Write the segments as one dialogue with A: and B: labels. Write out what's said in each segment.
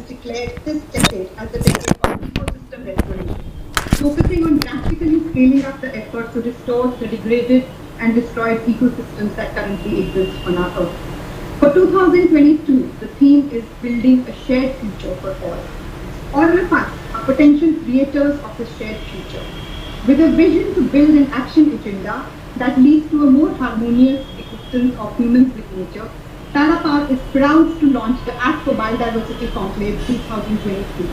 A: declared this decade as the decade of ecosystem restoration, focusing on drastically scaling up the efforts to restore the degraded and destroyed ecosystems that currently exist on our Earth. For 2022, the theme is building a shared future for all. All of us are potential creators of this shared future, with a vision to build an action agenda that leads to a more harmonious existence of humans with nature. Tata Power is proud to launch the Act for Biodiversity Conclave 2023.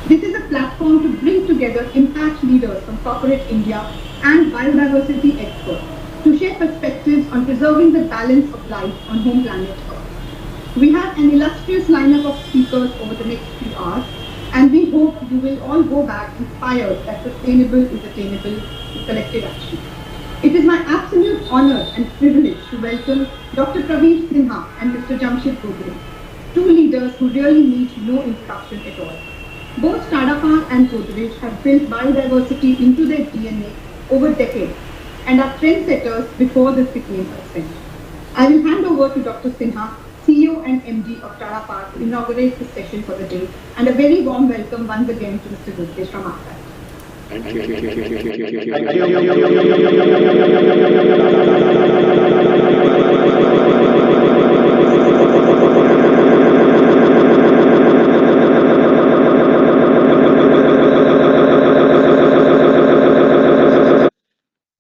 A: This is a platform to bring together impact leaders from corporate India and biodiversity experts to share perspectives on preserving the balance of life on home planet Earth. We have an illustrious lineup of speakers over the next few hours, and we hope you will all go back inspired that sustainable is attainable through collective action. It is my absolute honor and privilege to welcome Dr. Praveer Sinha and Mr. Jamshed Godrej, two leaders who really need no introduction at all. Both Tata Power and Godrej have built biodiversity into their DNA over decades and are trendsetters before this became a trend. I will hand over to Dr. Sinha, CEO and MD of Tata Power, to inaugurate this session for the day, and a very warm welcome once again to Mr. Godrej from our side.
B: Thank you.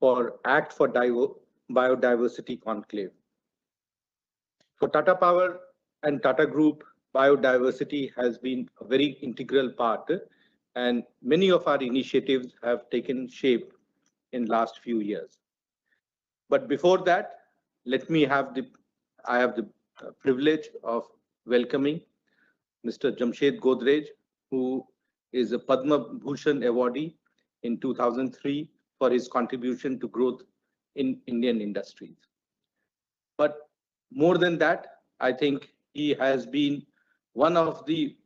B: For Act for Biodiversity Conclave. For Tata Power and Tata Group, biodiversity has been a very integral part, and many of our initiatives have taken shape in last few years. But before that, I have the privilege of welcoming Mr. Jamshed Godrej, who is a Padma Bhushan awardee in 2003 for his contribution to growth in Indian industries. But more than that, I think he has been one of the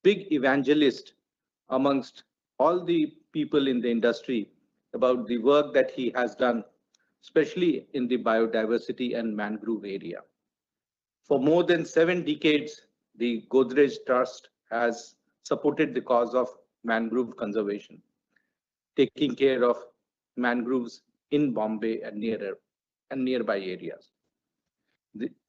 B: big evangelists amongst all the people in the industry about the work that he has done, especially in the biodiversity and mangrove area. For more than 7 decades, the Godrej Trust has supported the cause of mangrove conservation, taking care of mangroves in Bombay and nearby areas.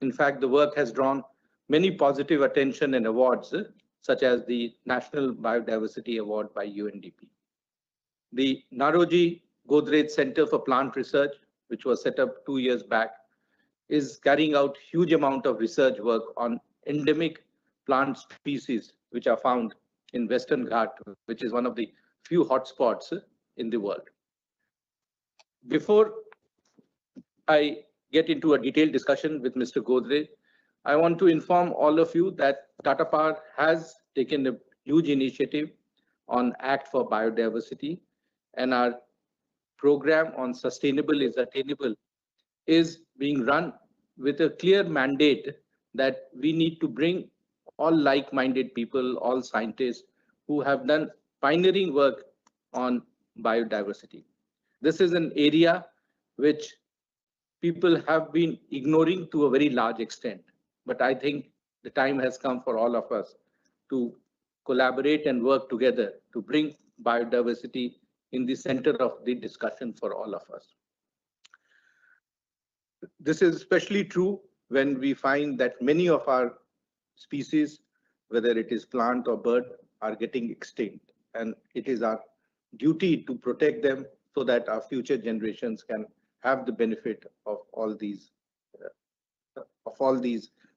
B: In fact, the work has drawn many positive attention and awards, such as the National Biodiversity Award by UNDP. The Naroji Godrej Center for Plant Research, which was set up 2 years back, is carrying out huge amount of research work on endemic plant species which are found in Western Ghat, which is one of the few hotspots in the world. Before I get into a detailed discussion with Mr. Godrej, I want to inform all of you that Tata Power has taken a huge initiative on Act for Biodiversity, and our program on Sustainable is Attainable is being run with a clear mandate that we need to bring all like-minded people, all scientists who have done pioneering work on biodiversity. This is an area which people have been ignoring to a very large extent. But I think the time has come for all of us to collaborate and work together to bring biodiversity in the center of the discussion for all of us. This is especially true when we find that many of our species, whether it is plant or bird, are getting extinct. And it is our duty to protect them so that our future generations can have the benefit of all these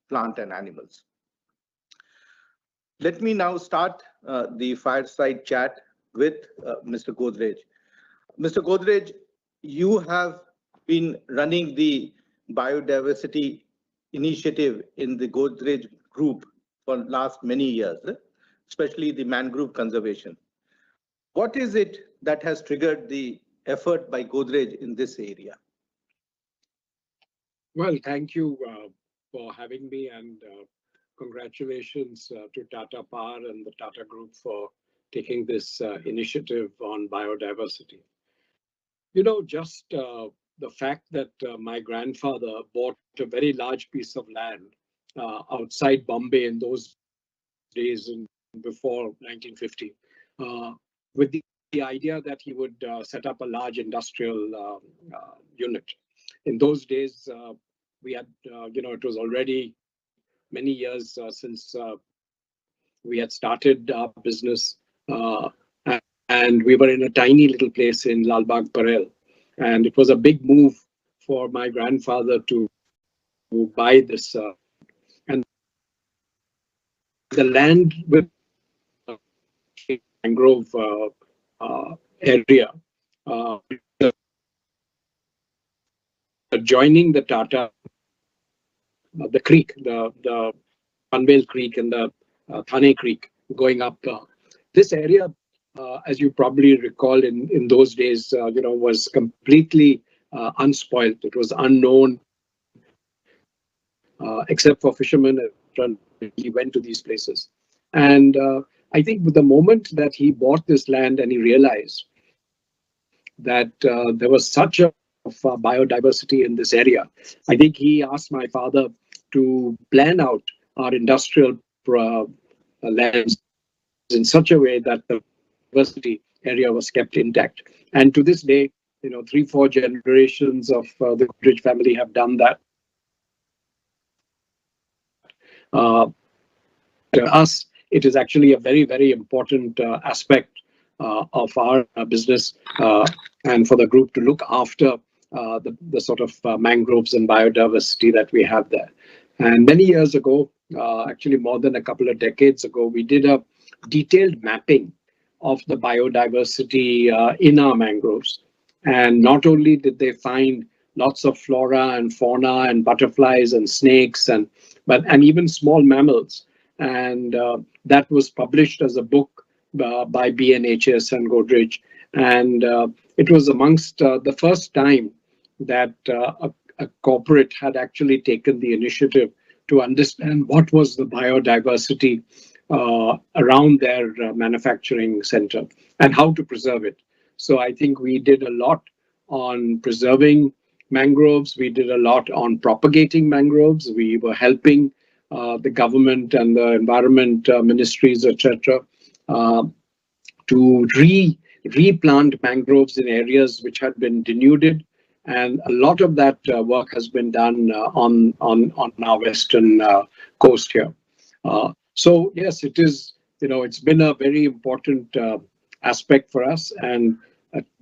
B: plant and animals. Let me now start the fireside chat with Mr. Godrej. Mr. Godrej, you have been running the biodiversity initiative in the Godrej Group for last many years, especially the mangrove conservation. What is it that has triggered the effort by Godrej in this area?
C: Well, thank you for having me, and congratulations to Tata Power and the Tata Group for taking this initiative on biodiversity. You know, just the fact that my grandfather bought a very large piece of land outside Bombay in those days in before 1950, with the idea that he would set up a large industrial unit. In those days, we had, it was already many years since we had started our business, and we were in a tiny little place in Lalbagh Parel, and it was a big move for my grandfather to buy this, and the land with mangrove area adjoining the Tata, the creek, the Panvel Creek and the Thane Creek going up. This area, as you probably recall, in those days, was completely unspoiled. It was unknown, except for fishermen. He went to these places, and I think the moment that he bought this land and he realized that there was such a biodiversity in this area, I think he asked my father to plan out our industrial lands in such a way that the diversity area was kept intact. And to this day, 3-4 generations of the Godrej family have done that. To us, it is actually a very, very important aspect of our business, and for the group to look after the sort of mangroves and biodiversity that we have there. And many years ago, actually more than a couple of decades ago, we did a detailed mapping of the biodiversity in our mangroves. And not only did they find lots of flora and fauna and butterflies and snakes and even small mammals. And that was published as a book by BNHS and Godrej. And it was amongst the first time that a corporate had actually taken the initiative to understand what was the biodiversity around their manufacturing center and how to preserve it. So I think we did a lot on preserving mangroves. We did a lot on propagating mangroves. We were helping the government and the environment ministries, etc., to replant mangroves in areas which had been denuded. And a lot of that work has been done on our western coast here. So yes, it is. It's been a very important aspect for us, and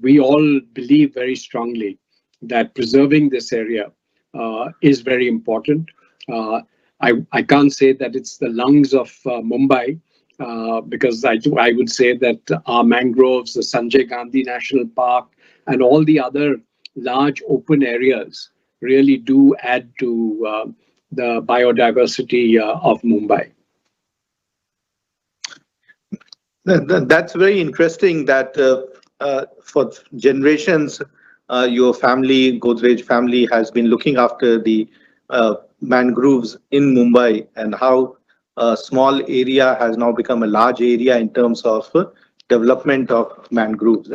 C: we all believe very strongly that preserving this area is very important. I can't say that it's the lungs of Mumbai, because I would say that our mangroves, the Sanjay Gandhi National Park, and all the other large open areas really do add to the biodiversity of Mumbai.
B: That's very interesting that for generations, your family, Godrej family, has been looking after the mangroves in Mumbai, and how a small area has now become a large area in terms of development of mangroves.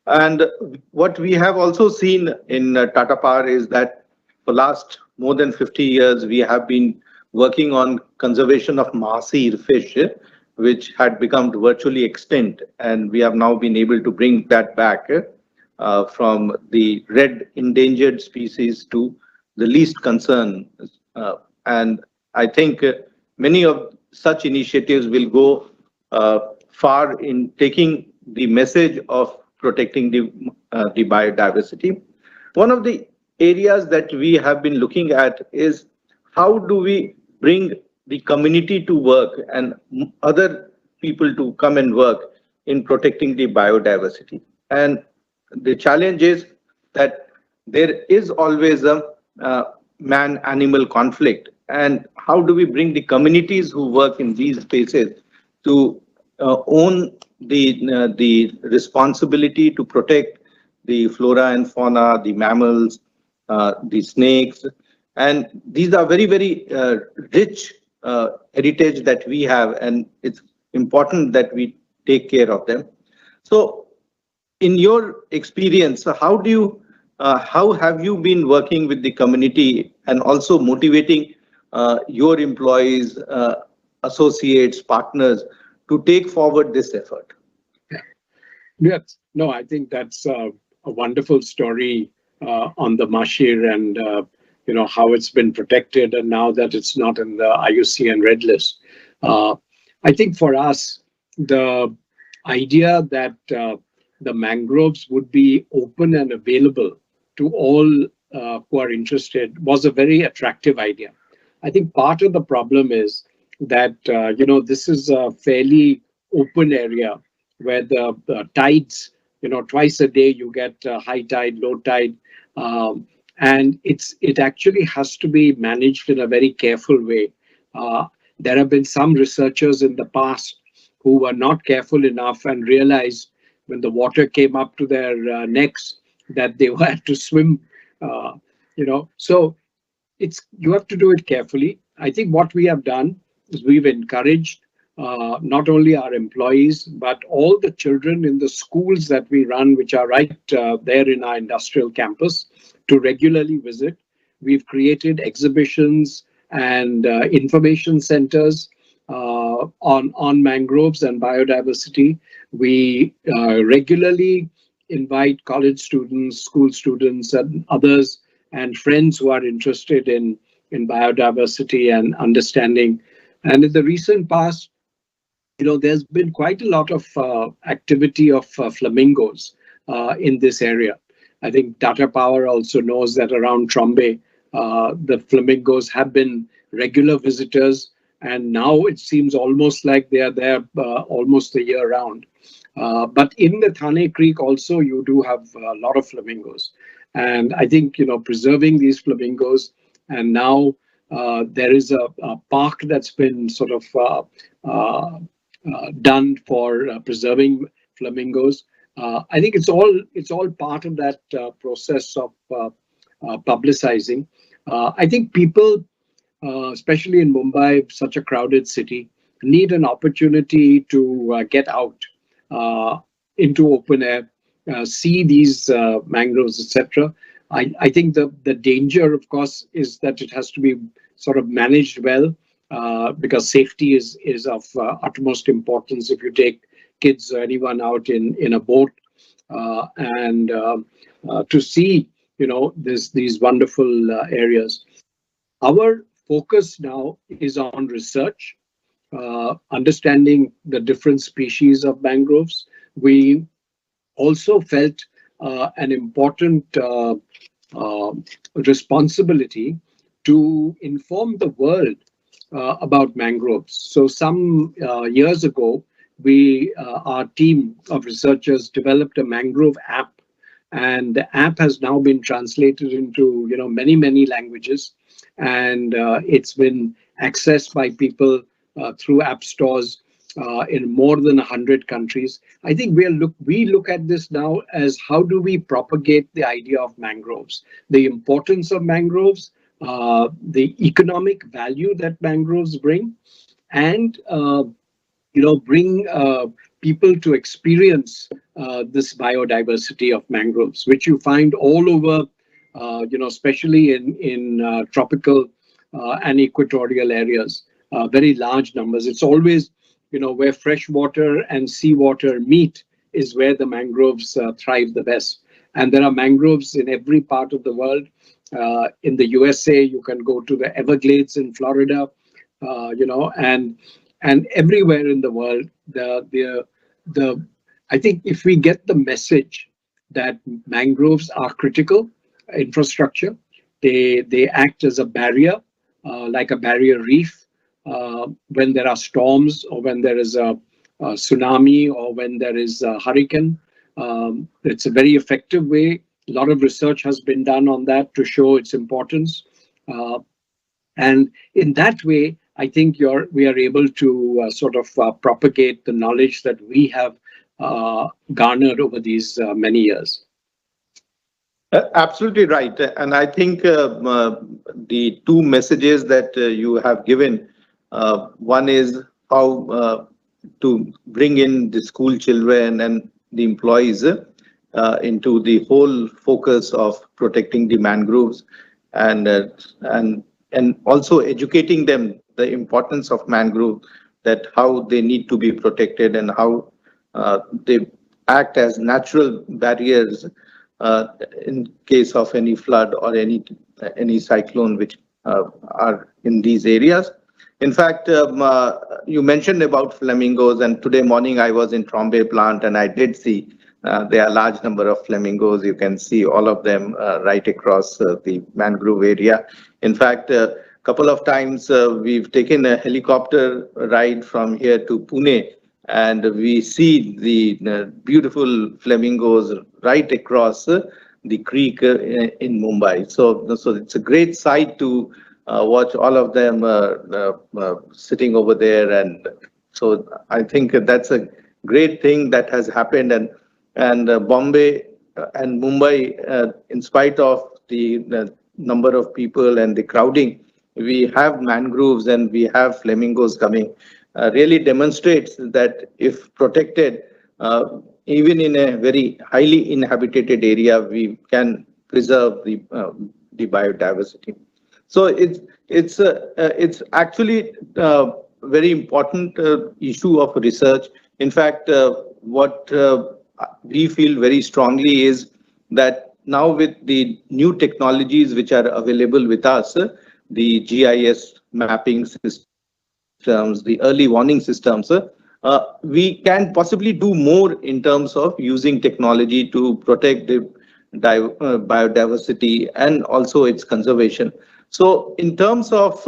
B: And what we have also seen in Tata Power is that for last more than 50 years, we have been working on conservation of mahseer fish, which had become virtually extinct, and we have now been able to bring that back from the red endangered species to the least concern. And I think many of such initiatives will go far in taking the message of protecting the biodiversity. One of the areas that we have been looking at is how do we bring the community to work and other people to come and work in protecting the biodiversity. And the challenge is that there is always a man-animal conflict. And how do we bring the communities who work in these spaces to own the responsibility to protect the flora and fauna, the mammals, the snakes, and these are very, very rich heritage that we have, and it's important that we take care of them. So, in your experience, how have you been working with the community and also motivating your employees, associates, partners to take forward this effort?
C: Yes, no, I think that's a wonderful story on the Mashir and how it's been protected, and now that it's not in the IUCN Red List. I think for us, the idea that the mangroves would be open and available to all who are interested was a very attractive idea. I think part of the problem is that this is a fairly open area where the tides, twice a day you get high tide, low tide, and it actually has to be managed in a very careful way. There have been some researchers in the past who were not careful enough and realized when the water came up to their necks that they had to swim. So you have to do it carefully. I think what we have done is we've encouraged not only our employees, but all the children in the schools that we run, which are right there in our industrial campus, to regularly visit. We've created exhibitions and information centers on mangroves and biodiversity. We regularly invite college students, school students, and others, and friends who are interested in biodiversity and understanding. And in the recent past, there's been quite a lot of activity of flamingos in this area. I think Tata Power also knows that around Trombay, the flamingos have been regular visitors, and now it seems almost like they are there almost the year round. But in the Thane Creek also, you do have a lot of flamingos. And I think, preserving these flamingos, and now there is a park that's been sort of done for preserving flamingos. I think it's all part of that process of publicizing. I think people, especially in Mumbai, such a crowded city, need an opportunity to get out into open air, see these mangroves, etc. I think the danger, of course, is that it has to be sort of managed well, because safety is of utmost importance if you take kids or anyone out in a boat, and to see these wonderful areas. Our focus now is on research, understanding the different species of mangroves. We also felt an important responsibility to inform the world about mangroves. So some years ago, our team of researchers developed a mangrove app, and the app has now been translated into many languages, and it's been accessed by people through app stores in more than 100 countries. I think we look at this now as how do we propagate the idea of mangroves, the importance of mangroves, the economic value that mangroves bring, and bring people to experience this biodiversity of mangroves, which you find all over, especially in tropical and equatorial areas, very large numbers. It's always, where fresh water and seawater meet is where the mangroves thrive the best. And there are mangroves in every part of the world. In the USA, you can go to the Everglades in Florida, and everywhere in the world. I think if we get the message that mangroves are critical infrastructure, they act as a barrier, like a barrier reef, when there are storms or when there is a tsunami or when there is a hurricane. It's a very effective way. A lot of research has been done on that to show its importance. And in that way, I think we are able to sort of propagate the knowledge that we have garnered over these many years.
B: Absolutely right. And I think the two messages that you have given, one is how to bring in the school children and the employees into the whole focus of protecting the mangroves, and also educating them the importance of mangrove that how they need to be protected and how they act as natural barriers uh, in case of any flood or any cyclone which are in these areas. In fact, you mentioned about flamingos, and today morning I was in Trombay plant and I did see there are large number of flamingos. You can see all of them right across the mangrove area. In fact, a couple of times we've taken a helicopter ride from here to Pune, and we see the beautiful flamingos right across the creek in Mumbai. So it's a great sight to watch all of them sitting over there, and so I think that's a great thing that has happened, and Bombay and Mumbai, in spite of the number of people and the crowding, we have mangroves and we have flamingos coming. Really demonstrates that if protected, even in a very highly inhabited area, we can preserve the biodiversity. So it's actually very important issue of research. In fact, what we feel very strongly is that now with the new technologies which are available with us, the GIS mapping systems, the early warning systems, we can possibly do more in terms of using technology to protect the biodiversity and also its conservation. So in terms of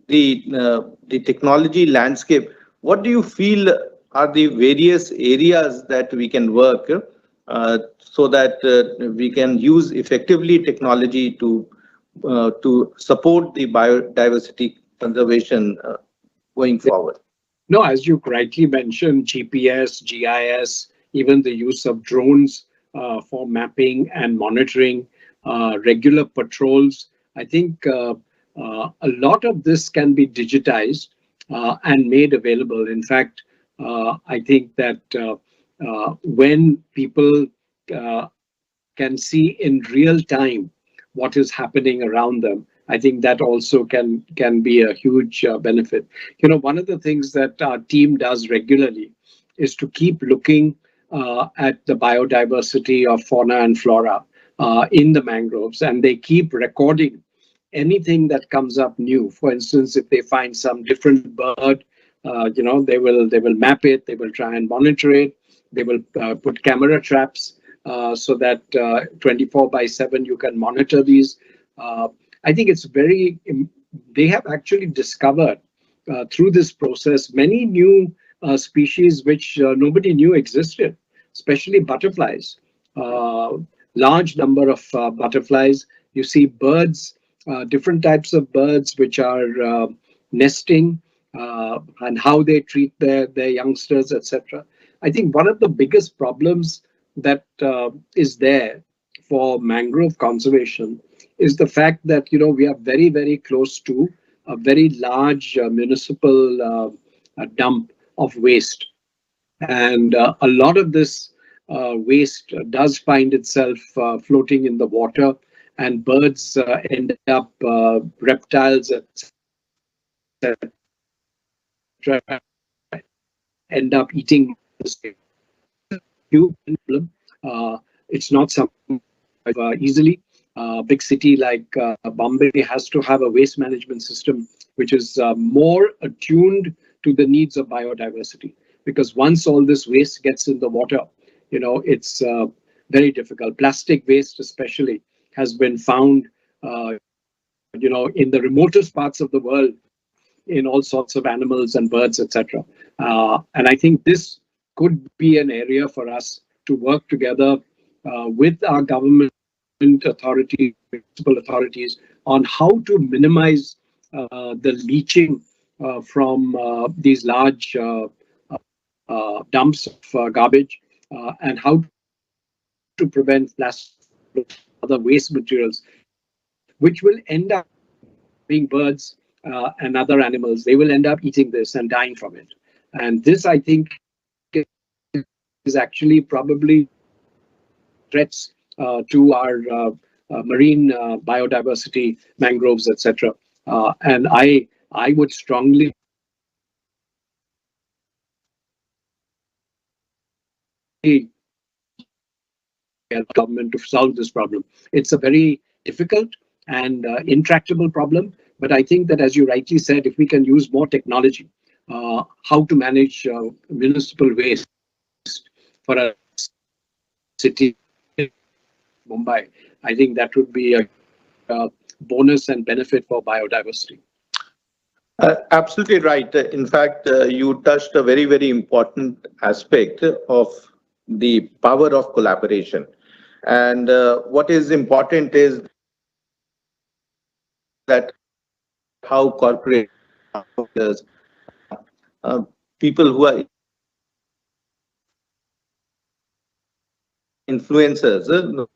B: the technology landscape, what do you feel are the various areas that we can work so that we can use effectively technology to support the biodiversity conservation going forward?
C: No, as you rightly mentioned, GPS, GIS, even the use of drones for mapping and monitoring, regular patrols. I think a lot of this can be digitized and made available. In fact, I think that when people can see in real time what is happening around them, I think that also can be a huge benefit. You know, one of the things that our team does regularly is to keep looking at the biodiversity of fauna and flora in the mangroves, and they keep recording anything that comes up new. For instance, if they find some different bird, they will map it, they will try and monitor it, they will put camera traps so that 24/7 you can monitor these. I think it's very, they have actually discovered through this process many new species which nobody knew existed, especially butterflies. Large number of butterflies. You see birds, different types of birds which are nesting and how they treat their youngsters, etc. I think one of the biggest problems that is there for mangrove conservation is the fact that we are very, very close to a very large municipal dump of waste, and a lot of this waste does find itself floating in the water, and birds end up, reptiles, etc., end up eating this huge problem. It's not something easily. Big city like Bombay has to have a waste management system which is more attuned to the needs of biodiversity. Because once all this waste gets in the water, it's very difficult. Plastic waste, especially, has been found, in the remotest parts of the world, in all sorts of animals and birds, etc. And I think this could be an area for us to work together with our government authorities, municipal authorities, on how to minimize the leaching from these large dumps of garbage, and how to prevent plastic, other waste materials, which will end up being birds and other animals. They will end up eating this and dying from it. And this, I think, is actually probably threats to our marine biodiversity, mangroves, etc. And I would strongly government to solve this problem. It's a very difficult and intractable problem, but I think that, as you rightly said, if we can use more technology, how to manage municipal waste for a city, Mumbai, I think that would be a bonus and benefit for biodiversity.
B: Absolutely right. In fact, you touched a very, very important aspect of the power of collaboration. And what is important is that how corporate uh, people who are influencers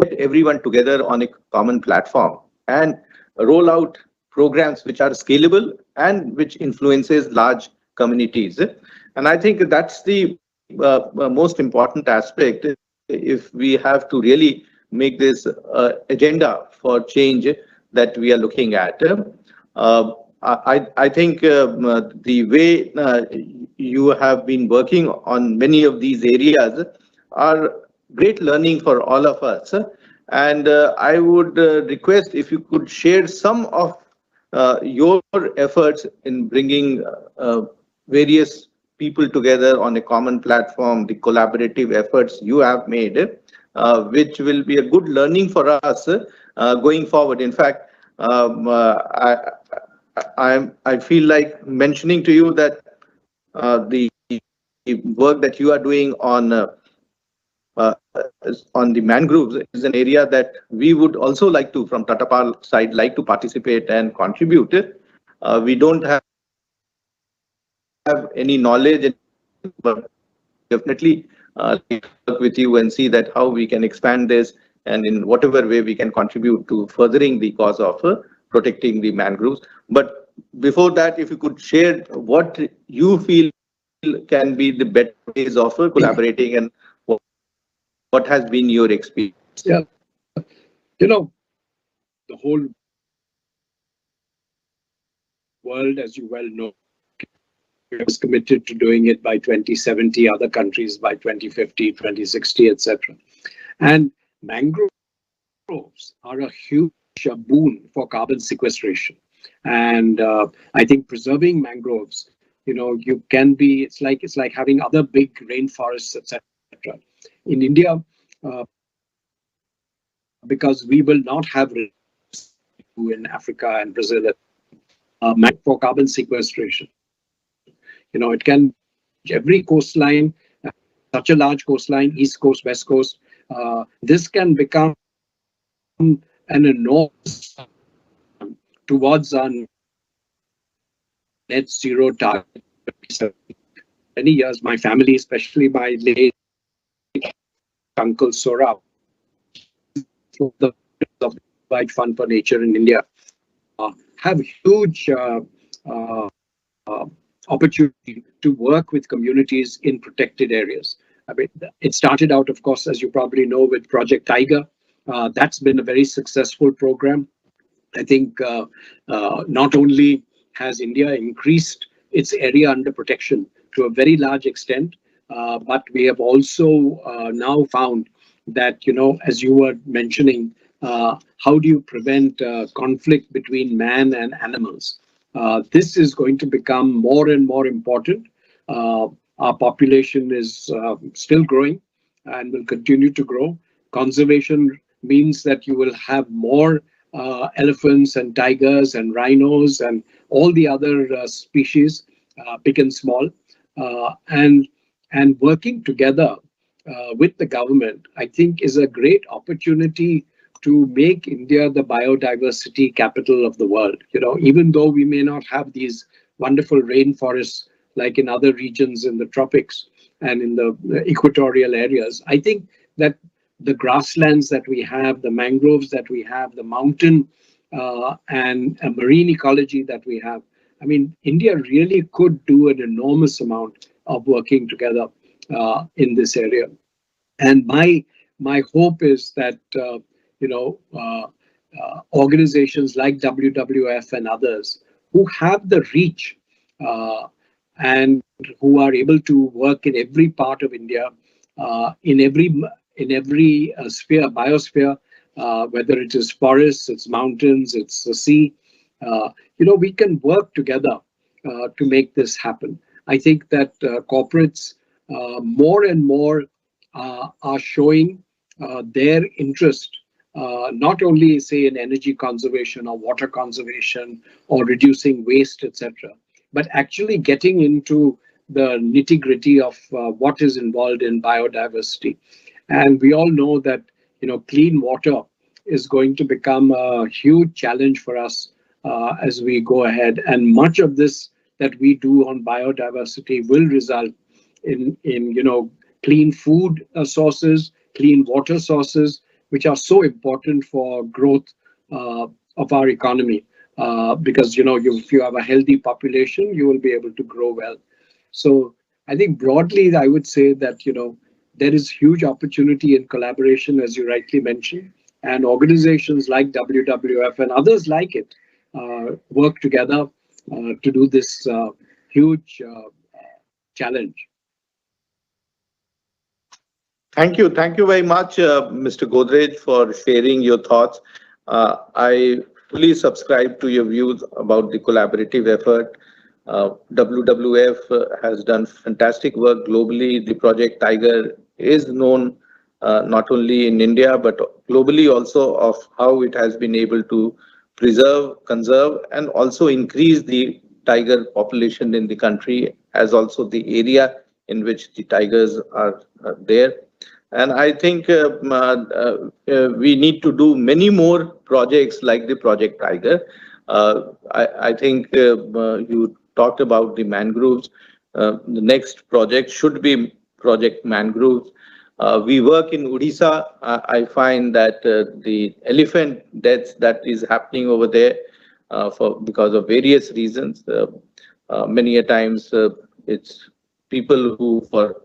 B: get everyone together on a common platform and roll out programs which are scalable and which influences large communities. And I think that's the most important aspect if we have to really make this agenda for change that we are looking at. I think the way you have been working on many of these areas are great learning for all of us. And I would request if you could share some of your efforts in bringing various people together on a common platform, the collaborative efforts you have made, which will be a good learning for us going forward. In fact, I feel like mentioning to you that the work that you are doing uh, on the mangroves is an area that we would also like to, from Tata Power side, like to participate and contribute. We don't have any knowledge, but definitely work with you and see that how we can expand this and in whatever way we can contribute to furthering the cause of protecting the mangroves. But before that, if you could share what you feel can be the better ways of collaborating and what has been your experience?
C: Yeah, you know, the whole world, as you well know, is committed to doing it by 2070, other countries by 2050, 2060, etc. And mangroves are a huge boon for carbon sequestration. And I think preserving mangroves, you can be, it's like having other big rainforests, etc. In India, because we will not have in Africa and Brazil for carbon sequestration. It can every coastline, such a large coastline, east coast, west coast. This can become an enormous towards our net zero target. Many years, my family, especially my late uncle Sora, for the Wide Fund for Nature in India, have huge opportunity to work with communities in protected areas. I mean, it started out, of course, as you probably know, with Project Tiger. That's been a very successful program. I think not only has India increased its area under protection to a very large extent, but we have also now found that, as you were mentioning, how do you prevent conflict between man and animals? This is going to become more and more important. Our population is still growing and will continue to grow. Conservation means that you will have more elephants and tigers and rhinos and all the other species, big and small, and working together with the government, I think, is a great opportunity to make India the biodiversity capital of the world. Even though we may not have these wonderful rainforests like in other regions in the tropics and in the equatorial areas, I think that the grasslands that we have, the mangroves that we have, the mountain and marine ecology that we have, I mean, India really could do an enormous amount of working together in this area. And my hope is that organizations like WWF and others who have the reach and who are able to work in every part of India, in every sphere, biosphere, whether it is forests, it's mountains, it's the sea. We can work together to make this happen. I think that corporates more and more are showing their interest, not only say in energy conservation or water conservation or reducing waste, etc., but actually getting into the nitty gritty of what is involved in biodiversity. And we all know that clean water is going to become a huge challenge for us as we go ahead. And much of this that we do on biodiversity will result in clean food sources, clean water sources, which are so important for growth of our economy. Because if you have a healthy population, you will be able to grow well. So I think broadly, I would say that there is huge opportunity in collaboration, as you rightly mentioned, and organizations like WWF and others like it work together to do this huge challenge.
B: Thank you. Thank you very much, Mr. Godrej, for sharing your thoughts. I fully subscribe to your views about the collaborative effort. WWF has done fantastic work globally. The Project Tiger is known not only in India, but globally also of how it has been able to preserve, conserve, and also increase the tiger population in the country, as also the area in which the tigers are there. And I think we need to do many more projects like the Project Tiger. I think you talked about the mangroves. The next project should be Project Mangroves. We work in Odisha. I find that the elephant deaths that is happening over there because of various reasons. Many a times it's people who for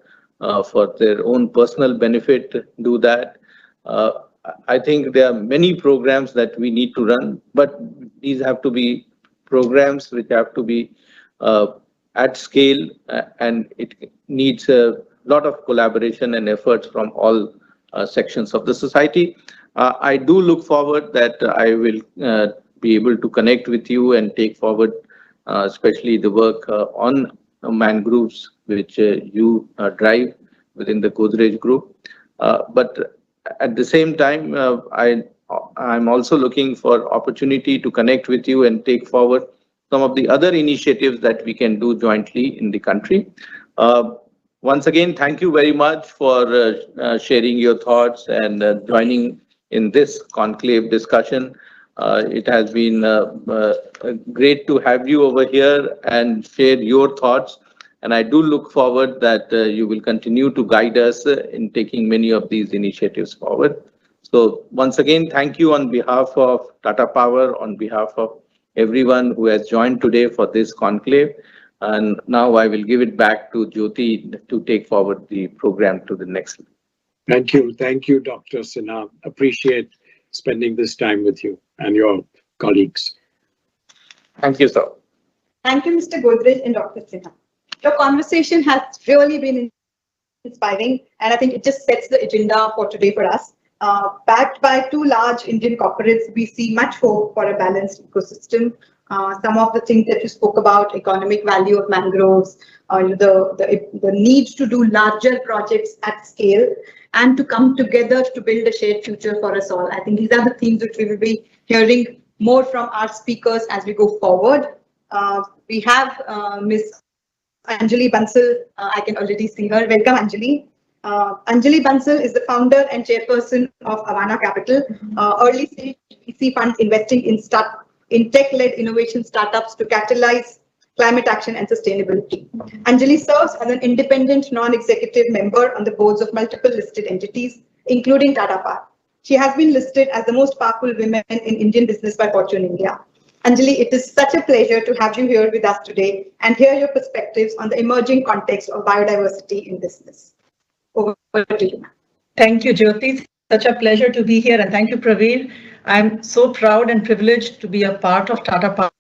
B: their own personal benefit do that. I think there are many programs that we need to run, but these have to be programs which have to be at scale, and it needs a lot of collaboration and efforts from all sections of the society. I do look forward that I will be able to connect with you and take forward, especially the work on mangroves, which you drive within the Godrej Group. But at the same time, I'm also looking for opportunity to connect with you and take forward some of the other initiatives that we can do jointly in the country. Once again, thank you very much for sharing your thoughts and joining in this conclave discussion. It has been great to have you over here and share your thoughts. And I do look forward that you will continue to guide us in taking many of these initiatives forward. So once again, thank you on behalf of Tata Power, on behalf of everyone who has joined today for this conclave. And now I will give it back to Jyoti to take forward the program to the next level.
C: Thank you. Thank you, Dr. Sinha. Appreciate spending this time with you and your colleagues.
B: Thank you, sir.
A: Thank you, Mr. Godrej and Dr. Sinha. Your conversation has really been inspiring, and I think it just sets the agenda for today for us. Backed by two large Indian corporates, we see much hope for a balanced ecosystem. Some of the things that you spoke about, economic value of mangroves, the need to do larger projects at scale, and to come together to build a shared future for us all. I think these are the themes which we will be hearing more from our speakers as we go forward. We have Ms. Anjali Bansal. I can already see her. Welcome, Anjali. Anjali Bansal is the founder and chairperson of Avana Capital, early stage VC fund investing in tech-led innovation startups to catalyze climate action and sustainability. Anjali serves as an independent non-executive member on the boards of multiple listed entities, including Tata Power. She has been listed as the most powerful women in Indian business by Fortune India. Anjali, it is such a pleasure to have you here with us today and hear your perspectives on the emerging context of biodiversity in business. Over to you.
D: Thank you, Jyoti. Such a pleasure to be here, and thank you, Praveen. I'm so proud and privileged to be a part of Tata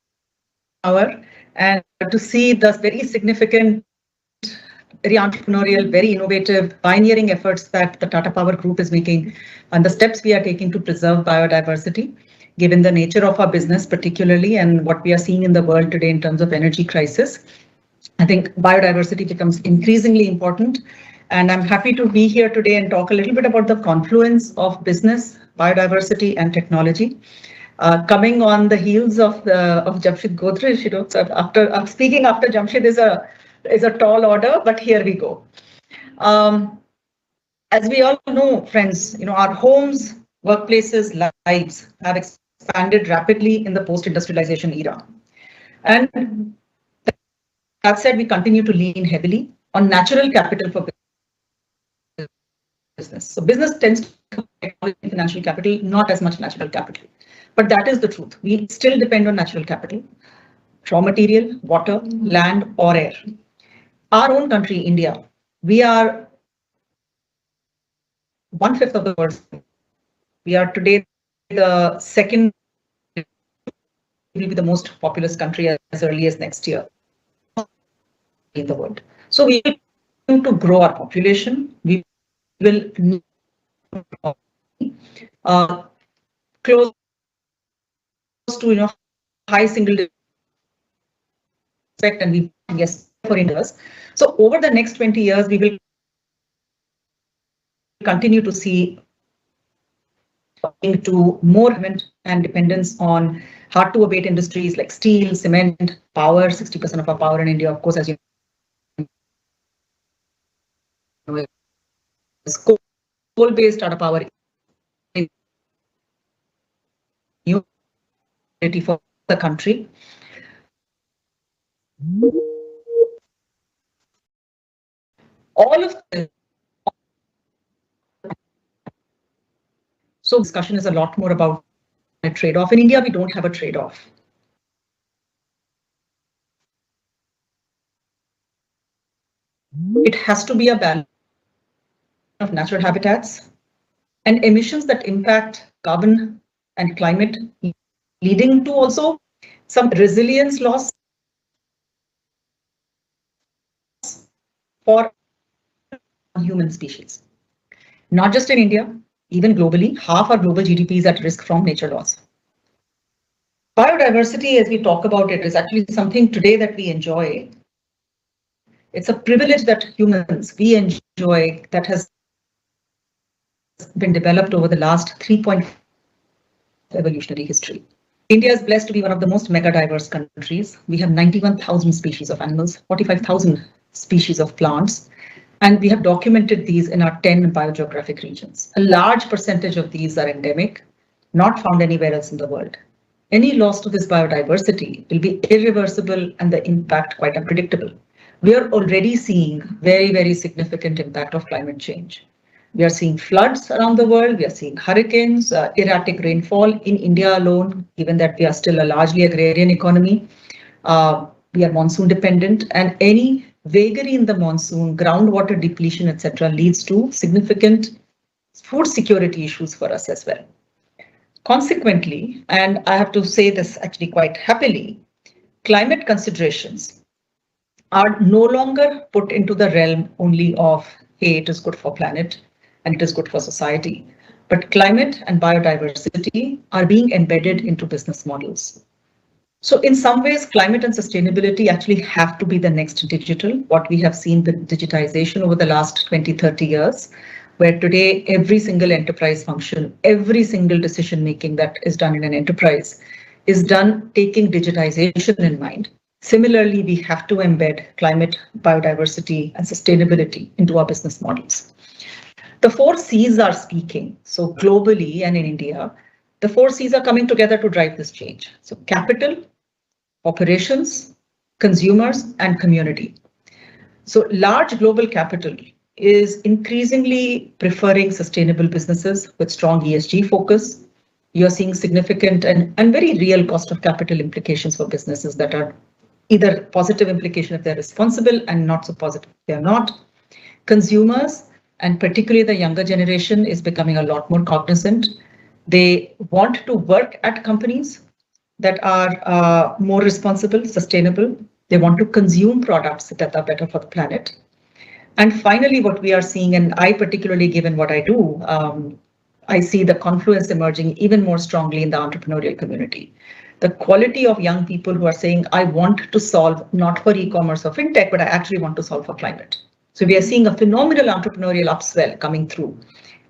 D: Power, and to see the very significant, very entrepreneurial, very innovative, pioneering efforts that the Tata Power Group is making and the steps we are taking to preserve biodiversity, given the nature of our business particularly and what we are seeing in the world today in terms of energy crisis. I think biodiversity becomes increasingly important, and I'm happy to be here today and talk a little bit about the confluence of business, biodiversity, and technology. Coming on the heels of Jamshid Godrej, so after speaking after Jamshid is a tall order, but here we go. As we all know, friends, our homes, workplaces, lives have expanded rapidly in the post-industrialization era, and that said, we continue to lean heavily on natural capital for business. So business tends to have financial capital, not as much natural capital. But that is the truth. We still depend on natural capital, raw material, water, land, or air. Our own country, India, we are 1/5 of the world. We are today the second, will be the most populous country as early as next year in the world. So we will continue to grow our population. We will close to high single digit, and we yes for India's. So over the next 20 years, we will continue to see into more and dependence on hard to abate industries like steel, cement, power. 60% of our power in India, of course, as you know, is coal-based Tata Power for the country. All of this. So discussion is a lot more about a trade-off. In India, we don't have a trade-off. It has to be a balance of natural habitats and emissions that impact carbon and climate, leading to also some resilience loss for human species. Not just in India, even globally, half our global GDP is at risk from nature loss. Biodiversity, as we talk about it, is actually something today that we enjoy. It's a privilege that humans, we enjoy, that has been developed over the last 3.5 evolutionary history. India is blessed to be one of the most mega diverse countries. We have 91,000 species of animals, 45,000 species of plants, and we have documented these in our 10 biogeographic regions. A large percentage of these are endemic, not found anywhere else in the world. Any loss to this biodiversity will be irreversible and the impact quite unpredictable. We are already seeing very, very significant impact of climate change. We are seeing floods around the world. We are seeing hurricanes, erratic rainfall in India alone, given that we are still a largely agrarian economy. We are monsoon dependent, and any vagary in the monsoon, groundwater depletion, etc., leads to significant food security issues for us as well. Consequently, and I have to say this actually quite happily, climate considerations are no longer put into the realm only of, hey, it is good for planet and it is good for society, but climate and biodiversity are being embedded into business models. So in some ways, climate and sustainability actually have to be the next digital, what we have seen with digitization over the last 20, 30 years, where today every single enterprise function, every single decision making that is done in an enterprise is done taking digitization in mind. Similarly, we have to embed climate, biodiversity, and sustainability into our business models. The 4 C's are speaking. So globally and in India, the 4 C's are coming together to drive this change. So capital, operations, consumers, and community. So large global capital is increasingly preferring sustainable businesses with strong ESG focus. You're seeing significant and very real cost of capital implications for businesses that are either positive implication if they're responsible and not so positive if they're not. Consumers, and particularly the younger generation, is becoming a lot more cognizant. They want to work at companies that are more responsible, sustainable. They want to consume products that are better for the planet. And finally, what we are seeing, and I particularly, given what I do, I see the confluence emerging even more strongly in the entrepreneurial community. The quality of young people who are saying, I want to solve not for e-commerce or fintech, but I actually want to solve for climate. So we are seeing a phenomenal entrepreneurial upswell coming through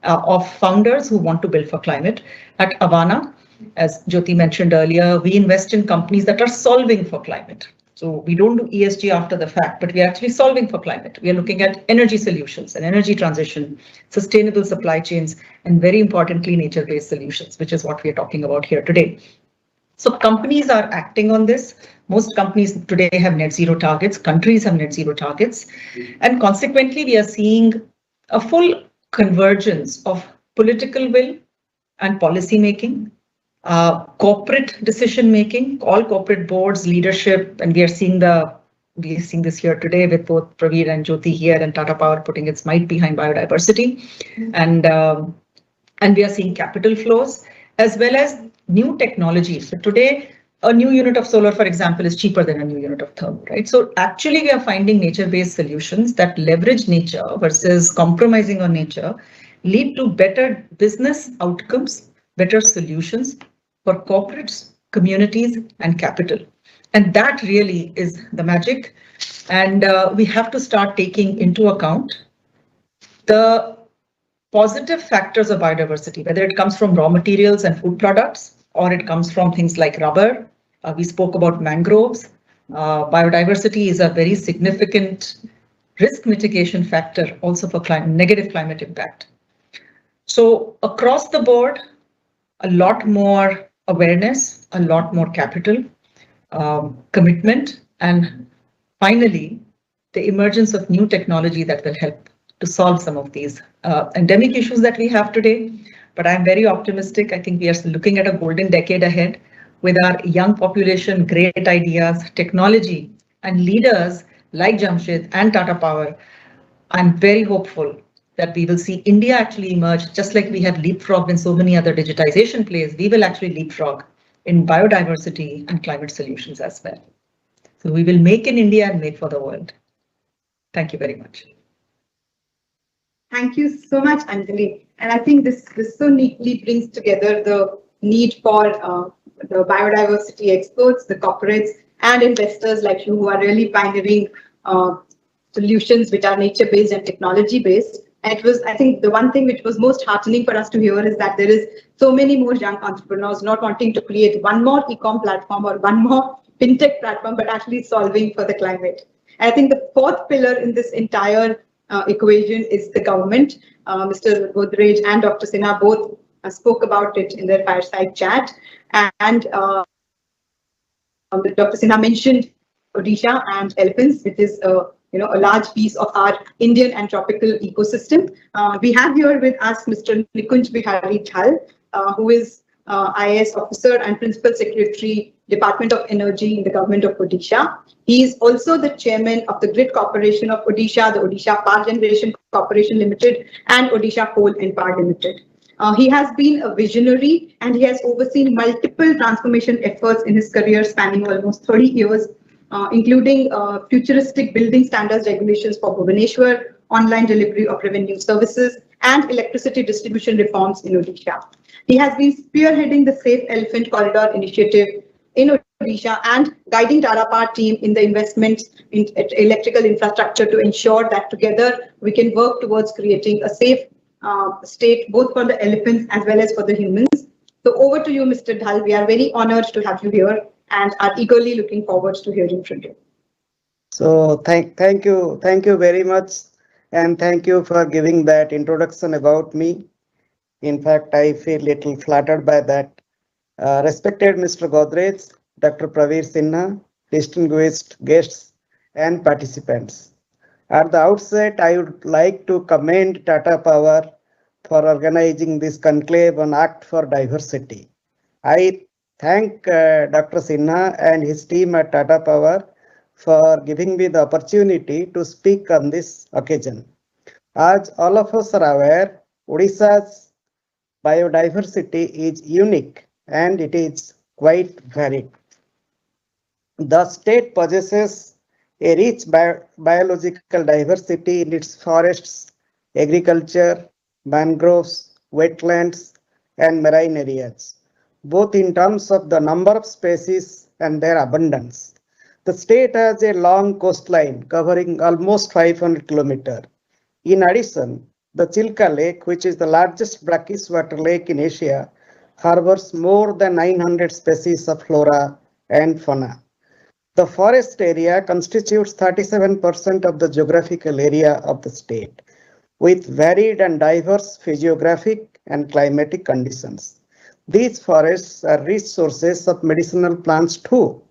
D: of founders who want to build for climate. At Avana, as Jyoti mentioned earlier, we invest in companies that are solving for climate. So we don't do ESG after the fact, but we are actually solving for climate. We are looking at energy solutions and energy transition, sustainable supply chains, and very importantly, nature-based solutions, which is what we are talking about here today. So companies are acting on this. Most companies today have net zero targets. Countries have net zero targets. And consequently, we are seeing a full convergence of political will and policy making, corporate decision making, all corporate boards, leadership, and we are seeing this here today with both Praveer and Jyoti here and Tata Power putting its might behind biodiversity, and we are seeing capital flows as well as new technologies. So today, a new unit of solar, for example, is cheaper than a new unit of thermal, right? So actually, we are finding nature-based solutions that leverage nature versus compromising on nature, lead to better business outcomes, better solutions for corporates, communities, and capital. And that really is the magic. And we have to start taking into account the positive factors of biodiversity, whether it comes from raw materials and food products, or it comes from things like rubber. We spoke about mangroves. Biodiversity is a very significant risk mitigation factor also for negative climate impact. So across the board, a lot more awareness, a lot more capital, commitment, and finally, the emergence of new technology that will help to solve some of these endemic issues that we have today. But I'm very optimistic. I think we are looking at a golden decade ahead with our young population, great ideas, technology, and leaders like Jamshid and Tata Power. I'm very hopeful that we will see India actually emerge, just like we have leapfrogged in so many other digitization plays. We will actually leapfrog in biodiversity and climate solutions as well. So we will make in India and make for the world. Thank you very much.
A: Thank you so much, Anjali. And I think this so neatly brings together the need for the biodiversity experts, the corporates, and investors like you who are really pioneering solutions which are nature-based and technology-based. And it was, I think, the one thing which was most heartening for us to hear is that there is so many more young entrepreneurs not wanting to create one more e-com platform or one more fintech platform, but actually solving for the climate. And I think the fourth pillar in this entire equation is the government. Mr. Godrej and Dr. Sinha both spoke about it in their fireside chat. And Dr. Sinha mentioned Odisha and elephants, which is a large piece of our Indian and tropical ecosystem. We have here with us Mr. Nikunj Bihari Dhal, who is IAS officer and Principal Secretary, Department of Energy in the government of Odisha. He is also the chairman of the Grid Corporation of Odisha, the Odisha Power Generation Corporation Limited, and Odisha Coal and Power Limited. He has been a visionary and he has overseen multiple transformation efforts in his career spanning almost 30 years, including futuristic building standards regulations for Bhubaneswar, online delivery of revenue services, and electricity distribution reforms in Odisha. He has been spearheading the Safe Elephant Corridor initiative in Odisha and guiding Tata Power team in the investments in electrical infrastructure to ensure that together we can work towards creating a safe state both for the elephants as well as for the humans. So over to you, Mr. Dhal. We are very honored to have you here and are eagerly looking forward to hearing from you.
E: So thank you very much, and thank you for giving that introduction about me. In fact, I feel little flattered by that. Respected Mr. Godrej, Dr. Praveer Sinha, distinguished guests and participants. At the outset, I would like to commend Tata Power for organizing this conclave on Act for Diversity. I thank Dr. Sinha and his team at Tata Power for giving me the opportunity to speak on this occasion. As all of us are aware, Odisha's biodiversity is unique and it is quite varied. The state possesses a rich biological diversity in its forests, agriculture, mangroves, wetlands, and marine areas, both in terms of the number of species and their abundance. The state has a long coastline covering almost 500 kilometers. In addition, the Chilka Lake, which is the largest brackish water lake in Asia, harbors more than 900 species of flora and fauna. The forest area constitutes 37% of the geographical area of the state, with varied and diverse physiographic and climatic conditions. These forests are rich sources of medicinal plants too.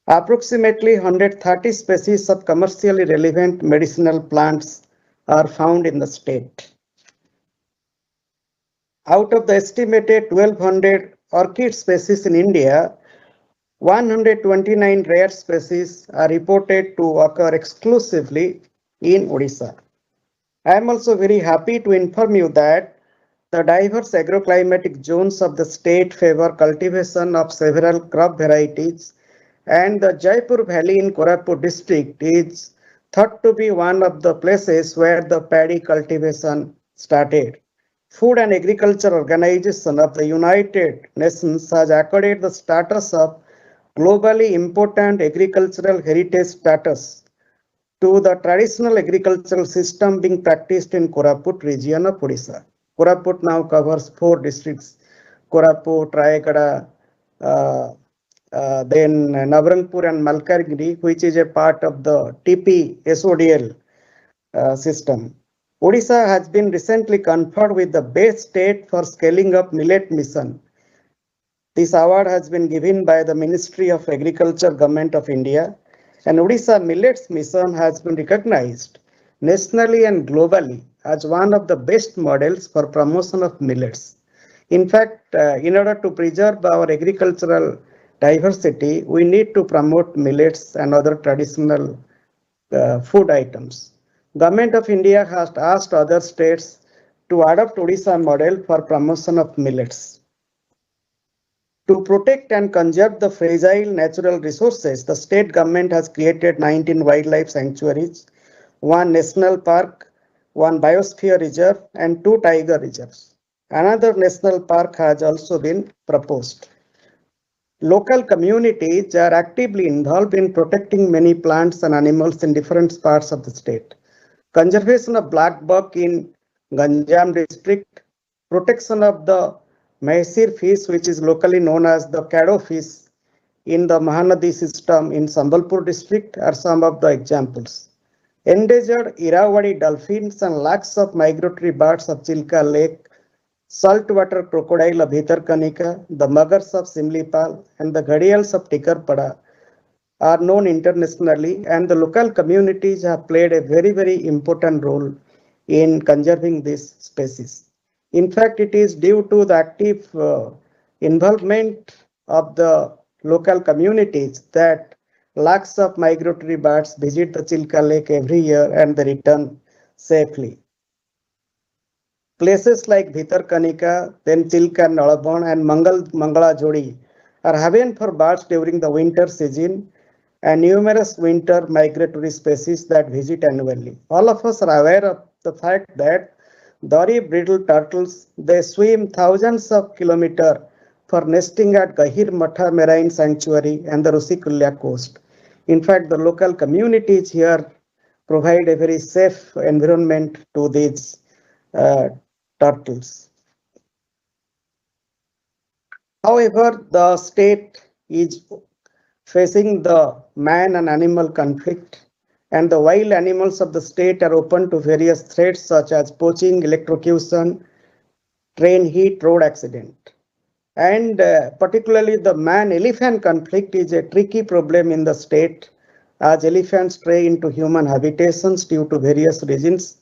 E: Approximately 130 species of commercially relevant medicinal plants are found in the state. Out of the estimated 1,200 orchid species in India, 129 rare species are reported to occur exclusively in Odisha. I am also very happy to inform you that the diverse agroclimatic zones of the state favor cultivation of several crop varieties, and the Jaipur Valley in Koraput district is thought to be one of the places where the paddy cultivation started. Food and Agriculture Organization of the United Nations has accorded the status of globally important agricultural heritage status to the traditional agricultural system being practiced in Koraput region of Odisha. Koraput now covers 4 districts: Koraput, Rayagada, uh, then Navrangpur and Malkagiri, which is a part of the TP SODL system. Odisha has been recently conferred with the Best State for Scaling Up Millet Mission. This award has been given by the Ministry of Agriculture, Government of India, and Odisha Millets Mission has been recognized nationally and globally as one of the best models for promotion of millets. In fact, in order to preserve our agricultural diversity, we need to promote millets and other traditional food items. Government of India has asked other states to adopt Odisha model for promotion of millets. To protect and conserve the fragile natural resources, the state government has created 19 wildlife sanctuaries, 1 national park, 1 biosphere reserve, and 2 tiger reserves. Another national park has also been proposed. Local communities are actively involved in protecting many plants and animals in different parts of the state. Conservation of black buck in Ganjam district, protection of the Mahesir fish, which is locally known as the Kado fish, in the Mahanadi system in Sambalpur district are some of the examples. Endangered Irrawaddy dolphins and lakhs of migratory birds of Chilka Lake, saltwater crocodile of Bhitarkanika, the muggers of Simlipal, and the ghadials of Tikarpada are known internationally, and the local communities have played a very important role in conserving these species. In fact, it is due to the active involvement of the local communities that lakhs of migratory birds visit the Chilka Lake every year and they return safely. Places like Bhitarkanika, then Chilka Nalaban and Mangala Jodi are haven for birds during the winter season, and numerous winter migratory species that visit annually. All of us are aware of the fact that Dory brittle turtles, they swim thousands of kilometers for nesting at Gahir Matha Marine Sanctuary and the Rusikulya coast. In fact, the local communities here provide a very safe environment to these turtles. However, the state is facing the man and animal conflict, and the wild animals of the state are open to various threats such as poaching, electrocution, train heat, road accident. And particularly the man-elephant conflict is a tricky problem in the state as elephants stray into human habitations due to various reasons,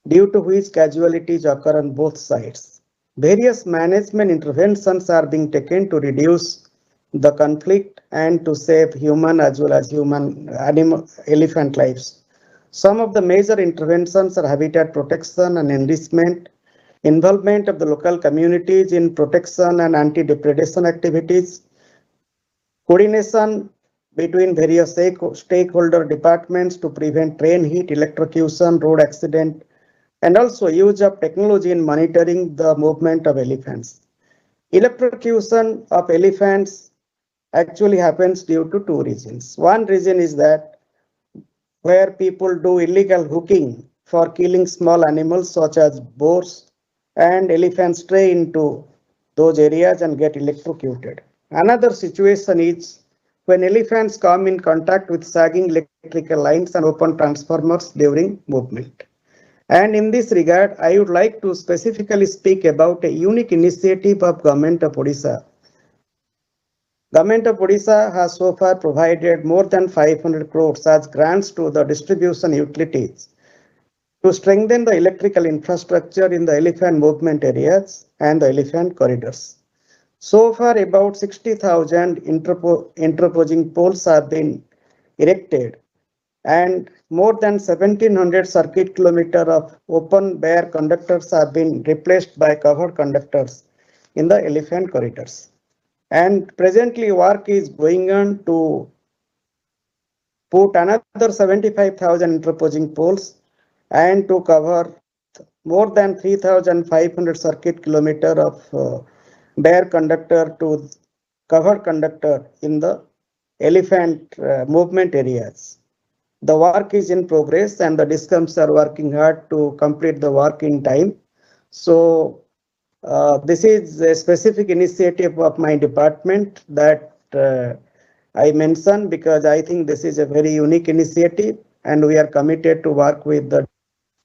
E: due to which casualties occur on both sides. Various management interventions are being taken to reduce the conflict and to save human as well as human animal elephant lives. Some of the major interventions are habitat protection and enrichment, involvement of the local communities in protection and anti-depredation activities, coordination between various stakeholder departments to prevent train heat, electrocution, road accident, and also use of technology in monitoring the movement of elephants. Electrocution of elephants actually happens due to two reasons. One reason is that where people do illegal hooking for killing small animals such as boars and elephants stray into those areas and get electrocuted. Another situation is when elephants come in contact with sagging electrical lines and open transformers during movement. And in this regard, I would like to specifically speak about a unique initiative of Government of Odisha. Government of Odisha has so far provided more than 500 crores as grants to the distribution utilities to strengthen the electrical infrastructure in the elephant movement areas and the elephant corridors. So far, about 60,000 interposing poles have been erected and more than 1700 circuit kilometers of open bare conductors have been replaced by covered conductors in the elephant corridors. And presently work is going on to put another 75,000 interposing poles and to cover more than 3,500 circuit kilometers of bare conductor to covered conductor in the elephant movement areas. The work is in progress and the DISCOMs are working hard to complete the work in time. So this is a specific initiative of my department that I mentioned because I think this is a very unique initiative and we are committed to work with the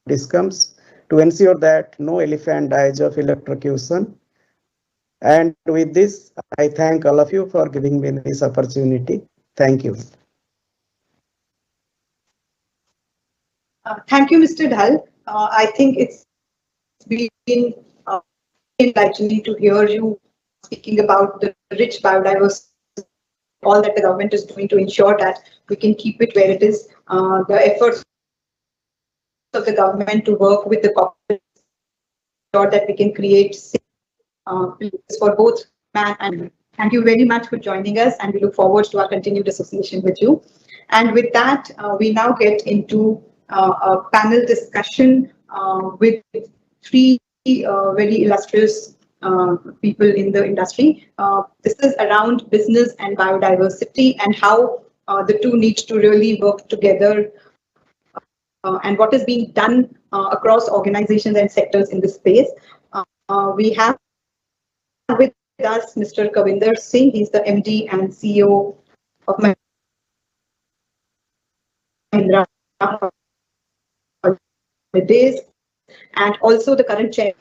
E: DISCOMs to ensure that no elephant dies of electrocution. And with this, I thank all of you for giving me this opportunity. Thank you.
A: Thank you, Mr. Dhal. I think it's been enlightening to hear you speaking about the rich biodiversity, all that the government is doing to ensure that we can keep it where it is. The efforts of the government to work with the corporate, ensure that we can create safe places for both man and woman. Thank you very much for joining us, and we look forward to our continued association with you. And with that, we now get into a panel discussion with three very illustrious people in the industry. This is around business and biodiversity and how the two need to really work together and what is being done across organizations and sectors in this space. We have with us Mr. Kavinder Singh. He's the MD and CEO of Mahindra Holidays, and also the current chair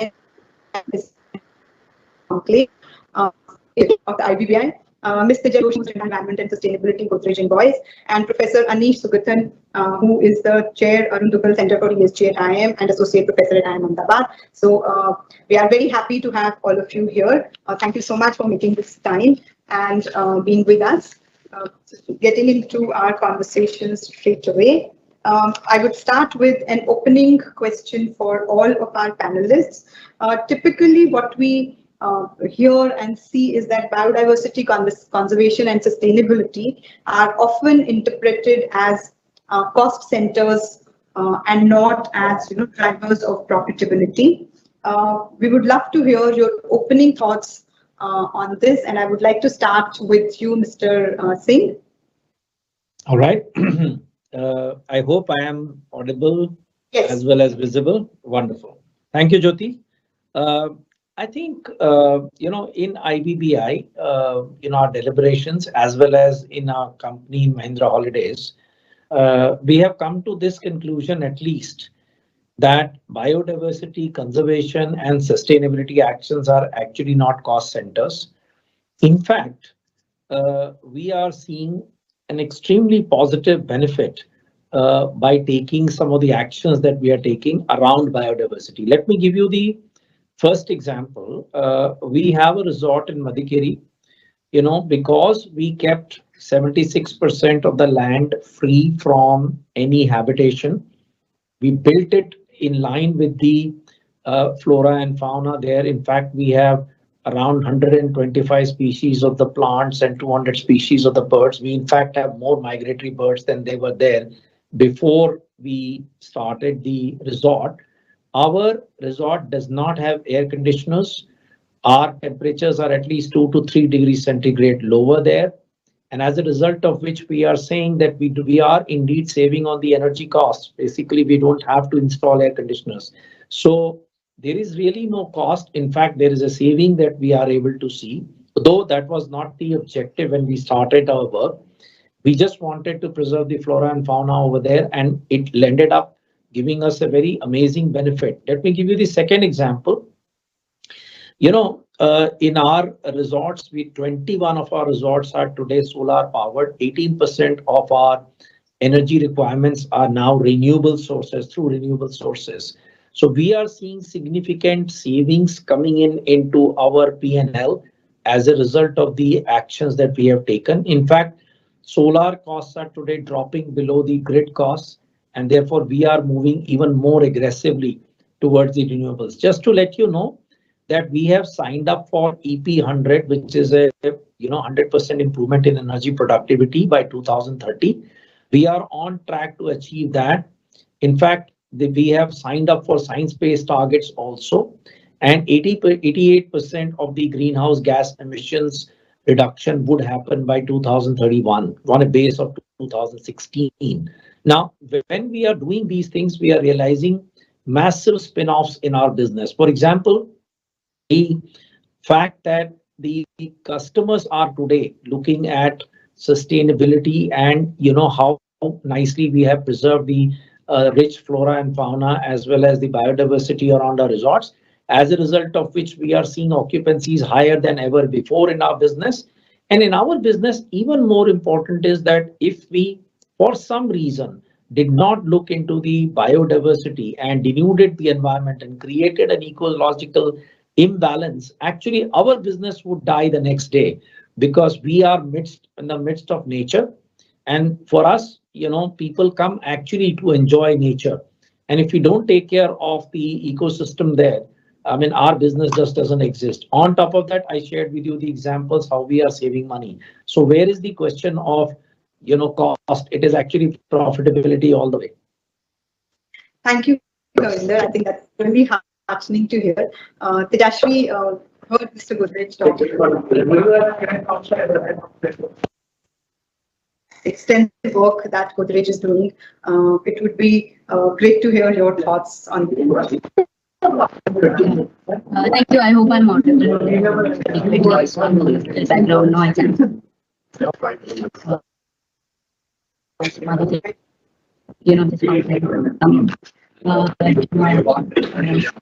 A: Conclave of the IBBI, Mr. Joshi, who's in Environment and Sustainability, Godrej and Boys, and Professor Anish Sugathan, who is the chair, Arun Dugal Center for ESG at IIM and Associate Professor at IIM Ahmedabad. So we are very happy to have all of you here. Thank you so much for making this time and being with us. Getting into our conversation straight away. I would start with an opening question for all of our panelists. Typically, what we hear and see is that biodiversity conservation and sustainability are often interpreted as cost centers and not as drivers of profitability. We would love to hear your opening thoughts on this, and I would like to start with you, Mr. Singh.
F: All right. I hope I am audible as well as visible. Wonderful. Thank you, Jyoti. I think, in IBBI, in our deliberations, as well as in our company, Mahindra Holidays, we have come to this conclusion at least that biodiversity, conservation and sustainability actions are actually not cost centers. In fact, we are seeing an extremely positive benefit by taking some of the actions that we are taking around biodiversity. Let me give you the first example. We have a resort in Madikeri, because we kept 76% of the land free from any habitation. We built it in line with the flora and fauna there. In fact, we have around 125 species of the plants and 200 species of the birds. We in fact have more migratory birds than they were there before we started the resort. Our resort does not have air conditioners. Our temperatures are at least 2 to 3 degrees centigrade lower there. And as a result of which we are saying that we are indeed saving on the energy costs. Basically, we don't have to install air conditioners. So there is really no cost. In fact, there is a saving that we are able to see, though that was not the objective when we started our work. We just wanted to preserve the flora and fauna over there, and it ended up giving us a very amazing benefit. Let me give you the second example. In our resorts, 21 of our resorts are today solar powered. 18% of our energy requirements are now renewable sources, through renewable sources. So we are seeing significant savings coming into our P&L as a result of the actions that we have taken. In fact, solar costs are today dropping below the grid costs, and therefore we are moving even more aggressively towards the renewables. Just to let you know, that we have signed up for EP 100, which is a 100% improvement in energy productivity by 2030. We are on track to achieve that. In fact, we have signed up for science-based targets also, and 88% of the greenhouse gas emissions reduction would happen by 2031 on a base of 2016. Now, when we are doing these things, we are realizing massive spin-offs in our business. For example, the fact that the customers are today looking at sustainability and how nicely we have preserved the rich flora and fauna as well as the biodiversity around our resorts, as a result of which we are seeing occupancies higher than ever before in our business. And in our business, even more important is that if we, for some reason, did not look into the biodiversity and denuded the environment and created an ecological imbalance, actually our business would die the next day, because we are in the midst of nature. And for us, people come actually to enjoy nature. And if we don't take care of the ecosystem there, I mean, our business just doesn't exist. On top of that, I shared with you the examples how we are saving money. So where is the question of cost? It is actually profitability all the way.
A: Thank you, Kavinder. I think that's really heartening to hear. Tejashri, heard Mr. Godrej talk extensive work that Godrej is doing. It would be great to hear your thoughts on it.
G: Thank you. I hope I'm audible. Background noise.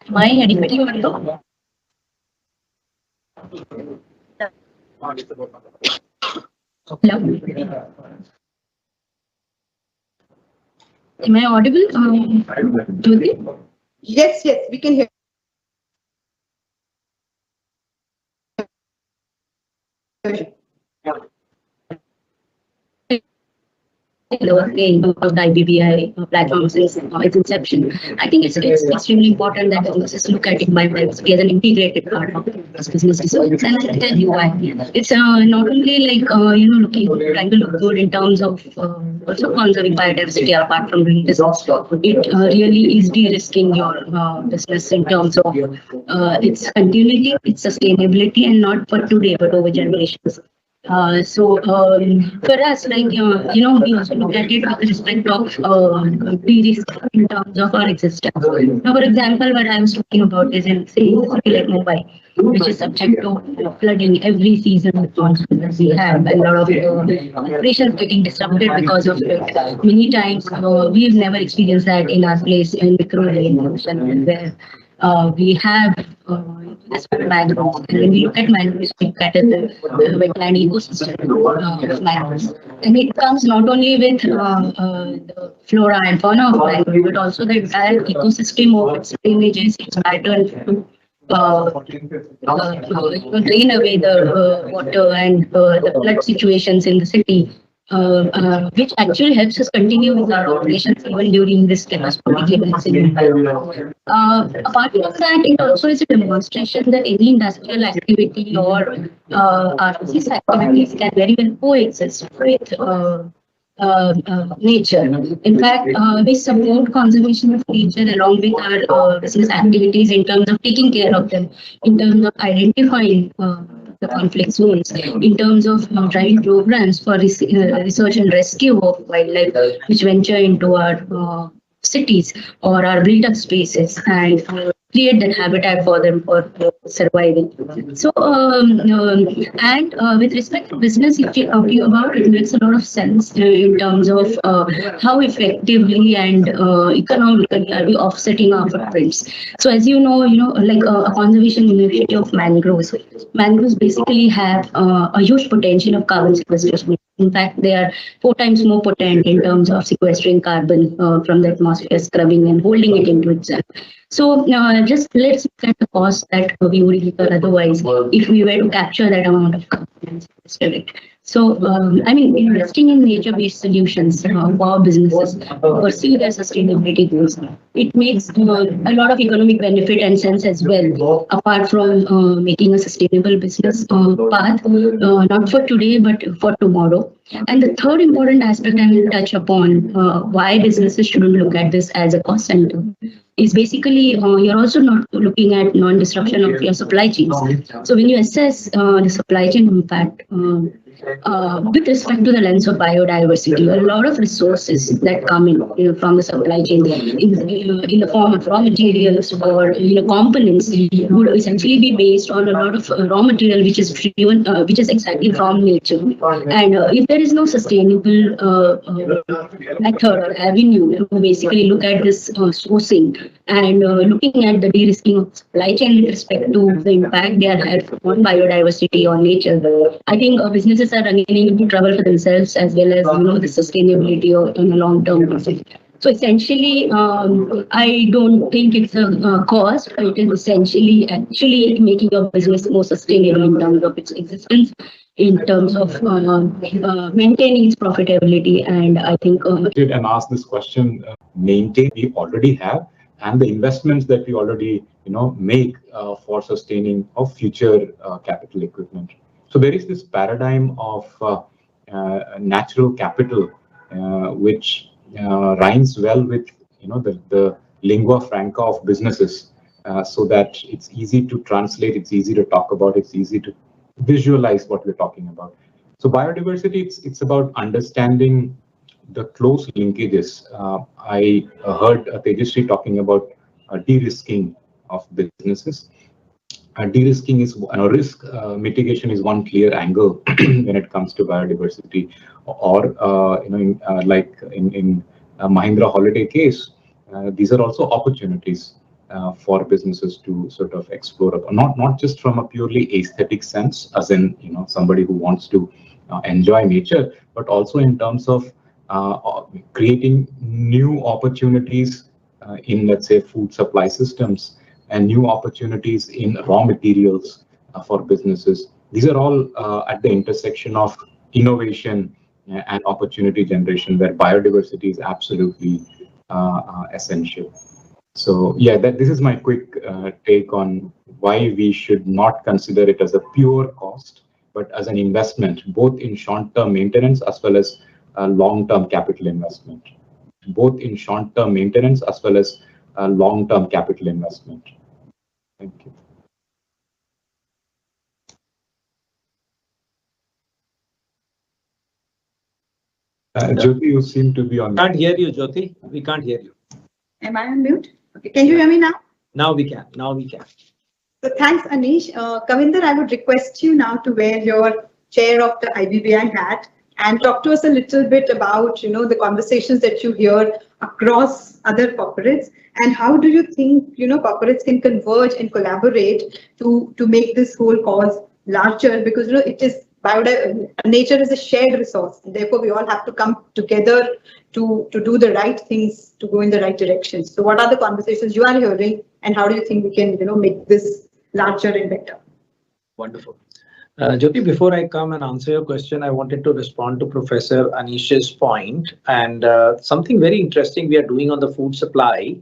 G: My adequately window. Hello. Am I audible? Jyoti?
A: Yes, we can hear.
G: Again of the IBBI platform since its inception. I think it's extremely important that businesses look at biodiversity as an integrated part of this business decisions. And I'll tell you why. It's not only like trying to look good in terms of also conserving biodiversity apart from doing business. It really is de-risking your business in terms of its continuity, its sustainability, and not for today but over generations. So for us, like we also look at it with respect of de-risk in terms of our existence. Now, for example, what I was talking about is in say a city like Mumbai, which is subject to flooding every season that we have, and a lot of operations getting disrupted because of it. Many times we've never experienced that in our place in Vikram, where we have this mangroves, and when we look at mangroves, we look at the wetland ecosystem of mangroves, and it comes not only with the flora and fauna of mangrove, but also the entire ecosystem of its drainages, its pattern to drain away the water and the flood situations in the city. which actually helps us continue with our operations even during this catastrophic events. Apart from that, it also is a demonstration that any industrial activity or our business activities can very well coexist with nature. In fact, we support conservation of nature along with our business activities in terms of taking care of them, in terms of identifying the conflict zones, in terms of driving programs for research and rescue of wildlife, which venture into our cities or our built-up spaces and create that habitat for them for surviving. So, and with respect to business, if you're talking about, it makes a lot of sense in terms of how effectively and economically are we offsetting our footprints. So, as you know, like a conservation initiative of mangroves. Mangroves basically have a huge potential of carbon sequestration. In fact, they are 4 times more potent in terms of sequestering carbon from the atmosphere, scrubbing and holding it into itself. So just let's look at the cost that we would incur otherwise if we were to capture that amount of carbon and sequester it. So, I mean, investing in nature-based solutions for businesses pursue their sustainability goals. It makes a lot of economic benefit and sense as well, apart from making a sustainable business path, not for today, but for tomorrow. And the third important aspect I will touch upon why businesses shouldn't look at this as a cost center is basically you're also not looking at non-disruption of your supply chains. So when you assess the supply chain impact, with respect to the lens of biodiversity, a lot of resources that come in from the supply chain in the form of raw materials or components would essentially be based on a lot of raw material which is driven, which is exactly from nature. And if there is no sustainable method or avenue to basically look at this sourcing and looking at the de-risking of supply chain with respect to the impact they are had on biodiversity or nature, I think businesses are running into trouble for themselves as well as the sustainability on a long-term basis. So essentially, I don't think it's a cost. It is essentially actually making your business more sustainable in terms of its existence, in terms of maintaining its profitability. And I think
H: and ask this question: maintain we already have, and the investments that we already make for sustaining of future capital equipment. So there is this paradigm of natural capital, which rhymes well with the lingua franca of businesses, so that it's easy to translate, it's easy to talk about, it's easy to visualize what we're talking about. So biodiversity, it's about understanding the close linkages. I heard Tejasri talking about de-risking of businesses. De-risking is risk mitigation is one clear angle when it comes to biodiversity, or like in Mahindra Holiday case, these are also opportunities for businesses to sort of explore, not just from a purely aesthetic sense, as in somebody who wants to enjoy nature, but also in terms of creating new opportunities in, let's say, food supply systems, and new opportunities in raw materials for businesses. These are all at the intersection of innovation and opportunity generation, where biodiversity is absolutely essential. So yeah, this is my quick take on why we should not consider it as a pure cost, but as an investment, both in short-term maintenance as well as long-term capital investment. Both in short-term maintenance as well as long-term capital investment. Thank you. Jyoti, you seem to be on.
F: Can't hear you, Jyoti. We can't hear you.
A: Am I on mute? Okay. Can you hear me now?
F: Now we can. Now we can.
A: So thanks, Anish. Kavinder, I would request you now to wear your chair of the IBBI hat and talk to us a little bit about, the conversations that you hear across other corporates, and how do you think, corporates can converge and collaborate to make this whole cause larger, because, it is nature is a shared resource. Therefore, we all have to come together to do the right things, to go in the right direction. So what are the conversations you are hearing, and how do you think we can, make this larger and better?
F: Wonderful. Jyoti, before I come and answer your question, I wanted to respond to Professor Anish's point. And something very interesting we are doing on the food supply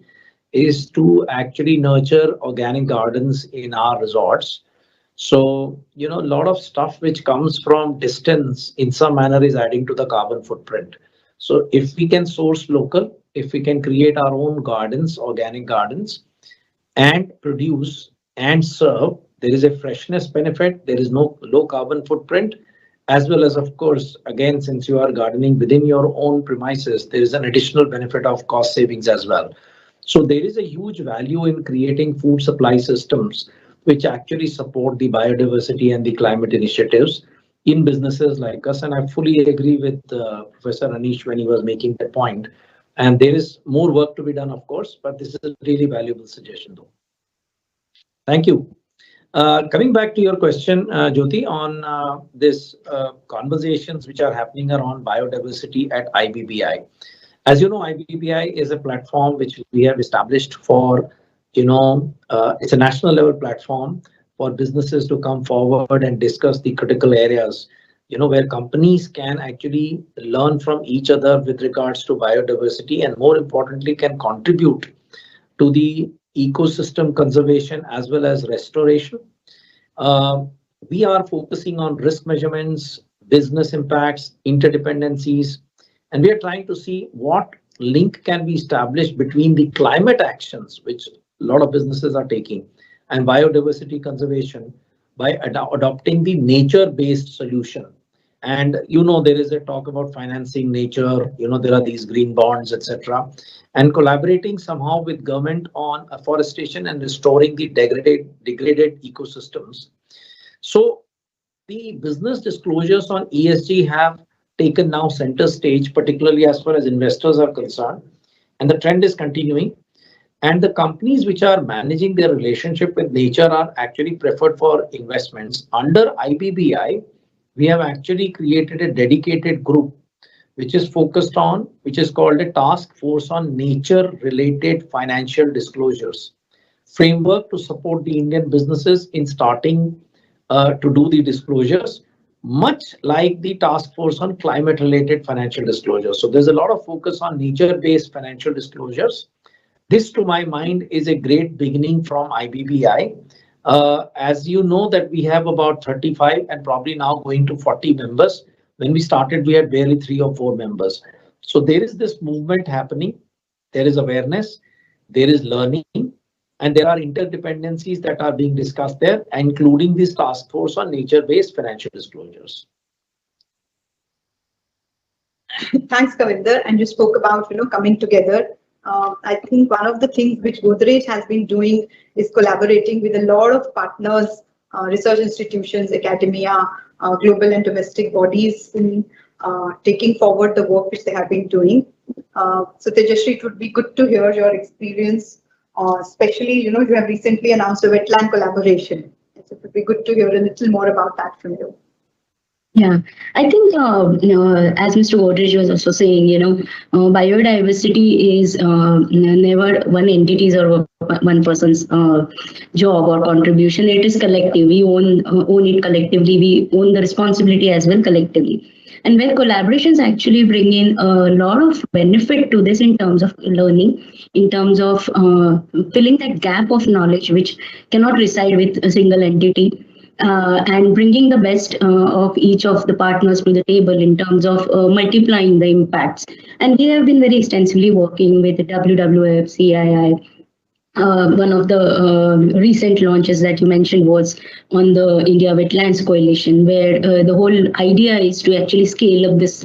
F: is to actually nurture organic gardens in our resorts. So, a lot of stuff which comes from distance in some manner is adding to the carbon footprint. So if we can source local, if we can create our own gardens, organic gardens, and produce and serve, there is a freshness benefit, there is no low carbon footprint, as well as, of course, again, since you are gardening within your own premises, there is an additional benefit of cost savings as well. So there is a huge value in creating food supply systems which actually support the biodiversity and the climate initiatives in businesses like us. And I fully agree with Professor Anish when he was making that point. And there is more work to be done, of course, but this is a really valuable suggestion, though. Thank you. Coming back to your question, Jyoti, on this conversations which are happening around biodiversity at IBBI. As you know, IBBI is a platform which we have established for, it's a national level platform for businesses to come forward and discuss the critical areas, where companies can actually learn from each other with regards to biodiversity, and more importantly, can contribute to the ecosystem conservation as well as restoration. We are focusing on risk measurements, business impacts, interdependencies, and we are trying to see what link can be established between the climate actions, which a lot of businesses are taking, and biodiversity conservation by adopting the nature-based solution. And there is a talk about financing nature, there are these green bonds, etc., and collaborating somehow with government on afforestation and restoring the degraded ecosystems. So the business disclosures on ESG have taken now center stage, particularly as far as investors are concerned, and the trend is continuing. And the companies which are managing their relationship with nature are actually preferred for investments. Under IBBI, we have actually created a dedicated group which is focused on, which is called a task force on nature related financial disclosures framework to support the Indian businesses in starting to do the disclosures, much like the task force on climate related financial disclosures. So there's a lot of focus on nature based financial disclosures. This, to my mind, is a great beginning from IBBI. As you know that we have about 35 and probably now going to 40 members. When we started, we had barely 3 or 4 members. So there is this movement happening. There is awareness, there is learning, and there are interdependencies that are being discussed there, including this task force on nature-based financial disclosures.
A: Thanks, Kavinder. And you spoke about, coming together. I think one of the things which Godrej has been doing is collaborating with a lot of partners, research institutions, academia, global and domestic bodies in taking forward the work which they have been doing. So Tejasri, it would be good to hear your experience, especially, you have recently announced a wetland collaboration. So it would be good to hear a little more about that from you.
G: Yeah, I think, as Mr. Godrej was also saying, biodiversity is never one entity's or one person's job or contribution. It is collective. We own it collectively. We own the responsibility as well collectively. And where collaborations actually bring in a lot of benefit to this in terms of learning, in terms of filling that gap of knowledge which cannot reside with a single entity. And bringing the best of each of the partners to the table in terms of multiplying the impacts. And we have been very extensively working with the WWF, CII. One of the recent launches that you mentioned was on the India Wetlands Coalition, where the whole idea is to actually scale up this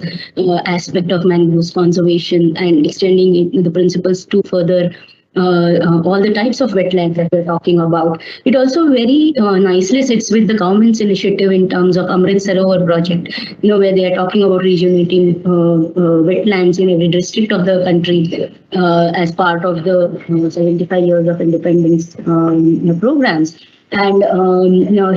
G: aspect of mangroves conservation and extending the principles to further all the types of wetlands that we're talking about. It also very nicely sits with the government's initiative in terms of Amrit Sarovar project, where they are talking about rejuvenating wetlands in every district of the country as part of the 75 years of independence programs. And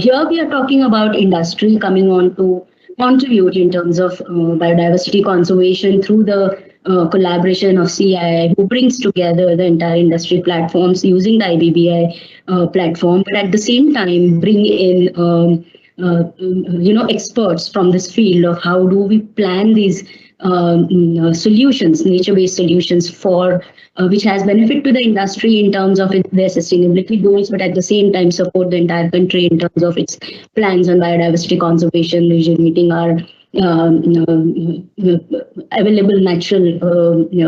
G: here we are talking about industry coming on to contribute in terms of biodiversity conservation through the collaboration of CII, who brings together the entire industry platforms using the IBBI platform, but at the same time bring in experts from this field of how do we plan these solutions, nature-based solutions for which has benefit to the industry in terms of their sustainability goals, but at the same time support the entire country in terms of its plans on biodiversity conservation, meeting our available natural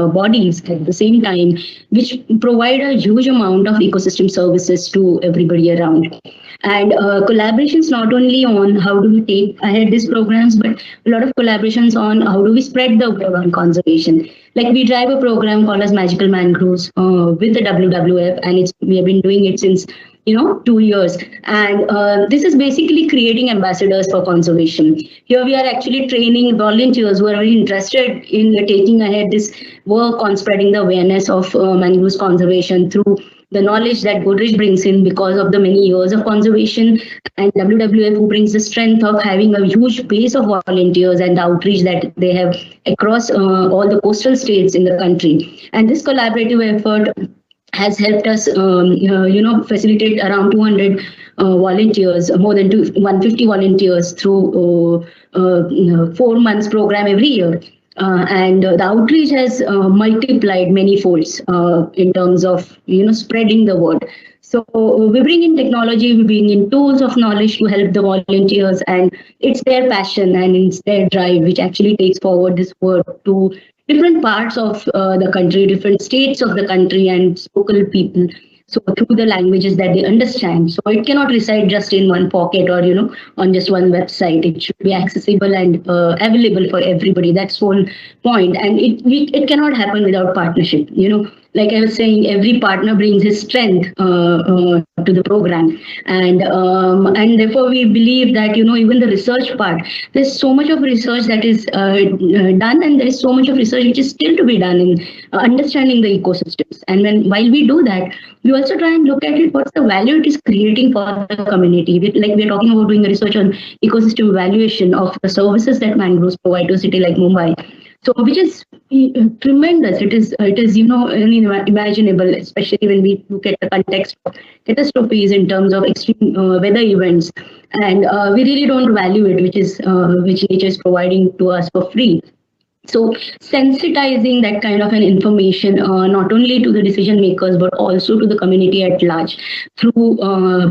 G: bodies at the same time, which provide a huge amount of ecosystem services to everybody around. And collaborations not only on how do we take ahead these programs, but a lot of collaborations on how do we spread the word on conservation. Like we drive a program called as Magical Mangroves with the WWF, and we have been doing it since 2 years. And this is basically creating ambassadors for conservation. Here we are actually training volunteers who are very interested in taking ahead this work on spreading the awareness of mangroves conservation through the knowledge that Godrej brings in because of the many years of conservation, and WWF who brings the strength of having a huge base of volunteers and outreach that they have across all the coastal states in the country. And this collaborative effort has helped us, facilitate around 200 volunteers, more than 150 volunteers through 4 months program every year. And the outreach has multiplied many folds in terms of spreading the word. So we bring in technology, we bring in tools of knowledge to help the volunteers, and it's their passion and it's their drive which actually takes forward this work to different parts of the country, different states of the country, and local people. So through the languages that they understand. So it cannot reside just in one pocket or, on just one website. It should be accessible and available for everybody. That's the whole point. And it cannot happen without partnership. Like I was saying, every partner brings his strength to the program. And therefore we believe that, even the research part, there's so much of research that is done, and there's so much of research which is still to be done in understanding the ecosystems. And while we do that, we also try and look at it, what's the value it is creating for the community. We're talking about doing research on ecosystem evaluation of the services that mangroves provide to a city like Mumbai. So which is tremendous. It is unimaginable, especially when we look at the context of catastrophes in terms of extreme weather events. And we really don't value it, which nature is providing to us for free. So sensitizing that kind of an information, not only to the decision makers, but also to the community at large through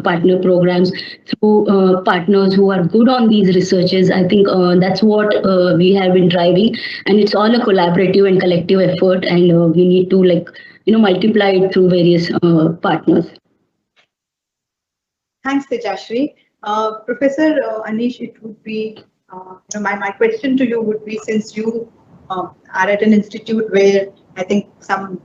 G: partner programs, through partners who are good on these researches. I think that's what we have been driving, and it's all a collaborative and collective effort, and we need to multiply it through various partners.
A: Thanks, Tejashri. Professor Anish, it would be, my question to you would be, since you are at an institute where I think some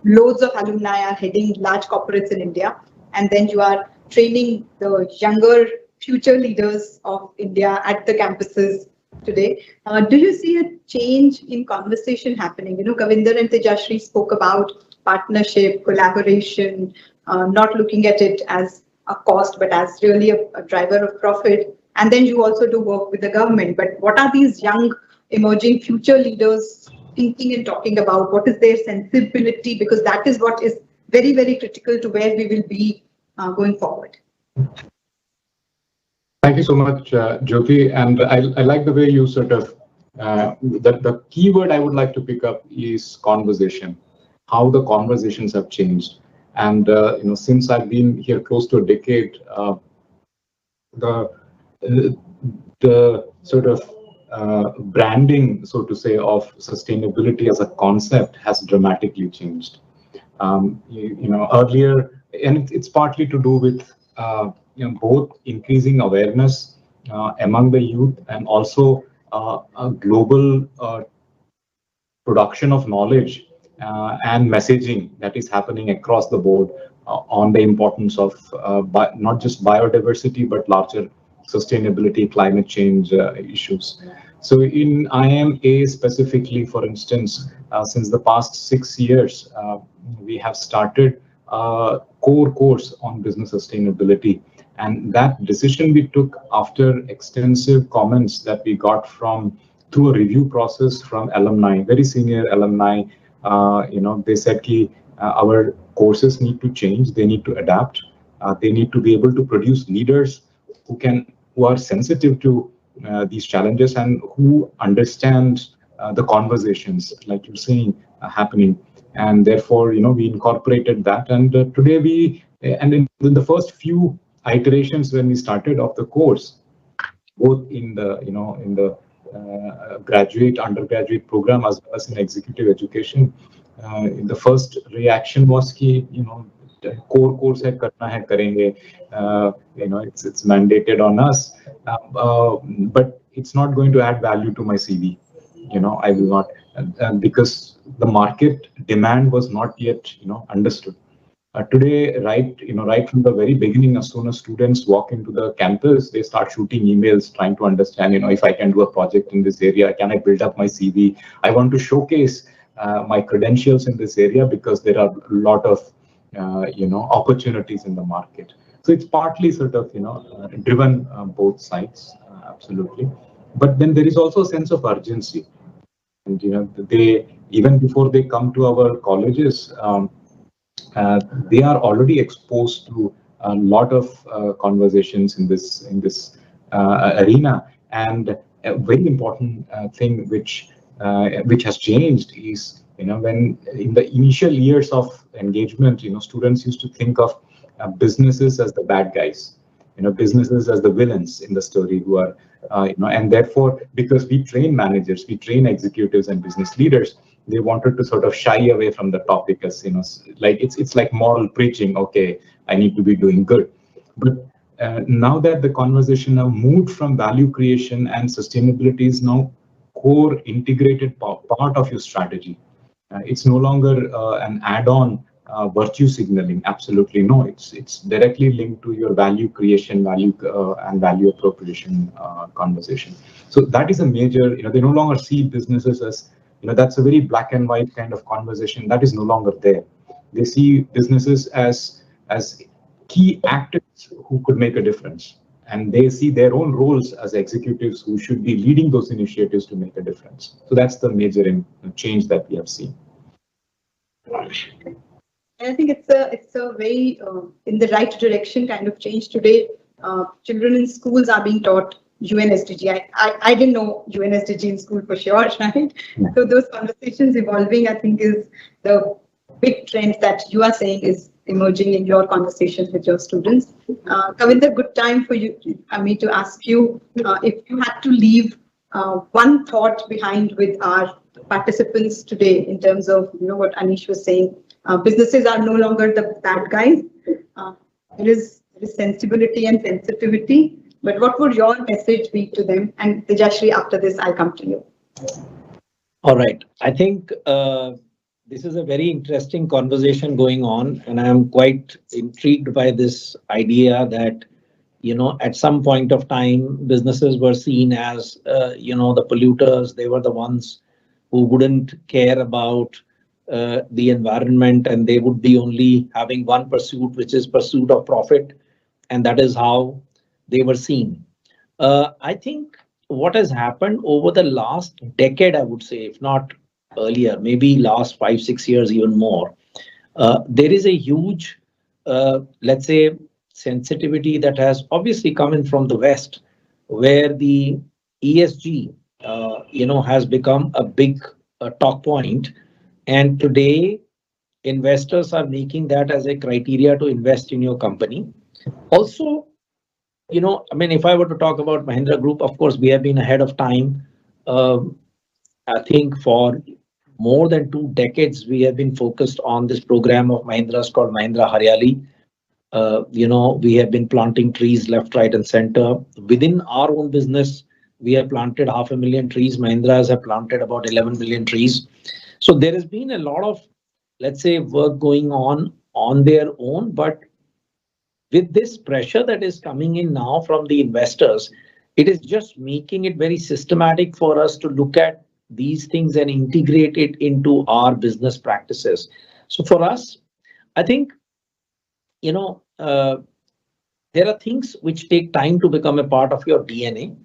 A: loads of alumni are heading large corporates in India, and then you are training the younger future leaders of India at the campuses today. Do you see a change in conversation happening? Kavinder and Tejashri spoke about partnership, collaboration, not looking at it as a cost, but as really a driver of profit. And then you also do work with the government. But what are these young emerging future leaders thinking and talking about? What is their sensibility? Because that is what is very, very critical to where we will be going forward.
H: Thank you so much, Jyoti. And I like the way you sort of, the key word I would like to pick up is conversation, how the conversations have changed. And since I've been here close to a decade, the sort of branding, so to say, of sustainability as a concept has dramatically changed. Earlier, and it's partly to do with both increasing awareness among the youth and also a global production of knowledge and messaging that is happening across the board on the importance of not just biodiversity, but larger sustainability, climate change issues. So in IMA specifically, for instance, since the past 6 years, we have started a core course on business sustainability. And that decision we took after extensive comments that we got through a review process from alumni, very senior alumni. They said our courses need to change, they need to adapt, they need to be able to produce leaders who can who are sensitive to these challenges and who understand the conversations, like you're saying, happening. And therefore, we incorporated that. And today and in the first few iterations when we started off the course, both in the, in the graduate, undergraduate program as well as in executive education, the first reaction was ki, core course hai, karna hai, karenge. It's mandated on us, but it's not going to add value to my CV. I will not, because the market demand was not yet, understood. Today, right from the very beginning, as soon as students walk into the campus, they start shooting emails trying to understand, if I can do a project in this area, can I build up my CV? I want to showcase my credentials in this area because there are a lot of, opportunities in the market. So it's partly sort of, driven both sides, absolutely. But then there is also a sense of urgency. And, even before they come to our colleges, they are already exposed to a lot of conversations in this arena. And a very important thing which has changed is, when in the initial years of engagement, students used to think of businesses as the bad guys, businesses as the villains in the story who are, and therefore, because we train managers, we train executives and business leaders, they wanted to sort of shy away from the topic as, like it's like moral preaching. Okay, I need to be doing good. But now that the conversation have moved from value creation and sustainability is now core integrated part of your strategy. It's no longer an add-on virtue signaling. Absolutely no. It's directly linked to your value creation, and value appropriation conversation. So that is a major. They no longer see businesses as, that's a very black and white kind of conversation. That is no longer there. They see businesses as key actors who could make a difference. And they see their own roles as executives who should be leading those initiatives to make a difference. So that's the major change that we have seen.
A: I think it's a very in the right direction kind of change today. Children in schools are being taught UNSDG. I didn't know UNSDG in school for sure, right? Yeah. So those conversations evolving, I think, is the big trend that you are saying is emerging in your conversations with your students. Kavinder, good time for me to ask you if you had to leave one thought behind with our participants today in terms of what Anish was saying. Businesses are no longer the bad guys. There is sensibility and sensitivity. But what would your message be to them? And Tejashri, after this, I'll come to you.
F: All right. I think this is a very interesting conversation going on, and I am quite intrigued by this idea that, at some point of time, businesses were seen as, the polluters. They were the ones who wouldn't care about the environment, and they would be only having one pursuit, which is pursuit of profit. And that is how they were seen. I think what has happened over the last decade, I would say, if not earlier, maybe last 5-6 years, even more, there is a huge, let's say, sensitivity that has obviously come in from the West, where the ESG, has become a big talk point. And today, investors are making that as a criteria to invest in your company. Also, if I were to talk about Mahindra Group, of course, we have been ahead of time. I think for more than 2 decades, we have been focused on this program of Mahindra's called Mahindra Haryali. We have been planting trees left, right, and center. Within our own business, we have planted 500,000 trees. Mahindras have planted about 11 million trees. So there has been a lot of, let's say, work going on their own. But with this pressure that is coming in now from the investors, it is just making it very systematic for us to look at these things and integrate it into our business practices. So for us, I think, there are things which take time to become a part of your DNA.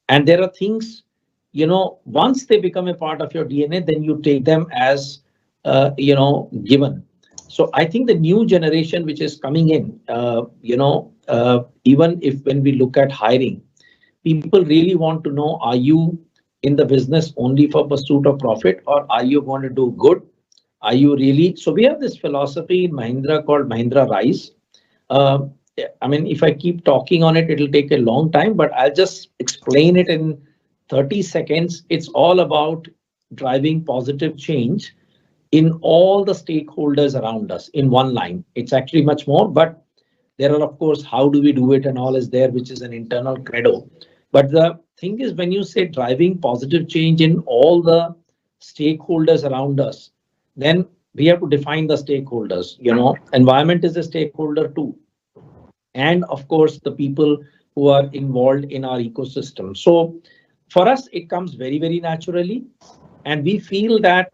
F: And there are things, once they become a part of your DNA, then you take them as, given. So I think the new generation which is coming in, even if when we look at hiring, people really want to know, are you in the business only for pursuit of profit, or are you going to do good? Are you really? So we have this philosophy in Mahindra called Mahindra Rise. I mean, if I keep talking on it, it'll take a long time, but I'll just explain it in 30 seconds. It's all about driving positive change in all the stakeholders around us in one line. It's actually much more, but there are, of course, how do we do it and all is there, which is an internal credo. But the thing is, when you say driving positive change in all the stakeholders around us, then we have to define the stakeholders. You know, environment is a stakeholder too. And of course, the people who are involved in our ecosystem. So for us, it comes very, very naturally. And we feel that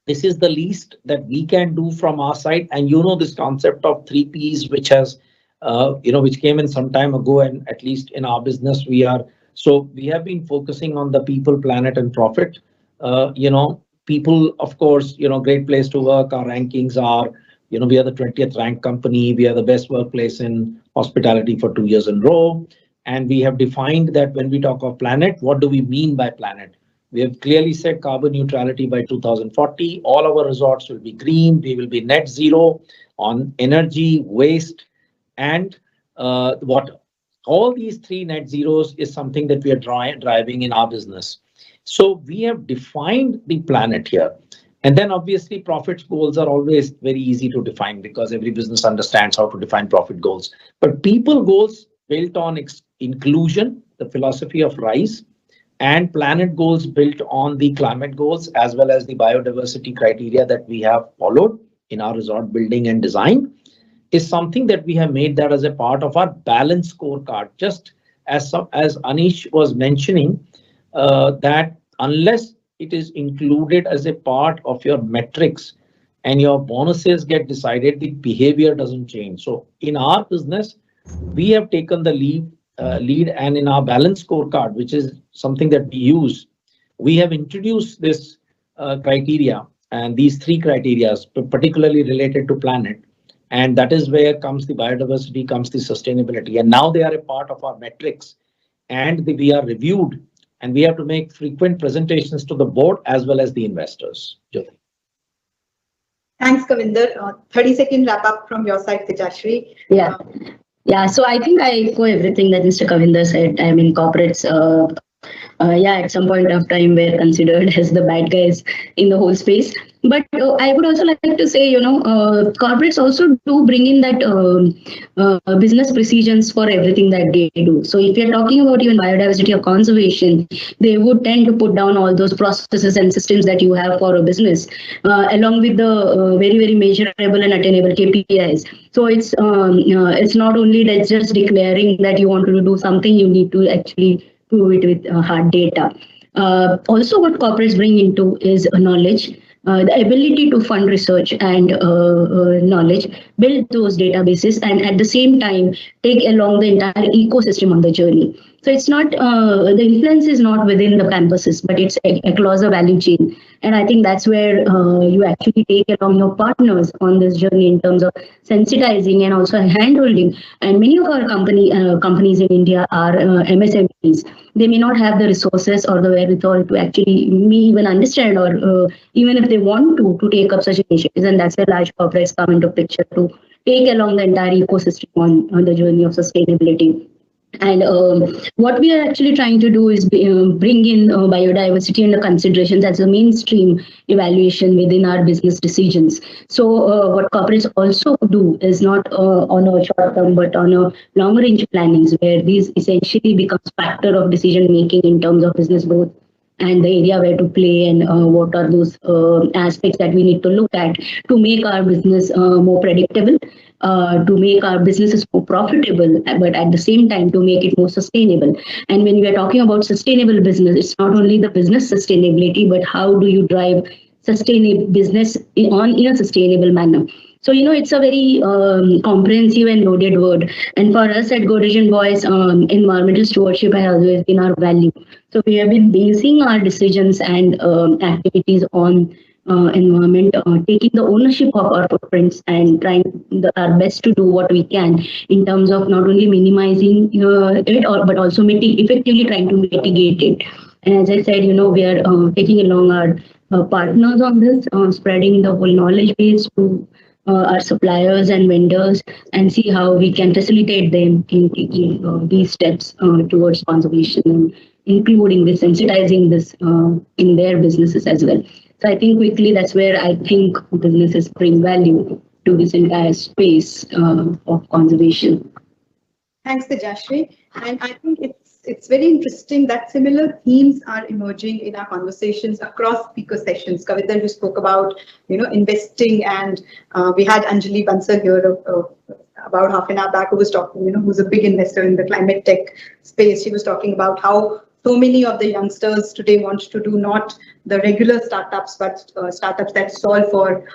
F: this is the least that we can do from our side. And you know, this concept of 3 Ps, which has, which came in some time ago, and at least in our business, we have been focusing on the people, planet, and profit. People, of course, great place to work. Our rankings are, we are the 20th ranked company. We are the best workplace in hospitality for 2 years in a row. And we have defined that when we talk of planet, what do we mean by planet? We have clearly said carbon neutrality by 2040. All our resorts will be green. We will be net zero on energy, waste, and water. All these 3 net zeros is something that we are driving in our business. So we have defined the planet here. And then obviously profit goals are always very easy to define because every business understands how to define profit goals. But people goals built on inclusion, the philosophy of RISE, and planet goals built on the climate goals, as well as the biodiversity criteria that we have followed in our resort building and design, is something that we have made that as a part of our balance scorecard. Just as Anish was mentioning, that unless it is included as a part of your metrics and your bonuses get decided, the behavior doesn't change. So in our business, we have taken the lead, and in our balance scorecard, which is something that we use, we have introduced this criteria and these 3 criteria, particularly related to planet. And that is where comes the biodiversity, comes the sustainability. And now they are a part of our metrics, and we are reviewed, and we have to make frequent presentations to the board as well as the investors. Jyoti.
A: Thanks, Kavinder. 30-second wrap up from your side, Tejashri.
G: Yeah, so I think I echo everything that Mr. Kavinder said. I mean, corporates, at some point of time were considered as the bad guys in the whole space. But I would also like to say, corporates also do bring in that business precisions for everything that they do. So if you're talking about even biodiversity or conservation, they would tend to put down all those processes and systems that you have for a business, along with the very, very measurable and attainable KPIs. So it's not only that just declaring that you want to do something, you need to actually prove it with hard data. Also, what corporates bring into is knowledge. The ability to fund research and knowledge, build those databases, and at the same time take along the entire ecosystem on the journey. So it's not, the influence is not within the campuses, but it's across the value chain. And I think that's where you actually take along your partners on this journey in terms of sensitizing and also handholding. And many of our companies in India are MSMEs. They may not have the resources or the wherewithal to actually even understand or even if they want to take up such initiatives. And that's where large corporates come into picture to take along the entire ecosystem on the journey of sustainability. And what we are actually trying to do is bring in biodiversity into considerations as a mainstream evaluation within our business decisions. So what corporates also do is not on a short term, but on a long range plannings, where these essentially becomes factor of decision making in terms of business growth and the area where to play and what are those aspects that we need to look at to make our business more predictable, to make our businesses more profitable, but at the same time to make it more sustainable. And when we are talking about sustainable business, it's not only the business sustainability, but how do you drive sustainable business in a sustainable manner. So, it's a very comprehensive and loaded word. And for us at Godrej & Boyce, environmental stewardship has always been our value. So we have been basing our decisions and activities on environment, taking the ownership of our footprints and trying our best to do what we can in terms of not only minimizing it, but also effectively trying to mitigate it. And as I said, we are taking along our partners on this, spreading the whole knowledge base to our suppliers and vendors, and see how we can facilitate them in taking these steps towards conservation, and including this, sensitizing this in their businesses as well. So I think quickly that's where I think businesses bring value to this entire space of conservation.
A: Thanks, Tejashree. And I think it's very interesting that similar themes are emerging in our conversations across speaker sessions. Kavita, you spoke about investing, and we had Anjali Bansal here about half an hour back, who was talking, who's a big investor in the climate tech space. She was talking about how so many of the youngsters today want to do not the regular startups, but startups that solve for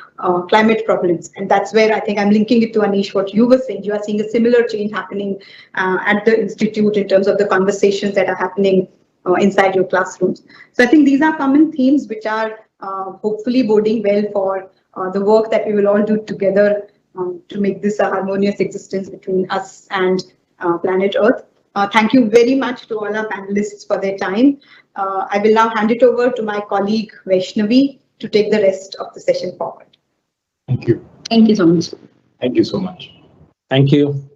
A: climate problems. And that's where I think I'm linking it to Anish, what you were saying. You are seeing a similar change happening at the institute in terms of the conversations that are happening inside your classrooms. So I think these are common themes which are hopefully boding well for the work that we will all do together to make this a harmonious existence between us and planet Earth. Thank you very much to all our panelists for their time. I will now hand it over to my colleague Vaishnavi to take the rest of the session forward.
H: Thank you.
G: Thank you so much.
H: Thank you so much.
F: Thank you.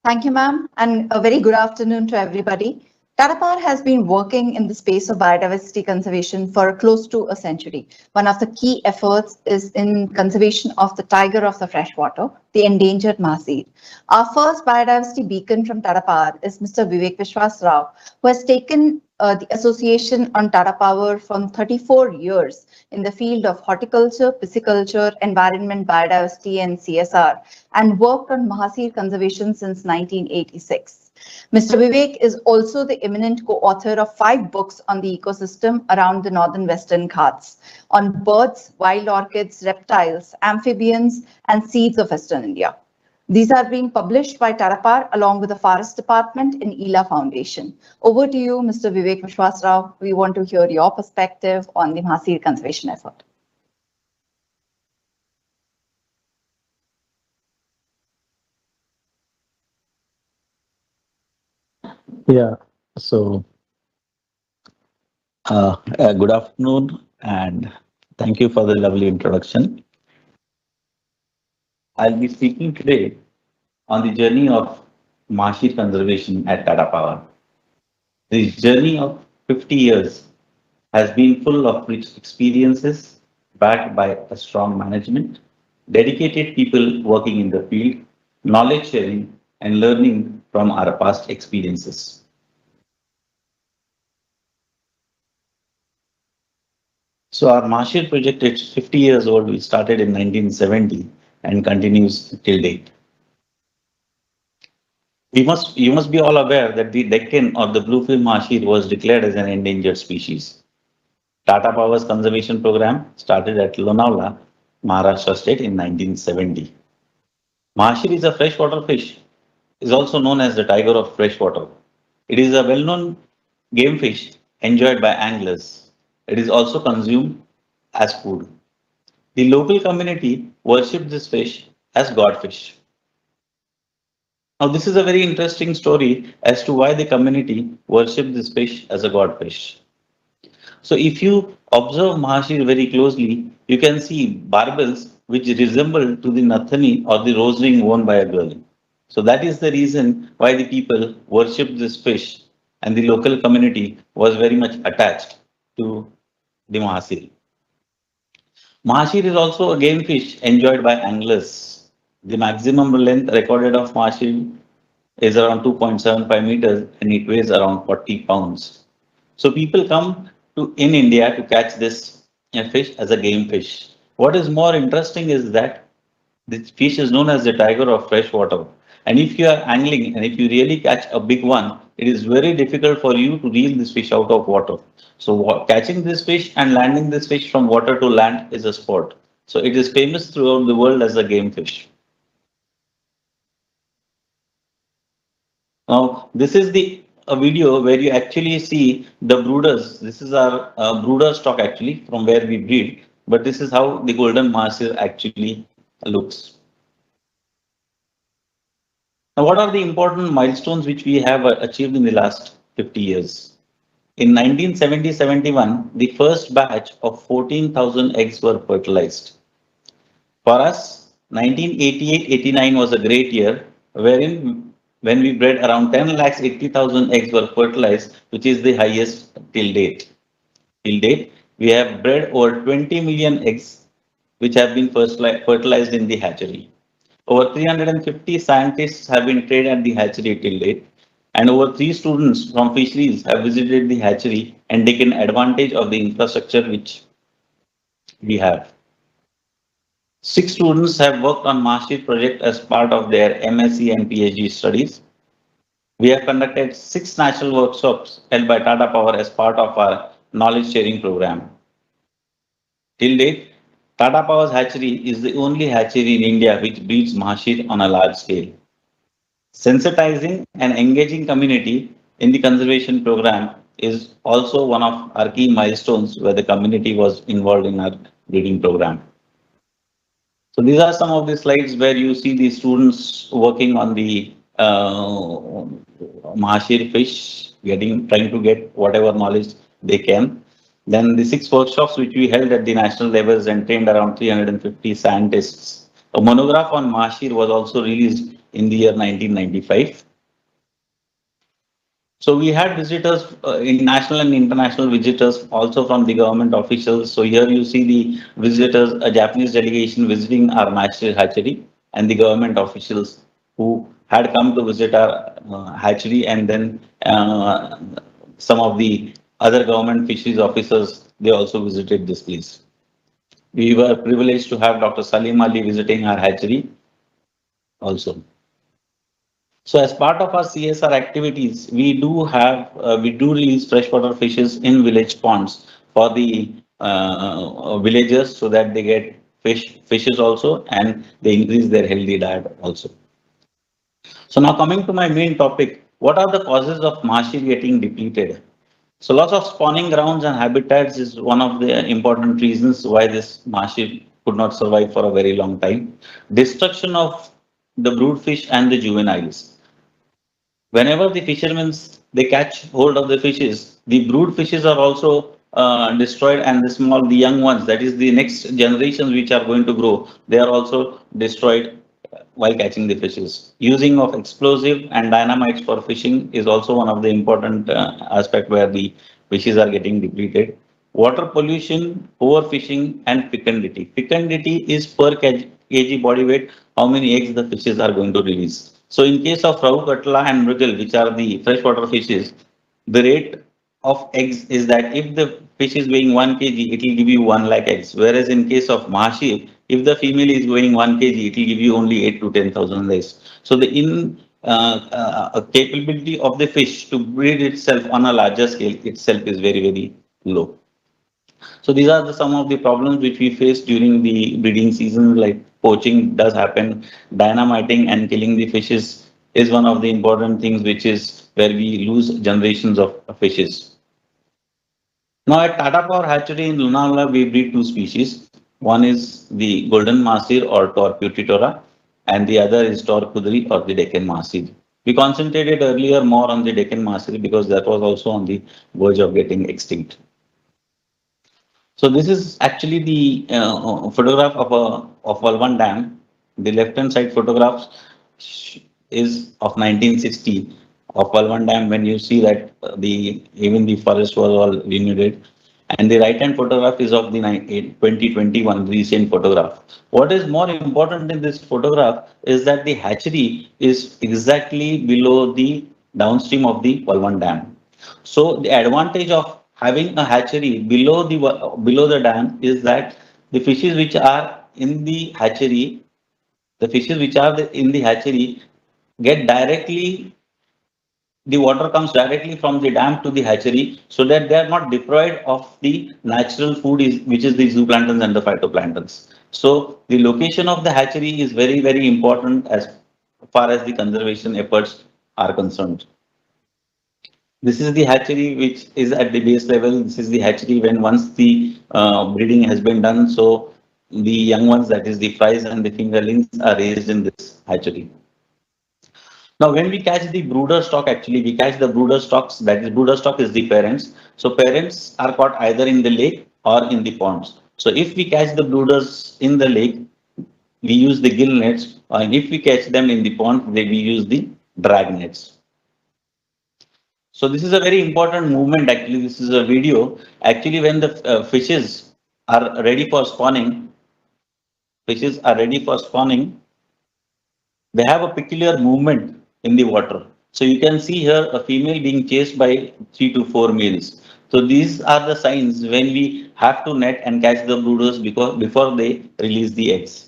I: Thank you, ma'am, and a very good afternoon to everybody. Tata Power has been working in the space of biodiversity conservation for close to a century. One of the key efforts is in conservation of the tiger of the freshwater, the endangered mahseer. Our first biodiversity beacon from Tata Power is Mr. Vivek Vishwas Rao, who has taken the association on Tata Power from 34 years in the field of horticulture, pisciculture, environment, biodiversity, and CSR, and worked on mahseer conservation since 1986. Mr. Vivek is also the eminent co-author of 5 books on the ecosystem around the northern Western Ghats, on birds, wild orchids, reptiles, amphibians, and seeds of Western India. These are being published by Tata Power along with the Forest Department and ELA Foundation. Over to you, Mr. Vivek Vishwas Rao. We want to hear your perspective on the mahseer conservation effort.
J: Yeah, so good afternoon and thank you for the lovely introduction. I'll be speaking today on the journey of mahseer conservation at Tata Power. This journey of 50 years has been full of rich experiences backed by a strong management, dedicated people working in the field, knowledge sharing and learning from our past experiences. So our mahseer project is 50 years old. We started in 1970 and continues till date. You must be all aware that the Deccan or the bluefield mahseer was declared as an endangered species. Tata Power's conservation program started at Lonavala, Maharashtra state in 1970. Mahseer is a freshwater fish, is also known as the tiger of freshwater. It is a well-known game fish enjoyed by anglers. It is also consumed as food. The local community worshipped this fish as godfish. Now, this is a very interesting story as to why the community worshipped this fish as a godfish. So, if you observe mahseer very closely, you can see barbels which resemble to the nathani or the rose ring worn by a girl. So, that is the reason why the people worshipped this fish, and the local community was very much attached to the mahseer. Mahseer is also a game fish enjoyed by anglers. The maximum length recorded of mahseer is around 2.75 meters and it weighs around 40 pounds. So people come to in India to catch this fish as a game fish. What is more interesting is that this fish is known as the tiger of freshwater. And if you are angling and if you really catch a big one, it is very difficult for you to reel this fish out of water. So catching this fish and landing this fish from water to land is a sport. So it is famous throughout the world as a game fish. Now, this is the a video where you actually see the brooders. This is our brooder stock actually from where we breed, but this is how the golden mahseer actually looks. Now, what are the important milestones which we have achieved in the last 50 years? In 1970-71, the first batch of 14,000 eggs were fertilized. For us, 1988-89 was a great year, wherein when we bred around 10 lakhs 80,000 eggs were fertilized, which is the highest till date. Till date, we have bred over 20 million eggs, which have been fertilized in the hatchery. Over 350 scientists have been trained at the hatchery till date, and over 3 students from fisheries have visited the hatchery and taken advantage of the infrastructure which we have. 6 students have worked on Mastery project as part of their MSc and PhD studies. We have conducted 6 national workshops held by Tata Power as part of our knowledge sharing program. Till date, Tata Power's hatchery is the only hatchery in India which breeds Mahashir on a large scale. Sensitizing and engaging community in the conservation program is also one of our key milestones where the community was involved in our breeding program. So these are some of the slides where you see the students working on the Mahashir fish, trying to get whatever knowledge they can. Then the 6 workshops which we held at the national levels and trained around 350 scientists. A monograph on Mahashir was also released in the year 1995. So we had visitors, national and international visitors, also from the government officials. So here you see the visitors, a Japanese delegation visiting our Mahashir hatchery, and the government officials who had come to visit our hatchery, and then some of the other government fisheries officers, they also visited this place. We were privileged to have Dr. Salim Ali visiting our hatchery also. So as part of our CSR activities, we do release freshwater fishes in village ponds for the villagers so that they get fishes also, and they increase their healthy diet also. So now coming to my main topic, what are the causes of Mahashir getting depleted? So loss of spawning grounds and habitats is one of the important reasons why this Mahashir could not survive for a very long time. Destruction of the brood fish and the juveniles. Whenever the fishermen they catch hold of the fishes, the brood fishes are also destroyed, and the young ones, that is the next generations which are going to grow, they are also destroyed while catching the fishes. Using of explosive and dynamites for fishing is also one of the important aspect where the fishes are getting depleted. Water pollution, overfishing, and fecundity. Fecundity is per kg body weight, how many eggs the fishes are going to release. So in case of Rahu, Katla, and Mrigal, which are the freshwater fishes, the rate of eggs is that if the fish is weighing 1 kg, it will give you 1 lakh eggs. Whereas in case of Mahashir, if the female is weighing 1 kg, it will give you only 8 to 10,000 eggs. So the capability of the fish to breed itself on a larger scale itself is very, very low. So these are some of the problems which we face during the breeding season, like poaching does happen, dynamiting and killing the fishes is one of the important things, which is where we lose generations of fishes. Now at Tata Power Hatchery in Lonavala, we breed 2 species. One is the golden mahseer or Tor putitora, and the other is Tor kudri or the Deccan mahseer. We concentrated earlier more on the Deccan mahseer because that was also on the verge of getting extinct. So this is actually the photograph of Walwan Dam. The left-hand side photograph is of 1960 of Walwan Dam, when you see that even the forest was all denuded. And the right-hand photograph is of the 2021 recent photograph. What is more important in this photograph is that the hatchery is exactly below the downstream of the Walwan Dam. So the advantage of having a hatchery below the dam is that the fishes which are in the hatchery, get directly, the water comes directly from the dam to the hatchery, so that they are not deprived of the natural food which is the zooplanktons and the phytoplanktons. So the location of the hatchery is very, very important as far as the conservation efforts are concerned. This is the hatchery which is at the base level. This is the hatchery when once the breeding has been done. So the young ones, that is the fries and the fingerlings, are raised in this hatchery. Now, when we catch the brooder stock, actually we catch the brooder stocks. That is, brooder stock is the parents. So parents are caught either in the lake or in the ponds. So if we catch the brooders in the lake, we use the gill nets, and if we catch them in the pond, we use the drag nets. So this is a very important movement. Actually, this is a video. Actually, when the fishes are ready for spawning, they have a peculiar movement in the water. So you can see here a female being chased by 3 to 4 males. So these are the signs when we have to net and catch the brooders before they release the eggs.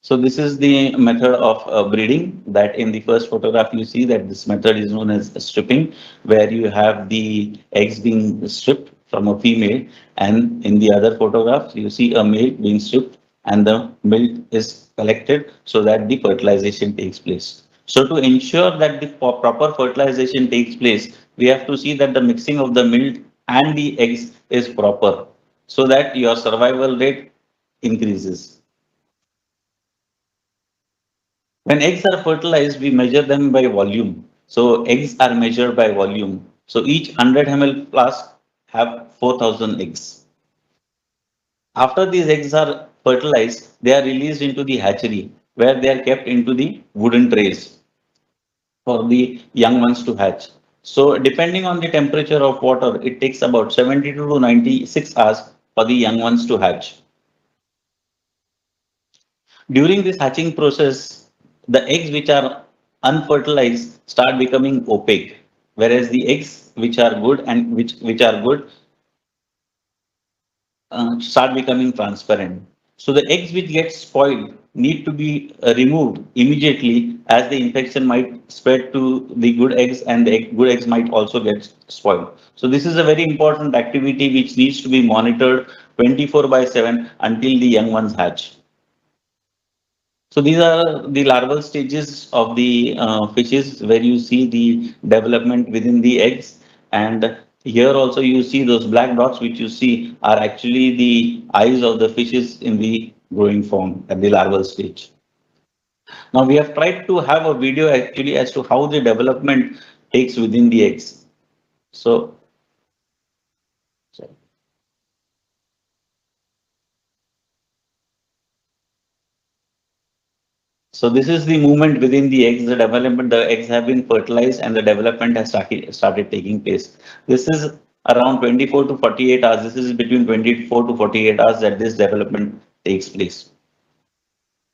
J: So this is the method of breeding, that in the first photograph you see that this method is known as stripping, where you have the eggs being stripped from a female, and in the other photograph you see a male being stripped and the milk is collected so that the fertilization takes place. So to ensure that the proper fertilization takes place, we have to see that the mixing of the milk and the eggs is proper so that your survival rate increases. When eggs are fertilized, we measure them by volume. So eggs are measured by volume. So each 100 ml flask have 4,000 eggs. After these eggs are fertilized, they are released into the hatchery where they are kept into the wooden trays for the young ones to hatch. So depending on the temperature of water, it takes about 72 to 96 hours for the young ones to hatch. During this hatching process, the eggs which are unfertilized start becoming opaque, whereas the eggs which are good and which are good start becoming transparent. So the eggs which get spoiled need to be removed immediately, as the infection might spread to the good eggs, and the good eggs might also get spoiled. So this is a very important activity which needs to be monitored 24/7 until the young ones hatch. So these are the larval stages of the fishes, where you see the development within the eggs. And here also you see those black dots which you see are actually the eyes of the fishes in the growing form at the larval stage. Now we have tried to have a video actually as to how the development takes within the eggs. So So this is the movement within the eggs, the development, the eggs have been fertilized and the development has started taking place. This is around 24 to 48 hours. This is between 24 to 48 hours that this development takes place.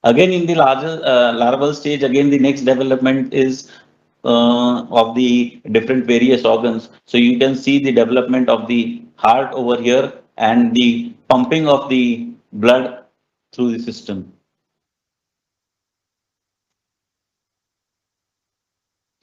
J: Again, in the larger larval stage, again, the next development is of the different various organs. So you can see the development of the heart over here and the pumping of the blood through the system.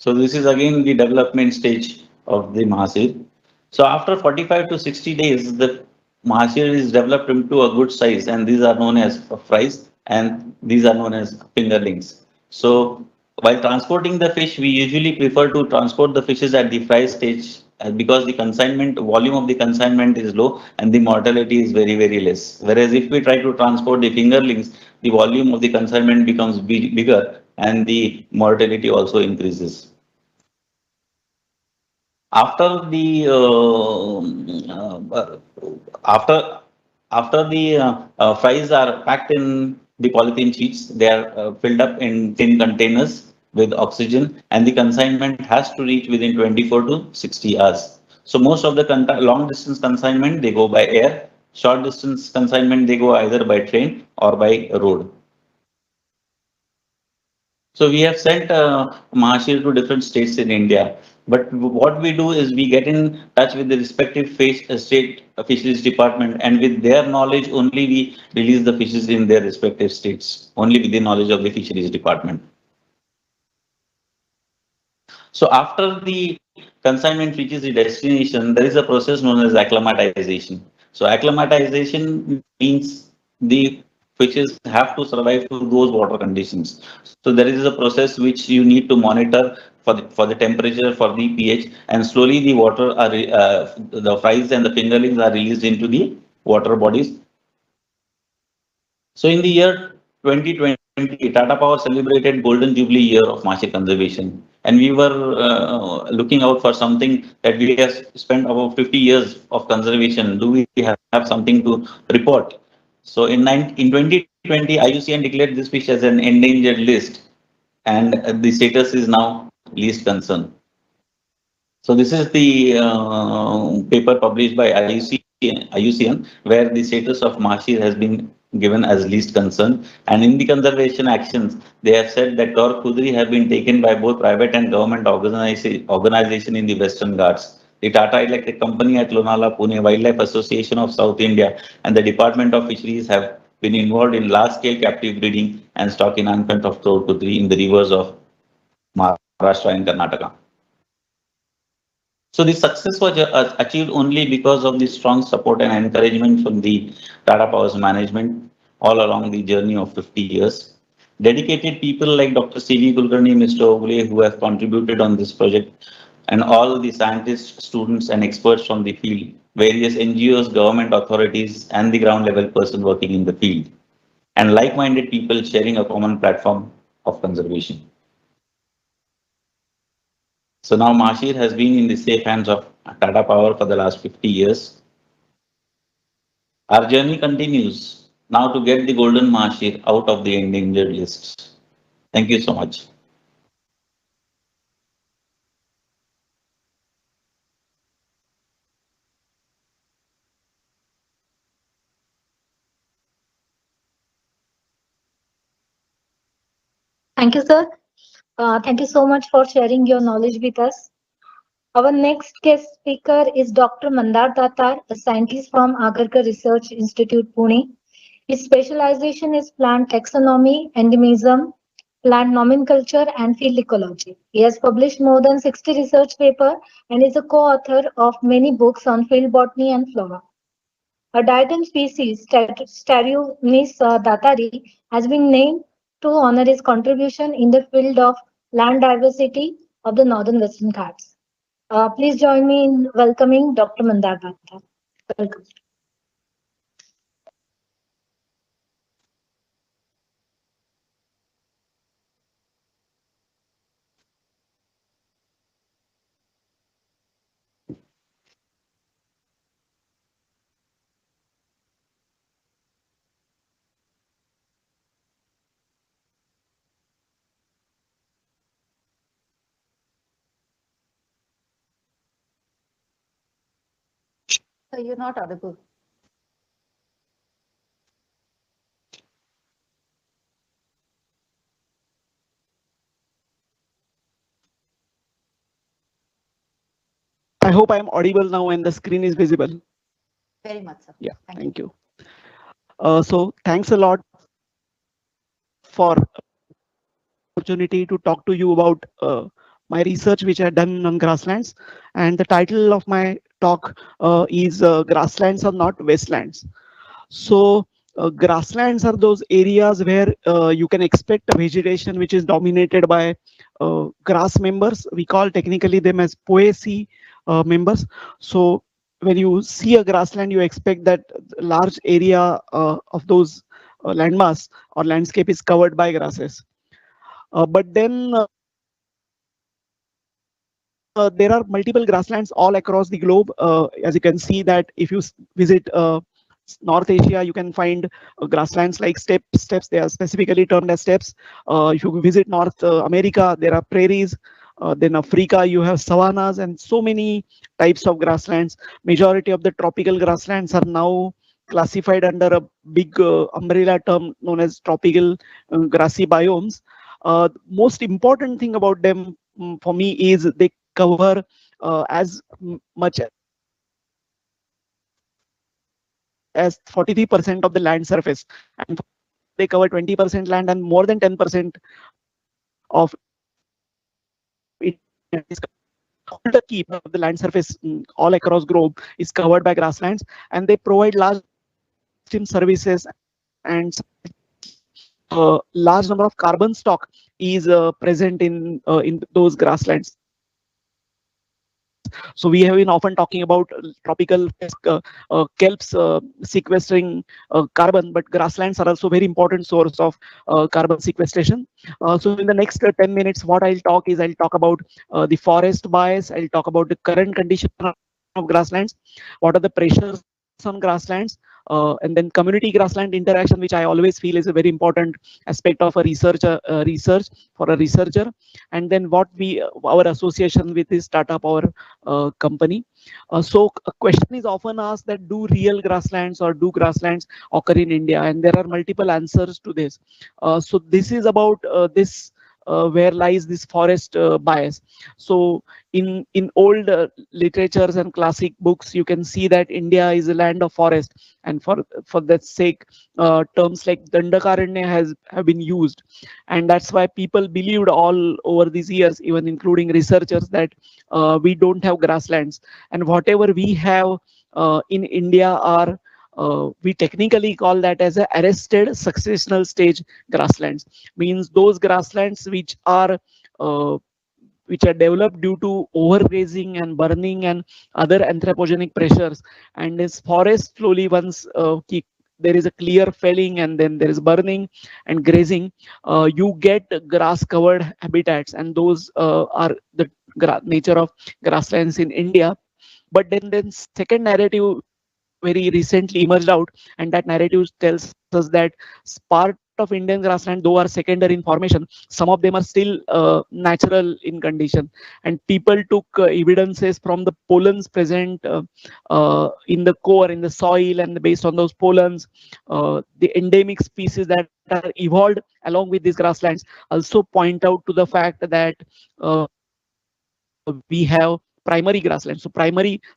J: So this is again the development stage of the mahasir. So after 45 to 60 days, the mahasir is developed into a good size, and these are known as fries, and these are known as fingerlings. So while transporting the fish, we usually prefer to transport the fishes at the fry stage because the consignment volume of the consignment is low and the mortality is very less. Whereas if we try to transport the fingerlings, the volume of the consignment becomes bigger and the mortality also increases. After the after the fries are packed in the polythene sheets, they are filled up in tin containers with oxygen, and the consignment has to reach within 24 to 60 hours. So most of the long distance consignment, they go by air. Short distance consignment, they go either by train or by road. So we have sent Mahashir to different states in India. But what we do is we get in touch with the respective state fisheries department, and with their knowledge only we release the fishes in their respective states, only with the knowledge of the fisheries department. So after the consignment reaches the destination, there is a process known as acclimatization. So acclimatization means the fishes have to survive through those water conditions. So there is a process which you need to monitor for the temperature, for the pH, and slowly the water are the fries and the fingerlings are released into the water bodies. So in the year 2020, Tata Power celebrated Golden Jubilee year of marsh conservation, and we were looking out for something that we have spent about 50 years of conservation. Do we have something to report? So in 2020, IUCN declared this fish as an endangered list, and the status is now least concern. So this is the paper published by IUCN, where the status of marshes has been given as least concern. And in the conservation actions, they have said that Tor Kudri have been taken by both private and government organization in the Western Ghats. The Tata Electric Company at Lonala, Pune, Wildlife Association of South India, and the Department of Fisheries have been involved in large-scale captive breeding and stock enhancement of Tor Kudri in the rivers of Maharashtra and Karnataka. So the success was achieved only because of the strong support and encouragement from the Tata Power's management all along the journey of 50 years. Dedicated people like Dr. C.V. Kulkarni, Mr. Ogle, who have contributed on this project, and all the scientists, students, and experts from the field, various NGOs, government authorities, and the ground level person working in the field, and like-minded people sharing a common platform of conservation. So now Mashir has been in the safe hands of Tata Power for the last 50 years. Our journey continues now to get the golden Mashir out of the endangered list. Thank you so much.
K: Thank you, sir. Thank you so much for sharing your knowledge with us. Our next guest speaker is Dr. Mandar Tatar, a scientist from Agarkar Research Institute, Pune. His specialization is plant taxonomy, endemism, plant nomenclature, and field ecology. He has published more than 60 research papers and is a co-author of many books on field botany and flora. A diadem species, Stereonis datari, has been named to honor his contribution in the field of land diversity of the northern Western Ghats. Please join me in welcoming Dr. Mandar Tatar. Welcome.
I: So you're not audible.
L: I hope I am audible now and the screen is visible.
I: Very much so.
L: Yeah,
I: Thank you.
L: So thanks a lot for opportunity to talk to you about my research which I have done on grasslands. And the title of my talk is Grasslands are not wastelands. So grasslands are those areas where you can expect a vegetation which is dominated by grass members. We call technically them as poaceae members. So when you see a grassland, you expect that large area of those landmass or landscape is covered by grasses. But then there are multiple grasslands all across the globe. As you can see that if you visit North Asia, you can find grasslands like steppes. They are specifically termed as steppes. If you visit North America, there are prairies. Then Africa, you have savannas and so many types of grasslands. Majority of the tropical grasslands are now classified under a big umbrella term known as tropical grassy biomes. Most important thing about them for me is they cover as much as 43% of the land surface, and they cover 20% land, and more than 10% of it is the key of the land surface all across globe is covered by grasslands, and they provide large services and large number of carbon stock is present in those grasslands. So we have been often talking about tropical kelps sequestering carbon, but grasslands are also very important source of carbon sequestration. So in the next 10 minutes, what I'll talk about the forest bias. I'll talk about the current condition of grasslands, what are the pressures on grasslands, and then community grassland interaction, which I always feel is a very important aspect of a research for a researcher, and then what our association with this Tata Power company. So a question is often asked that do real grasslands or do grasslands occur in India? And there are multiple answers to this. So this is about this where lies this forest bias. So in old literatures and classic books, you can see that India is a land of forest, and for that sake, terms like Dandakaranya have been used, and that's why people believed all over these years, even including researchers, that we don't have grasslands, and whatever we have in India are we technically call that as a arrested successional stage grasslands, means those grasslands uh, which are developed due to overgrazing and burning and other anthropogenic pressures, and this forest slowly once there is a clear felling and then there is burning and grazing, you get grass covered habitats, and those are the nature of grasslands in India. But then second narrative very recently emerged out, and that narrative tells us that part of Indian grassland, though are secondary in formation, some of them are still natural in condition, and people took evidences from the pollens present in the core, in the soil, and based on those pollens, the endemic species that are evolved along with these grasslands also point out to the fact that we have primary grasslands. So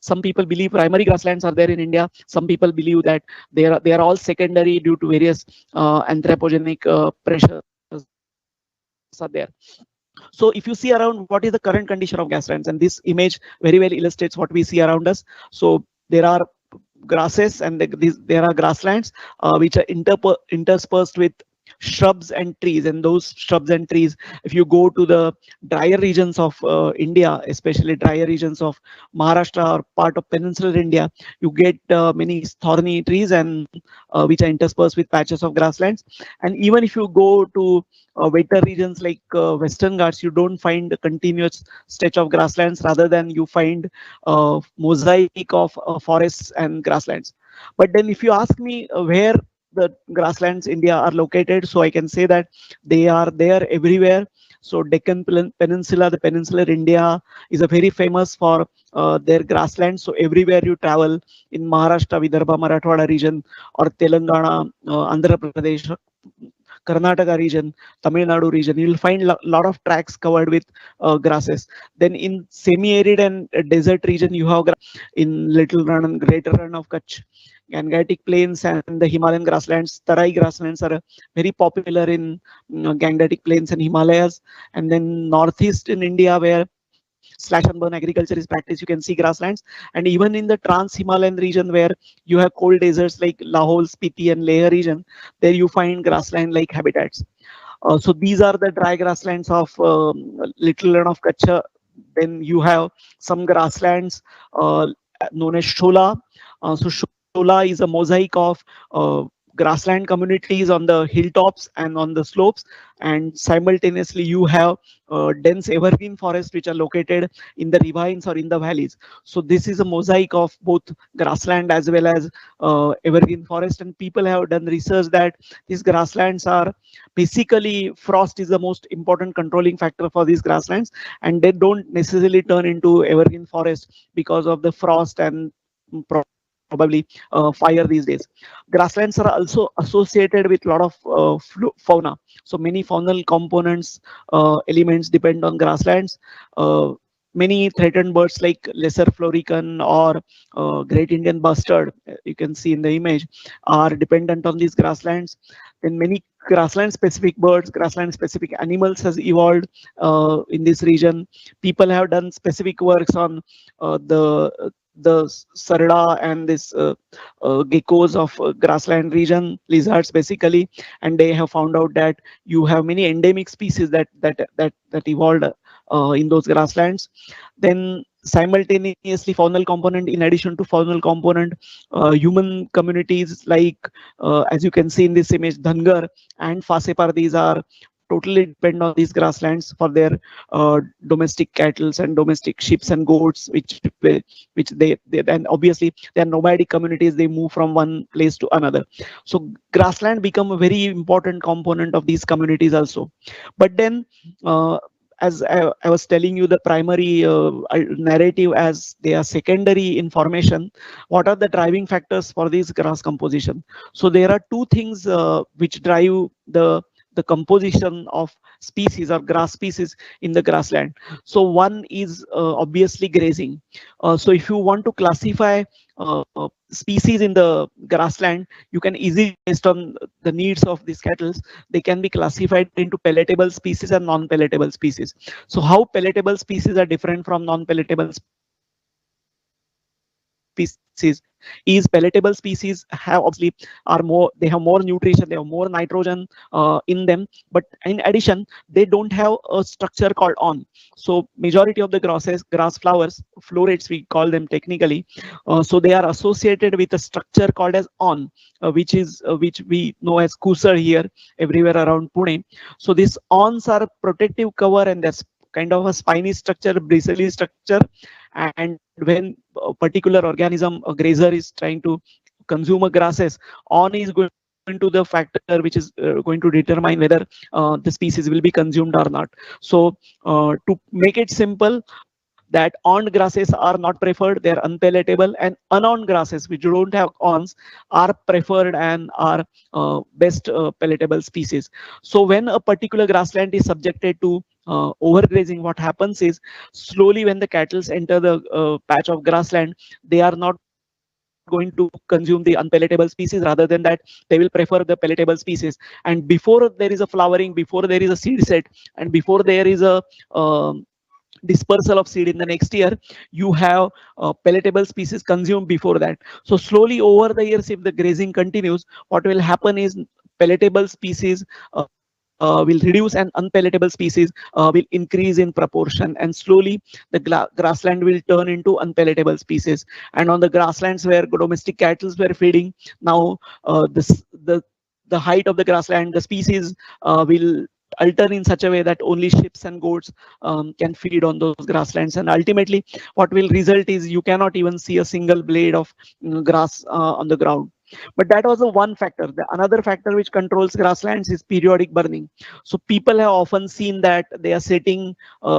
L: some people believe primary grasslands are there in India. Some people believe that they are all secondary due to various anthropogenic pressures are there. So if you see around, what is the current condition of grasslands, and this image very well illustrates what we see around us. So there are grasses and there are grasslands which are interspersed with shrubs and trees, and those shrubs and trees, if you go to the drier regions of India, especially drier regions of Maharashtra or part of peninsular India, you get many thorny trees and which are interspersed with patches of grasslands. And even if you go to wetter regions like Western Ghats, you don't find a continuous stretch of grasslands, rather than you find mosaic of forests and grasslands. But then if you ask me where the grasslands India are located, so I can say that they are there everywhere. So Deccan Peninsula, the peninsular India is a very famous for their grasslands. So everywhere you travel in Maharashtra, Vidarbha, Marathwada region, or Telangana, Andhra Pradesh, Karnataka region, Tamil Nadu region, you will find a lot of tracks covered with grasses. Then in semi-arid and desert region, you have in Little Run and Greater Run of Kutch, Gangetic Plains and the Himalayan grasslands. Tarai grasslands are very popular in Gangetic Plains and Himalayas. And then northeast in India, where slash and burn agriculture is practiced, you can see grasslands. And even in the trans-Himalayan region, where you have cold deserts like Lahore, Spiti and Leh region, there you find grassland-like habitats. So these are the dry grasslands of Little Run of Kutch. Then you have some grasslands known as Shola. So Shola is a mosaic of grassland communities on the hilltops and on the slopes, and simultaneously you have dense evergreen forests which are located in the ravines or in the valleys. So this is a mosaic of both grassland as well as evergreen forest, and people have done research that these grasslands are basically, frost is the most important controlling factor for these grasslands, and they don't necessarily turn into evergreen forest because of the frost and probably fire these days. Grasslands are also associated with a lot of fauna. So many faunal components, elements depend on grasslands. many threatened birds like lesser florican or great Indian bustard, you can see in the image, are dependent on these grasslands. Then many grassland specific birds, grassland specific animals has evolved in this region. People have done specific works on the sarda and this geckos of grassland region, lizards basically, and they have found out that you have many endemic species that evolved in those grasslands. Then simultaneously faunal component, in addition to faunal component, human communities like as you can see in this image, Dhangar and Fasepar, these are totally depend on these grasslands for their domestic cattle and domestic sheep and goats, which they then obviously they are nomadic communities, they move from one place to another. So grassland become a very important component of these communities also. But then as I was telling you, the primary narrative as they are secondary information, what are the driving factors for this grass composition? So there are two things which drive the composition of species or grass species in the grassland. So one is obviously grazing. So if you want to classify species in the grassland, you can easily, based on the needs of these cattle, they can be classified into palatable species and non-palatable species. So how palatable species are different from non-palatable species is palatable species have obviously are more, they have more nutrition, they have more nitrogen in them, but in addition they don't have a structure called on. So majority of the grass flowers, florets we call them technically, so they are associated with a structure called as on, which we know as kusar here everywhere around Pune. So these ons are protective cover, and that's kind of a spiny structure, bristly structure, and when a particular organism, a grazer, is trying to consume a grasses, on is going to the factor which is going to determine whether the species will be consumed or not. So to make it simple, that on grasses are not preferred, they are unpalatable, and unon grasses which don't have ons are preferred and are best palatable species. So when a particular grassland is subjected to overgrazing, what happens is slowly when the cattle enter the patch of grassland, they are not going to consume the unpalatable species. Rather than that, they will prefer the palatable species. And before there is a flowering, before there is a seed set, and before there is a dispersal of seed in the next year, you have palatable species consumed before that. So slowly over the years, if the grazing continues, what will happen is palatable species will reduce and unpalatable species will increase in proportion, and slowly the grassland will turn into unpalatable species. And on the grasslands where domestic cattle were feeding, now the height of the grassland, the species will alter in such a way that only sheep and goats can feed on those grasslands, and ultimately what will result is you cannot even see a single blade of grass on the ground. But that was the one factor. The another factor which controls grasslands is periodic burning. So people have often seen that they are setting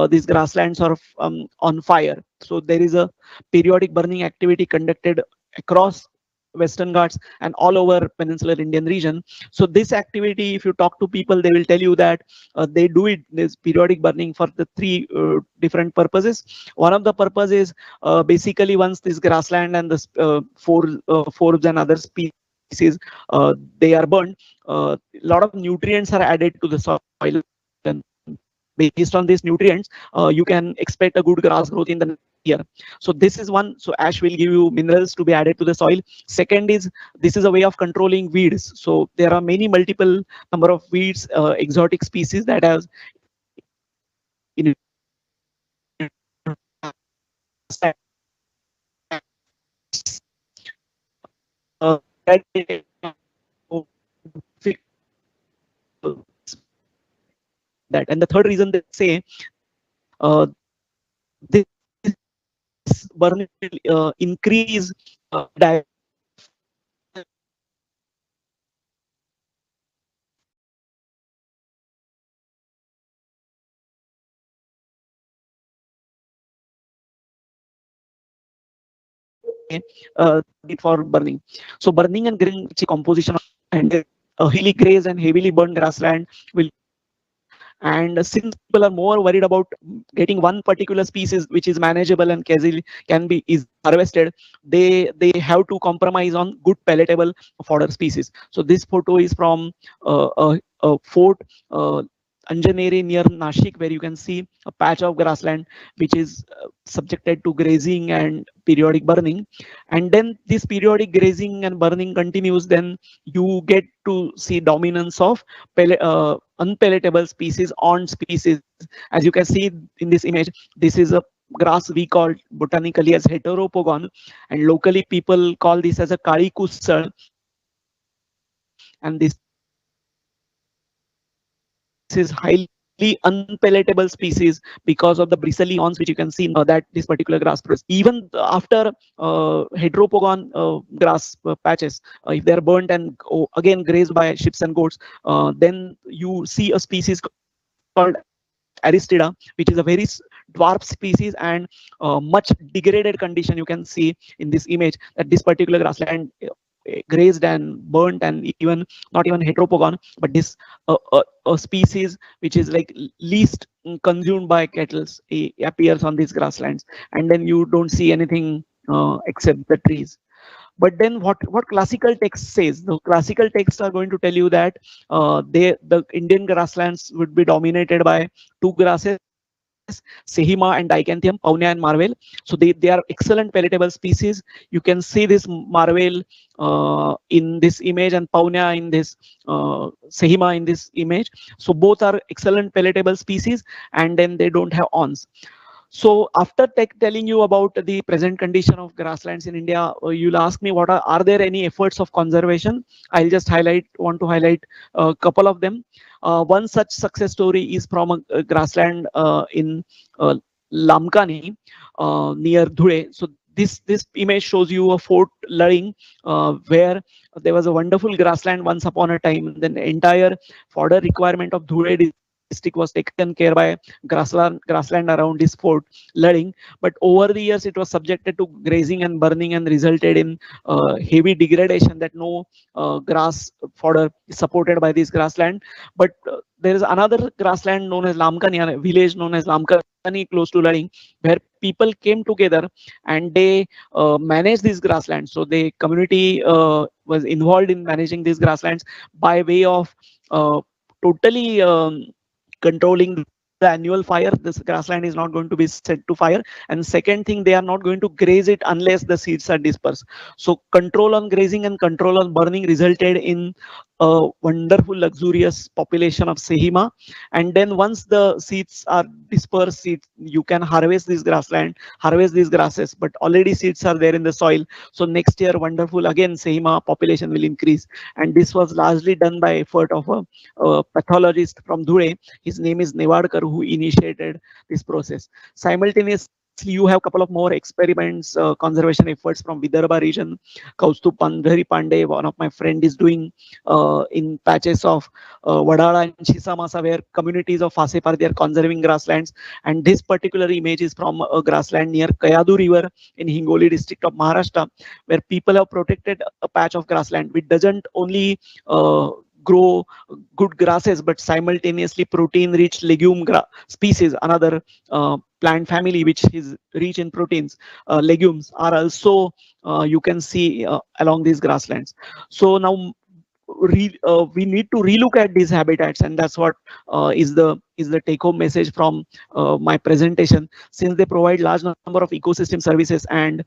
L: these grasslands are on fire. So there is a periodic burning activity conducted across Western Ghats and all over peninsular Indian region. So this activity, if you talk to people, they will tell you that they do it, this periodic burning, for the three different purposes. One of the purpose is basically once this grassland and the forbs and other species they are burned, a lot of nutrients are added to the soil, and based on these nutrients you can expect a good grass growth in the year. So this is one. So ash will give you minerals to be added to the soil. Second is, this is a way of controlling weeds. So there are many multiple number of weeds, exotic species that has in that and the third reason they say this burning will increase for burning. So burning and green composition and a hilly grazed and heavily burned grassland will, And since people are more worried about getting one particular species which is manageable and can be is harvested, they have to compromise on good palatable fodder species. So this photo is from a fort, Anjaneri near Nashik, where you can see a patch of grassland which is subjected to grazing and periodic burning. And then this periodic grazing and burning continues, then you get to see dominance of unpalatable species on species. As you can see in this image, this is a grass we call botanically as heteropogon, and locally people call this as a kali kusal. And this is highly unpalatable species because of the bristly horns which you can see that this particular grass produces. Even after heteropogon grass patches, if they are burnt and again grazed by ships and goats, then you see a species called Aristida, which is a very dwarf species and much degraded condition. You can see in this image that this particular grassland grazed and burnt, and even not even heteropogon, but this a species which is like least consumed by cattle appears on these grasslands, and then you don't see anything except the trees. But then what classical text says, the classical texts are going to tell you that the Indian grasslands would be dominated by two grasses, Sehima and Dicanthium, Pauna and Marvel. So they are excellent palatable species. You can see this Marvel in this image and Pauna in this Sehima in this image. So both are excellent palatable species, and then they don't have awns. So after telling you about the present condition of grasslands in India, you'll ask me what are there any efforts of conservation? I'll just want to highlight a couple of them. One such success story is from a grassland in Lamkani near Dhule. So this image shows you a fort Laring where there was a wonderful grassland once upon a time. Then the entire fodder requirement of Dhule district was taken care by grassland around this fort Laring. But over the years, it was subjected to grazing and burning and resulted in heavy degradation, that no grass fodder is supported by this grassland. But there is another grassland known as Lamkani, a village known as Lamkani close to Laring, where people came together and they managed these grasslands. So the community was involved in managing these grasslands by way of totally controlling the annual fire. This grassland is not going to be set to fire. And second thing, they are not going to graze it unless the seeds are dispersed. So control on grazing and control on burning resulted in a wonderful luxurious population of Sehima. And then once the seeds are dispersed, you can harvest this grassland, harvest these grasses, but already seeds are there in the soil. So next year, wonderful, again, Sehima population will increase. And this was largely done by effort of a pathologist from Dhule. His name is Nevadkar, who initiated this process. Simultaneously, you have a couple of more experiments, conservation efforts from Vidarbha region. Kaustubh Pandhari Pandey, one of my friend, is doing in patches of Vadala and Chisamasa, where communities of Fasepar, they are conserving grasslands. And this particular image is from a grassland near Kayadu River in Hingoli district of Maharashtra, where people have protected a patch of grassland which doesn't only grow good grasses, but simultaneously protein-rich legume species, another plant family which is rich in proteins. Legumes are also you can see along these grasslands. So now we need to relook at these habitats, and that's what is the take-home message from my presentation. Since they provide large number of ecosystem services and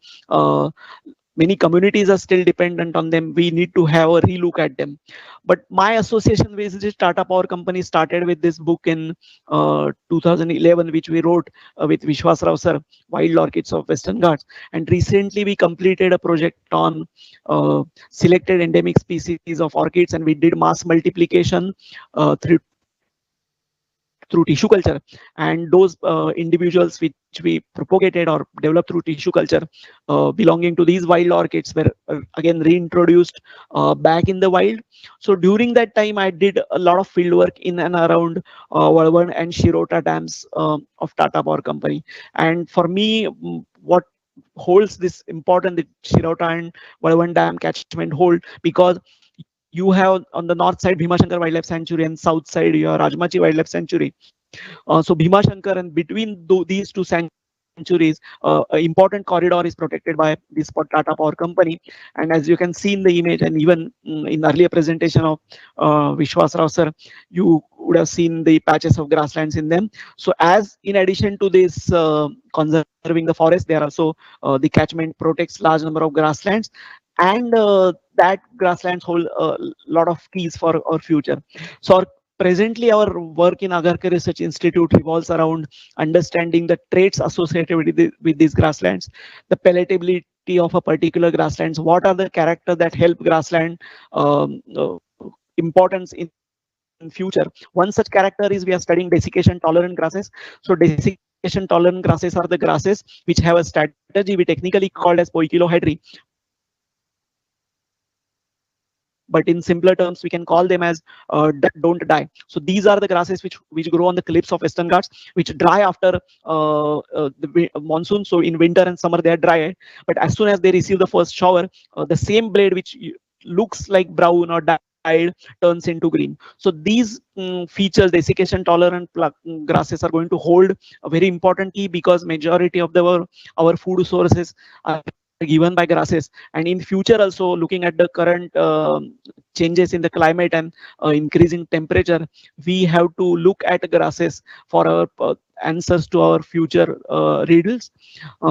L: many communities are still dependent on them, we need to have a relook at them. But my association with this Tata Power Company started with this book in 2011, which we wrote with Vishwas Rao sir, Wild Orchids of Western Ghats. And recently we completed a project on selected endemic species of orchids, and we did mass multiplication through tissue culture, and those individuals which we propagated or developed through tissue culture belonging to these wild orchids were again reintroduced back in the wild. So during that time, I did a lot of field work in and around Valvan and Shirota dams of Tata Power Company. And for me, what holds this important, the Shirota and Valvan dam catchment hold, because you have on the north side Bhimashankar Wildlife Sanctuary and south side your Rajmachi Wildlife Sanctuary. So Bhimashankar, and between these two sanctuaries, an important corridor is protected by this Tata Power Company. And as you can see in the image, and even in earlier presentation of Vishwas Rao sir, you would have seen the patches of grasslands in them. So as in addition to this conserving the forest, there are also the catchment protects large number of grasslands, and that grasslands hold a lot of keys for our future. So presently, our work in Agarkar Research Institute revolves around understanding the traits associated with these grasslands, the palatability of a particular grasslands, what are the characters that help grassland importance in future. One such character is we are studying desiccation tolerant grasses. So desiccation tolerant grasses are the grasses which have a strategy we technically called as poikilohydry. But in simpler terms, we can call them as don't die. So these are the grasses which grow on the cliffs of Western Ghats, which dry after the monsoon. So in winter and summer they are dry, but as soon as they receive the first shower, the same blade which looks like brown or dyed turns into green. So these features, desiccation tolerant grasses, are going to hold a very important key, because majority of our food sources are given by grasses. And in future also, looking at the current changes in the climate and increasing temperature, we have to look at grasses for our answers to our future riddles.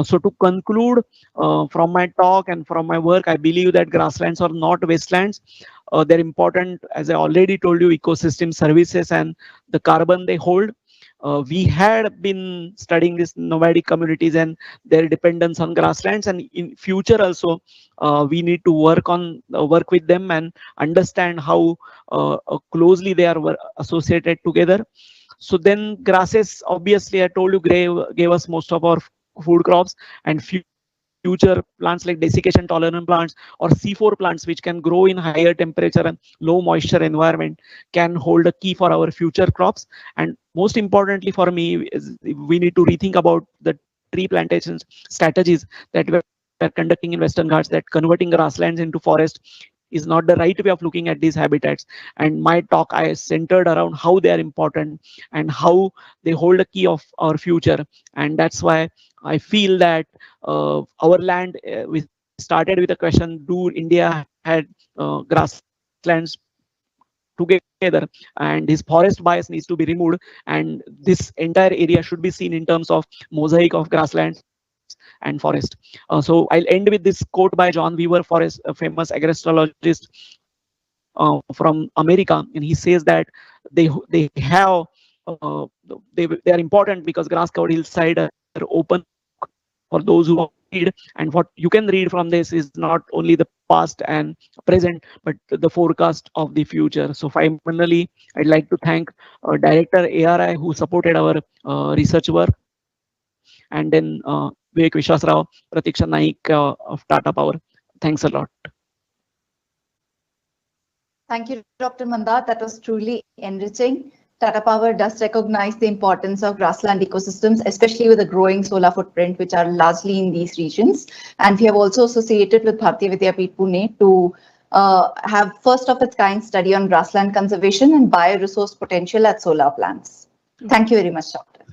L: So to conclude from my talk and from my work, I believe that grasslands are not wastelands. They're important, as I already told you, ecosystem services and the carbon they hold. We had been studying these nomadic communities and their dependence on grasslands, and in future also we need to work with them and understand how closely they are associated together. So then grasses, obviously, I told you, gave us most of our food crops, and future plants like desiccation tolerant plants or C4 plants, which can grow in higher temperature and low moisture environment, can hold a key for our future crops. And most importantly for me is we need to rethink about the tree plantations strategies that we are conducting in Western Ghats, that converting grasslands into forest is not the right way of looking at these habitats. And my talk I centered around how they are important and how they hold a key of our future. And that's why I feel that our land, we started with a question, do India had grasslands together, and this forest bias needs to be removed, and this entire area should be seen in terms of mosaic of grasslands and forest. So I'll end with this quote by John Weaver, forest, a famous agroecologist from America, and he says that they have they are important because grass covered hillside are open for those who read, and what you can read from this is not only the past and present, but the forecast of the future. So finally, I'd like to thank Director ARI who supported our research work, and then Vivek Vishwas Rao, Pratiksha Naik of Tata Power. Thanks a lot.
I: Thank you, Dr. Mandar. That was truly enriching. Tata Power does recognize the importance of grassland ecosystems, especially with a growing solar footprint, which are largely in these regions. And we have also associated with Bharatiya Vidyapeeth Pune to have first of its kind study on grassland conservation and bioresource potential at solar plants. Thank you very much, Doctor.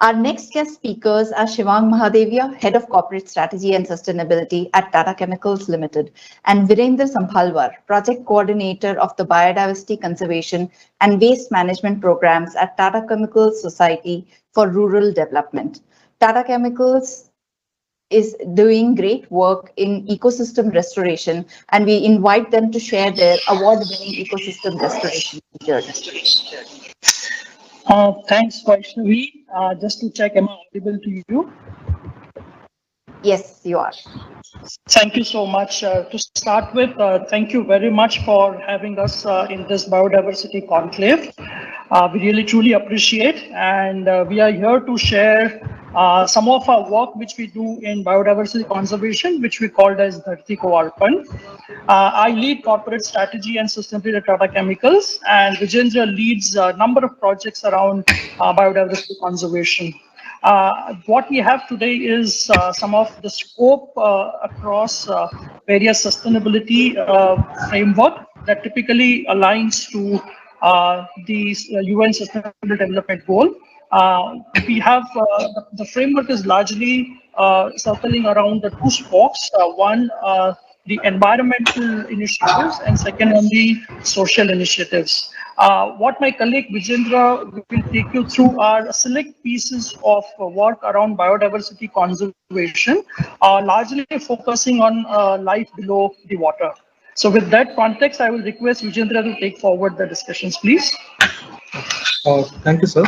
I: Our next guest speakers are Shivang Mahadevia, Head of Corporate Strategy and Sustainability at Tata Chemicals Limited, and Virendra Samphalwar, Project Coordinator of the Biodiversity Conservation and Waste Management Programs at Tata Chemicals Society for Rural Development. Tata Chemicals is doing great work in ecosystem restoration, and we invite them to share their award-winning ecosystem restoration journey.
M: Thanks, Vaishnavi. Just to check, am I audible to you?
I: Yes, you are.
M: Thank you so much. To start with, thank you very much for having us in this biodiversity conclave. We really truly appreciate, and we are here to share some of our work which we do in biodiversity conservation, which we called as Dharti Ko Arpan. I lead corporate strategy and sustainability at Tata Chemicals, and Vijendra leads a number of projects around biodiversity conservation. What we have today is some of the scope across various sustainability framework that typically aligns to the UN Sustainable Development Goal. We have the framework is largely circling around the two spokes. One, the environmental initiatives, and second on the social initiatives. What my colleague Vijendra will take you through are select pieces of work around biodiversity conservation, largely focusing on life below the water. So with that context, I will request Vijendra to take forward the discussions, please.
N: Thank you, sir.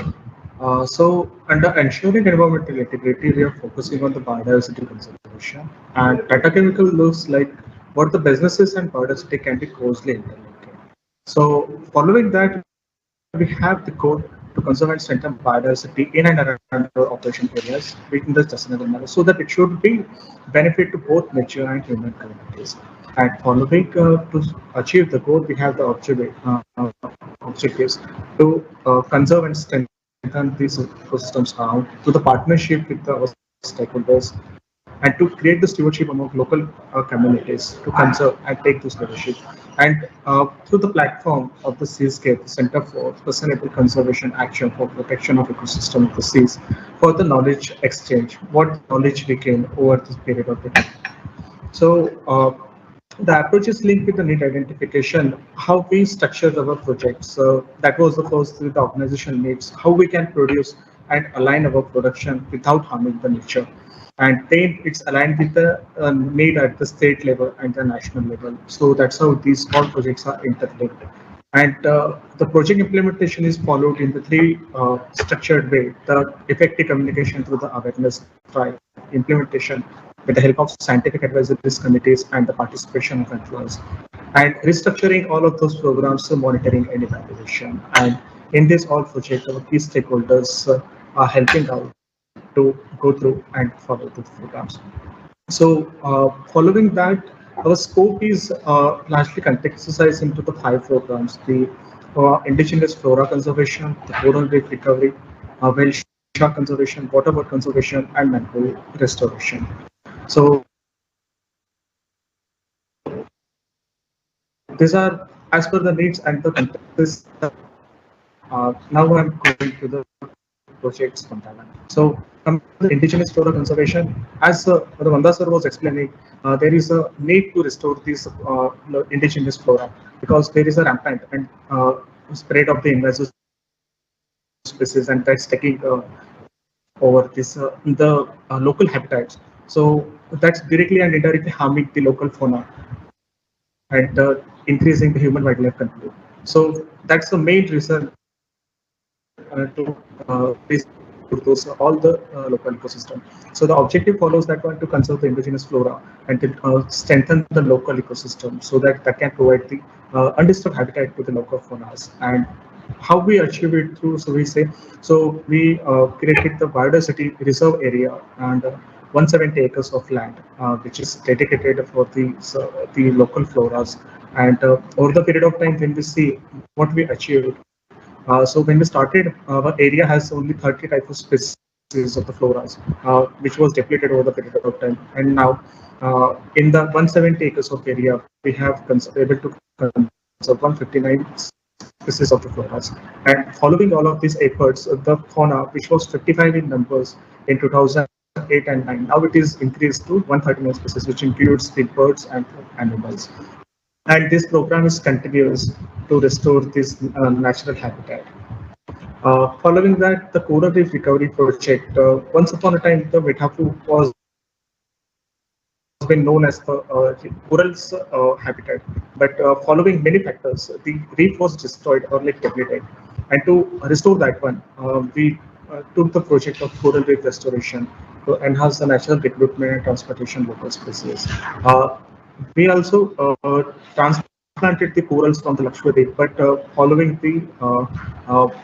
N: So, under ensuring environmental integrity, we are focusing on the biodiversity conservation. And Tata Chemical looks like what the businesses and biodiversity can be closely interlinked. So, following that, we have the code to conserve and strengthen biodiversity in and around our operation areas within the sustainable manner, so that it should be benefit to both nature and human communities. And following to achieve the goal, we have the objectives to conserve and strengthen these ecosystems around through the partnership with the stakeholders and to create the stewardship among local communities to conserve and take this leadership. And through the platform of the Seascape Center for Sustainable Conservation Action for Protection of Ecosystem of the Seas, for the knowledge exchange, what knowledge we gain over this period of time. So the approach is linked with the need identification, how we structure our projects. So that was the first thing the organization needs, how we can produce and align our production without harming the nature. And then it's aligned with the need at the state level and the national level. So that's how these all projects are interlinked. And the project implementation is followed in the three structured way: the effective communication through the awareness drive, implementation with the help of scientific advisory committees and the participation of employees, and restructuring all of those programs, so monitoring and evaluation. And in this all project, our key stakeholders are helping out to go through and follow the programs. So following that, our scope is largely contextualized into the 5 programs: the indigenous flora conservation, the coral reef recovery, whale shark conservation, water bird conservation, and mangrove restoration. So these are as per the needs and the context. Now I'm going to the projects from Tata. So the indigenous flora conservation, as the Vanda sir was explaining, there is a need to restore this indigenous flora because there is a rampant and spread of the invasive species, and that's taking over this the local habitats. So that's directly and indirectly harming the local fauna and increasing the human wildlife conflict. So that's the main reason to those all the local ecosystem. So the objective follows that one, to conserve the indigenous flora and to strengthen the local ecosystem so that can provide the undisturbed habitat to the local faunas. And how we achieve it through, so we say, so we created the biodiversity reserve area and 170 acres of land, which is dedicated for the local floras. And over the period of time, when we see what we achieved, so when we started, our area has only 30 types of species of the floras, which was depleted over the period of time. And now, in the 170 acres of area, we have able to conserve 159 species of the floras. And following all of these efforts, the fauna, which was 55 in numbers in 2008 and 9, now it is increased to 139 species, which includes the birds and animals. And this program is continuous to restore this natural habitat. Following that, the coral reef recovery project. Once upon a time, the Metafu was been known as the corals habitat, but following many factors, the reef was destroyed or like depleted. And to restore that one, we took the project of coral reef restoration to enhance the natural recruitment and transportation local species. We also transplanted the corals from the Lakshadweep, but following the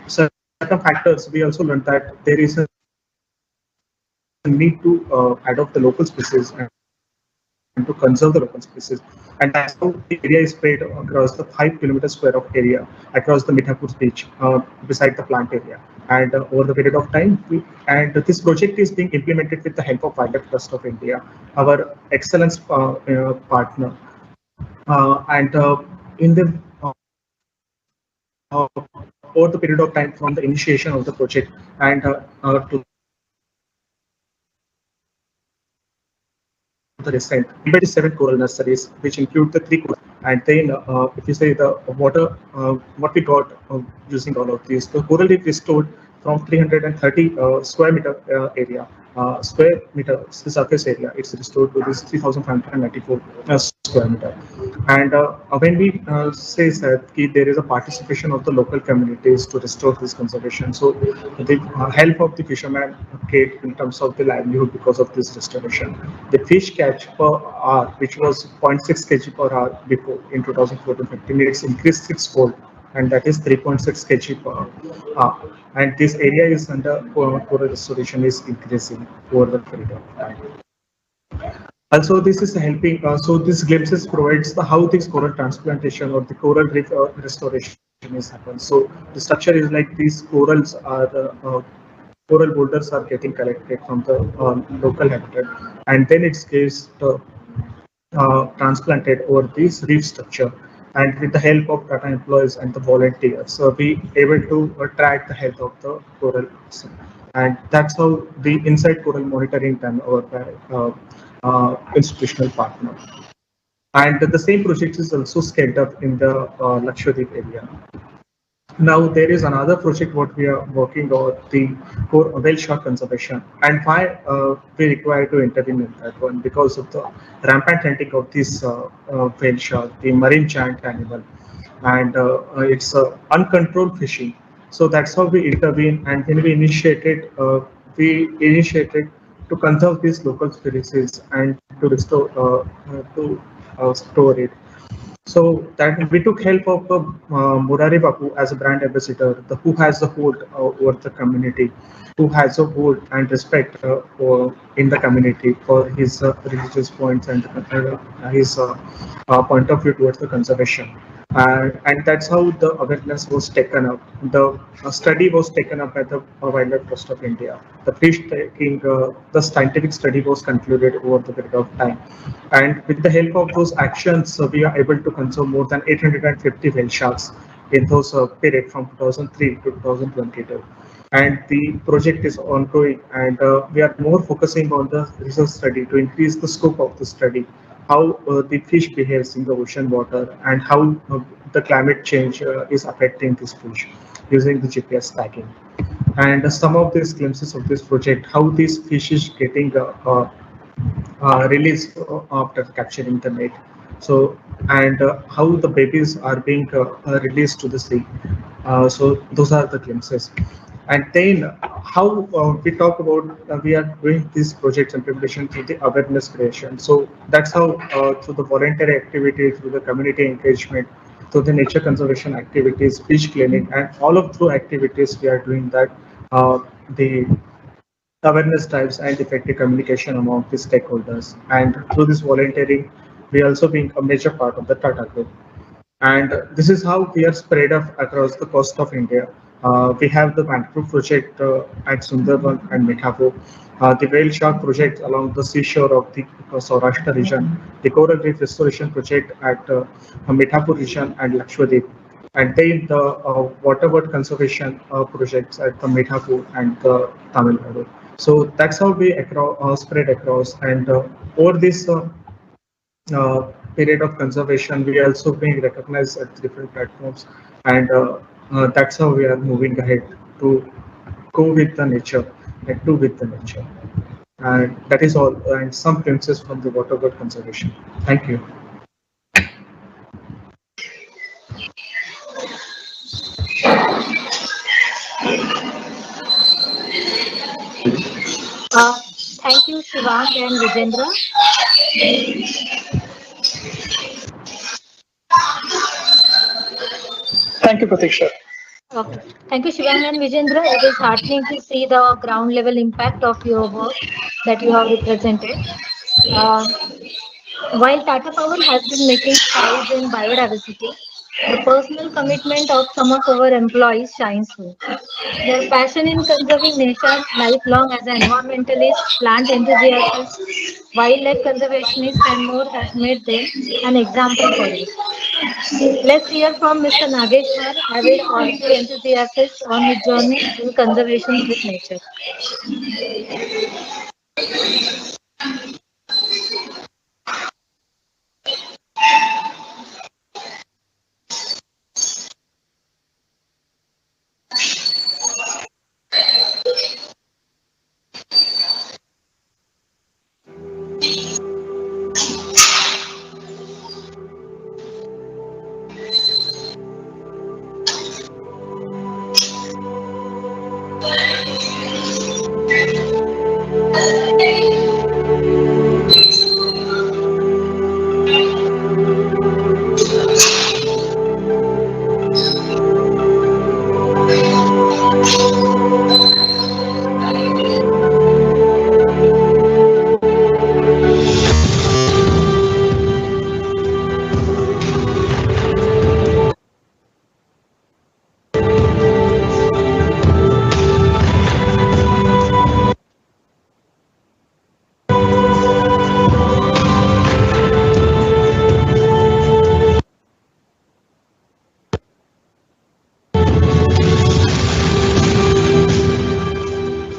N: certain factors, we also learned that there is a need to adopt the local species to conserve the local species. And that's how the area is spread across the 5 kilometers square of area across the Mithapur beach beside the plant area. And over the period of time, this project is being implemented with the help of Wildlife Trust of India, our excellence partner. And in the over the period of time from the initiation of the project and to the recent 27 coral nurseries, which include the 3 corals. And then if you say the water, what we got using all of these, the coral reef restored from 330 square meter area. Square meter, the surface area, it's restored to this 3,594 square meter. And when we say that there is a participation of the local communities to restore this conservation, so the help of the fishermen get in terms of the livelihood because of this restoration. The fish catch per hour, which was 0.6 kg per hour before in 2014-15, it's increased 6-fold, and that is 3.6 kg per hour. And this area is under coral restoration is increasing over the period of time. Also, this is helping. So this glimpses provides the how this coral transplantation or the coral reef restoration is happened. So the structure is like these corals are coral boulders are getting collected from the local habitat, and then it gets transplanted over this reef structure. And with the help of Tata employees and the volunteers, we able to track the health of the corals. And that's how the inside coral monitoring done over by institutional partner. And the same project is also scaled up in the Lakshadweep area. Now there is another project what we are working on, the whale shark conservation, and why we require to intervene in that one, because of the rampant hunting of this whale shark, the marine giant animal, and it's uncontrolled fishing. So that's how we intervene, and when we initiated to conserve these local species and to restore store it. So that we took help of Murari Bapu as a brand ambassador, who has the hold over the community, who has a hold and respect in the community for his religious points and his point of view towards the conservation. And that's how the awareness was taken up. The study was taken up by the Wildlife Trust of India. The fish taking, the scientific study was concluded over the period of time. And with the help of those actions, we are able to conserve more than 850 whale sharks in those period from 2003 to 2022. And the project is ongoing, and we are more focusing on the research study to increase the scope of the study, how the fish behaves in the ocean water, and how the climate change is affecting this fish using the GPS tagging. And some of these glimpses of this project, how this fish is getting released after capturing the net. So, and how the babies are being released to the sea. So those are the glimpses. And then how we talk about we are doing this project implementation through the awareness creation. So that's how through the voluntary activity, through the community engagement, through the nature conservation activities, fish cleaning, and all of through activities we are doing that. The awareness drives and effective communication among the stakeholders. And through this volunteering, we also being a major part of the Tata Group. And this is how we are spread up across the coast of India. We have the mangrove project at Sundarban and Mithapur, the whale shark project along the seashore of the Saurashtra region, the coral reef restoration project at Mithapur region and Lakshadweep, and then the waterbird conservation projects at the Mithapur and the Tamil Nadu. So that's how we spread across, and over this period of conservation, we are also being recognized at different platforms, and that's how we are moving ahead to go with the nature and do with the nature. And that is all, and some glimpses from the waterbird conservation. Thank you.
K: Thank you, Shivang and Vijendra.
M: Thank you, Pratiksha.
K: Okay. Thank you, Shivang and Vijendra. It is heartening to see the ground level impact of your work that you have represented. While Tata Power has been making strides in biodiversity, the personal commitment of some of our employees shines through. Their passion in conserving nature, lifelong as an environmentalist, plant enthusiast, wildlife conservationist, and more has made them an example for us. Let's hear from Mr. Nageshwar, avid orchid enthusiast, on his journey in conservation with nature.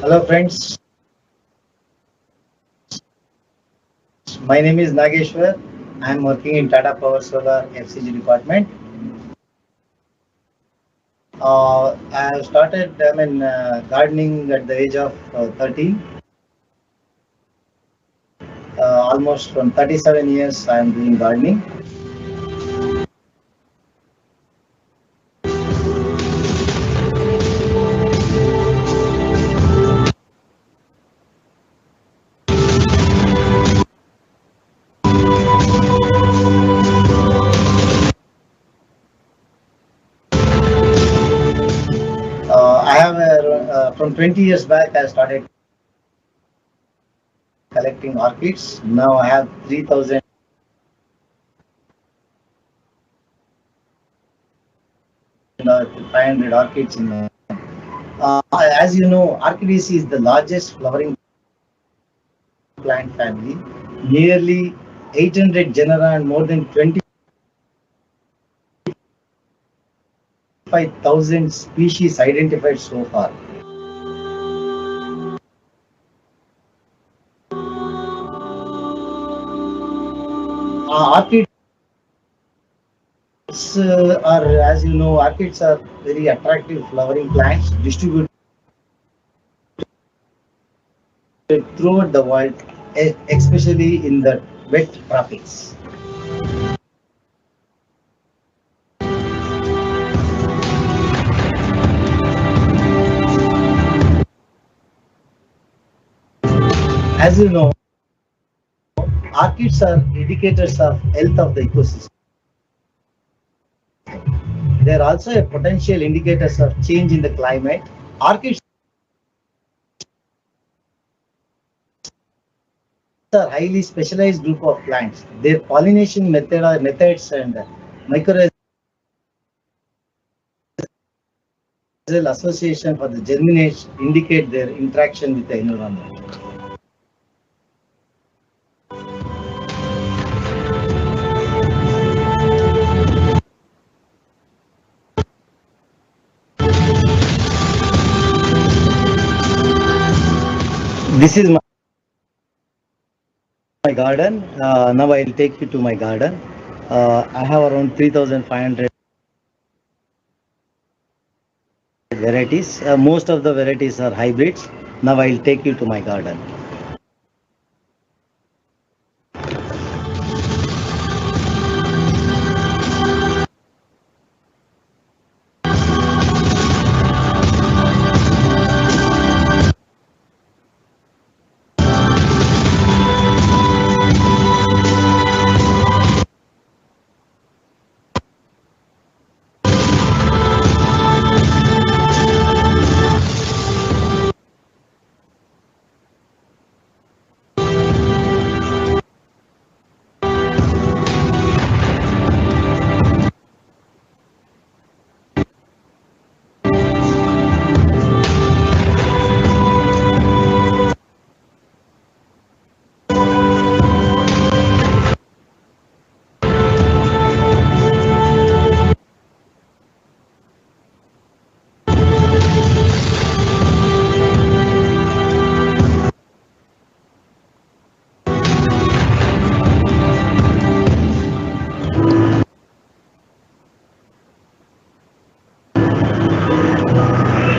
O: Hello friends, my name is Nageshwar. I am working in Tata Power Solar FCG department. I have started gardening at the age of 13. Almost from 37 years I am doing gardening. From 20 years back I started collecting orchids. Now I have 3,500 orchids in my. As you know, Orchidaceae is the largest flowering plant family. Nearly 800 genera and more than 25,000 species identified so far. Orchids are, as you know, orchids are very attractive flowering plants distributed throughout the world, especially in the wet tropics. As you know, orchids are indicators of health of the ecosystem. They are also a potential indicators of change in the climate. Orchids are highly specialized group of plants. Their pollination methods and mycorrhizal association for the germination indicate their interaction with the environment. This is my garden. Now I'll take you to my garden. I have around 3,500 varieties. Most of the varieties are hybrids. Now I'll take you to my garden.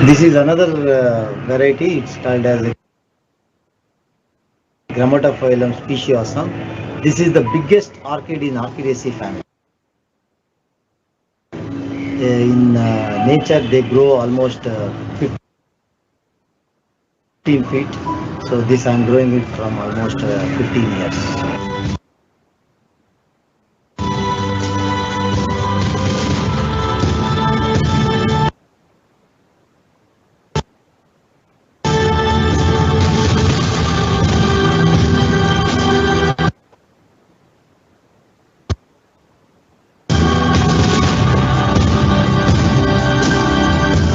O: This is another variety. It's called as a Grammatophyllum speciosum. This is the biggest orchid in Orchidaceae family. In nature, they grow almost 15 feet. So this I'm growing it from almost 15 years.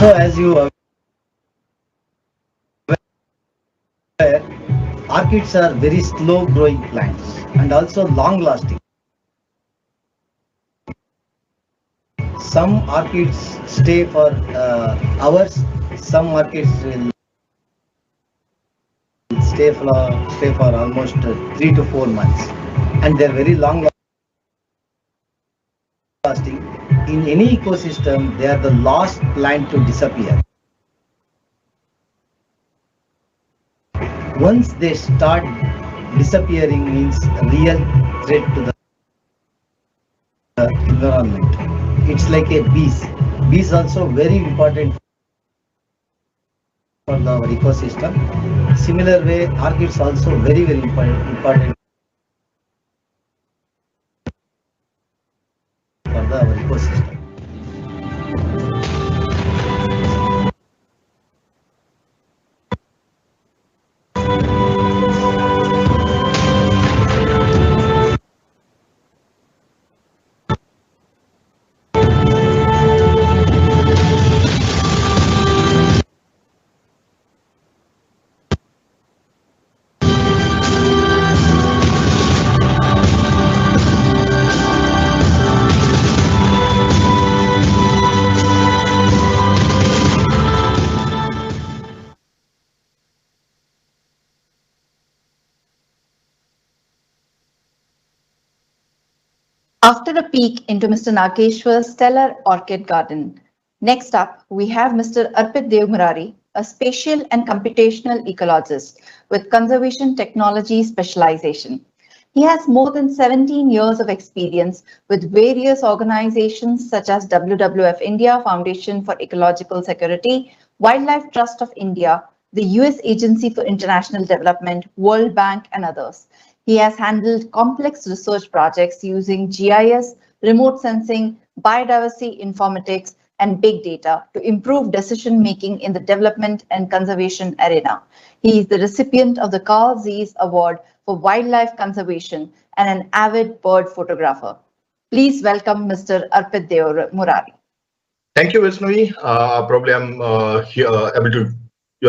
O: So as you are aware, orchids are very slow growing plants and also long lasting. Some orchids stay for hours, some orchids will stay for almost 3 to 4 months, and they're very long lasting. In any ecosystem, they are the last plant to disappear. Once they start disappearing means real threat to the environment. It's like a bees. Bees also very important for our ecosystem. Similar way, orchids also very important for our ecosystem.
I: After a peek into Mr. Nageshwar's stellar orchid garden, next up we have Mr. Arpit Devmurari, a spatial and computational ecologist with conservation technology specialization. He has more than 17 years of experience with various organizations such as WWF India Foundation for Ecological Security, Wildlife Trust of India, the US Agency for International Development, World Bank, and others. He has handled complex research projects using GIS, remote sensing, biodiversity informatics, and big data to improve decision making in the development and conservation arena. He is the recipient of the Carl Zeiss Award for Wildlife Conservation and an avid bird photographer. Please welcome Mr. Arpit Devmurari.
P: Thank you, Vaishnavi. Probably I'm you are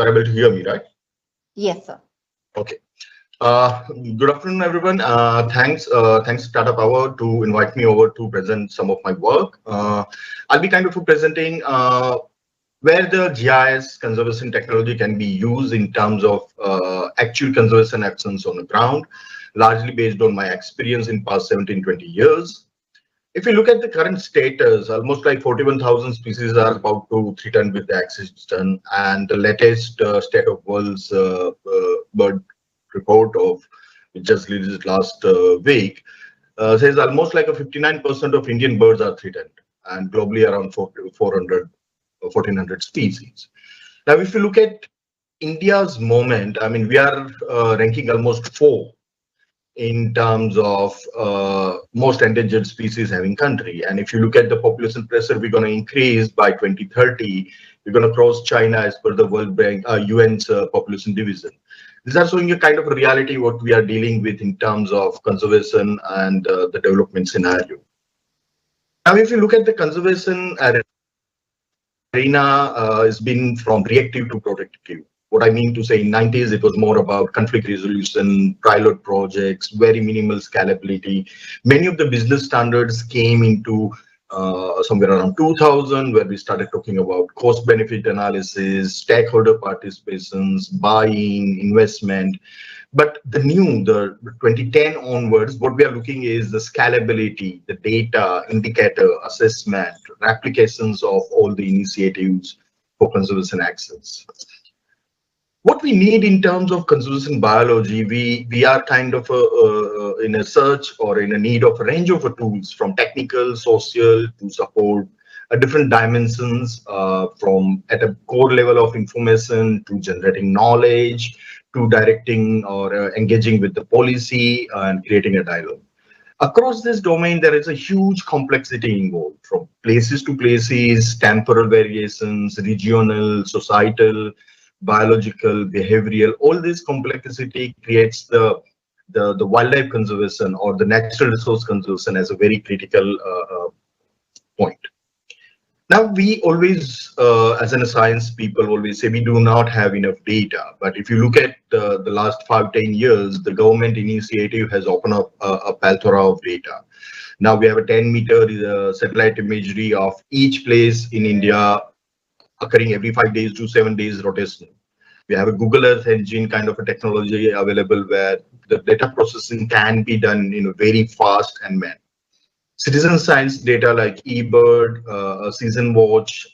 P: able to hear me, right?
I: Yes, sir.
P: Okay. Good afternoon, everyone. Thanks Tata Power to invite me over to present some of my work. I'll be kind of presenting where the GIS conservation technology can be used in terms of actual conservation actions on the ground, largely based on my experience in past 17-20 years. If you look at the current status, almost like 41,000 species are about to threaten with the extinction, and the latest state of world's bird report of just released last week says almost like a 59% of Indian birds are threatened, and globally around 1,400 species. Now, if you look at India's moment, I mean, we are ranking almost 4 in terms of most endangered species having country. And if you look at the population pressure, we're going to increase by 2030. We're going to cross China as per the World Bank, UN's population division. These are showing a kind of a reality what we are dealing with in terms of conservation and the development scenario. Now, if you look at the conservation arena, has been from reactive to protective. What I mean to say, in 90s, it was more about conflict resolution, pilot projects, very minimal scalability. Many of the business standards came into somewhere around 2000, where we started talking about cost-benefit analysis, stakeholder participations, buying, investment. But the 2010 onwards, what we are looking is the scalability, the data, indicator, assessment, replications of all the initiatives, for conservation access. What we need in terms of conservation biology, we are kind of in a search or in a need of a range of tools, from technical, social, to support different dimensions, from at a core level of information to generating knowledge, to directing or engaging with the policy and creating a dialogue. Across this domain, there is a huge complexity involved, from places to places, temporal variations, regional, societal, biological, behavioral. All this complexity creates the wildlife conservation or the natural resource conservation as a very critical point. Now, we always, as in a science people, always say we do not have enough data. But if you look at the last 5-10 years, the government initiative has opened up a plethora of data. Now we have a 10-meter satellite imagery of each place in India occurring every 5 days to 7 days rotation. We have a Google Earth engine kind of a technology available where the data processing can be done in a very fast and manner. Citizen science data like eBird, season watch,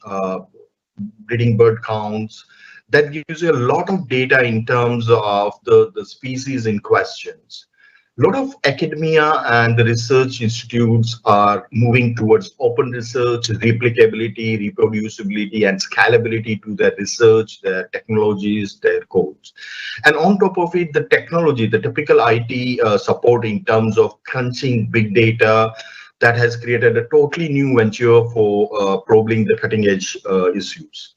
P: breeding bird counts, that gives you a lot of data in terms of the species in questions. A lot of academia and the research institutes are moving towards open research, replicability, reproducibility, and scalability to their research, their technologies, their codes. And on top of it, the technology, the typical IT support in terms of crunching big data, that has created a totally new venture for probing the cutting edge issues.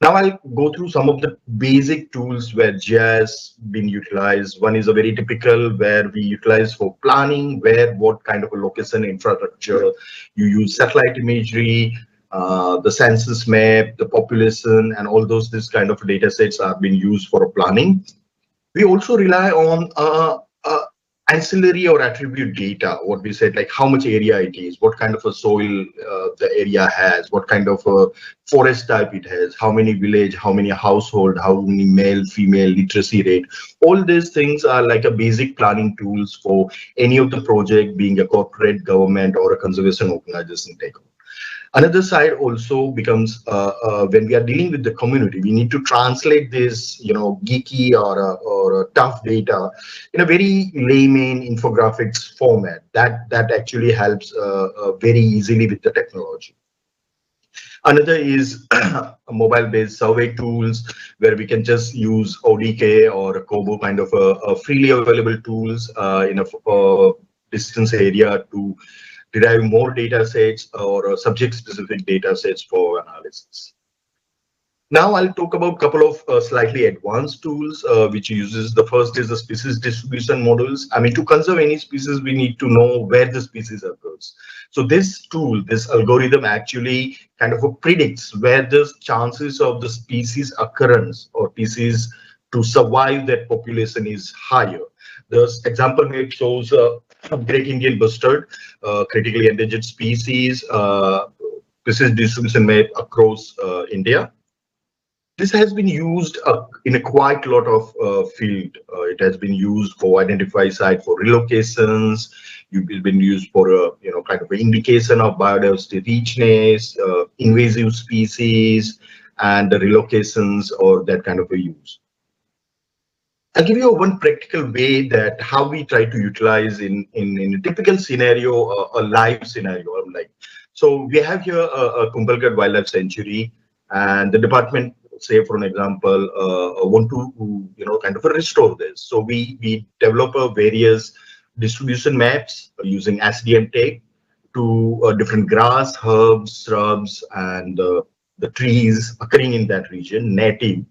P: Now I'll go through some of the basic tools where GIS been utilized. One is a very typical where we utilize for planning, where what kind of a location infrastructure you use satellite imagery, the census map, the population, and all this kind of data sets are being used for planning. We also rely on ancillary or attribute data, what we said, like how much area it is, what kind of a soil the area has, what kind of a forest type it has, how many village, how many household, how many male, female, literacy rate. All these things are like a basic planning tools for any of the project, being a corporate, government, or a conservation organization take on. Another side also becomes when we are dealing with the community, we need to translate this, geeky or tough data in a very layman infographics format that actually helps very easily with the technology. Another is mobile-based survey tools where we can just use ODK or a Kobo kind of a freely available tools in a distance area to derive more data sets or subject-specific data sets for analysis. Now I'll talk about a couple of slightly advanced tools which uses. The first is the species distribution models. I mean, to conserve any species, we need to know where the species occurs. So this tool, this algorithm actually kind of predicts where the chances of the species occurrence or species to survive that population is higher. The example map shows Great Indian bustard, critically endangered species, species distribution map across India. This has been used in a quite lot of field. It has been used for identify site for relocations. It's been used for kind of an indication of biodiversity richness, invasive species, and the relocations or that kind of a use. I'll give you one practical way that how we try to utilize in a typical scenario, a live scenario. So we have here a Kumbhalgarh Wildlife Sanctuary, and the department, say for an example, want to kind of restore this. So we develop various distribution maps using SDM tech to different grass, herbs, shrubs, and the trees occurring in that region, native.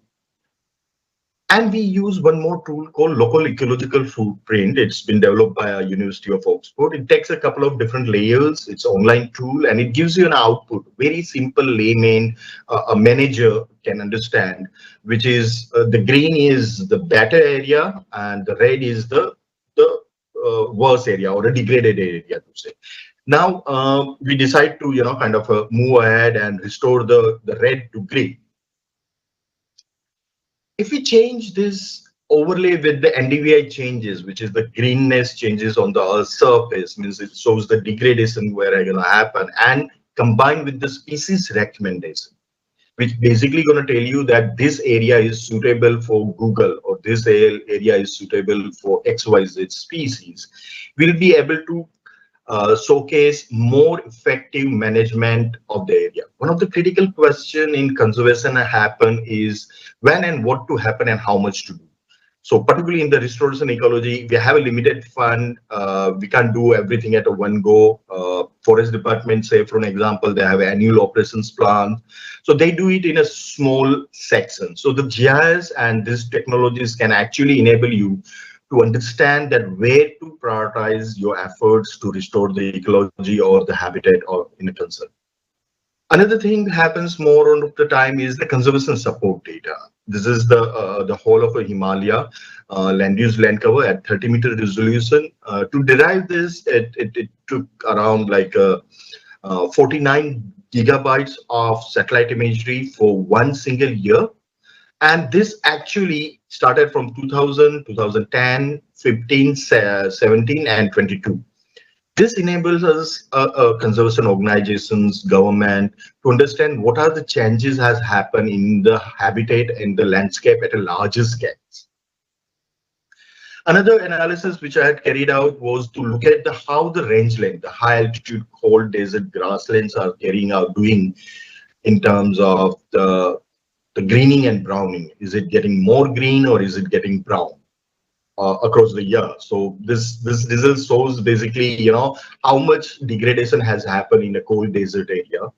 P: And we use one more tool called local ecological footprint. It's been developed by a University of Oxford. It takes a couple of different layers. It's an online tool, and it gives you an output, very simple layman, a manager can understand, which is the green is the better area and the red is the worse area or a degraded area to say. Now we decide to kind of move ahead and restore the red to green. If we change this overlay with the NDVI changes, which is the greenness changes on the surface, means it shows the degradation where are going to happen, and combined with the species recommendation. which basically going to tell you that this area is suitable for Google or this area is suitable for XYZ species, we'll be able to showcase more effective management of the area. One of the critical questions in conservation happen is when and what to happen and how much to do. So particularly in the restoration ecology, we have a limited fund. We can't do everything at a one go. Forest department, say for an example, they have annual operations plan. So they do it in a small section. So the GIS and these technologies can actually enable you to understand that where to prioritize your efforts to restore the ecology or the habitat or in a concern. Another thing that happens more of the time is the conservation support data. This is the whole of a Himalaya land use land cover at 30-meter resolution. To derive this, it took around like 49 gigabytes of satellite imagery for one single year. And this actually started from 2000, 2010, 15, 17, and 22. This enables us, conservation organizations, government, to understand what are the changes has happened in the habitat and the landscape at a larger scale. Another analysis which I had carried out was to look at how the rangeland, the high altitude cold desert grasslands are doing in terms of the greening and browning. Is it getting more green or is it getting brown across the year? So this result shows basically, how much degradation has happened in a cold desert area.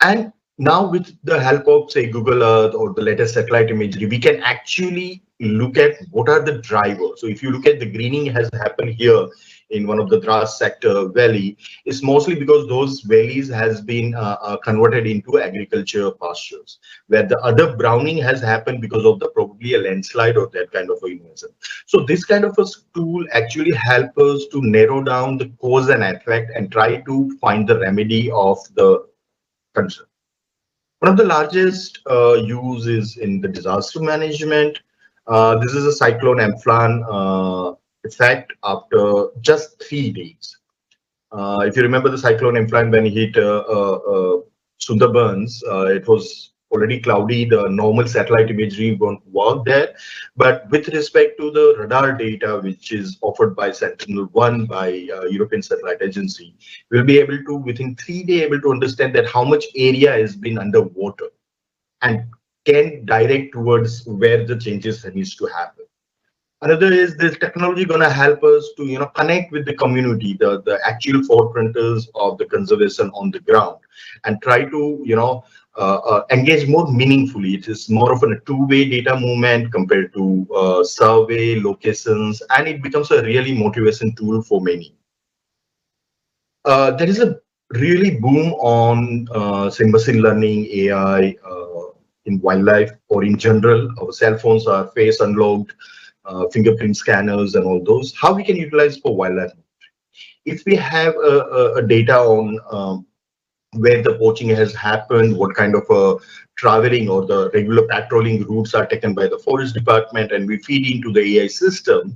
P: And now with the help of, say, Google Earth or the latest satellite imagery, we can actually look at what are the drivers. So if you look at the greening has happened here in one of the Dras sector valley, it's mostly because those valleys has been converted into agriculture pastures, where the other browning has happened because of probably a landslide or that kind of invasion. So this kind of a tool actually help us to narrow down the cause and effect and try to find the remedy of the concern. One of the largest uses in the disaster management. This is a cyclone Amphan effect after just 3 days. If you remember the cyclone Amphan when it hit Sundarbans, it was already cloudy. The normal satellite imagery won't work there. But with respect to the radar data, which is offered by Sentinel-1 by European Satellite Agency, we'll be able to, within 3 days, able to understand that how much area has been underwater and can direct towards where the changes needs to happen. Another is this technology going to help us to connect with the community, the actual forerunners of the conservation on the ground, and try to engage more meaningfully. It is more of a two-way data movement compared to survey locations, and it becomes a really motivation tool for many. There is a really boom on say machine learning, AI in wildlife or in general. Our cell phones are face unlocked. Fingerprint scanners and all those, how we can utilize for wildlife. If we have a data on where the poaching has happened, what kind of traveling or the regular patrolling routes are taken by the forest department, and we feed into the AI system,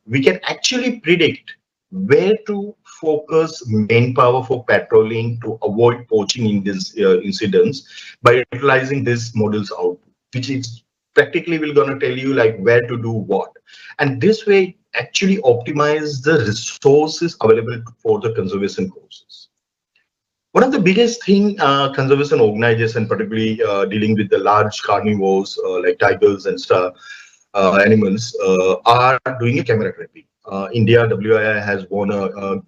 P: we can actually predict where to focus manpower for patrolling to avoid poaching in these incidents by utilizing this model's output, which is practically we're going to tell you like where to do what, and this way actually optimize the resources available for the conservation courses. One of the biggest thing conservation organization, particularly dealing with the large carnivores like tigers and stuff, animals, are doing a camera trapping. India WII has won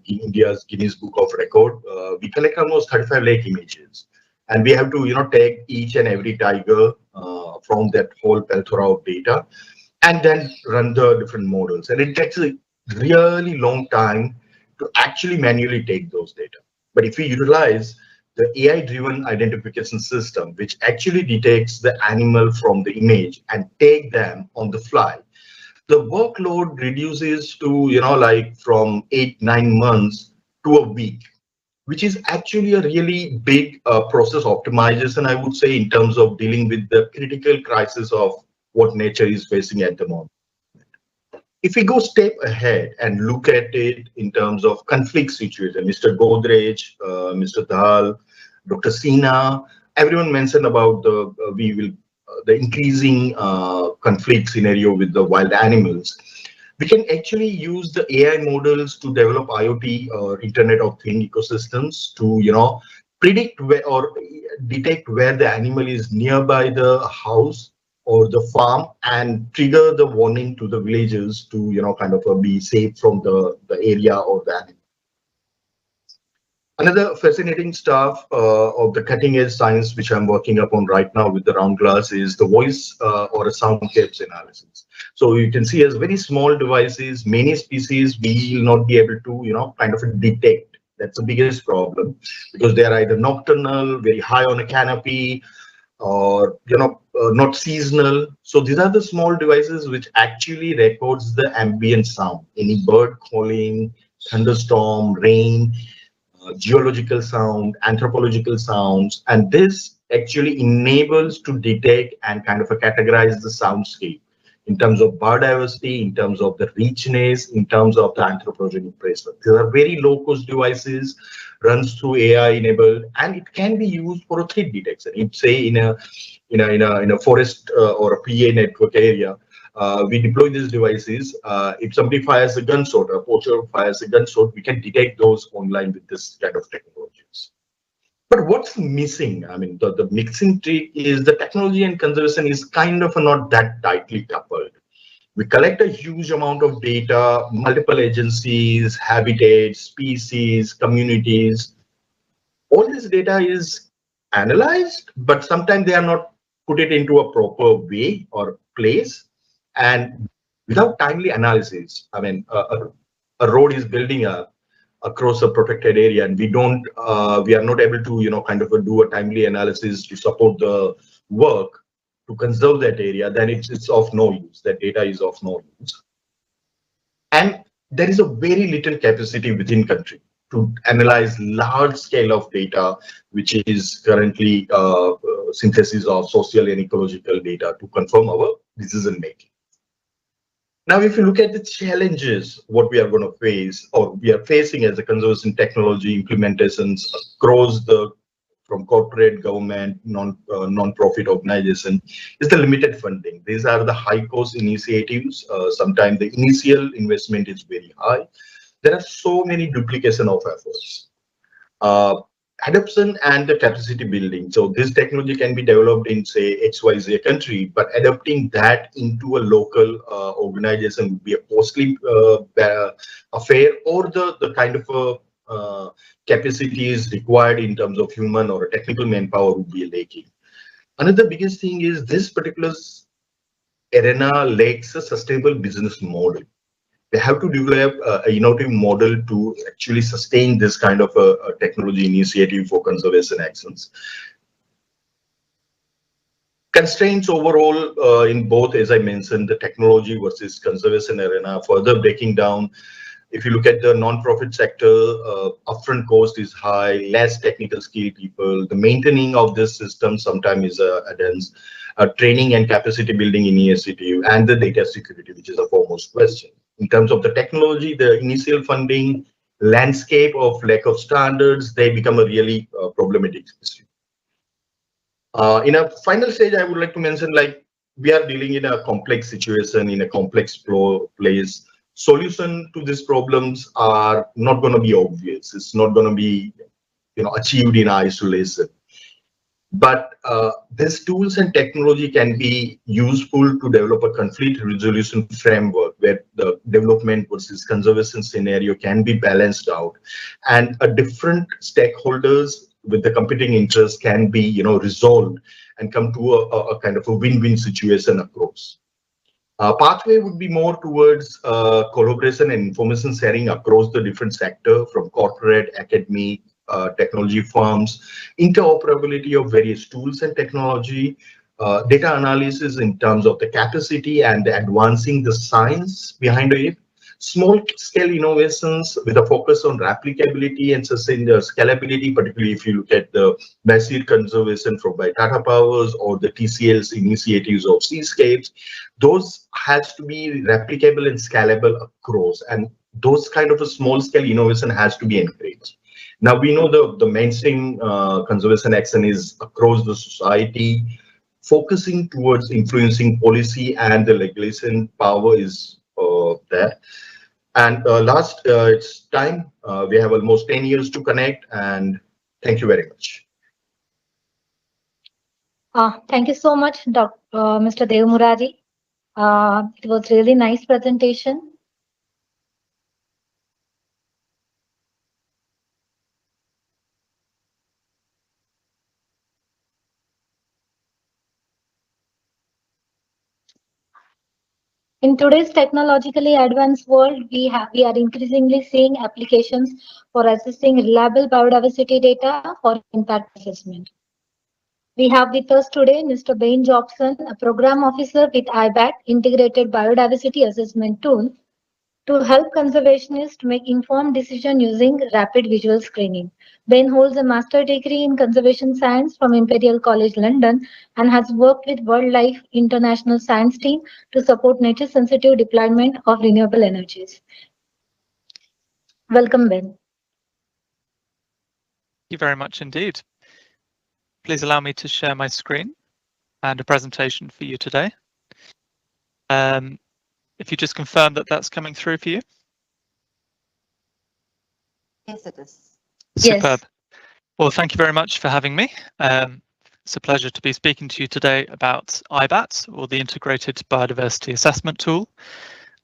P: India's Guinness Book of Record. We collect almost 35 lakh images, and we have to tag each and every tiger from that whole plethora of data, and then run the different models. And it takes a really long time to actually manually take those data. But if we utilize the AI-driven identification system, which actually detects the animal from the image and take them on the fly, the workload reduces to like from 8-9 months to a week, which is actually a really big process optimization, I would say, in terms of dealing with the critical crisis of what nature is facing at the moment. If we go step ahead and look at it in terms of conflict situation, Mr. Godrej, Mr. Dal, Dr. Sina, everyone mentioned about the increasing conflict scenario with the wild animals. We can actually use the AI models to develop IoT or Internet of Things ecosystems to, predict where or detect where the animal is nearby the house or the farm and trigger the warning to the villagers to, kind of be safe from the area or the animal. Another fascinating stuff of the cutting edge science, which I'm working upon right now with the round glass, is the voice or a sound caps analysis. So you can see as very small devices, many species we will not be able to, kind of detect. That's the biggest problem because they are either nocturnal, very high on a canopy, or not seasonal. So these are the small devices which actually records the ambient sound, any bird calling, thunderstorm, rain, geological sound, anthropological sounds, and this actually enables to detect and kind of categorize the soundscape in terms of biodiversity, in terms of the richness, in terms of the anthropogenic pressure. These are very low-cost devices, runs through AI enabled, and it can be used for a threat detection. If say in a forest or a PA network area, we deploy these devices. If somebody fires a gunshot, a poacher fires a gunshot, we can detect those online with this kind of technologies. But what's missing? I mean, the mixing trick is the technology and conservation is kind of not that tightly coupled. We collect a huge amount of data, multiple agencies, habitats, species, communities. All this data is analyzed, but sometimes they are not put it into a proper way or place. And without timely analysis, I mean, a road is building up across a protected area, and we are not able to, kind of do a timely analysis to support the work to conserve that area, then it's of no use. That data is of no use. And there is a very little capacity within country to analyze large scale of data, which is currently synthesis of social and ecological data to confirm our decision making. Now, if you look at the challenges, what we are going to face or we are facing as a conservation technology implementations across from corporate, government, non-profit organization, is the limited funding. These are the high-cost initiatives. Sometimes the initial investment is very high. There are so many duplication of efforts. Adoption and the capacity building. So this technology can be developed in, say, XYZ country, but adapting that into a local organization would be a costly affair, or the kind of capacity is required in terms of human or technical manpower would be lacking. Another biggest thing is this particular arena lacks a sustainable business model. They have to develop a innovative model to actually sustain this kind of a technology initiative for conservation actions. Constraints overall in both, as I mentioned, the technology versus conservation arena, further breaking down. If you look at the non-profit sector, upfront cost is high, less technical skilled people. The maintaining of this system sometimes is a dense training and capacity building initiative, and the data security, which is a foremost question. In terms of the technology, the initial funding, landscape of lack of standards, they become a really problematic issue. In a final stage, I would like to mention, like, we are dealing in a complex situation, in a complex place. Solution to these problems are not going to be obvious. It's not going to be, achieved in isolation. But these tools and technology can be useful to develop a conflict resolution framework where the development versus conservation scenario can be balanced out, and a different stakeholders with the competing interests can be, resolved and come to a kind of a win-win situation across. Pathway would be more towards collaboration and information sharing across the different sector, from corporate, academic, technology firms, interoperability of various tools and technology, data analysis in terms of the capacity and advancing the science behind it, small scale innovations with a focus on replicability and sustained scalability, particularly if you look at the massive conservation from by Tata Powers or the TCL's initiatives of seascapes. Those has to be replicable and scalable across, and those kind of a small scale innovation has to be encouraged. Now we know the mainstream conservation action is across the society, focusing towards influencing policy, and the regulation power is there. And last, it's time. We have almost 10 years to connect, and thank you very much.
K: Thank you so much, Mr. Dev Murari. It was really nice presentation. In today's technologically advanced world, we are increasingly seeing applications for assessing reliable biodiversity data for impact assessment. We have with us today Mr. Bain Jobson, a program officer with IBAT, Integrated Biodiversity Assessment Tool, to help conservationists make informed decisions using rapid visual screening. Ben holds a master's degree in conservation science from Imperial College London and has worked with WildLife International Science Team to support nature-sensitive deployment of renewable energies. Welcome, Ben.
Q: Thank you very much indeed. Please allow me to share my screen and a presentation for you today. If you just confirm that that's coming through for you.
I: Yes, it is.
Q: Superb. Yes. Well, thank you very much for having me. It's a pleasure to be speaking to you today about IBAT, or the Integrated Biodiversity Assessment Tool.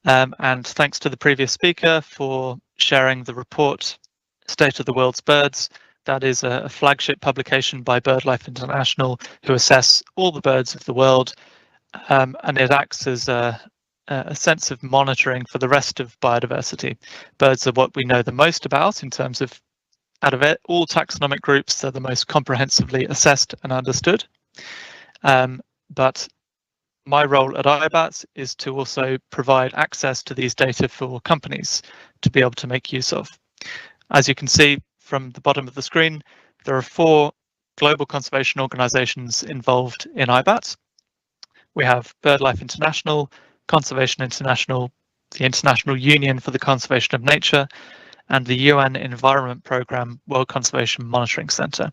Q: And thanks to the previous speaker for sharing the report, State of the World's Birds. That is a flagship publication by BirdLife International, who assess all the birds of the world. And it acts as a sense of monitoring for the rest of biodiversity. Birds are what we know the most about in terms of, out of all taxonomic groups, they're the most comprehensively assessed and understood. But my role at IBAT is to also provide access to these data for companies to be able to make use of. As you can see from the bottom of the screen, there are 4 global conservation organizations involved in IBAT. We have BirdLife International, Conservation International, the International Union for the Conservation of Nature, and the UN Environment Programme World Conservation Monitoring Centre.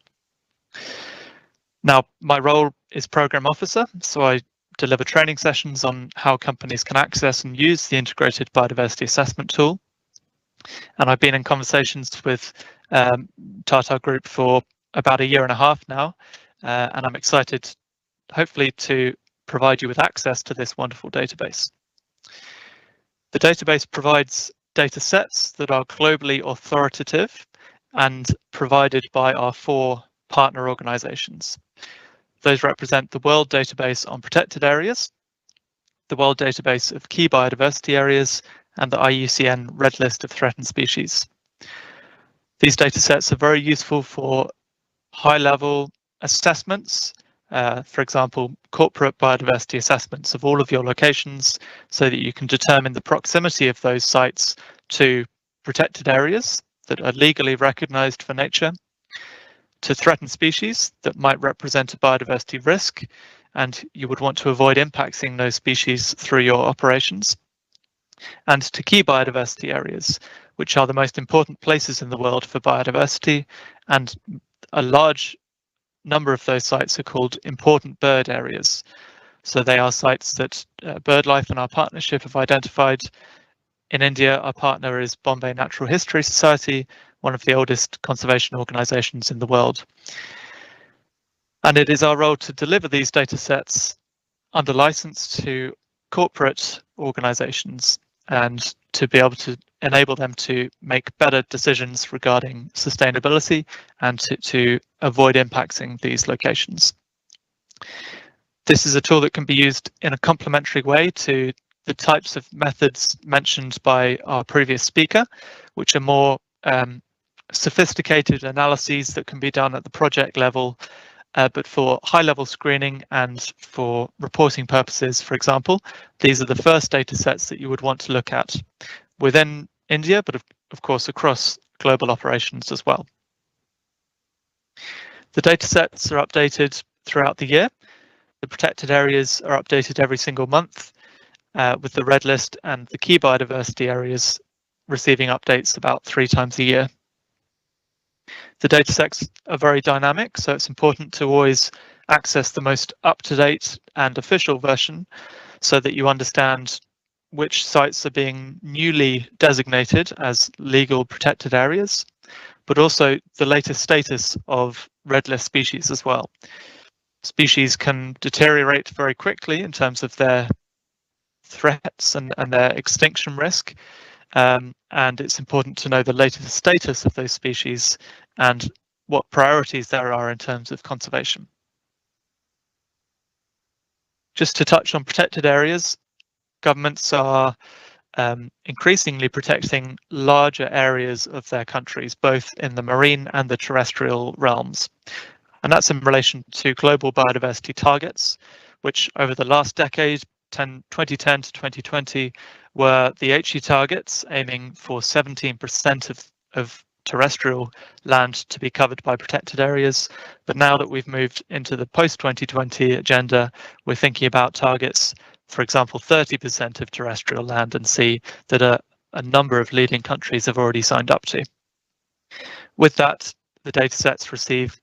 Q: Now, my role is Programme Officer, so I deliver training sessions on how companies can access and use the Integrated Biodiversity Assessment Tool. And I've been in conversations with Tata Group for about 1.5 years now, and I'm excited, hopefully, to provide you with access to this wonderful database. The database provides data sets that are globally authoritative and provided by our 4 partner organizations. Those represent the World Database on Protected Areas, the World Database of Key Biodiversity Areas, and the IUCN Red List of Threatened Species. These data sets are very useful for high-level assessments, for example, corporate biodiversity assessments of all of your locations, so that you can determine the proximity of those sites to protected areas that are legally recognized for nature, to threatened species that might represent a biodiversity risk, and you would want to avoid impacting those species through your operations, and to key biodiversity areas, which are the most important places in the world for biodiversity, and a large number of those sites are called important bird areas. So they are sites that BirdLife and our partnership have identified. In India, our partner is Bombay Natural History Society, one of the oldest conservation organizations in the world. And it is our role to deliver these data sets under license to corporate organizations and to be able to enable them to make better decisions regarding sustainability and to avoid impacting these locations. This is a tool that can be used in a complementary way to the types of methods mentioned by our previous speaker, which are more sophisticated analyses that can be done at the project level, but for high-level screening and for reporting purposes, for example, these are the first data sets that you would want to look at within India, but of course across global operations as well. The data sets are updated throughout the year. The protected areas are updated every single month, with the red list and the key biodiversity areas receiving updates about 3 times a year. The data sets are very dynamic, so it's important to always access the most up-to-date and official version so that you understand which sites are being newly designated as legal protected areas, but also the latest status of red list species as well. Species can deteriorate very quickly in terms of their threats and their extinction risk, and it's important to know the latest status of those species and what priorities there are in terms of conservation. Just to touch on protected areas, governments are increasingly protecting larger areas of their countries, both in the marine and the terrestrial realms. And that's in relation to global biodiversity targets, which over the last decade, 2010 to 2020, were the HE targets, aiming for 17% of terrestrial land to be covered by protected areas. But now that we've moved into the post-2020 agenda, we're thinking about targets, for example, 30% of terrestrial land and sea that a number of leading countries have already signed up to. With that, the datasets receive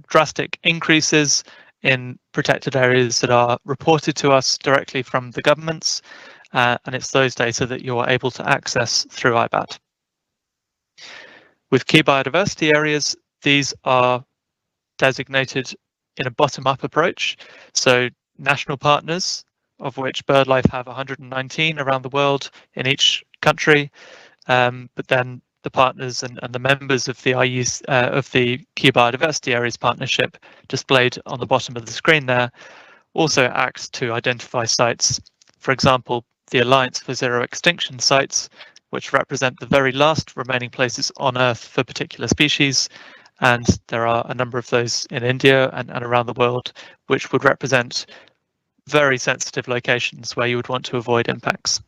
Q: drastic increases in protected areas that are reported to us directly from the governments, and it's those data that you're able to access through IBAT. With key biodiversity areas, these are designated in a bottom-up approach, so national partners, of which BirdLife have 119 around the world in each country, but then the partners and the members of the of the Key Biodiversity Areas Partnership, displayed on the bottom of the screen there, also act to identify sites. For example, the Alliance for Zero Extinction sites, which represent the very last remaining places on Earth for particular species, and there are a number of those in India and around the world, which would represent very sensitive locations where you would want to avoid impacts.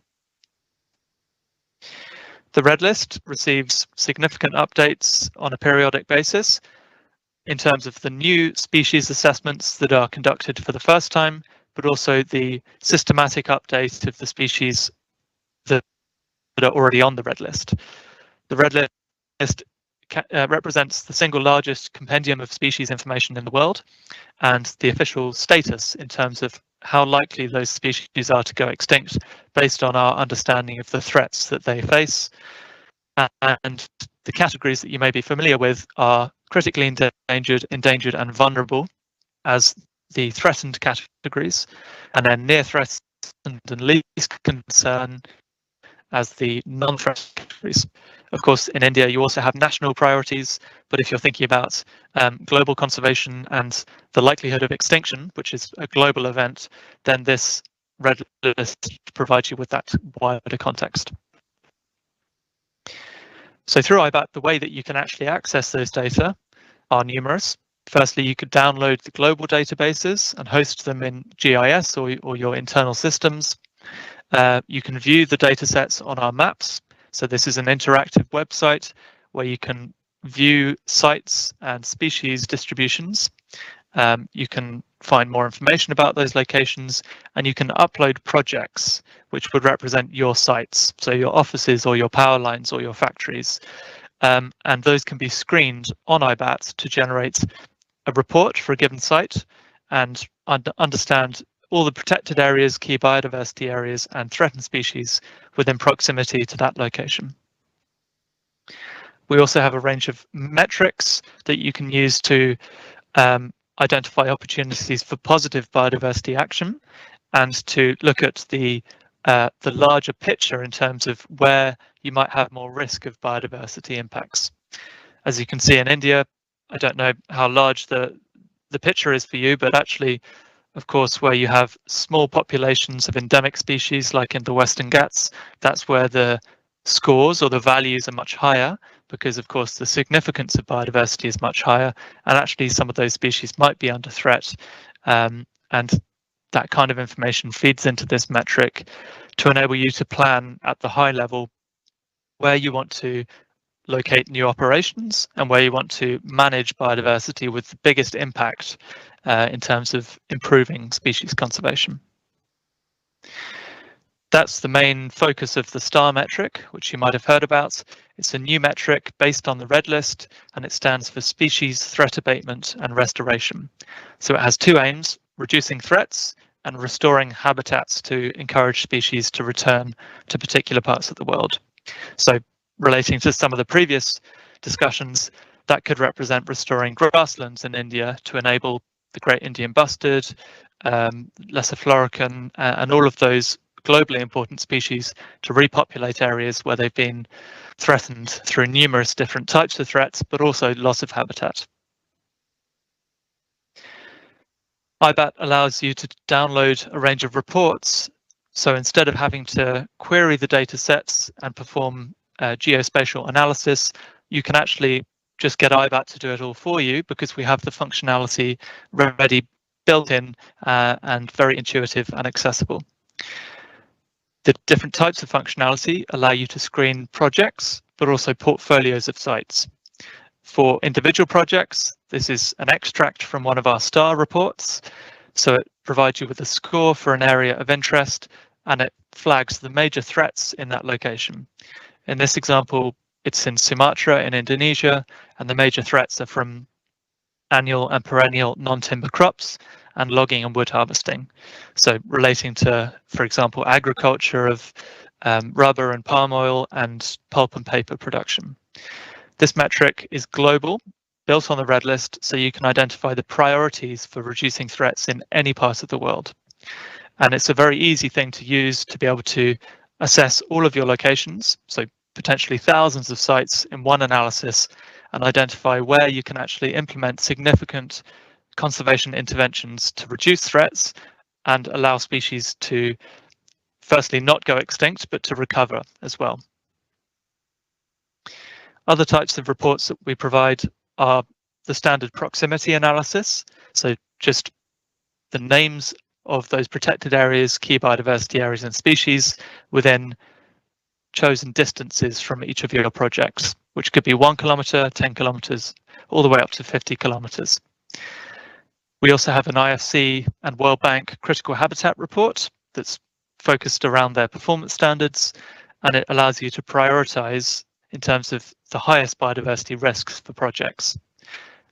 Q: The Red List receives significant updates on a periodic basis in terms of the new species assessments that are conducted for the first time, but also the systematic update of the species that are already on the Red List. The Red List represents the single largest compendium of species information in the world and the official status in terms of how likely those species are to go extinct based on our understanding of the threats that they face. And the categories that you may be familiar with are critically endangered, and vulnerable as the threatened categories, and then near threatened and least concern as the non-threatened categories. Of course, in India, you also have national priorities, but if you're thinking about global conservation and the likelihood of extinction, which is a global event, then this Red List provides you with that wider context. So through IBAT, the way that you can actually access those data are numerous. Firstly, you could download the global databases and host them in GIS or your internal systems. You can view the data sets on our maps. So this is an interactive website where you can view sites and species distributions. You can find more information about those locations, and you can upload projects which would represent your sites, so your offices or your power lines or your factories. And those can be screened on IBAT to generate a report for a given site and understand all the protected areas, key biodiversity areas, and threatened species within proximity to that location. We also have a range of metrics that you can use to identify opportunities for positive biodiversity action and to look at the larger picture in terms of where you might have more risk of biodiversity impacts. As you can see in India, I don't know how large the picture is for you, but actually, of course, where you have small populations of endemic species, like in the Western Ghats, that's where the scores or the values are much higher, because of course the significance of biodiversity is much higher, and actually some of those species might be under threat. And that kind of information feeds into this metric to enable you to plan at the high level where you want to locate new operations and where you want to manage biodiversity with the biggest impact in terms of improving species conservation. That's the main focus of the STAR metric, which you might have heard about. It's a new metric based on the Red List, and it stands for Species Threat Abatement and Restoration. So it has two aims: reducing threats and restoring habitats to encourage species to return to particular parts of the world. So relating to some of the previous discussions, that could represent restoring grasslands in India to enable the Great Indian Bustard, Lesser Florican, and all of those globally important species to repopulate areas where they've been threatened through numerous different types of threats, but also loss of habitat. IBAT allows you to download a range of reports. So instead of having to query the data sets and perform geospatial analysis, you can actually just get IBAT to do it all for you, because we have the functionality ready, built in, and very intuitive and accessible. The different types of functionality allow you to screen projects, but also portfolios of sites. For individual projects, this is an extract from one of our STAR reports. So it provides you with a score for an area of interest, and it flags the major threats in that location. In this example, it's in Sumatra in Indonesia, and the major threats are from annual and perennial non-timber crops and logging and wood harvesting. So relating to, for example, agriculture of rubber and palm oil and pulp and paper production. This metric is global, built on the Red List, so you can identify the priorities for reducing threats in any part of the world. And it's a very easy thing to use to be able to assess all of your locations, so potentially thousands of sites in one analysis, and identify where you can actually implement significant conservation interventions to reduce threats and allow species to firstly not go extinct, but to recover as well. Other types of reports that we provide are the standard proximity analysis, so just the names of those protected areas, key biodiversity areas and species within chosen distances from each of your projects, which could be 1 kilometre, 10 kilometres, all the way up to 50 kilometres. We also have an IFC and World Bank critical habitat report that's focused around their performance standards, and it allows you to prioritise in terms of the highest biodiversity risks for projects.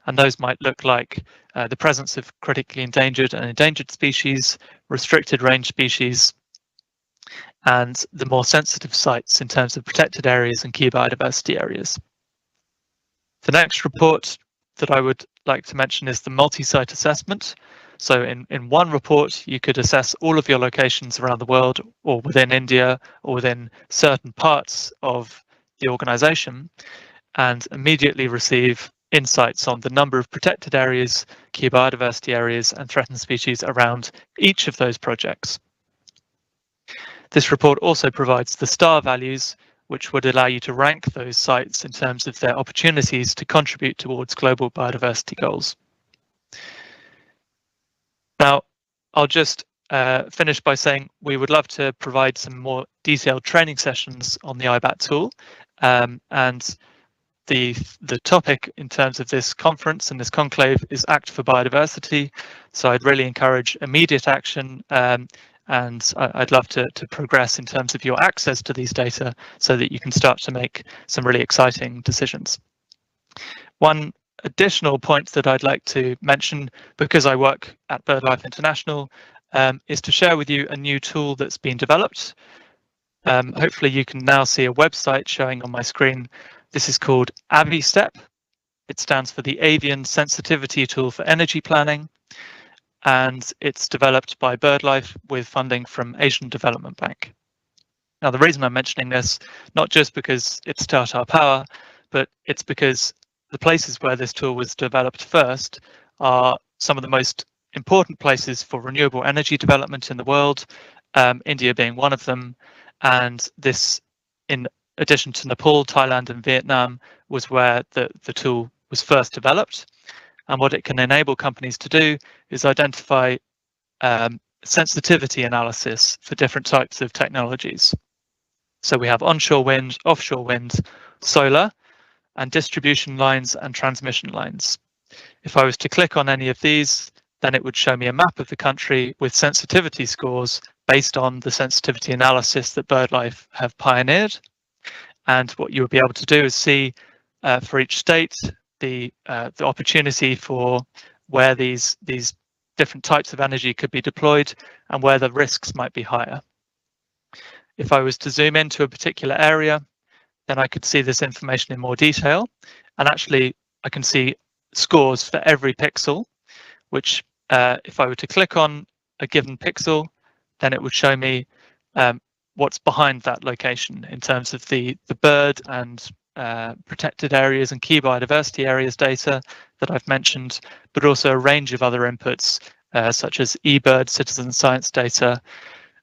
Q: And those might look like the presence of critically endangered and endangered species, restricted range species, and the more sensitive sites in terms of protected areas and key biodiversity areas. The next report that I would like to mention is the multi-site assessment. So in one report, you could assess all of your locations around the world, or within India, or within certain parts of the organization, and immediately receive insights on the number of protected areas, key biodiversity areas, and threatened species around each of those projects. This report also provides the STAR values, which would allow you to rank those sites in terms of their opportunities to contribute towards global biodiversity goals. Now, I'll just finish by saying we would love to provide some more detailed training sessions on the IBAT tool, and the topic in terms of this conference and this conclave is Act for Biodiversity. So I'd really encourage immediate action, and I'd love to progress in terms of your access to these data so that you can start to make some really exciting decisions. One additional point that I'd like to mention, because I work at BirdLife International, is to share with you a new tool that's been developed. Hopefully you can now see a website showing on my screen. This is called AviStep. It stands for the Avian Sensitivity Tool for Energy Planning, and it's developed by BirdLife with funding from Asian Development Bank. Now, the reason I'm mentioning this, not just because it's Tata Power, but it's because the places where this tool was developed first are some of the most important places for renewable energy development in the world, India being one of them. And this, in addition to Nepal, Thailand and Vietnam, was where the tool was first developed. And what it can enable companies to do is identify sensitivity analysis for different types of technologies. So we have onshore wind, offshore wind, solar, and distribution lines and transmission lines. If I was to click on any of these, then it would show me a map of the country with sensitivity scores based on the sensitivity analysis that BirdLife have pioneered. And what you will be able to do is see for each state the opportunity for where these different types of energy could be deployed and where the risks might be higher. If I was to zoom into a particular area, then I could see this information in more detail. And actually, I can see scores for every pixel, which if I were to click on a given pixel, then it would show me what's behind that location in terms of the bird and protected areas and key biodiversity areas data that I've mentioned, but also a range of other inputs such as eBird citizen science data.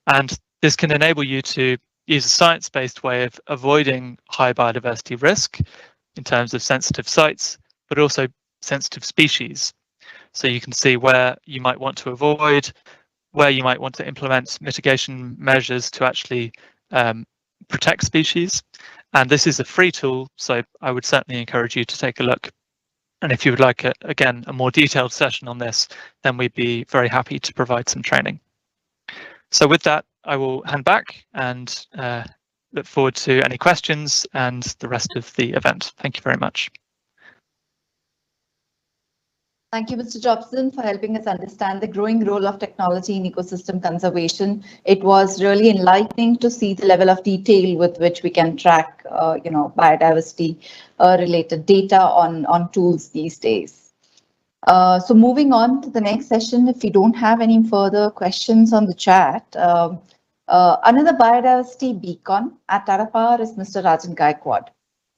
Q: And this can enable you to use a science-based way of avoiding high biodiversity risk in terms of sensitive sites, but also sensitive species. So you can see where you might want to avoid, where you might want to implement mitigation measures to actually protect species. And this is a free tool, so I would certainly encourage you to take a look. And if you would like, again, a more detailed session on this, then we'd be very happy to provide some training. So with that, I will hand back and look forward to any questions and the rest of the event. Thank you very much.
I: Thank you, Mr. Jobson, for helping us understand the growing role of technology in ecosystem conservation. It was really enlightening to see the level of detail with which we can track, biodiversity related data on tools these days. So moving on to the next session, if we don't have any further questions on the chat, another biodiversity beacon at Tata Power is Mr. Rajan Gaikwad.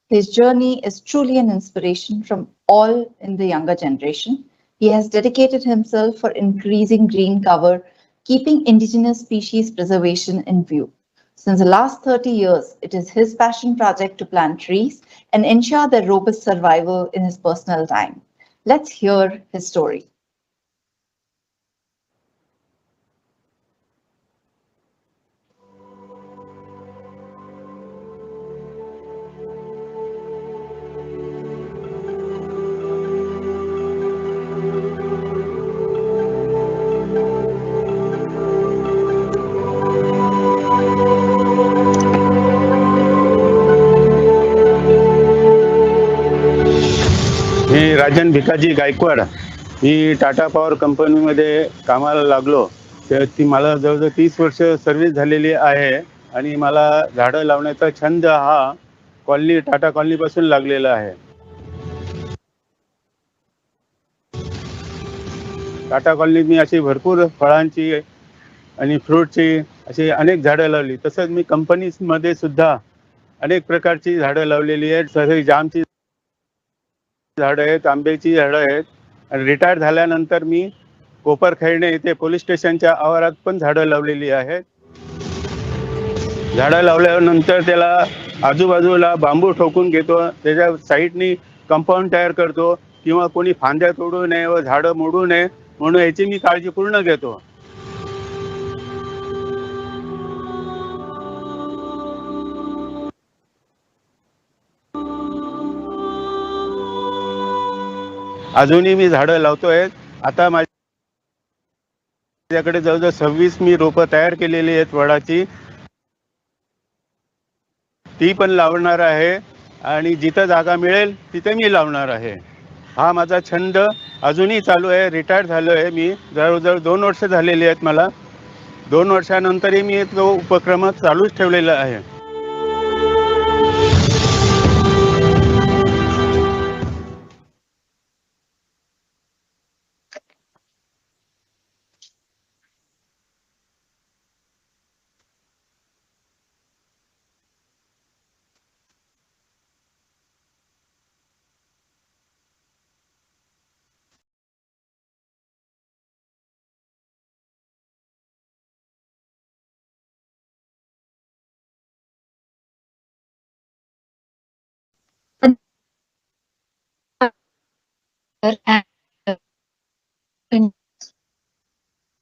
I: His journey is truly an inspiration from all in the younger generation. He has dedicated himself for increasing green cover, keeping indigenous species preservation in view. Since the last 30 years, it is his passion project to plant trees and ensure their robust survival in his personal time. Let's hear his story.
R: Me Rajan Bhikaji Gaikwad. Me Tata power कंपनीमध्ये कामाला लागलो. तर ती मला जवळजवळ 30 वर्ष service झालेली आहे आणि मला झाडं लावण्याचा छंद हा कॉलनी टाटा कॉलनीपासून लागलेला आहे. टाटा कॉलनीत मी अशी भरपूर फळांची आणि फ्रूटची अशी अनेक झाडं लावली. तसंच मी कंपनीमध्ये सुद्धा अनेक प्रकारची झाडं लावलेली आहेत. सगळी जामची झाडं आहेत, आंब्याची झाडं आहेत. आणि रिटायर झाल्यानंतर मी कोपरखैरणे येथे पोलीस स्टेशनच्या आवारात पण झाडं लावलेली आहेत. झाडं लावल्यानंतर त्याला आजूबाजूला बांबू ठोकून घेतो, त्याच्या साईडनी कंपाऊंड तयार करतो किंवा कोणी फांद्या तोडू नये व झाडं मोडू नये म्हणून याची मी काळजी पूर्ण घेतो. अजूनही मी झाडं लावतोय. आता माझ्याकडे जवळजवळ 26 मी रोपं तयार केलेली आहेत वडाची. ती पण लावणार आहे आणि जिथं जागा मिळेल तिथे मी लावणार आहे. हा माझा छंद अजूनही चालू आहे. रिटायर झालो आहे मी, जवळजवळ 2 वर्ष झालेली आहेत मला. 2 वर्षानंतरही मी तो उपक्रम चालूच ठेवलेला आहे.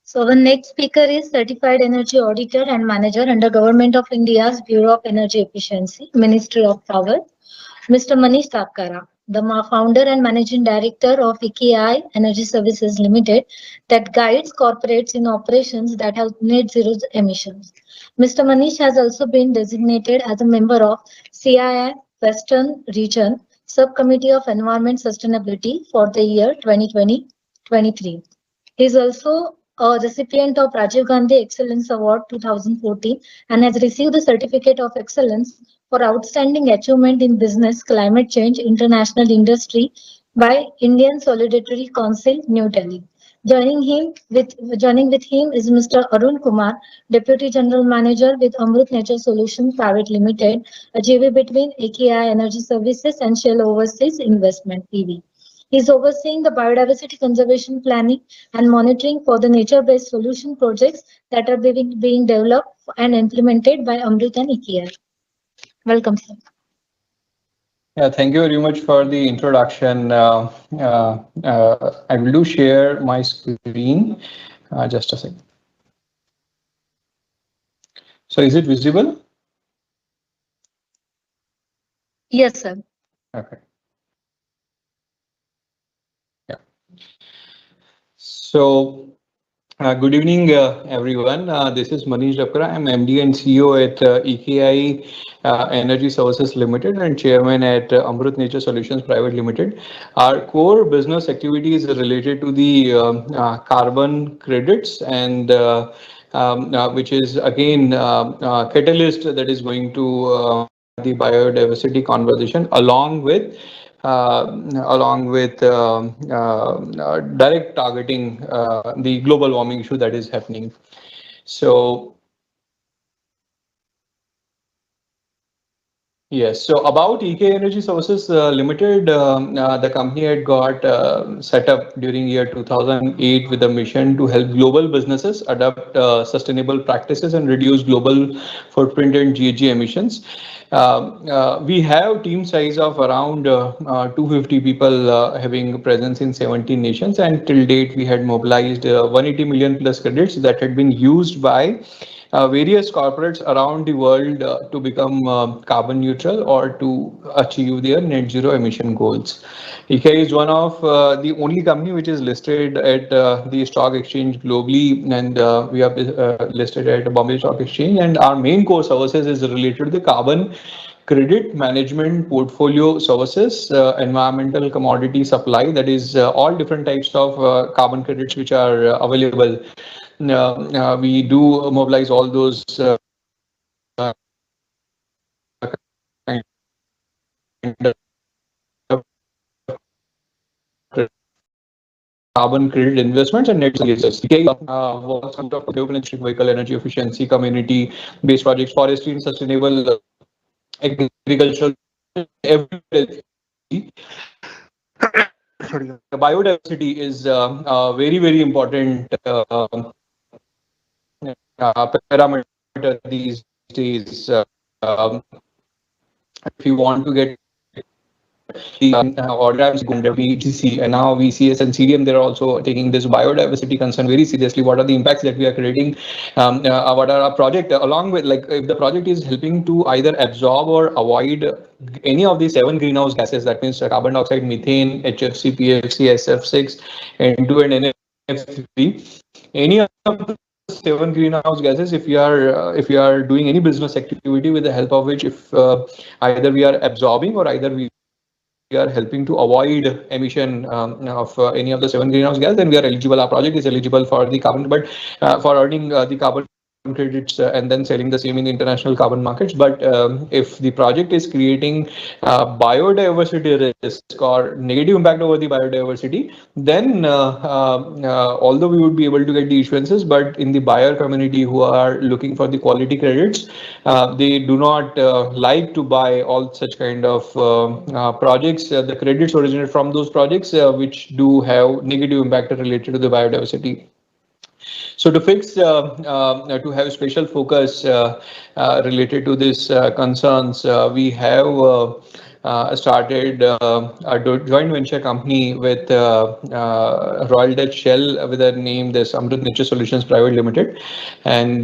K: So the next speaker is Certified Energy Auditor and Manager under Government of India's Bureau of Energy Efficiency, Ministry of Power, Mr. Manish Tapkara. the founder and managing director of EKI Energy Services Limited, that guides corporates in operations that have net zero emissions. Mr. Manish has also been designated as a member of CII Western Region Subcommittee of Environment Sustainability for the year 2020-23. He is also a recipient of Rajiv Gandhi Excellence Award 2014 and has received the Certificate of Excellence for Outstanding Achievement in Business, Climate Change, International Industry by Indian Solidarity Council, New Delhi. Joining with him is Mr. Arun Kumar, Deputy General Manager with Amrut Nature Solutions Private Limited, a JV between AKI Energy Services and Shell Overseas Investment (PV). He is overseeing the biodiversity conservation planning and monitoring for the nature-based solution projects that are being developed and implemented by Amrut and EKI. Welcome, sir.
S: Yeah, thank you very much for the introduction. I will share my screen. Just a second. So is it visible?
K: Yes, sir.
S: Okay. Yeah. So good evening, everyone. This is Manish Dapkara. I'm MD and CEO at EKI Energy Services Limited and Chairman at Amrut Nature Solutions Private Limited. Our core business activities are related to the carbon credits and which is again catalyst that is going to the biodiversity conversation along with direct targeting the global warming issue that is happening. So yes, so about EK Energy Services Limited, the company had got set up during year 2008 with a mission to help global businesses adopt sustainable practices and reduce global footprint and GHG emissions. We have team size of around 250 people having presence in 17 nations, and till date we had mobilized 180 million plus credits that had been used by various corporates around the world to become carbon neutral or to achieve their net zero emission goals. EK is one of the only company which is listed at the stock exchange globally, and we are listed at Bombay Stock Exchange, and our main core services is related to the carbon credit management, portfolio services, environmental commodity supply, that is all different types of carbon credits which are available. We do mobilize all those kind of carbon credit investments and net zero. Was some of renewable electric vehicle, energy efficiency, community-based projects, forestry and sustainable agriculture. Biodiversity is a very, very important parameter these days. If you want to get the organs BTC, and now VCS and CDM, they're also taking this biodiversity concern very seriously. What are the impacts that we are creating? What are our project, along with, like, if the project is helping to either absorb or avoid any of the 7 greenhouse gases, that means carbon dioxide, methane, HFC, PFC, SF6, N2 and NF3, any of the 7 greenhouse gases, if you are doing any business activity with the help of which, if either we are absorbing or either we are helping to avoid emission of any of the 7 greenhouse gas, then we are eligible. Our project is eligible for the carbon, but for earning the carbon credits and then selling the same in the international carbon markets. But if the project is creating biodiversity risk or negative impact over the biodiversity, then although we would be able to get the issuances, but in the buyer community who are looking for the quality credits, they do not like to buy all such kind of projects. The credits originate from those projects which do have negative impact related to the biodiversity. So to fix, to have special focus related to these concerns, we have started a joint venture company with Royal Dutch Shell with the name this Amrut Nature Solutions Private Limited, and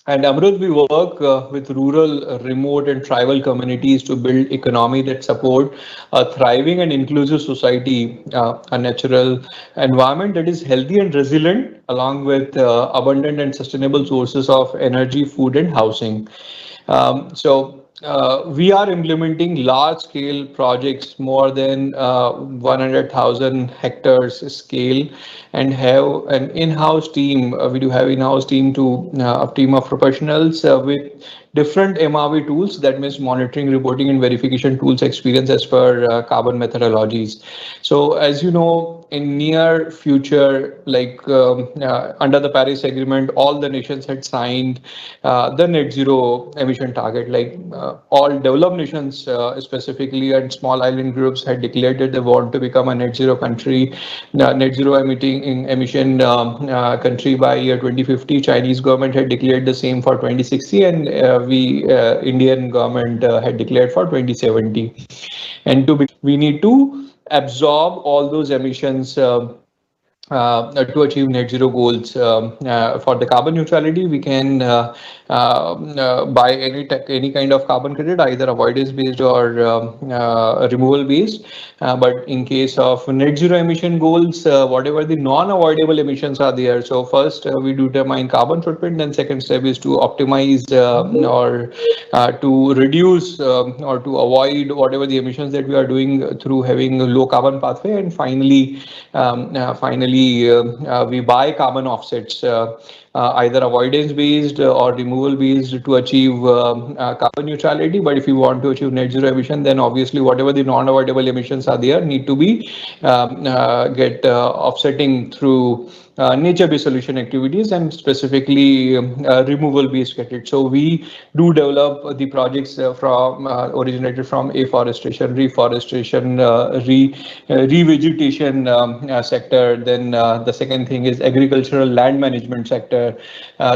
S: And Amrut, we work with rural, remote, and tribal communities to build economy that support a thriving and inclusive society, a natural environment that is healthy and resilient, along with abundant and sustainable sources of energy, food, and housing. We are implementing large-scale projects, more than 100,000 hectares scale, and have an in-house team. We do have in-house team to a team of professionals with different MRV tools, that means monitoring, reporting, and verification tools experience as per carbon methodologies. So as you know, in near future, like under the Paris Agreement, all the nations had signed the net zero emission target. Like all developed nations, specifically, and small island groups had declared that they want to become a net zero country, net zero emission country by year 2050. Chinese government had declared the same for 2060, and Indian government had declared for 2070. And we need to absorb all those emissions to achieve net zero goals. For the carbon neutrality, we can buy any kind of carbon credit, either avoidance based or removal based. But in case of net zero emission goals, whatever the non-avoidable emissions are there. So first we do determine carbon footprint, then second step is to optimize or to reduce or to avoid whatever the emissions that we are doing through having a low carbon pathway, and finally we buy carbon offsets, either avoidance based or removal based, to achieve carbon neutrality. But if you want to achieve net zero emission, then obviously whatever the non-avoidable emissions are there need to be get offsetting through nature-based solution activities, and specifically removal-based credit. So we do develop the projects from originated from afforestation, reforestation, revegetation sector. Then the second thing is agricultural land management sector.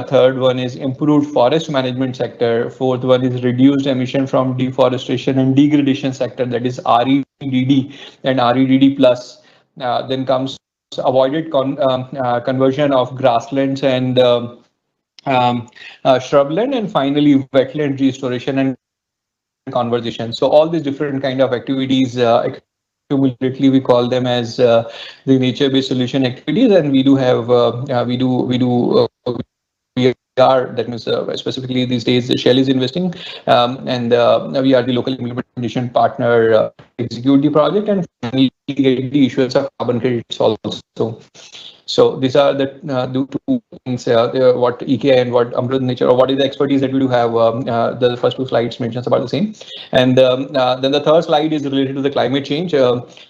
S: Third one is improved forest management sector. Fourth one is reduced emission from deforestation and degradation sector, that is REDD and REDD plus. Then comes avoided conversion of grasslands and shrubland, and finally wetland restoration and conversation. So all these different kind of activities, accumulately we call them as the nature-based solution activities, and we do have we are, that means specifically these days Shell is investing, and we are the local implementation partner, execute the project, and finally get the issuance of carbon credits also. So these are the two things, what EK and what Amrut Nature, or what is the expertise that we do have. The first two slides mentions about the same. And then the third slide is related to the climate change.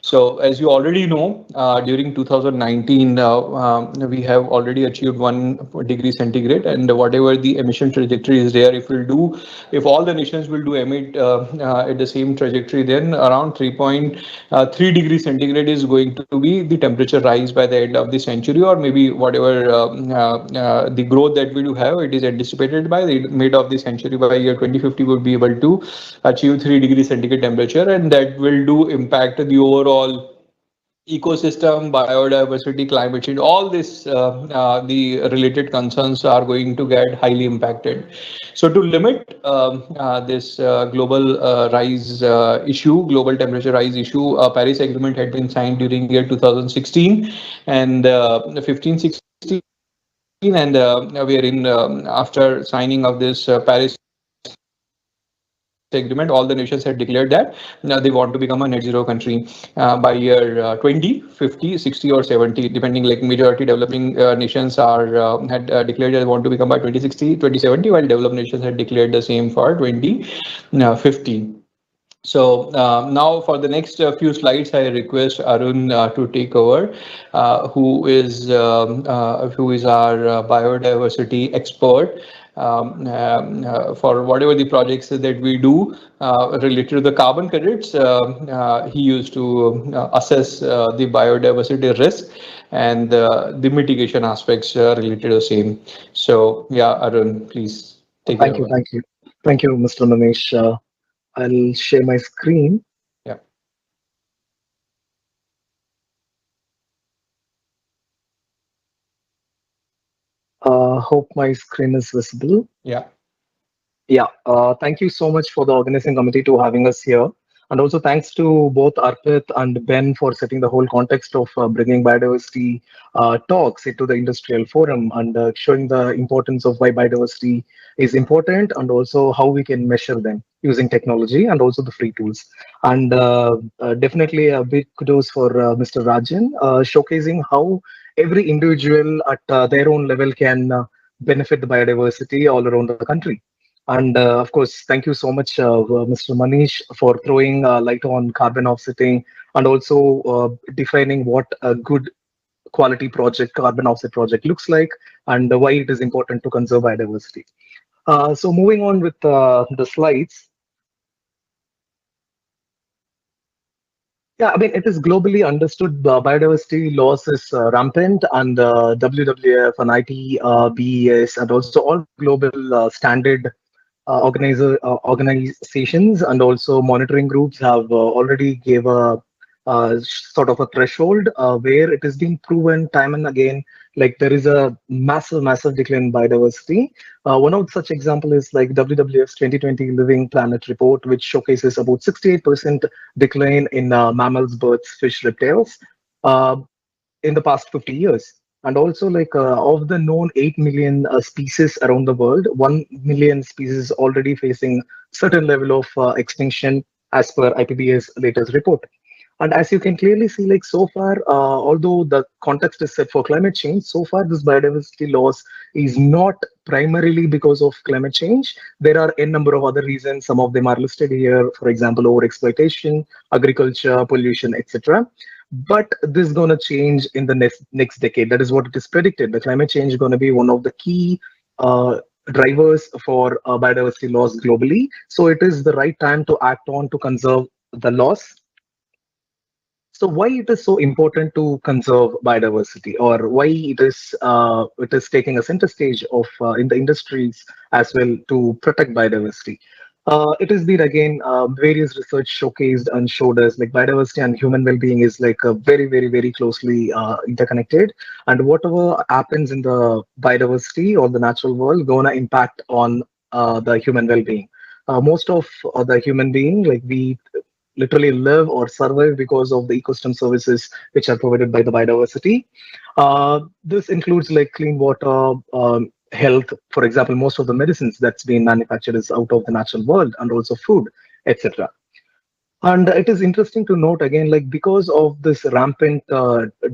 S: So as you already know, during 2019, we have already achieved 1 degree centigrade, and whatever the emission trajectory is there, if all the nations will do emit at the same trajectory, then around 3.3 degrees centigrade is going to be the temperature rise by the end of the century, or maybe whatever the growth that we do have, it is anticipated by the mid of the century, by year 2050 would be able to achieve 3 degrees centigrade temperature, and that will do impact the overall ecosystem, biodiversity, climate change. All this, the related concerns are going to get highly impacted. So to limit this global global temperature rise issue, a Paris Agreement had been signed during year 2016 and 15-16, and we are in after signing of this Paris Agreement, all the nations had declared that they want to become a net zero country by year 20, 50, 60, or 70, depending. Like majority developing nations are had declared they want to become by 2060, 2070, while developed nations had declared the same for 2050. So now for the next few slides, I request Arun to take over, who is our biodiversity expert. For whatever the projects that we do related to the carbon credits, he used to assess the biodiversity risk and the mitigation aspects related to the same. So yeah, Arun, please take it over.
N: Thank you, Mr. Manish. I'll share my screen.
S: Yeah.
N: Hope my screen is visible.
S: Yeah.
N: Yeah, thank you so much for the organizing committee to having us here. And also thanks to both Arpit and Ben for setting the whole context of bringing biodiversity talks into the industrial forum and showing the importance of why biodiversity is important and also how we can measure them using technology and also the free tools. And definitely a big kudos for Mr. Rajan, showcasing how every individual at their own level can benefit the biodiversity all around the country. And of course, thank you so much, Mr. Manish, for throwing light on carbon offsetting and also defining what a good quality project, carbon offset project looks like and why it is important to conserve biodiversity. So moving on with the slides. Yeah, I mean, it is globally understood biodiversity loss is rampant, and WWF and IPBES and also all global standard organizations and also monitoring groups have already gave a sort of a threshold where it has been proven time and again, like there is a massive decline in biodiversity. One of such example is like WWF's 2020 Living Planet report, which showcases about 68% decline in mammals, birds, fish, reptiles in the past 50 years. And also, like of the known 8 million species around the world, 1 million species already facing certain level of extinction as per IPBES latest report. And as you can clearly see, like so far, although the context is set for climate change, so far this biodiversity loss is not primarily because of climate change. There are a number of other reasons. Some of them are listed here. For example, overexploitation, agriculture, pollution, etc. But this is going to change in the next decade. That is what it is predicted. The climate change is going to be one of the key drivers for biodiversity loss globally. So it is the right time to act on to conserve the loss. So why it is so important to conserve biodiversity, or why it is taking a center stage of in the industries as well to protect biodiversity? It has been again various research showcased and showed us like biodiversity and human well-being is like very closely interconnected, and whatever happens in the biodiversity or the natural world gonna impact on the human well-being. Most of the human being, like we literally live or survive because of the ecosystem services which are provided by the biodiversity. This includes like clean water, health. For example, most of the medicines that's being manufactured is out of the natural world, and also food, etc. And it is interesting to note again, like because of this rampant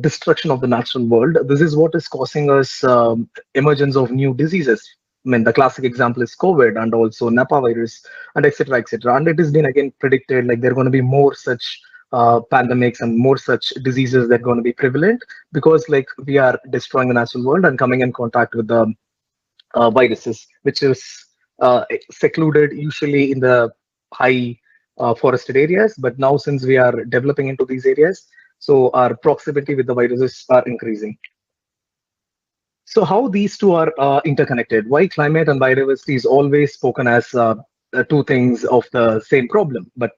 N: destruction of the natural world, this is what is causing us emergence of new diseases. I mean, the classic example is COVID and also Napa virus and etc. etc. And it has been again predicted like there are going to be more such pandemics and more such diseases that are going to be prevalent because like we are destroying the natural world and coming in contact with the viruses, which is secluded usually in the high forested areas. But now since we are developing into these areas, so our proximity with the viruses are increasing. So how these two are interconnected? Why climate and biodiversity is always spoken as two things of the same problem? But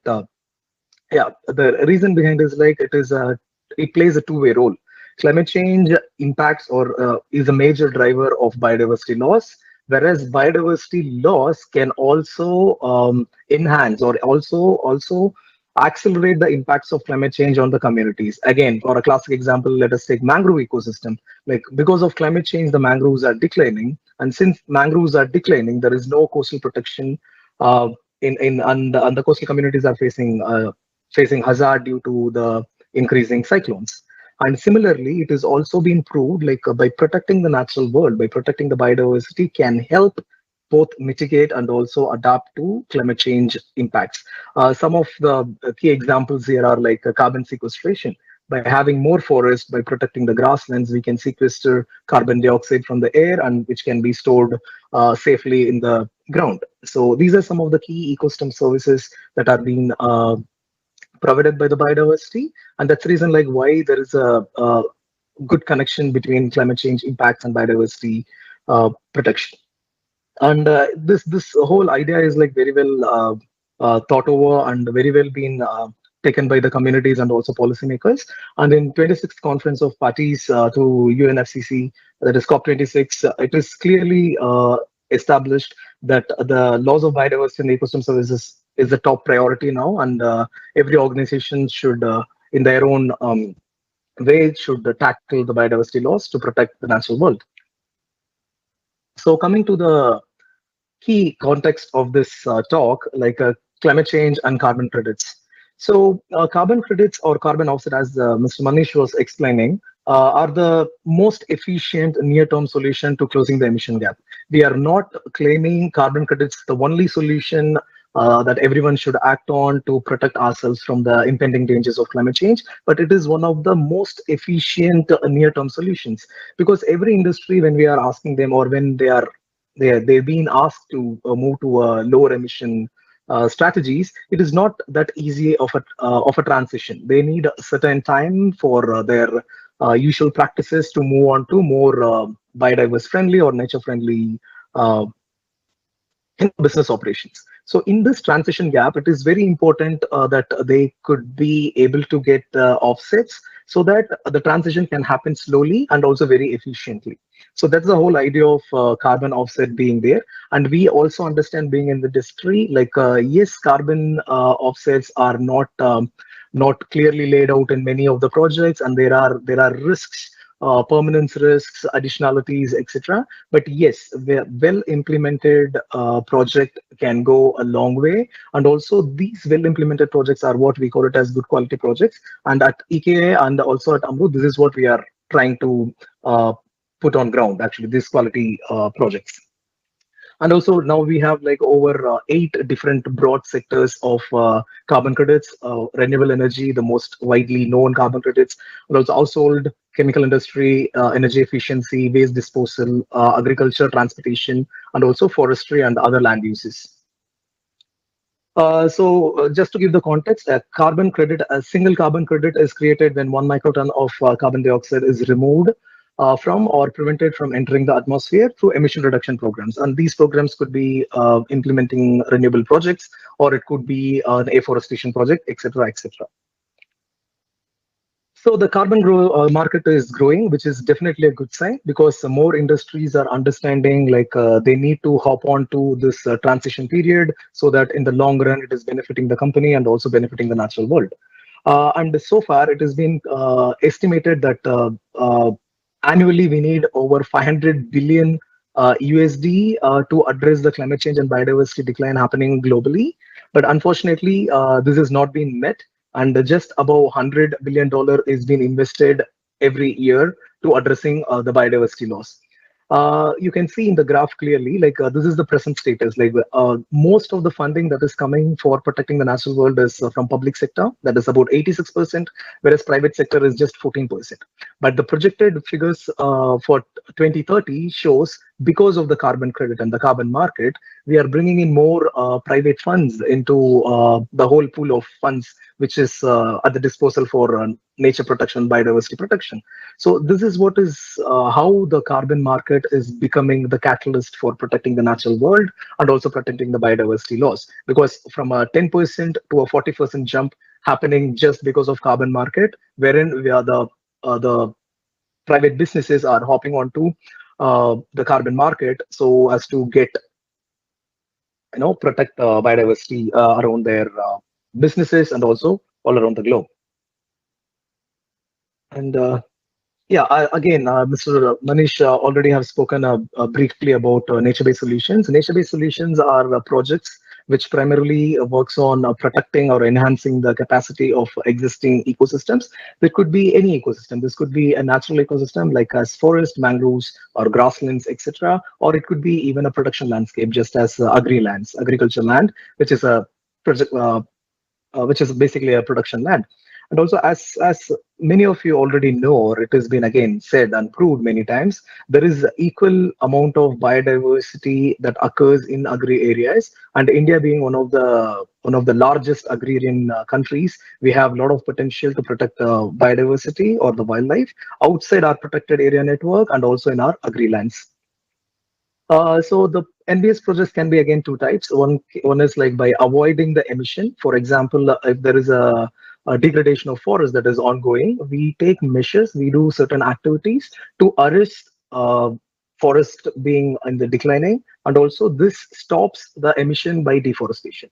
N: yeah, the reason behind is like it plays a two-way role. Climate change impacts or is a major driver of biodiversity loss, whereas biodiversity loss can also enhance or also accelerate the impacts of climate change on the communities. Again, for a classic example, let us take mangrove ecosystem. Like because of climate change, the mangroves are declining, and since mangroves are declining, there is no coastal protection. And the coastal communities are facing hazard due to the increasing cyclones. And similarly, it has also been proved like by protecting the natural world, by protecting the biodiversity can help both mitigate and also adapt to climate change impacts. Some of the key examples here are like carbon sequestration. By having more forest, by protecting the grasslands, we can sequester carbon dioxide from the air and which can be stored safely in the ground. So these are some of the key ecosystem services that are being provided by the biodiversity, and that's the reason like why there is a good connection between climate change impacts and biodiversity protection. And this whole idea is like very well thought over and very well been taken by the communities and also policymakers. And in 26th Conference of Parties to UNFCCC, that is COP26, it is clearly established that the loss of biodiversity and ecosystem services is the top priority now, and every organization should, in their own way, should tackle the biodiversity loss to protect the natural world. So coming to the key context of this talk, like climate change and carbon credits. So carbon credits or carbon offset, as Mr. Manish was explaining, are the most efficient near-term solution to closing the emission gap. We are not claiming carbon credits the only solution that everyone should act on to protect ourselves from the impending dangers of climate change, but it is one of the most efficient near-term solutions, because every industry, when we are asking them, or when they've been asked to move to lower emission strategies, it is not that easy of a transition. They need a certain time for their usual practices to move on to more biodiverse friendly or nature friendly business operations. So in this transition gap, it is very important that they could be able to get offsets so that the transition can happen slowly and also very efficiently. So that's the whole idea of carbon offset being there. And we also understand, being in the industry, like yes, carbon offsets are not clearly laid out in many of the projects, and there are risks, permanence risks, additionalities, etc. But yes, the well implemented project can go a long way. And also these well implemented projects are what we call it as good quality projects. And at EKA and also at Amrut, this is what we are trying to put on ground, actually, these quality projects. And also now we have like over 8 different broad sectors of carbon credits, renewable energy, the most widely known carbon credits, but also household, chemical industry, energy efficiency, waste disposal, agriculture, transportation, and also forestry and other land uses. Just to give the context, a single carbon credit is created when 1 microton of carbon dioxide is removed from or prevented from entering the atmosphere through emission reduction programs. And these programs could be implementing renewable projects, or it could be an afforestation project, etc., etc. So the carbon market is growing, which is definitely a good sign, because more industries are understanding like they need to hop on to this transition period, so that in the long run it is benefiting the company and also benefiting the natural world. And so far it has been estimated that annually we need over 500 billion USD to address the climate change and biodiversity decline happening globally. But unfortunately, this has not been met, and just above $100 billion is being invested every year to addressing the biodiversity loss. You can see in the graph clearly, like this is the present status. Like most of the funding that is coming for protecting the natural world is from public sector, that is about 86%, whereas private sector is just 14%. But the projected figures for 2030 shows, because of the carbon credit and the carbon market, we are bringing in more private funds into the whole pool of funds, which is at the disposal for nature protection, biodiversity protection. So this is what is how the carbon market is becoming the catalyst for protecting the natural world and also protecting the biodiversity loss. Because from a 10% to a 40% jump happening just because of carbon market, wherein we are the private businesses are hopping onto the carbon market so as to get, protect biodiversity around their businesses and also all around the globe. And again, Mr. Manish already have spoken briefly about nature-based solutions. Nature-based solutions are projects which primarily works on protecting or enhancing the capacity of existing ecosystems. There could be any ecosystem. This could be a natural ecosystem like as forest, mangroves, or grasslands, etc. Or it could be even a production landscape, just as agriculture land, which is a project, which is basically a production land. And also, as many of you already know, or it has been again said and proved many times, there is equal amount of biodiversity that occurs in agri areas. And India being one of the largest agrarian countries, we have a lot of potential to protect biodiversity or the wildlife outside our protected area network and also in our agri lands. So the NBS projects can be again 2 types. One is like by avoiding the emission. For example, if there is a degradation of forest that is ongoing, we take measures, we do certain activities to arrest forest being in the declining, and also this stops the emission by deforestation.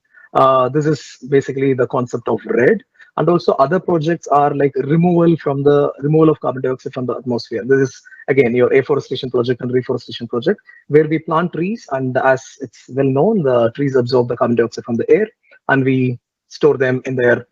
N: This is basically the concept of RED. And also other projects are like removal of carbon dioxide from the atmosphere. This is again your afforestation project and reforestation project, where we plant trees, and as it's well known, the trees absorb the carbon dioxide from the air, and we store them in their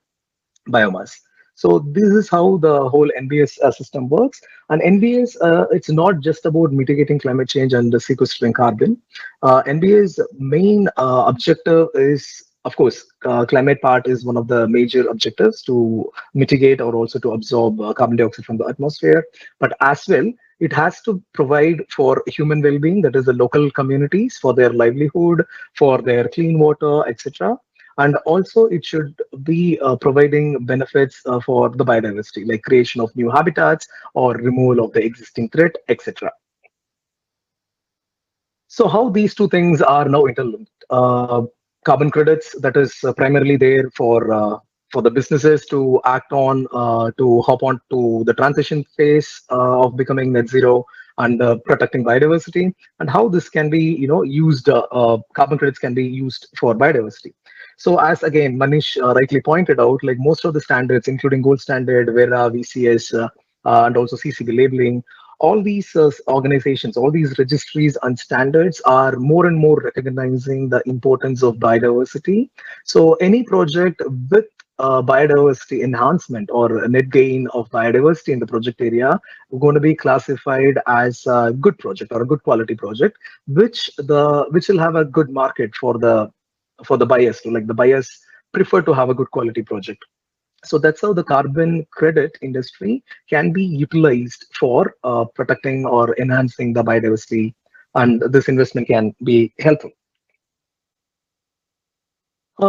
N: biomass. So this is how the whole NBS system works. And NBS, it's not just about mitigating climate change and sequestering carbon. NBA's main objective is, of course, climate part is one of the major objectives to mitigate or also to absorb carbon dioxide from the atmosphere. But as well, it has to provide for human well-being, that is the local communities, for their livelihood, for their clean water, etc. And also it should be providing benefits for the biodiversity, like creation of new habitats or removal of the existing threat, etc. So how these two things are now interlinked? Carbon credits, that is primarily there for the businesses to act on, to hop on to the transition phase of becoming net zero and protecting biodiversity, and how this can be, used. Carbon credits can be used for biodiversity. So as again Manish rightly pointed out, like most of the standards, including gold standard, VERA, VCS, and also CCB labeling, all these organizations, all these registries and standards are more and more recognizing the importance of biodiversity. So any project with biodiversity enhancement or a net gain of biodiversity in the project area going to be classified as a good project or a good quality project, which will have a good market for the buyers. So like the buyers prefer to have a good quality project. So that's how the carbon credit industry can be utilized for protecting or enhancing the biodiversity, and this investment can be helpful.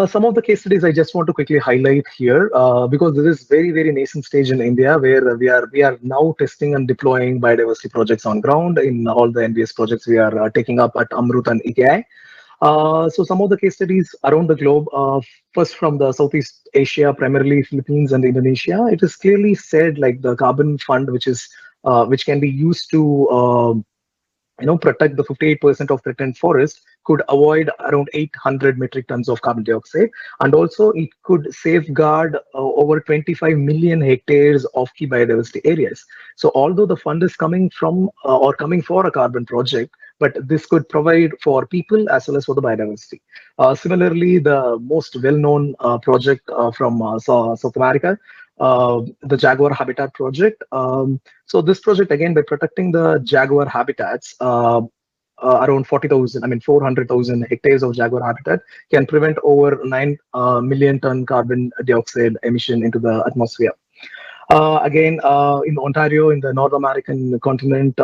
N: Some of the case studies I just want to quickly highlight here, because this is very nascent stage in India, where we are now testing and deploying biodiversity projects on ground in all the NBS projects we are taking up at Amrut and IKI. So some of the case studies around the globe, first from the Southeast Asia, primarily Philippines and Indonesia, it is clearly said like the carbon fund, which can be used to protect the 58% of threatened forest, could avoid around 800 metric tons of carbon dioxide, and also it could safeguard over 25 million hectares of key biodiversity areas. So although the fund is coming from or coming for a carbon project, but this could provide for people as well as for the biodiversity. Similarly, the most well-known project from South America, the Jaguar Habitat Project. So this project, again, by protecting the jaguar habitats, around 400,000 hectares of jaguar habitat can prevent over 9 million ton carbon dioxide emission into the atmosphere. Again, in Ontario, in the North American continent,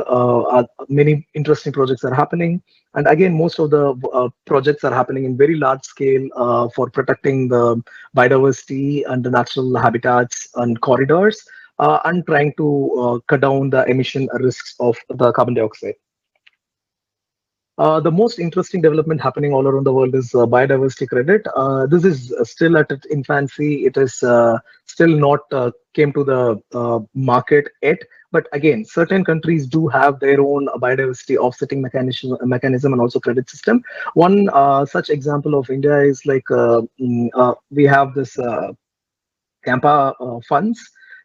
N: many interesting projects are happening. And again, most of the projects are happening in very large scale for protecting the biodiversity and the natural habitats and corridors, and trying to cut down the emission risks of the carbon dioxide. The most interesting development happening all around the world is biodiversity credit. This is still at its infancy. It is still not came to the market yet. But again, certain countries do have their own biodiversity offsetting mechanism and also credit system. One such example of India is like we have this CAMPA funds,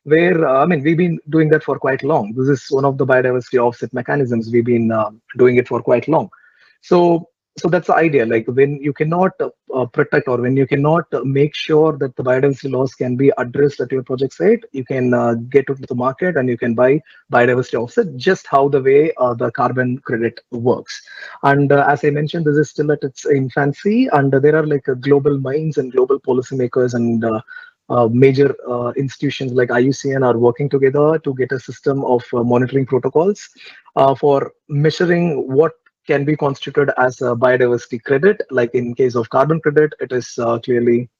N: where we've been doing that for quite long. This is one of the biodiversity offset mechanisms. We've been doing it for quite long. So that's the idea. Like when you cannot protect, or when you cannot make sure that the biodiversity loss can be addressed at your project site, you can get to the market and you can buy biodiversity offset, just how the way the carbon credit works. And as I mentioned, this is still at its infancy, and there are like global minds and global policymakers and major institutions like IUCN are working together to get a system of monitoring protocols for measuring what can be constituted as a biodiversity credit. Like in case of carbon credit, it is clearly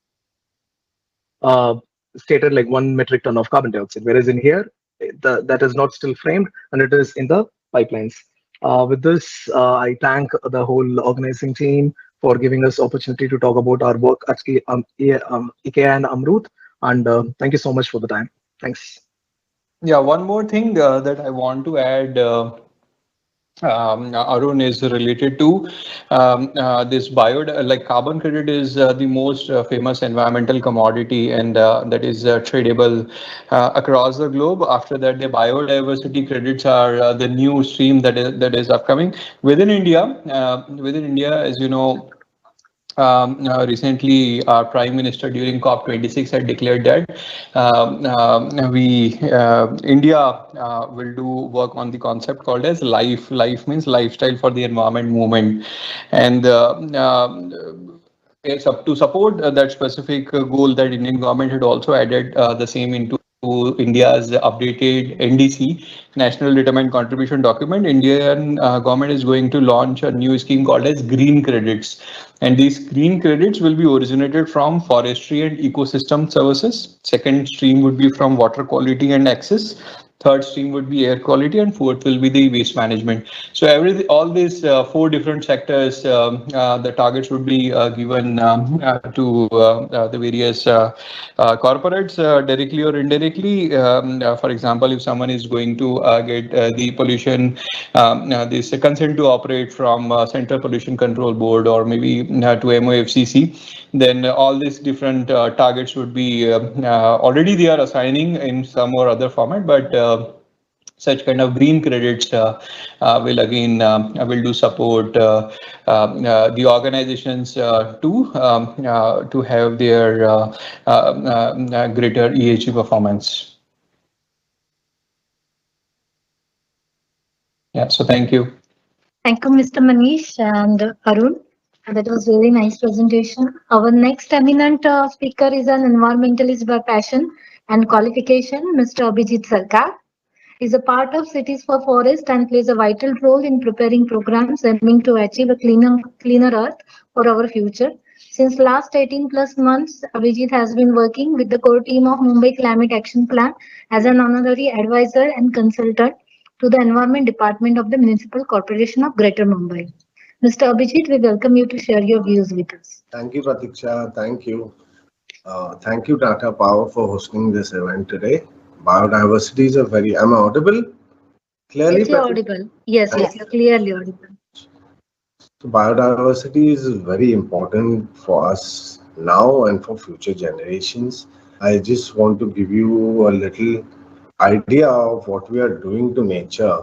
N: stated like 1 metric ton of carbon dioxide, whereas in here, that is not still framed and it is in the pipelines. With this, I thank the whole organizing team for giving us opportunity to talk about our work at IKEA and Amrut And thank you so much for the time. Thanks.
S: Yeah, one more thing that I want to add, Arun, is related to this like carbon credit is the most famous environmental commodity, and that is tradable across the globe. After that, the biodiversity credits are the new stream that is upcoming within India. Within India, as you know, recently, our Prime Minister during COP26 had declared that India will do work on the concept called as life. Life means lifestyle for the environment movement, and it's up to support that specific goal that Indian government had also added the same into India's updated NDC, National Determined Contribution document. Indian government is going to launch a new scheme called as green credits, and these green credits will be originated from forestry and ecosystem services. Second stream would be from water quality and access. Third stream would be air quality, and fourth will be the waste management. So all these four different sectors, the targets would be given to the various corporates directly or indirectly. For example, if someone is going to get the pollution, this consent to operate from Central Pollution Control Board or maybe to MOFCC, then all these different targets would be already they are assigning in some or other format, but such kind of green credits will again will do support the organizations to have their greater ESG performance. Yeah, so thank you.
K: Thank you, Mr. Manish and Arun. That was very nice presentation. Our next eminent speaker is an environmentalist by passion and qualification, Mr. Abhijit Sarkar. Is a part of Cities for Forest and plays a vital role in preparing programs aiming to achieve a cleaner earth for our future. Since last 18 plus months, Abhijit has been working with the core team of Mumbai Climate Action Plan as an honorary advisor and consultant to the Environment Department of the Municipal Corporation of Greater Mumbai. Mr. Abhijit, we welcome you to share your views with us.
T: Thank you, Pratiksha. Thank you. Thank you, Tata Power, for hosting this event today. Biodiversity is a very... Am I audible? Clearly,
K: Yes, you're audible. Yes, you're clearly audible.
T: So biodiversity is very important for us now and for future generations. I just want to give you a little idea of what we are doing to nature.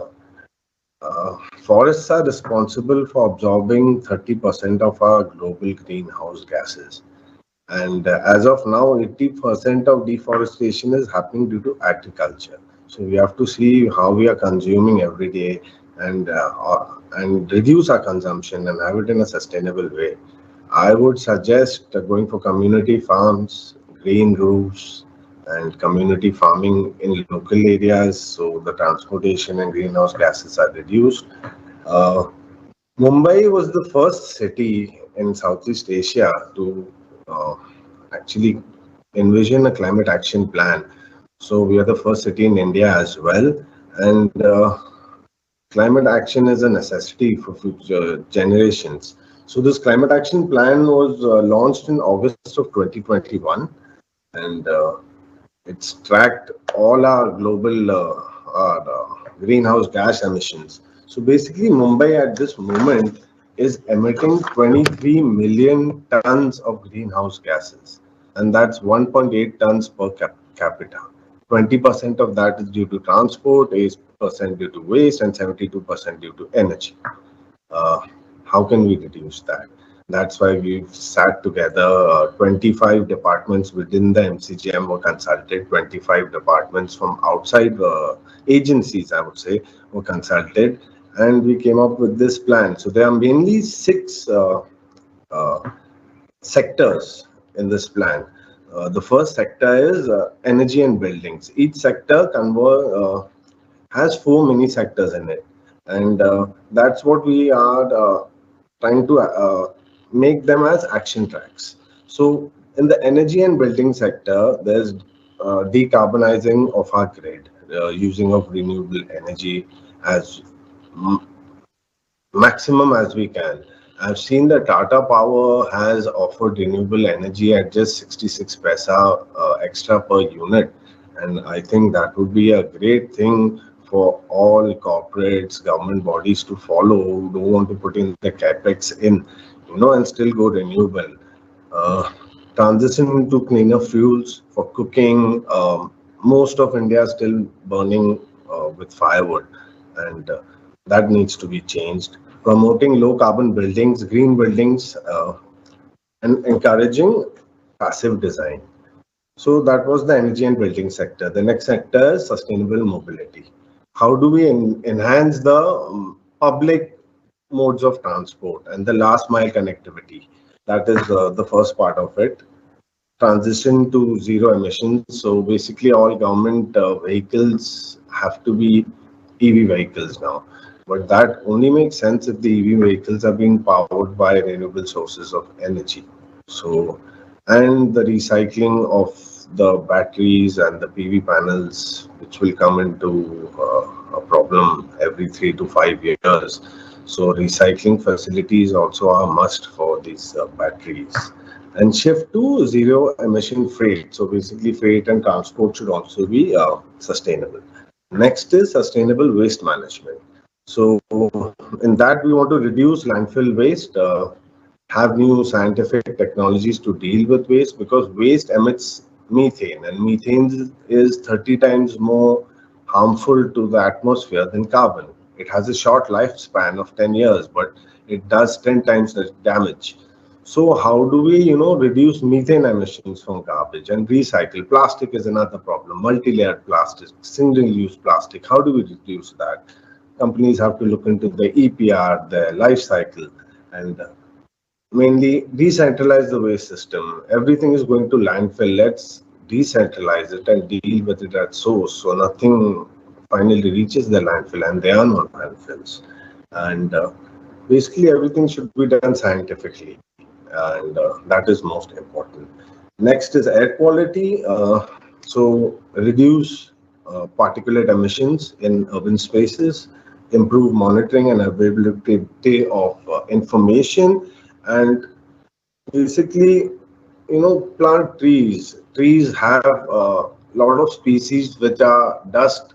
T: Forests are responsible for absorbing 30% of our global greenhouse gases. And as of now, 80% of deforestation is happening due to agriculture. So we have to see how we are consuming every day and reduce our consumption and have it in a sustainable way. I would suggest going for community farms, green roofs, and community farming in local areas, so the transportation and greenhouse gases are reduced. Mumbai was the first city in Southeast Asia to actually envision a climate action plan. So we are the first city in India as well. And climate action is a necessity for future generations. So this climate action plan was launched in August of 2021. And it's tracked all our global greenhouse gas emissions. So basically, Mumbai at this moment is emitting 23 million tons of greenhouse gases, and that's 1.8 tons per capita. 20% of that is due to transport, 8% due to waste, and 72% due to energy. How can we reduce that? That's why we've sat together. 25 departments within the MCGM were consulted. 25 departments from outside agencies, I would say, were consulted. And we came up with this plan. So there are mainly 6 sectors in this plan. The first sector is energy and buildings. Each sector has 4 mini sectors in it. And that's what we are trying to make them as action tracks. So in the energy and building sector, there's decarbonizing of our grid, using of renewable energy as maximum as we can. I've seen that Tata Power has offered renewable energy at just 66 paisa extra per unit. And I think that would be a great thing for all corporates, government bodies to follow who don't want to put in the capex in, and still go renewable. Uh, Transition to cleaner fuels for cooking. Most of India is still burning with firewood, and that needs to be changed. Promoting low carbon buildings, green buildings, and encouraging passive design. So that was the energy and building sector. The next sector is sustainable mobility. How do we enhance the public modes of transport and the last mile connectivity? That is the first part of it. Transition to zero emissions. So basically all government vehicles have to be EV vehicles now. But that only makes sense if the EV vehicles are being powered by renewable sources of energy. So, and the recycling of the batteries and the PV panels, which will come into a problem every 3 to 5 years. So recycling facilities also are a must for these batteries. And shift to zero emission freight. So basically freight and transport should also be sustainable. Next is sustainable waste management. So in that we want to reduce landfill waste, have new scientific technologies to deal with waste, because waste emits methane, and methane is 30 times more harmful to the atmosphere than carbon. It has a short lifespan of 10 years, but it does 10 times the damage. So how do we, reduce methane emissions from garbage and recycle? Plastic is another problem. Multi-layered plastic, single-use plastic. How do we reduce that? Companies have to look into the EPR, the life cycle, and mainly decentralize the waste system. Everything is going to landfill. Let's decentralize it and deal with it at source, so nothing finally reaches the landfill, and there are no landfills. And basically everything should be done scientifically, and that is most important. Next is air quality. So reduce particulate emissions in urban spaces, improve monitoring and availability of information, and basically, plant trees. Trees have a lot of species which are dust,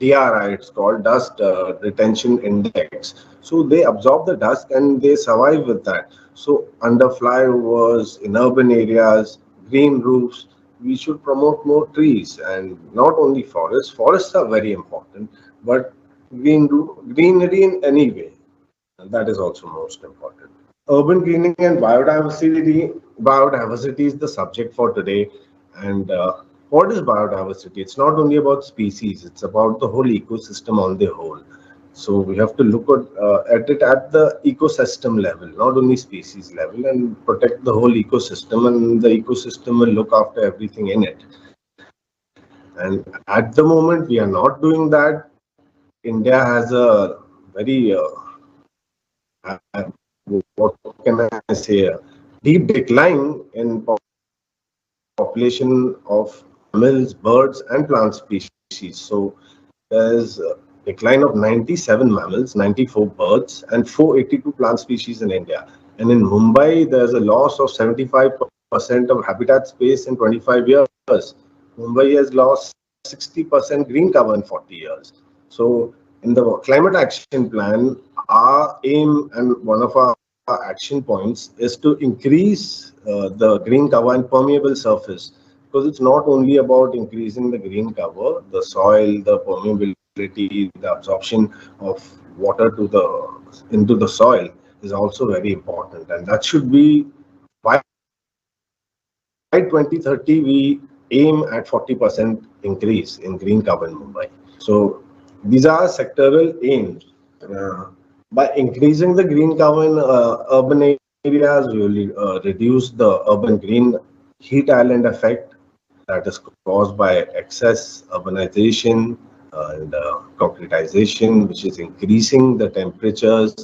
T: DRI, it's called dust retention index. So they absorb the dust and they survive with that. So under flyovers, in urban areas, green roofs, we should promote more trees, and not only forests. Forests are very important, but greenery in any way. And that is also most important. Urban greening and biodiversity. Biodiversity is the subject for today. And what is biodiversity? It's not only about species, it's about the whole ecosystem on the whole. So we have to look at it at the ecosystem level, not only species level, and protect the whole ecosystem, and the ecosystem will look after everything in it. And at the moment, we are not doing that. India has a very what can I say, a deep decline in population of mammals, birds, and plant species. So there's a decline of 97 mammals, 94 birds, and 482 plant species in India. And in Mumbai, there's a loss of 75% of habitat space in 25 years. Mumbai has lost 60% green cover in 40 years. So in the climate action plan, our aim and one of our action points is to increase the green cover and permeable surface, because it's not only about increasing the green cover, the soil, the permeability, the absorption of water into the soil is also very important, and that should be by 2030 we aim at 40% increase in green cover in Mumbai. So these are sectoral aims. By increasing the green cover in urban areas, we will reduce the urban green heat island effect that is caused by excess urbanization and concretization, which is increasing the temperatures,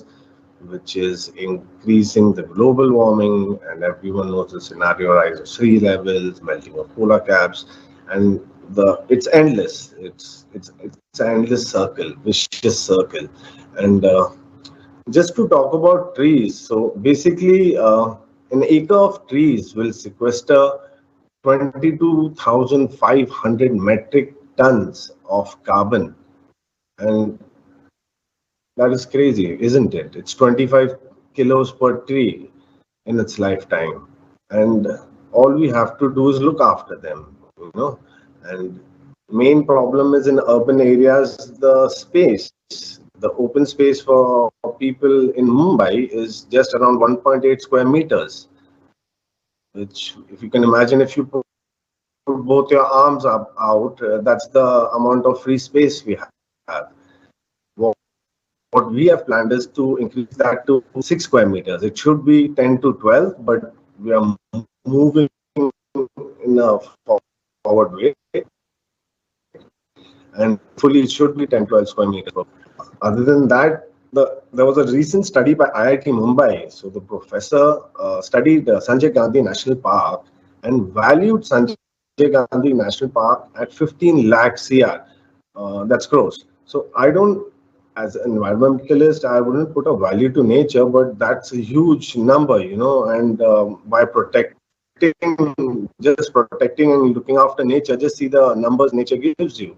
T: which is increasing the global warming, and everyone knows the scenario: rise of sea levels, melting of polar caps, and it's endless. It's an endless circle, vicious circle, and just to talk about trees, so basically an acre of trees will sequester 22,500 metric tons of carbon, and that is crazy, isn't it? It's 25 kilos per tree in its lifetime, and all we have to do is look after them, and main problem is in urban areas, the space. The open space for people in Mumbai is just around 1.8 square meters, which, if you can imagine, if you put both your arms up out, that's the amount of free space we have. What we have planned is to increase that to 6 square meters. It should be 10 to 12, but we are moving in a forward way, and fully it should be 10 12 square meters. Other than that, there was a recent study by IIT Mumbai. So the professor studied Sanjay Gandhi National Park and valued Sanjay Gandhi National Park at 15 lakh CR. That's gross. So I don't, as an environmentalist, I wouldn't put a value to nature, but that's a huge number, and by just protecting and looking after nature, just see the numbers nature gives you.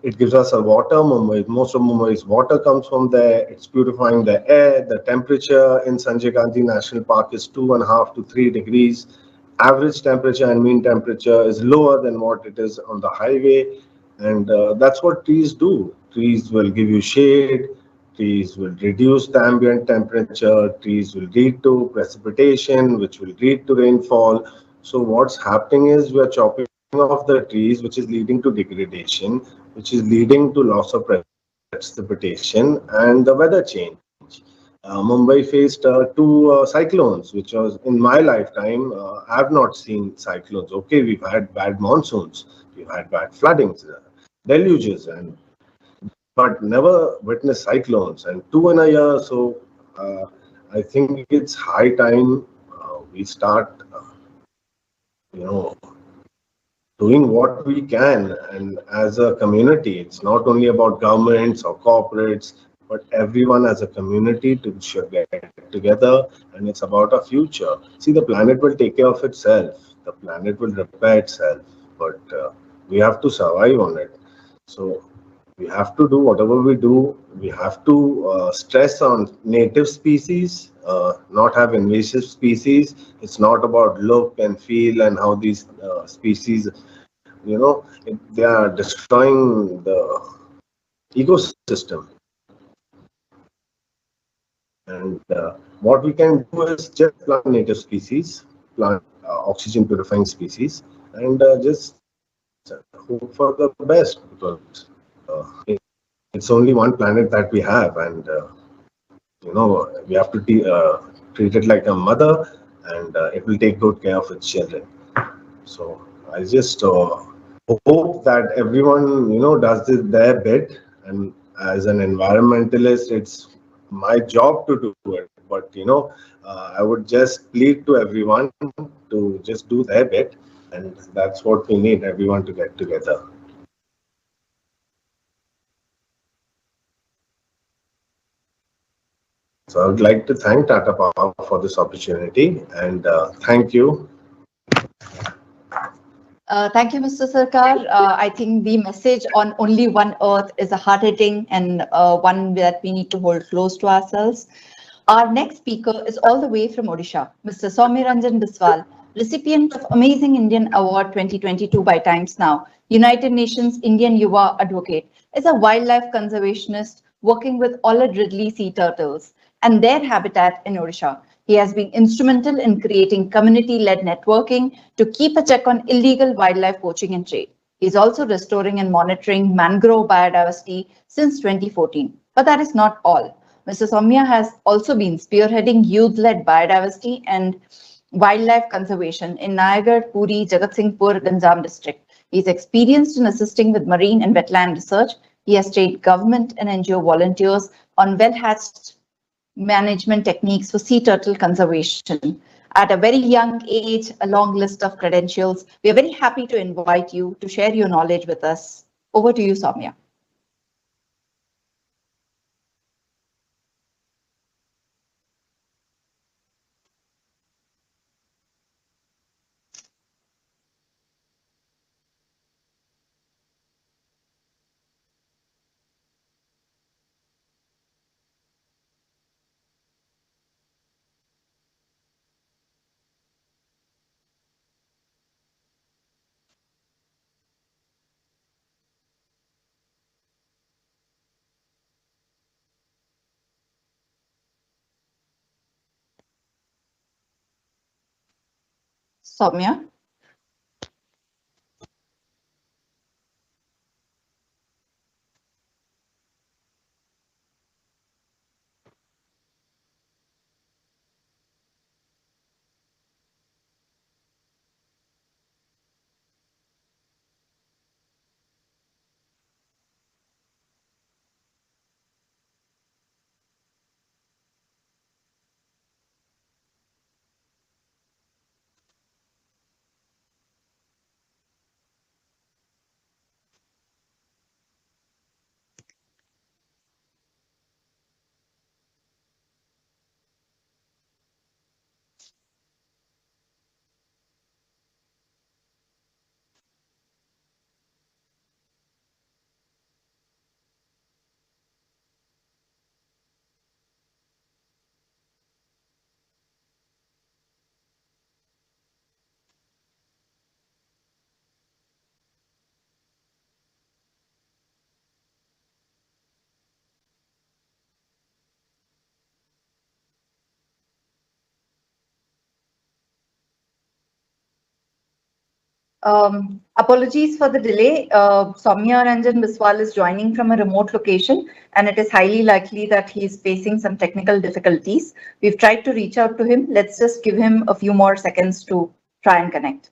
T: It gives us a water. Most of Mumbai's water comes from there. It's purifying the air. The temperature in Sanjay Gandhi National Park is 2.5 to 3 degrees. Average temperature and mean temperature is lower than what it is on the highway. And that's what trees do. Trees will give you shade. Trees will reduce the ambient temperature. Trees will lead to precipitation, which will lead to rainfall. So what's happening is we are chopping off the trees, which is leading to degradation, which is leading to loss of precipitation and the weather change. Mumbai faced two cyclones, which was in my lifetime. I have not seen cyclones. Okay, we've had bad monsoons, we've had bad floodings, deluges, but never witnessed cyclones, and two in a year. So I think it's high time we start, doing what we can, and as a community. It's not only about governments or corporates, but everyone as a community should get together, and it's about our future. See, the planet will take care of itself, the planet will repair itself, but we have to survive on it. So we have to do whatever we do. We have to stress on native species, not have invasive species. It's not about look and feel and how these species, they are destroying the ecosystem. And what we can do is just plant native species, plant oxygen purifying species, and just hope for the best, because it's only one planet that we have, and we have to treat it like a mother, and it will take good care of its children. So I just hope that everyone, does their bit, and as an environmentalist, it's my job to do it. But I would just plead to everyone to just do their bit, and that's what we need, everyone to get together. So I would like to thank Tata Power for this opportunity, and thank you.
I: Thank you, Mr. Sarkar. I think the message on only one earth is a hard-hitting and one that we need to hold close to ourselves. Our next speaker is all the way from Odisha, Mr. Soumyaranjan Biswal, recipient of Amazing Indian Award 2022 by Times Now, United Nations Indian Yuva Advocate, is a wildlife conservationist working with Ollard Ridley sea turtles and their habitat in Odisha. He has been instrumental in creating community-led networking to keep a check on illegal wildlife poaching and trade. He is also restoring and monitoring mangrove biodiversity since 2014. But that is not all. Mr. Soumya has also been spearheading youth-led biodiversity and wildlife conservation in Nayagarh, Puri, Jagatsinghpur, Ganjam district. He is experienced in assisting with marine and wetland research. He has trained government and NGO volunteers on well-hatched management techniques for sea turtle conservation. At a very young age, a long list of credentials. We are very happy to invite you to share your knowledge with us. Over to you, Soumya. Soumya. Apologies for the delay. Soumya Ranjan Biswal is joining from a remote location, and it is highly likely that he is facing some technical difficulties. We've tried to reach out to him. Let's just give him a few more seconds to try and connect.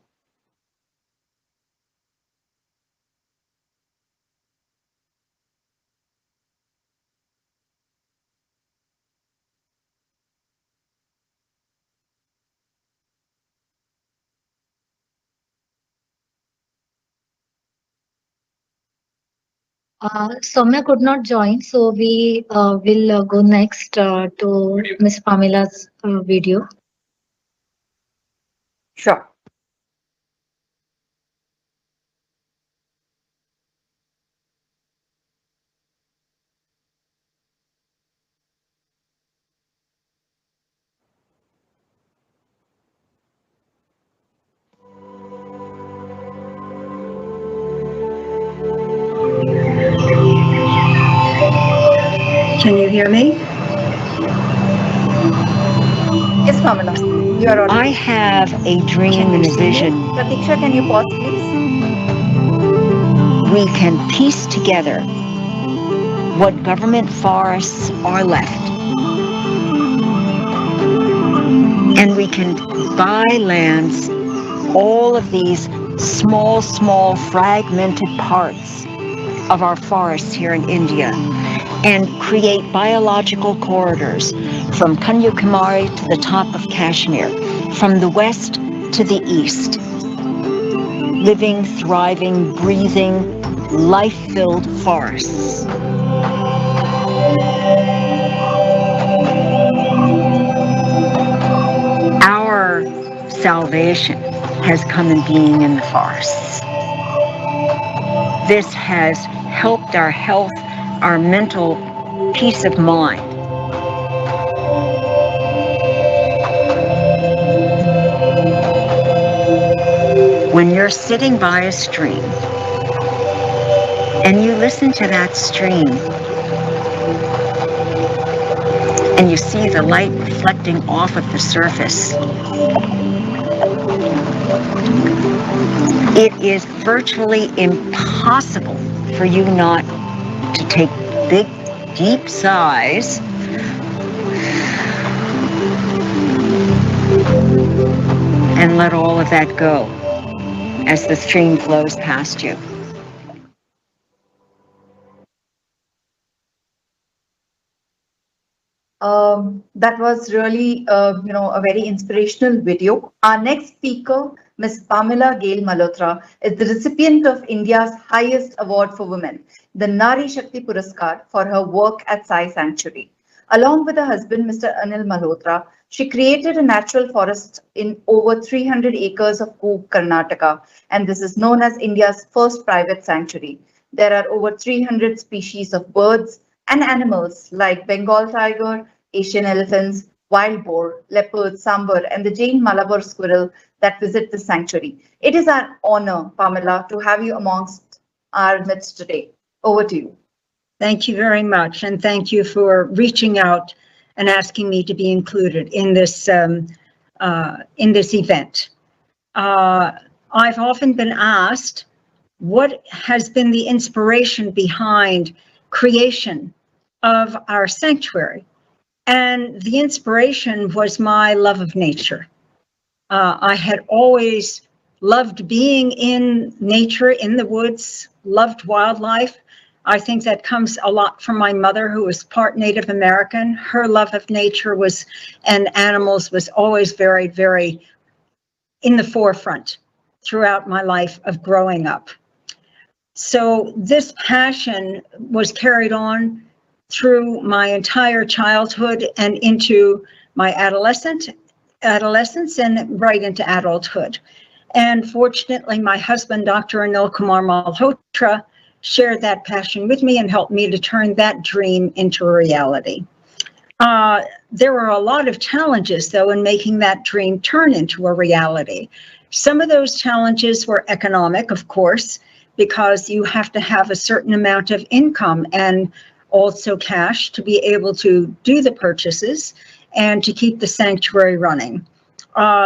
K: Soumya could not join, so we will go next to Ms. Pamela's video.
I: Sure.
U: Can you hear me?
I: Yes, Pamela, you are audible.
U: I have a dream and a vision.
I: Pratiksha, can you pause, please?
U: We can piece together what government forests are left. And we can buy lands, all of these small fragmented parts of our forests here in India, and create biological corridors from Kanyakumari to the top of Kashmir, from the west to the east. Living, thriving, breathing, life-filled forests. Our salvation has come in being in the forests. This has helped our health, our mental peace of mind. When you're sitting by a stream and you listen to that stream and you see the light reflecting off of the surface, it is virtually impossible for you not to take big, deep sighs and let all of that go as the stream flows past you.
I: That was really, a very inspirational video. Our next speaker, Ms. Pamela Gail Malhotra, is the recipient of India's highest award for women, the Nari Shakti Puraskar, for her work at Sai Sanctuary. Along with her husband, Mr. Anil Malhotra, she created a natural forest in over 300 acres of Coorg, Karnataka, and this is known as India's first private sanctuary. There are over 300 species of birds and animals like Bengal tiger, Asian elephants, wild boar, leopard, sambar, and the Jain Malabar squirrel that visit the sanctuary. It is our honor, Pamela, to have you amongst our midst today. Over to you.
U: Thank you very much, and thank you for reaching out and asking me to be included in this event. I've often been asked, what has been the inspiration behind creation of our sanctuary? And the inspiration was my love of nature. I had always loved being in nature, in the woods, loved wildlife. I think that comes a lot from my mother, who was part Native American. Her love of nature and animals was always very, very in the forefront throughout my life of growing up. So this passion was carried on through my entire childhood and into my adolescence and right into adulthood. And fortunately, my husband, Dr. Anil Kumar Malhotra, shared that passion with me and helped me to turn that dream into a reality. There were a lot of challenges, though, in making that dream turn into a reality. Some of those challenges were economic, of course, because you have to have a certain amount of income and also cash to be able to do the purchases and to keep the sanctuary running.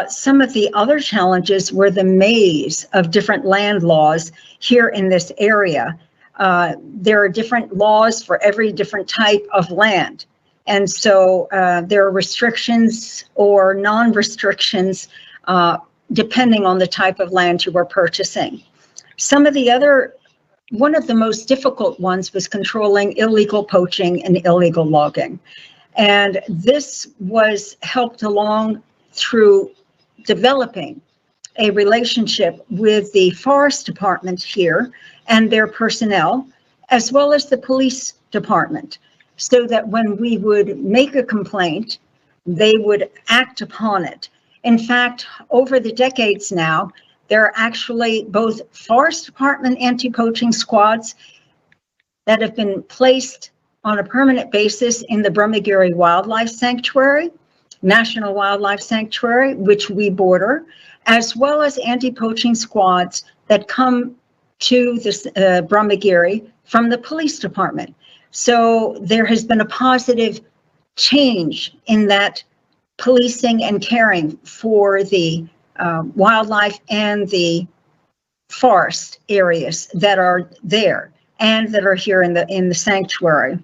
U: Some of the other challenges were the maze of different land laws here in this area. There are different laws for every different type of land. And so there are restrictions or non-restrictions depending on the type of land you were purchasing. One of the most difficult ones was controlling illegal poaching and illegal logging. And this was helped along through developing a relationship with the forest department here and their personnel, as well as the police department, so that when we would make a complaint, they would act upon it. In fact, over the decades now, there are actually both forest department anti-poaching squads that have been placed on a permanent basis in the Brahmagiri Wildlife Sanctuary, National Wildlife Sanctuary, which we border, as well as anti-poaching squads that come to this Brahmagiri from the police department. So there has been a positive change in that policing and caring for the wildlife and the forest areas that are there and that are here in the sanctuary.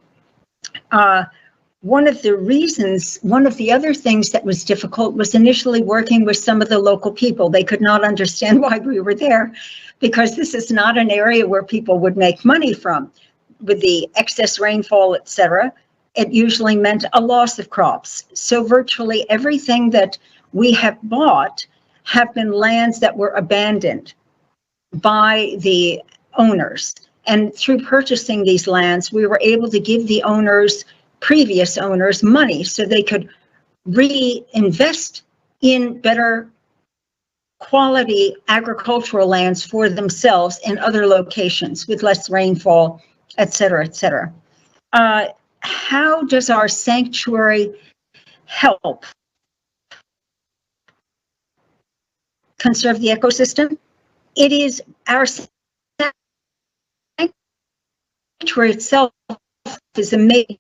U: One of the other things that was difficult was initially working with some of the local people. They could not understand why we were there, because this is not an area where people would make money from. With the excess rainfall, etc., it usually meant a loss of crops. So virtually everything that we have bought have been lands that were abandoned by the owners. And through purchasing these lands, we were able to give the previous owners money so they could reinvest in better quality agricultural lands for themselves in other locations with less rainfall, et cetera, et cetera. How does our sanctuary help conserve the ecosystem? It is our sanctuary itself is amazing.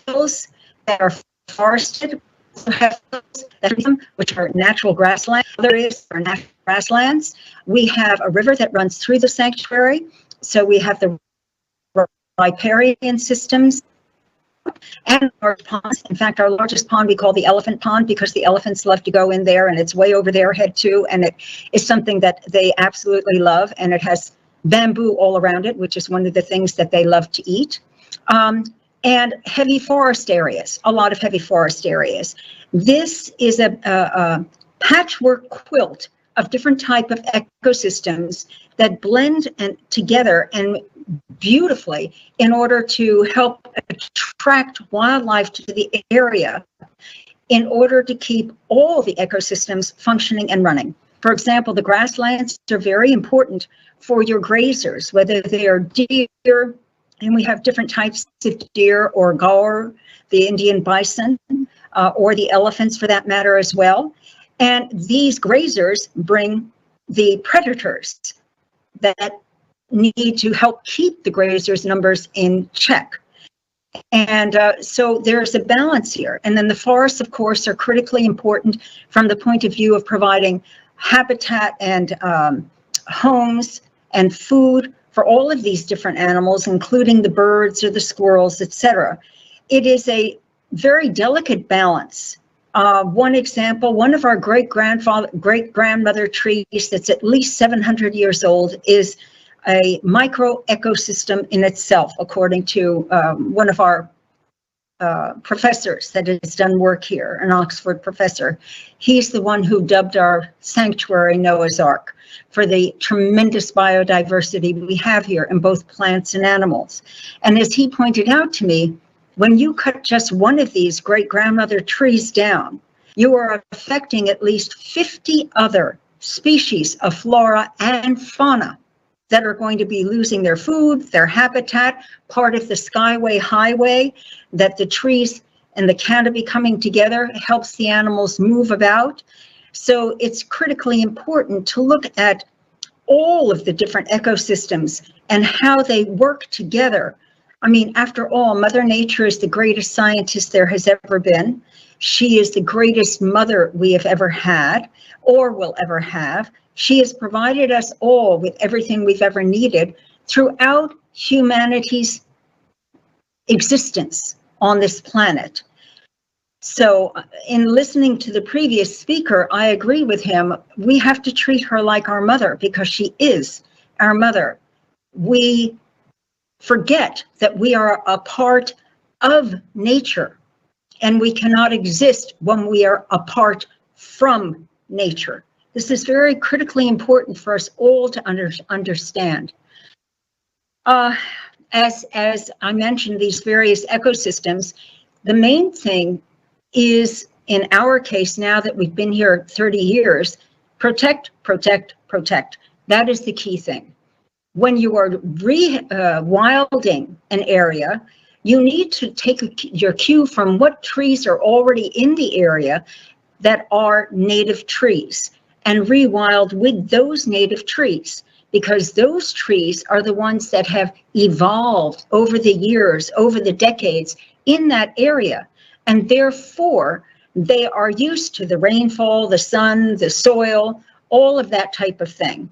U: Hills that are forested, which are natural grasslands. Other areas are natural grasslands. We have a river that runs through the sanctuary. So we have the riparian systems and large ponds. In fact, our largest pond we call the elephant pond because the elephants love to go in there, and it's way over their head too. And it is something that they absolutely love. And it has bamboo all around it, which is one of the things that they love to eat. And heavy forest areas, a lot of heavy forest areas. This is a patchwork quilt of different type of ecosystems that blend together and beautifully in order to help attract wildlife to the area in order to keep all the ecosystems functioning and running. For example, the grasslands are very important for your grazers, whether they are deer, and we have different types of deer, or gaur, the Indian bison, or the elephants for that matter as well. And these grazers bring the predators that need to help keep the grazers' numbers in check. And so there's a balance here. And then the forests, of course, are critically important from the point of view of providing habitat and homes and food for all of these different animals, including the birds or the squirrels, etc. It is a very delicate balance. One example, one of our great-grandmother trees that's at least 700 years old is a micro ecosystem in itself, according to one of our professors that has done work here, an Oxford professor. He's the one who dubbed our sanctuary Noah's Ark for the tremendous biodiversity we have here in both plants and animals. And as he pointed out to me, when you cut just one of these great-grandmother trees down, you are affecting at least 50 other species of flora and fauna that are going to be losing their food, their habitat, part of the skyway highway, that the trees and the canopy coming together helps the animals move about. So it's critically important to look at all of the different ecosystems and how they work together. I mean, after all, Mother Nature is the greatest scientist there has ever been. She is the greatest mother we have ever had or will ever have. She has provided us all with everything we've ever needed throughout humanity's existence on this planet. So in listening to the previous speaker, I agree with him. We have to treat her like our mother because she is our mother. We forget that we are a part of nature and we cannot exist when we are apart from nature. This is very critically important for us all to understand. As I mentioned, these various ecosystems, the main thing is, in our case, now that we've been here 30 years, protect, protect, protect. That is the key thing. When you are wilding an area, you need to take your cue from what trees are already in the area that are native trees and rewild with those native trees, because those trees are the ones that have evolved over the years, over the decades in that area. And therefore, they are used to the rainfall, the sun, the soil, all of that type of thing,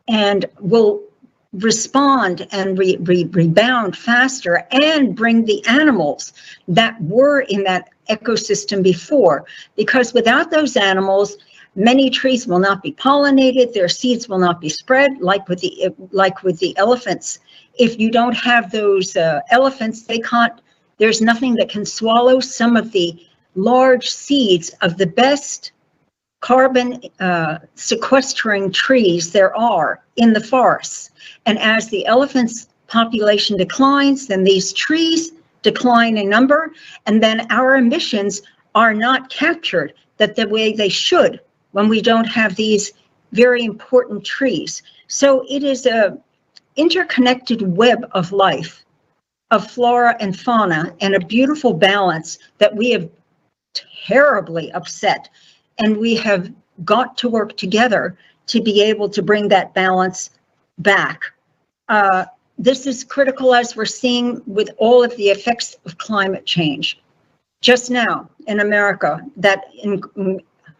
U: and will respond and rebound faster and bring the animals that were in that ecosystem before. Because without those animals, many trees will not be pollinated, their seeds will not be spread, like with the elephants. If you don't have those elephants, they can't, there's nothing that can swallow some of the large seeds of the best carbon sequestering trees there are in the forests. And as the elephants' population declines, then these trees decline in number, and then our emissions are not captured the way they should when we don't have these very important trees. So it is a interconnected web of life, of flora and fauna, and a beautiful balance that we have terribly upset. And we have got to work together to be able to bring that balance back. This is critical, as we're seeing with all of the effects of climate change. Just now in America, that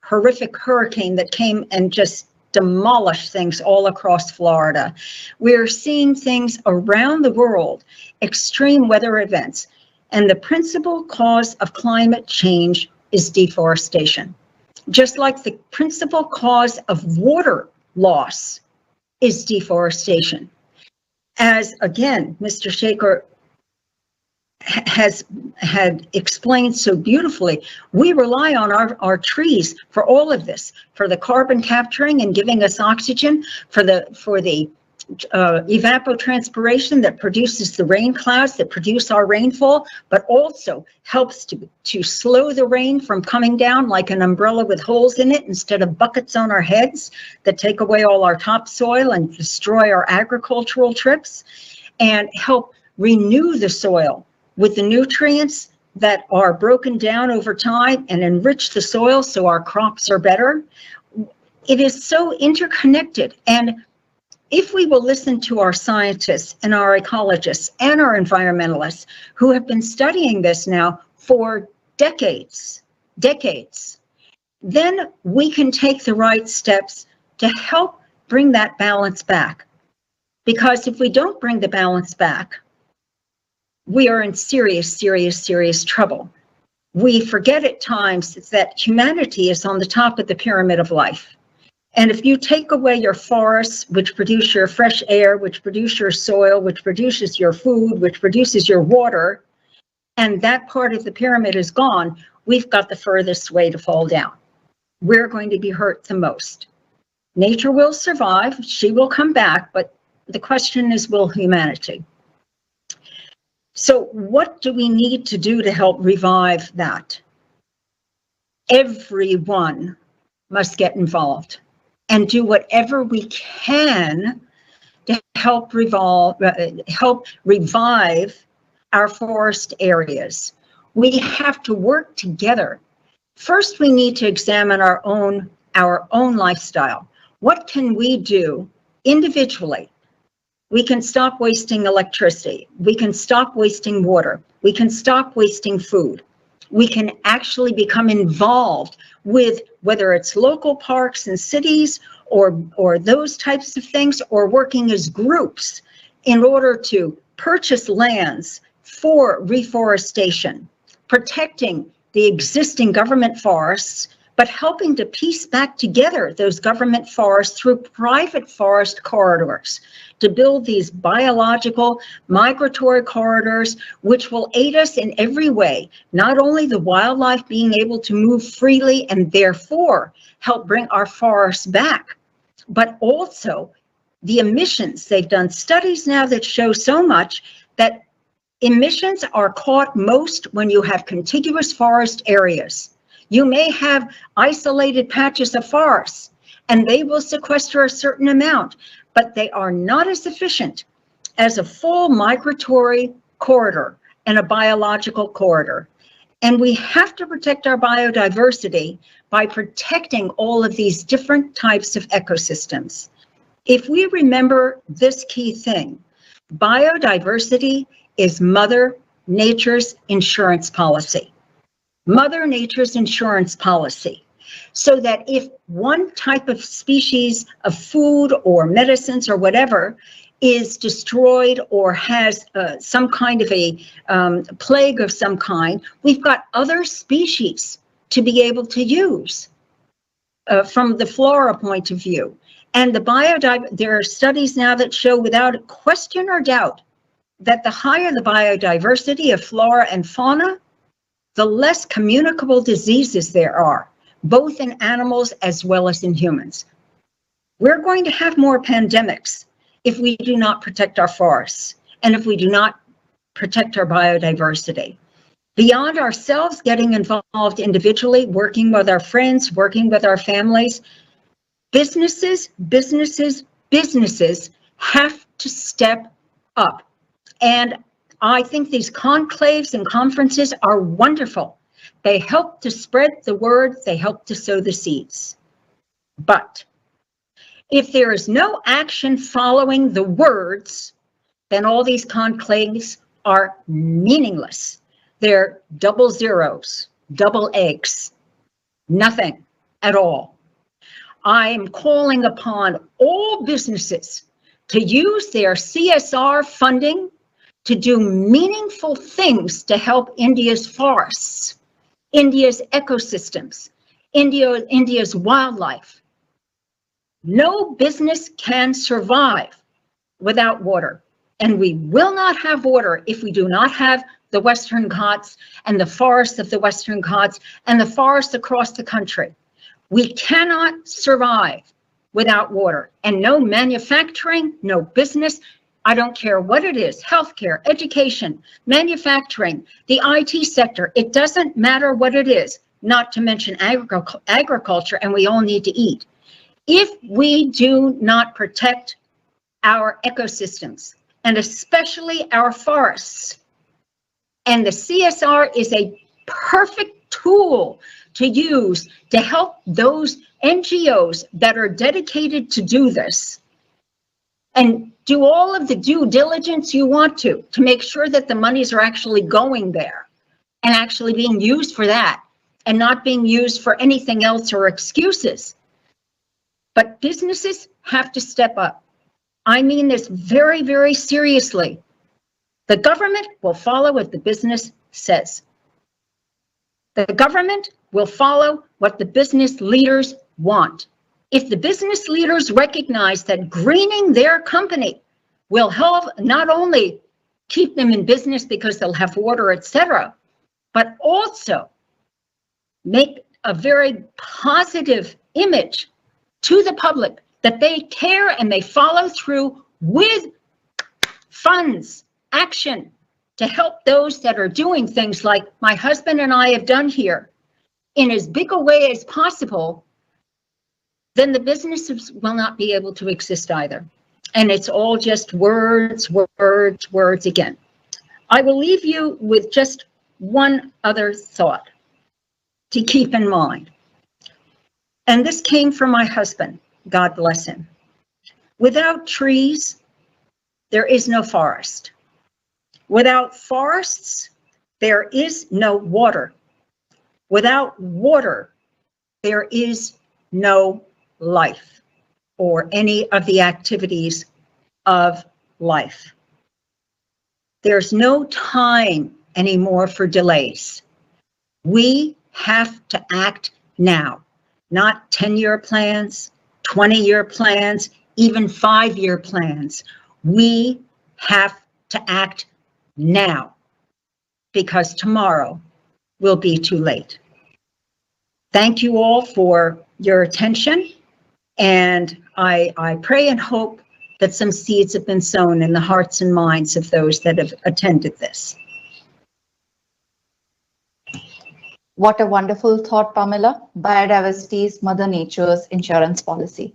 U: horrific hurricane that came and just demolished things all across Florida. We're seeing things around the world, extreme weather events, and the principal cause of climate change is deforestation. Just like the principal cause of water loss is deforestation. As again, Mr. Shaker had explained so beautifully, we rely on our trees for all of this, for the carbon capturing and giving us oxygen, for the evapotranspiration that produces the rain clouds that produce our rainfall, but also helps to slow the rain from coming down like an umbrella with holes in it instead of buckets on our heads that take away all our topsoil and destroy our agricultural trips, and help renew the soil with the nutrients that are broken down over time and enrich the soil so our crops are better. It is so interconnected, and if we will listen to our scientists and our ecologists and our environmentalists who have been studying this now for decades, then we can take the right steps to help bring that balance back. Because if we don't bring the balance back, we are in serious, serious, serious trouble. We forget at times that humanity is on the top of the pyramid of life. And if you take away your forests, which produce your fresh air, which produce your soil, which produces your food, which produces your water, and that part of the pyramid is gone, we've got the furthest way to fall down. We're going to be hurt the most. Nature will survive, she will come back, but the question is, will humanity? So what do we need to do to help revive that? Everyone must get involved and do whatever we can to help revive our forest areas. We have to work together. First, we need to examine our own lifestyle. What can we do individually? We can stop wasting electricity. We can stop wasting water. We can stop wasting food. We can actually become involved with whether it's local parks and cities or those types of things, or working as groups in order to purchase lands for reforestation, protecting the existing government forests, but helping to piece back together those government forests through private forest corridors to build these biological migratory corridors, which will aid us in every way, not only the wildlife being able to move freely and therefore help bring our forests back, but also the emissions. They've done studies now that show so much that emissions are caught most when you have contiguous forest areas. You may have isolated patches of forests, and they will sequester a certain amount, but they are not as efficient as a full migratory corridor and a biological corridor. And we have to protect our biodiversity by protecting all of these different types of ecosystems. If we remember this key thing, biodiversity is Mother Nature's insurance policy. Mother Nature's insurance policy. So that if one type of species of food or medicines or whatever is destroyed or has some kind of a plague of some kind, we've got other species to be able to use from the flora point of view. And there are studies now that show without question or doubt that the higher the biodiversity of flora and fauna, the less communicable diseases there are, both in animals as well as in humans. We're going to have more pandemics if we do not protect our forests and if we do not protect our biodiversity. Beyond ourselves getting involved individually, working with our friends, working with our families, businesses have to step up. And I think these conclaves and conferences are wonderful. They help to spread the word, they help to sow the seeds. But if there is no action following the words, then all these conclaves are meaningless. They're double zeros, double eggs, nothing at all. I am calling upon all businesses to use their CSR funding to do meaningful things to help India's forests, India's ecosystems, India's wildlife. No business can survive without water, and we will not have water if we do not have the Western Ghats and the forests of the Western Ghats and the forests across the country. We cannot survive without water, and no manufacturing, no business, I don't care what it is, healthcare, education, manufacturing, the IT sector, it doesn't matter what it is, not to mention agriculture, and we all need to eat. If we do not protect our ecosystems, and especially our forests, and the CSR is a perfect tool to use to help those NGOs that are dedicated to do this, and do all of the due diligence you want to make sure that the monies are actually going there and actually being used for that and not being used for anything else or excuses. But businesses have to step up. I mean this very, very seriously. The government will follow what the business says. The government will follow what the business leaders want. If the business leaders recognize that greening their company will help not only keep them in business because they'll have water, etc., but also make a very positive image to the public that they care and they follow through with funds, action to help those that are doing things like my husband and I have done here in as big a way as possible, then the businesses will not be able to exist either. And it's all just words, words, words again. I will leave you with just one other thought to keep in mind. And this came from my husband, God bless him. Without trees, there is no forest. Without forests, there is no water. Without water, there is no life or any of the activities of life. There's no time anymore for delays. We have to act now, not 10-year plans, 20-year plans, even 5-year plans. We have to act now because tomorrow will be too late. Thank you all for your attention, and I pray and hope that some seeds have been sown in the hearts and minds of those that have attended this.
I: What a wonderful thought, Pamela. Biodiversity is Mother Nature's insurance policy.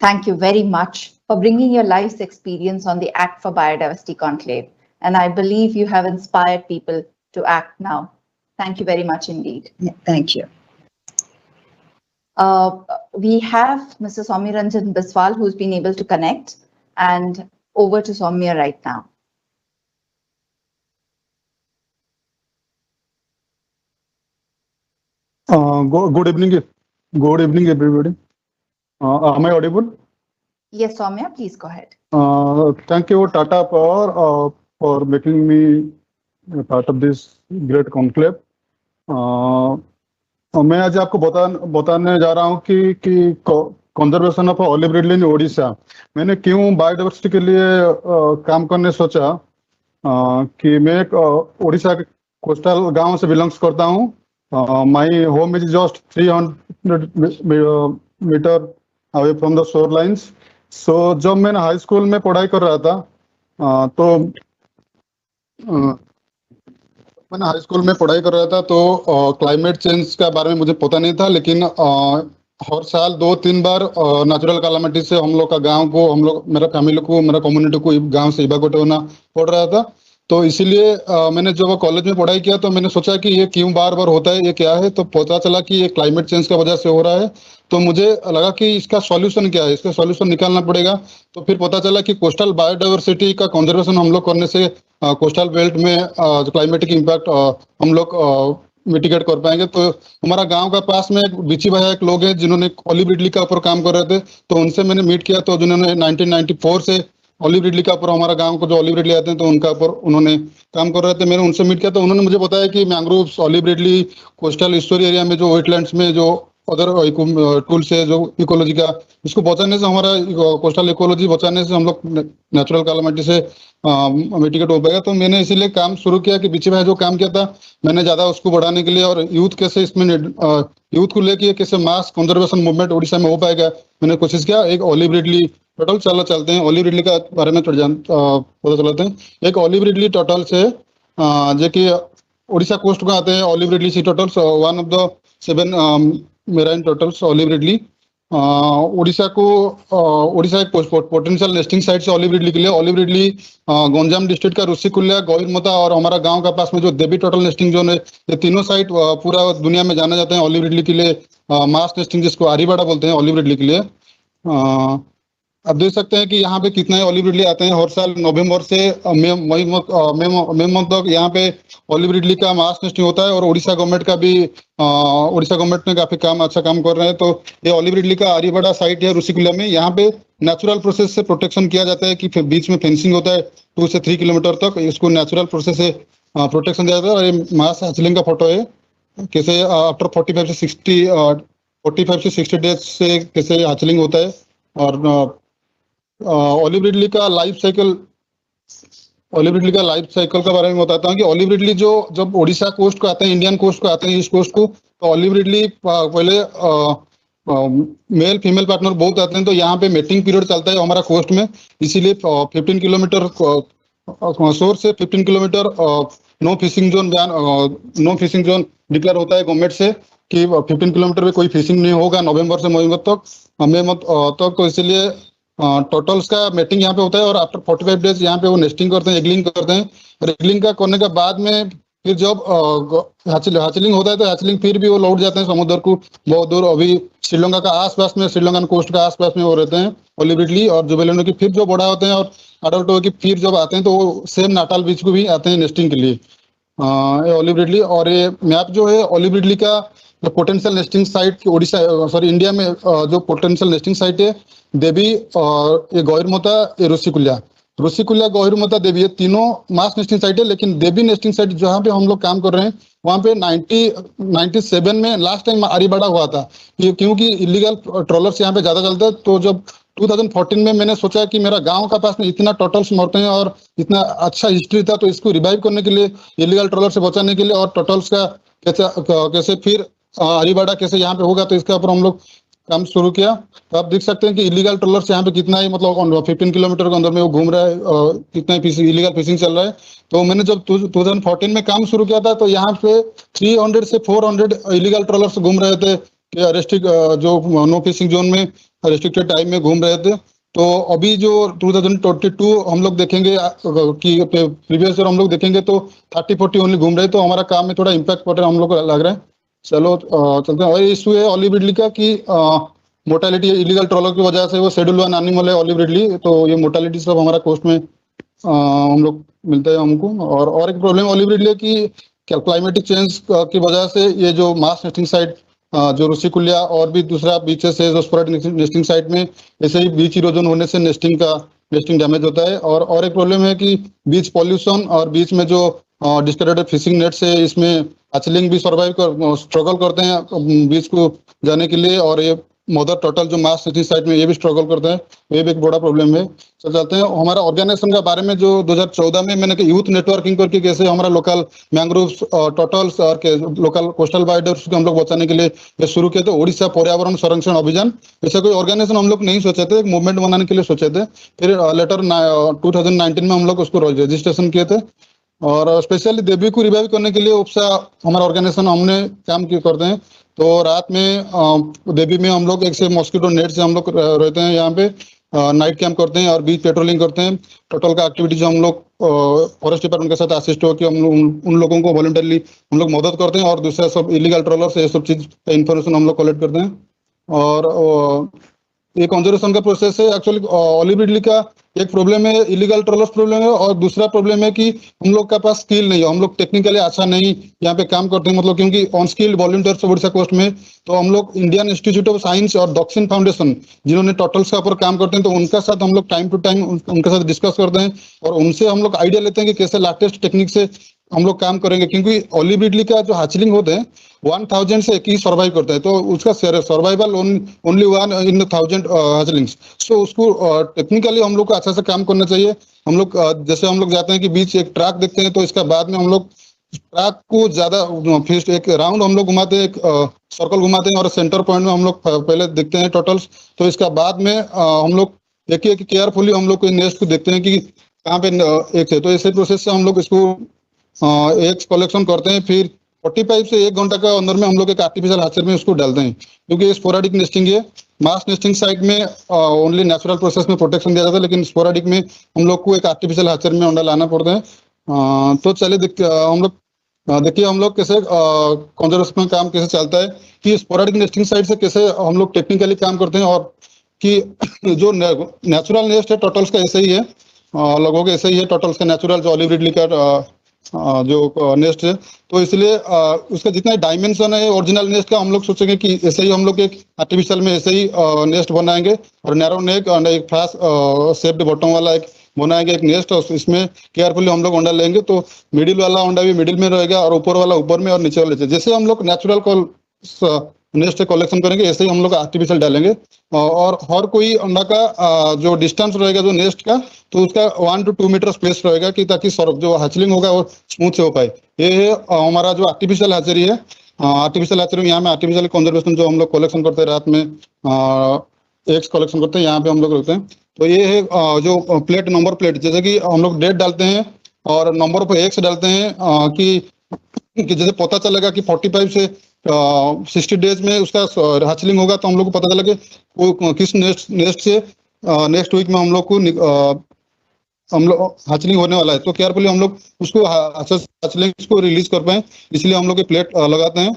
I: Thank you very much for bringing your life's experience on the Act for Biodiversity Conclave. And I believe you have inspired people to act now. Thank you very much indeed.
U: Yeah, thank you.
I: We have Mr. Soumyaranjan Biswal, who's been able to connect, and over to Soumya right now.
C: Good evening, everybody. Am I audible?
I: Yes, Soumya, please go ahead.
C: Thank you, Tata Power, for making me a part of this great conclave. मैं आज आपको बताने जा रहा हूँ कि conservation of olive Ridley इन ओडिशा मैंने क्यों बायोडाइवर्सिटी के लिए काम करने सोचा कि मैं एक ओडिशा के कोस्टल गांव से बिलोंग्स करता हूँ. My home is just 300 metre away from the shore lines. So जब मैंने हाई स्कूल में पढ़ाई कर रहा था तो मैंने हाई स्कूल में पढ़ाई कर रहा था तो क्लाइमेट चेंज का बारे में मुझे पता नहीं था, लेकिन हर साल 2-3 बार नेचुरल कैलामिटी से हम लोग का गांव को, हम लोग मेरा फैमिली को, मेरा कम्युनिटी को गांव से इवाकुएट होना पड़ रहा था. तो इसीलिए मैंने जब कॉलेज में पढ़ाई किया तो मैंने सोचा कि ये क्यों बार बार होता है, ये क्या है. तो पता चला कि ये क्लाइमेट चेंज की वजह से हो रहा है. तो मुझे लगा कि इसका सॉल्यूशन क्या है, इसका सॉल्यूशन निकालना पड़ेगा. तो फिर पता चला कि कोस्टल बायोडाइवर्सिटी का कंजर्वेशन हम लोग करने से कोस्टल बेल्ट में क्लाइमेटिक इम्पैक्ट हम लोग मिटिगेट कर पाएंगे. तो हमारा गांव का पास में एक बिची भाई एक लोग हैं जिन्होंने ऑलिव रिडले का ऊपर काम कर रहे थे. तो उनसे मैंने मीट किया, तो जिन्होंने 1994 से ऑलिव रिडले का ऊपर, हमारा गांव को जो ऑलिव रिडले आते हैं तो उनका ऊपर उन्होंने काम कर रहे थे. मैंने उनसे मीट किया तो उन्होंने मुझे बताया कि mangroves, olive Ridley, coastal story area में जो वेटलैंड्स में जो अदर टूल्स है जो इकोलॉजी का, इसको बचाने से, हमारा कोस्टल इकोलॉजी बचाने से हम लोग नेचुरल कैलामिटी से मिटिगेट हो पाएगा. तो मैंने इसीलिए काम शुरू किया कि पीछे भाई जो काम किया था मैंने ज्यादा उसको बढ़ाने के लिए, और यूथ कैसे इसमें यूथ को लेके कैसे मास कंजर्वेशन मूवमेंट उड़ीसा में हो पाएगा, मैंने कोशिश किया. एक ऑलिव रिडले टोटल चलते हैं, ऑलिव रिडले का बारे में पता चलाते हैं. एक ऑलिव रिडले टोटल से जो कि उड़ीसा कोस्ट को आते हैं olive ridley sea turtles, one of the 7 marine turtles olive ridley. Orissa एक पोटेंशियल नेस्टिंग साइट से ऑलिव रिडले के लिए. ऑलिव रिडले गंजाम डिस्ट्रिक्ट का ऋषिकुल्या, गौरमता और हमारा गांव का पास में जो देवी टोटल नेस्टिंग जोन है, ये तीनों साइट पूरा दुनिया में जाने जाते हैं ऑलिव रिडले के लिए. मास नेस्टिंग जिसको आरीबाड़ा बोलते हैं ऑलिव रिडले के लिए. आप देख सकते हैं कि यहाँ पे कितने ऑलिव रिडली आते हैं हर साल नवंबर से मई मंथ तक यहाँ पे ऑलिव रिडली का मास नेस्टिंग होता है। और उड़ीसा गवर्नमेंट का भी उड़ीसा गवर्नमेंट ने काफी अच्छा काम कर रहे हैं। तो ये ऑलिव रिडली का आरीबड़ा साइट है ऋषिकुल्या में। यहाँ पे नेचुरल प्रोसेस से प्रोटेक्शन किया जाता है कि बीच में फेंसिंग होता है 2 से 3 किलोमीटर तक, इसको नेचुरल प्रोसेस से प्रोटेक्शन दिया जाता है। और ये मास हैचलिंग का फोटो है, कैसे आफ्टर 45 से 60 डेज से कैसे हैचलिंग होता है। और ऑलिव रिडली का लाइफ साइकिल के बारे में बताता हूँ कि ऑलिव रिडली जो जब उड़ीसा कोस्ट को आते हैं, इंडियन कोस्ट को आते हैं, ईस्ट कोस्ट को, तो ऑलिव रिडली पहले मेल फीमेल पार्टनर बहुत आते हैं। तो यहाँ पे मेटिंग पीरियड चलता है हमारा कोस्ट में, इसीलिए 15 किलोमीटर शोर से 15 kilometre no fishing zone declare होता है गवर्नमेंट से कि 15 किलोमीटर में कोई फिशिंग नहीं होगा नवंबर से मई तक। तो इसलिए टोटल्स का मेटिंग यहाँ पे होता है। और आफ्टर 45 डेज यहाँ पे वो नेस्टिंग करते हैं, एग्लिंग करते हैं। और एग्लिंग का करने के बाद में फिर जब हैचलिंग होता है तो हैचलिंग फिर भी वो लौट जाते हैं समुद्र को बहुत दूर। अभी श्रीलंका का आसपास में, श्रीलंकन कोस्ट का आसपास में वो रहते हैं ऑलिव रिडली और जुबेलिनो की। फिर जो बड़ा होते हैं और अडल्ट हो कि फिर जब आते हैं तो वो सेम नाटाल बीच को भी आते हैं नेस्टिंग के लिए ऑलिव रिडली। और ये मैप जो है ऑलिव रिडली का जो potential nesting site Orissa India में जो पोटेंशियल नेस्टिंग साइट है, देवी और ये गौरमोता, ये ऋषिकुल्या, गौरमोता, देवी, ये तीनों मास नेस्टिंग साइट है। लेकिन देवी नेस्टिंग साइट जहाँ पे हम लोग काम कर रहे हैं वहाँ पे 97 में लास्ट टाइम आरीबाड़ा हुआ था, क्योंकि इलीगल ट्रॉलर्स यहाँ पे ज्यादा चलते हैं। तो जब 2014 में मैंने सोचा कि मेरा गांव का पास में इतना टोटल्स मरते हैं और इतना अच्छा हिस्ट्री था, तो इसको रिवाइव करने के लिए, इलीगल ट्रॉलर से बचाने के लिए और टोटल्स का कैसे फिर आरीबाड़ा कैसे यहाँ पे होगा, तो इसके ऊपर हम लोग काम शुरू किया। तो आप देख सकते हैं कि इलीगल ट्रॉलर्स यहाँ पे कितना ही मतलब 15 किलोमीटर के अंदर में वो घूम रहा है, कितना ही इलीगल फिशिंग चल रहा है। तो मैंने जब 2014 में काम शुरू किया था तो यहाँ पे 300 से 400 इलीगल ट्रॉलर्स घूम रहे थे रेस्ट्रिक्ट जो नो फिशिंग जोन में रेस्ट्रिक्टेड टाइम में घूम रहे थे। तो अभी जो 2022 हम लोग देखेंगे कि प्रीवियस ईयर हम लोग देखेंगे तो 30-40 ओनली घूम रहे। तो हमारा काम में थोड़ा इम्पैक्ट पड़ रहा है हम लोग को लग रहा है। चलो चलते हैं। और इशू है ऑलिव रिडली का कि मोर्टेलिटी इलीगल ट्रॉलर की वजह से वो शेड्यूल 1 एनिमल है ऑलिव रिडली, तो ये मोर्टेलिटी सब हमारा कोस्ट में हम लोग मिलता है हमको। और एक प्रॉब्लम ऑलिव रिडली है कि क्लाइमेटिक चेंज की वजह से ये जो मास नेस्टिंग साइट जो ऋषिकुल्या और भी दूसरा बीचेस है जो स्पोरेडिक नेस्टिंग साइट में, ऐसे ही बीच इरोजन होने से नेस्टिंग डैमेज होता है। और एक प्रॉब्लम है कि बीच पॉल्यूशन और बीच में जो डिस्क्रेडिटेड फिशिंग नेट्स है, इसमें हैचलिंग भी स्ट्रगल करते हैं बीच को जाने के लिए। और ये मदर टर्टल जो मास नेस्टिंग साइट में ये भी स्ट्रगल करते हैं, ये भी एक बड़ा प्रॉब्लम है। चलते हैं हमारा ऑर्गेनाइजेशन के बारे में। जो 2014 में मैंने यूथ नेटवर्किंग करके कैसे हमारा लोकल मैंग्रोव्स टर्टल्स और लोकल कोस्टल बायोडाइवर्सिटी को हम लोग बचाने के लिए ये शुरू किए थे, उड़ीसा पर्यावरण संरक्षण अभियान। ऐसा कोई ऑर्गेनाइजेशन हम लोग नहीं सोचे थे, एक मूवमेंट बनाने के लिए सोचे थे। फिर लेटर 2019 में हम लोग उसको रजिस्ट्रेशन किए थे। और स्पेशली देवी को रिवाइव करने के लिए उपसा हमारा ऑर्गेनाइजेशन हमने काम करते हैं। तो रात में देवी में हम लोग एक से मॉस्किटो नेट से हम लोग रहते हैं, यहाँ पे नाइट कैंप करते हैं और बीच पेट्रोलिंग करते हैं। टोटल का एक्टिविटी जो हम लोग फॉरेस्ट डिपार्टमेंट के साथ असिस्ट होकर हम लोग उन लोगों को वॉलंटरली हम लोग मदद करते हैं। और दूसरा सब इलीगल ट्रॉलर से ये सब चीज का इन्फॉर्मेशन हम लोग कलेक्ट करते हैं। और ये कंजर्वेशन का प्रोसेस है। एक्चुअली ऑलिव रिडली का एक प्रॉब्लम है इलीगल ट्रॉलर्स प्रॉब्लम है, और दूसरा प्रॉब्लम है कि हम लोग का पास स्किल नहीं है, हम लोग टेक्निकली अच्छा नहीं यहाँ पे काम करते हैं, मतलब क्योंकि unskilled volunteers Orissa coast में। तो हम लोग इंडियन इंस्टीट्यूट ऑफ साइंस और दक्षिण फाउंडेशन जिन्होंने टोटल्स का ऊपर काम करते हैं, तो उनका साथ हम लोग टाइम टू टाइम उनके साथ डिस्कस करते हैं और उनसे हम लोग आइडिया लेते हैं कि कैसे लेटेस्ट टेक्निक से हम लोग काम करेंगे। क्योंकि ऑलिव रिडली का जो हैचलिंग होते हैं 1000 से एक ही सर्वाइव करता है, तो उसका सर्वाइवल ओनली 1 in 1000 हैचलिंग्स। सो उसको टेक्निकली हम लोग को अच्छा से काम करना चाहिए। हम लोग जैसे हम लोग जाते हैं कि बीच एक ट्रैक देखते हैं, तो इसका बाद में हम लोग ट्रैक को ज्यादा फिर एक राउंड हम लोग घुमाते हैं, एक सर्कल घुमाते हैं और सेंटर पॉइंट में हम लोग पहले देखते हैं टोटल्स। तो इसका बाद में हम लोग एक केयरफुली हम लोग कोई नेस्ट को देखते हैं कि कहाँ पे एक है। तो ऐसे प्रोसेस से हम लोग इसको एक कलेक्शन करते हैं। फिर 45 से 1 घंटा का अंदर में हम लोग एक आर्टिफिशियल हैचर में उसको डालते हैं, क्योंकि स्पोरेडिक नेस्टिंग है। मास नेस्टिंग साइट में ओनली नेचुरल प्रोसेस में प्रोटेक्शन दिया जाता है, लेकिन स्पोरेडिक में हम लोग को एक आर्टिफिशियल हैचर में अंडा लाना पड़ता है। तो चलिए देखिए हम लोग कैसे कंजर्वेशन में काम कैसे चलता है कि स्पोरेडिक नेस्टिंग साइट से कैसे हम लोग टेक्निकली काम करते हैं और कि जो नेचुरल नेस्ट है टर्टल्स का ऐसे ही है, लगभग ऐसे ही है टर्टल्स का नेचुरल जो ऑलिव रिडली का जो नेस्ट है। तो इसलिए उसका जितना डायमेंशन है ओरिजिनल नेस्ट का, हम लोग सोचेंगे कि ऐसे ही हम लोग एक आर्टिफिशियल में ऐसे ही नेस्ट बनाएंगे, और नैरो नेक और एक फ्लैश शेप्ड बॉटम वाला एक बनाएंगे एक नेस्ट, और इसमें केयरफुली हम लोग अंडा लेंगे तो मिडिल वाला अंडा भी मिडिल में रहेगा और ऊपर वाला ऊपर में और नीचे वाले नीचे। जैसे हम लोग नेचुरल नेस्ट कलेक्शन करेंगे ऐसे ही हम लोग आर्टिफिशियल डालेंगे, और हर कोई अंडा का जो डिस्टेंस रहेगा जो नेस्ट का, तो उसका 1 to 2 मीटर स्पेस रहेगा कि ताकि जो हैचलिंग होगा वो स्मूथ से हो पाए। ये है हमारा जो आर्टिफिशियल हैचरी है। आर्टिफिशियल हैचरी में यहाँ में आर्टिफिशियल कंजर्वेशन जो हम लोग कलेक्शन करते हैं रात में एग्स कलेक्शन करते हैं, यहाँ पे हम लोग रखते हैं। तो ये है जो प्लेट नंबर प्लेट, जैसे कि हम लोग डेट डालते हैं और नंबर पर एग्स डालते हैं कि जैसे पता चलेगा कि 45 से 60 डेज में उसका हैचलिंग होगा, तो हम लोग को पता चला कि वो किस नेस्ट से नेक्स्ट वीक में हम लोग को हैचलिंग होने वाला है। तो केयरफुली हम लोग उसको हैचलिंग को रिलीज कर पाए, इसलिए हम लोग ये प्लेट लगाते हैं।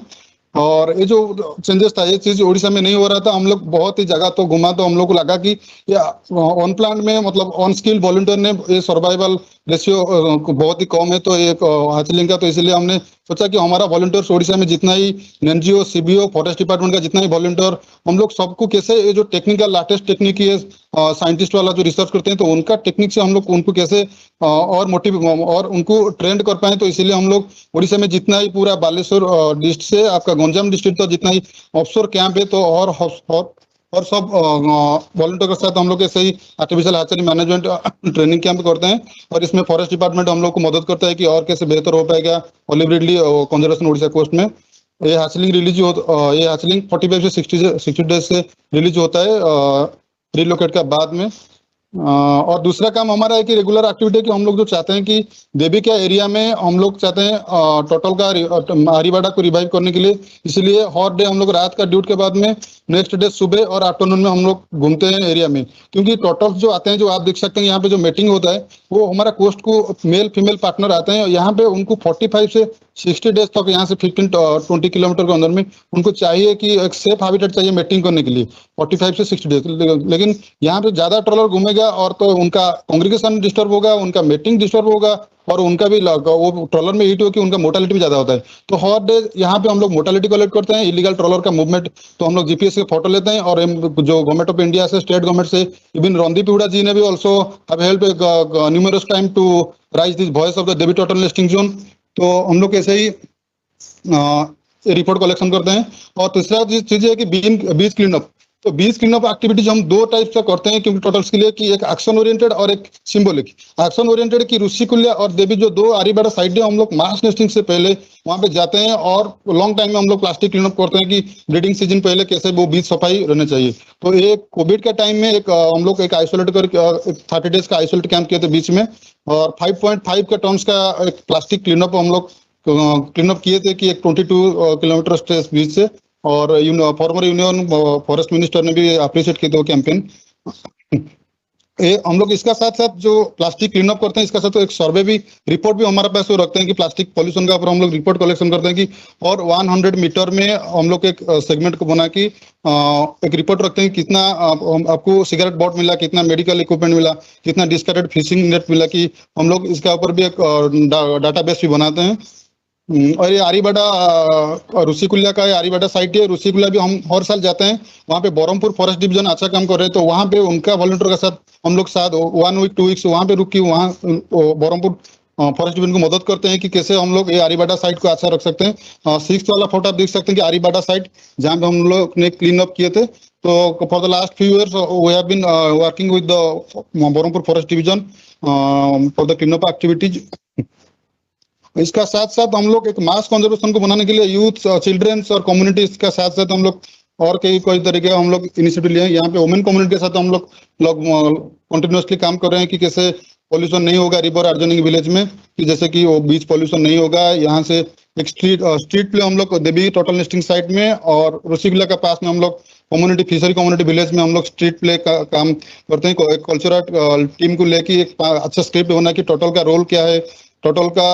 C: और ये जो चेंजेस था ये चीज उड़ीसा में नहीं हो रहा था, हम लोग बहुत ही जगह तो घुमा, तो हम लोग को लगा कि ऑन प्लांट में मतलब ऑन स्किल वॉलंटियर ने ये सर्वाइवल रेशियो बहुत ही कम है तो एक हैचलिंग का, तो इसलिए हमने सोचा कि हमारा वॉलंटियर्स ओडिशा में जितना ही एनजीओ सीबीओ फॉरेस्ट डिपार्टमेंट का जितना ही वॉलंटियर, हम लोग सबको कैसे ये जो टेक्निकल लेटेस्ट टेक्निक है साइंटिस्ट वाला जो रिसर्च करते हैं, तो उनका टेक्निक से हम लोग उनको कैसे और मोटिव और उनको ट्रेंड कर पाए। तो इसीलिए हम लोग ओडिशा में जितना ही पूरा बालेश्वर डिस्ट्रिक्ट से आपका गंजाम डिस्ट्रिक्ट तक जितना ही ऑफशोर कैंप है, तो और सब वॉलंटियर के साथ हम लोग ऐसे ही artificial hatchery management training camp करते हैं। और इसमें फॉरेस्ट डिपार्टमेंट हम लोग को मदद करता है कि और कैसे बेहतर हो पाएगा olive ridley conservation Odisha coast में। ये हैचलिंग रिलीज ये हैचलिंग 45 से 60 डेज से रिलीज होता है रिलोकेट का बाद में। और दूसरा काम हमारा है कि रेगुलर एक्टिविटी कि हम लोग जो चाहते हैं कि देवी के एरिया में हम लोग चाहते हैं टोटल का हरीवाड़ा को रिवाइव करने के लिए, इसलिए हर डे हम लोग रात का ड्यूटी के बाद में नेक्स्ट डे सुबह और आफ्टरनून में हम लोग घूमते हैं एरिया में, क्योंकि टोटल्स जो आते हैं जो आप देख सकते हैं यहाँ पे जो मीटिंग होता है वो हमारा कोस्ट को मेल फीमेल पार्टनर आते हैं। यहाँ पे उनको 45 से 60 डेज तक यहाँ से 15-20 किलोमीटर के अंदर में उनको चाहिए कि एक सेफ हैबिटेट चाहिए मीटिंग करने के लिए 45 से 60 डेज। लेकिन यहाँ पे ज्यादा ट्रॉलर घूमेगा और तो उनका कांग्रेगेशन डिस्टर्ब होगा, उनका मीटिंग डिस्टर्ब होगा और उनका भी वो ट्रॉलर में हीट होकर उनका मोर्टेलिटी भी ज्यादा होता है। तो हर डे यहाँ पे हम लोग मोर्टेलिटी कलेक्ट करते हैं, इलीगल ट्रॉलर का मूवमेंट, तो हम लोग जीपीएस के फोटो लेते हैं। और जो गवर्नमेंट ऑफ इंडिया से स्टेट गवर्नमेंट से इवन रणदीप हुडा जी ने भी also have help numerous time to raise this voice of the Devi turtle nesting zone. तो हम लोग ऐसे ही रिपोर्ट कलेक्शन करते हैं। और तीसरा चीज है कि बीच क्लीनअप, तो बीच क्लीनअप एक्टिविटीज हम दो टाइप से करते हैं क्योंकि टोटल्स के लिए, कि एक एक्शन ओरिएंटेड और एक सिंबॉलिक। एक्शन ओरिएंटेड की ऋषिकुल्या और देवी जो दो आरीबाड़ा साइड है, हम लोग मास नेस्टिंग से पहले वहां पे जाते हैं और लॉन्ग टाइम में हम लोग प्लास्टिक क्लीनअप करते हैं कि ब्रीडिंग सीजन पहले कैसे वो बीच सफाई रहना चाहिए। तो एक कोविड के टाइम में एक हम लोग एक आइसोलेट कर 30 डेज का आइसोलेट कैंप किए थे बीच में, और 5.5 के टर्म्स का एक प्लास्टिक क्लीनअप हम लोग क्लीनअप किए थे कि एक 22 किलोमीटर स्ट्रेस बीच से। और फॉर्मर यूनियन फॉरेस्ट मिनिस्टर ने भी अप्रिशिएट किया था वो कैंपेन। हम लोग इसका साथ साथ जो प्लास्टिक क्लीनअप करते हैं इसका साथ तो एक सर्वे भी रिपोर्ट भी हमारे पास वो रखते हैं कि प्लास्टिक पॉल्यूशन का ऊपर हम लोग रिपोर्ट कलेक्शन करते हैं कि, और 100 मीटर में हम लोग एक सेगमेंट को बना के एक रिपोर्ट रखते हैं कितना आपको सिगरेट बॉट मिला, कितना मेडिकल इक्विपमेंट मिला, कितना डिस्कार्डेड फिशिंग नेट मिला, कि हम लोग इसका ऊपर भी एक डाटाबेस भी बनाते हैं। और ये आरीबाड़ा ऋषिकुल्या का आरीबाड़ा साइट है, ऋषिकुल्या भी हम हर साल जाते हैं, वहाँ पे बरहमपुर फॉरेस्ट डिवीजन अच्छा काम कर रहे हैं, तो वहाँ पे उनका वॉलंटियर के साथ हम लोग साथ 1 वीक 2 वीक्स वहाँ पे रुक के वहाँ बरहमपुर फॉरेस्ट डिवीजन को मदद करते हैं कि कैसे हम लोग ये आरीबाड़ा साइट को अच्छा रख सकते हैं। 6th वाला फोटो आप देख सकते हैं कि आरीबाड़ा साइट जहाँ पे हम लोग ने क्लीन अप किए थे। तो for the last few years we have been working with the Berhampur forest division for the clean up activities. इसका साथ साथ हम लोग एक मास कंजर्वेशन को बनाने के लिए यूथ चिल्ड्रंस और कम्युनिटीज का साथ साथ हम लोग और कई तरीके हम लोग इनिशिएटिव लिए हैं। यहाँ पे वुमेन कम्युनिटी के साथ हम लोग कंटिन्यूसली काम कर रहे हैं कि कैसे पॉल्यूशन नहीं होगा रिवर अर्जनिंग विलेज में, कि जैसे कि वो बीच पॉल्यूशन नहीं होगा। यहाँ से एक स्ट्रीट प्ले हम लोग देवी टोटल नेस्टिंग साइट में और ऋषिकुल्या के पास में हम लोग कम्युनिटी फिशरी कम्युनिटी विलेज में हम लोग स्ट्रीट प्ले का काम करते हैं। एक कल्चरल टीम को लेके एक अच्छा स्क्रिप्ट बना कि टोटल का रोल क्या है, टोटल का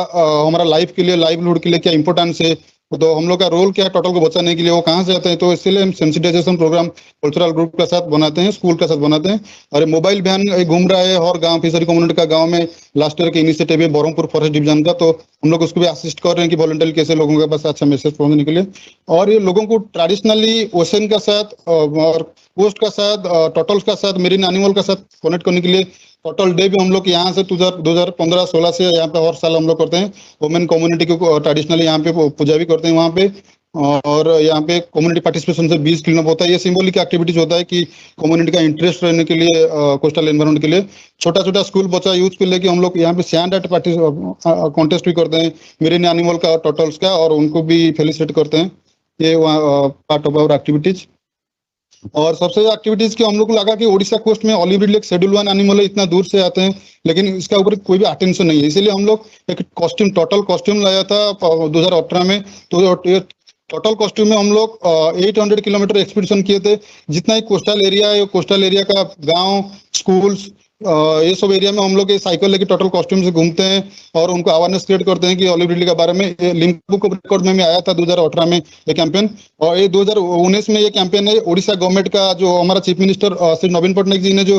C: हमारा लाइफ के लिए लाइवलीहुड के लिए क्या इंपॉर्टेंस है, तो हम लोग का रोल क्या है टोटल को बचाने के लिए, वो कहाँ से आते हैं, तो इसलिए हम सेंसिटाइजेशन प्रोग्राम कल्चरल ग्रुप के साथ बनाते हैं, स्कूल के साथ बनाते हैं। और मोबाइल वैन घूम रहा है और गांव फिशरी कम्युनिटी का गांव में लास्ट ईयर के इनिशिएटिव है बरहमपुर फॉरेस्ट डिवीजन का, तो हम लोग उसको भी असिस्ट कर रहे हैं कि वॉलंटरी कैसे लोगों के पास अच्छा मैसेज पहुंचने के लिए। और ये लोगों को ट्रेडिशनली ओशन का साथ और कोस्ट का साथ टोटल्स का साथ मेरीन एनिमल का साथ कनेक्ट करने के लिए टोटल डे भी हम लोग यहाँ से 2015-16 से यहाँ पे हर साल हम लोग करते हैं। वुमेन कम्युनिटी को ट्रेडिशनली यहाँ पे पूजा भी करते हैं वहाँ पे, और यहाँ पे कम्युनिटी पार्टिसिपेशन से 20 क्लीन अप होता है। ये सिंबॉलिक एक्टिविटीज होता है कि कम्युनिटी का इंटरेस्ट रहने के लिए कोस्टल एनवायरमेंट के लिए। छोटा छोटा स्कूल बच्चा यूथ को लेके हम लोग यहाँ पे सैंड आर्ट कॉन्टेस्ट भी करते हैं मेरीन एनिमल का टोटल्स का, और उनको भी फेलिसिटेट करते हैं। ये पार्ट ऑफ आवर एक्टिविटीज। और सबसे एक्टिविटीज की हम लोग को लगा कि ओडिशा कोस्ट में ऑलिव रिडले शेड्यूल 1 एनिमल है, इतना दूर से आते हैं लेकिन इसका ऊपर कोई भी अटेंशन नहीं है, इसीलिए हम लोग एक टोटल कॉस्ट्यूम लाया था 2018 में। तो टोटल कॉस्ट्यूम में हम लोग 800 किलोमीटर एक्सपीडिशन किए थे। जितना ही कोस्टल एरिया है, कोस्टल एरिया का गांव, स्कूल्स, ये सब एरिया में हम लोग साइकिल लेके टोटल कॉस्ट्यूम से घूमते हैं और उनको अवेयरनेस क्रिएट करते हैं कि ऑलिव रिडले के बारे में। लिम्का बुक ऑफ रिकॉर्ड में आया था 2018 में ये कैंपेन, और ये 2019 में ये कैंपेन है ओडिशा गवर्नमेंट का, जो हमारा चीफ मिनिस्टर श्री नवीन पटनायक जी ने जो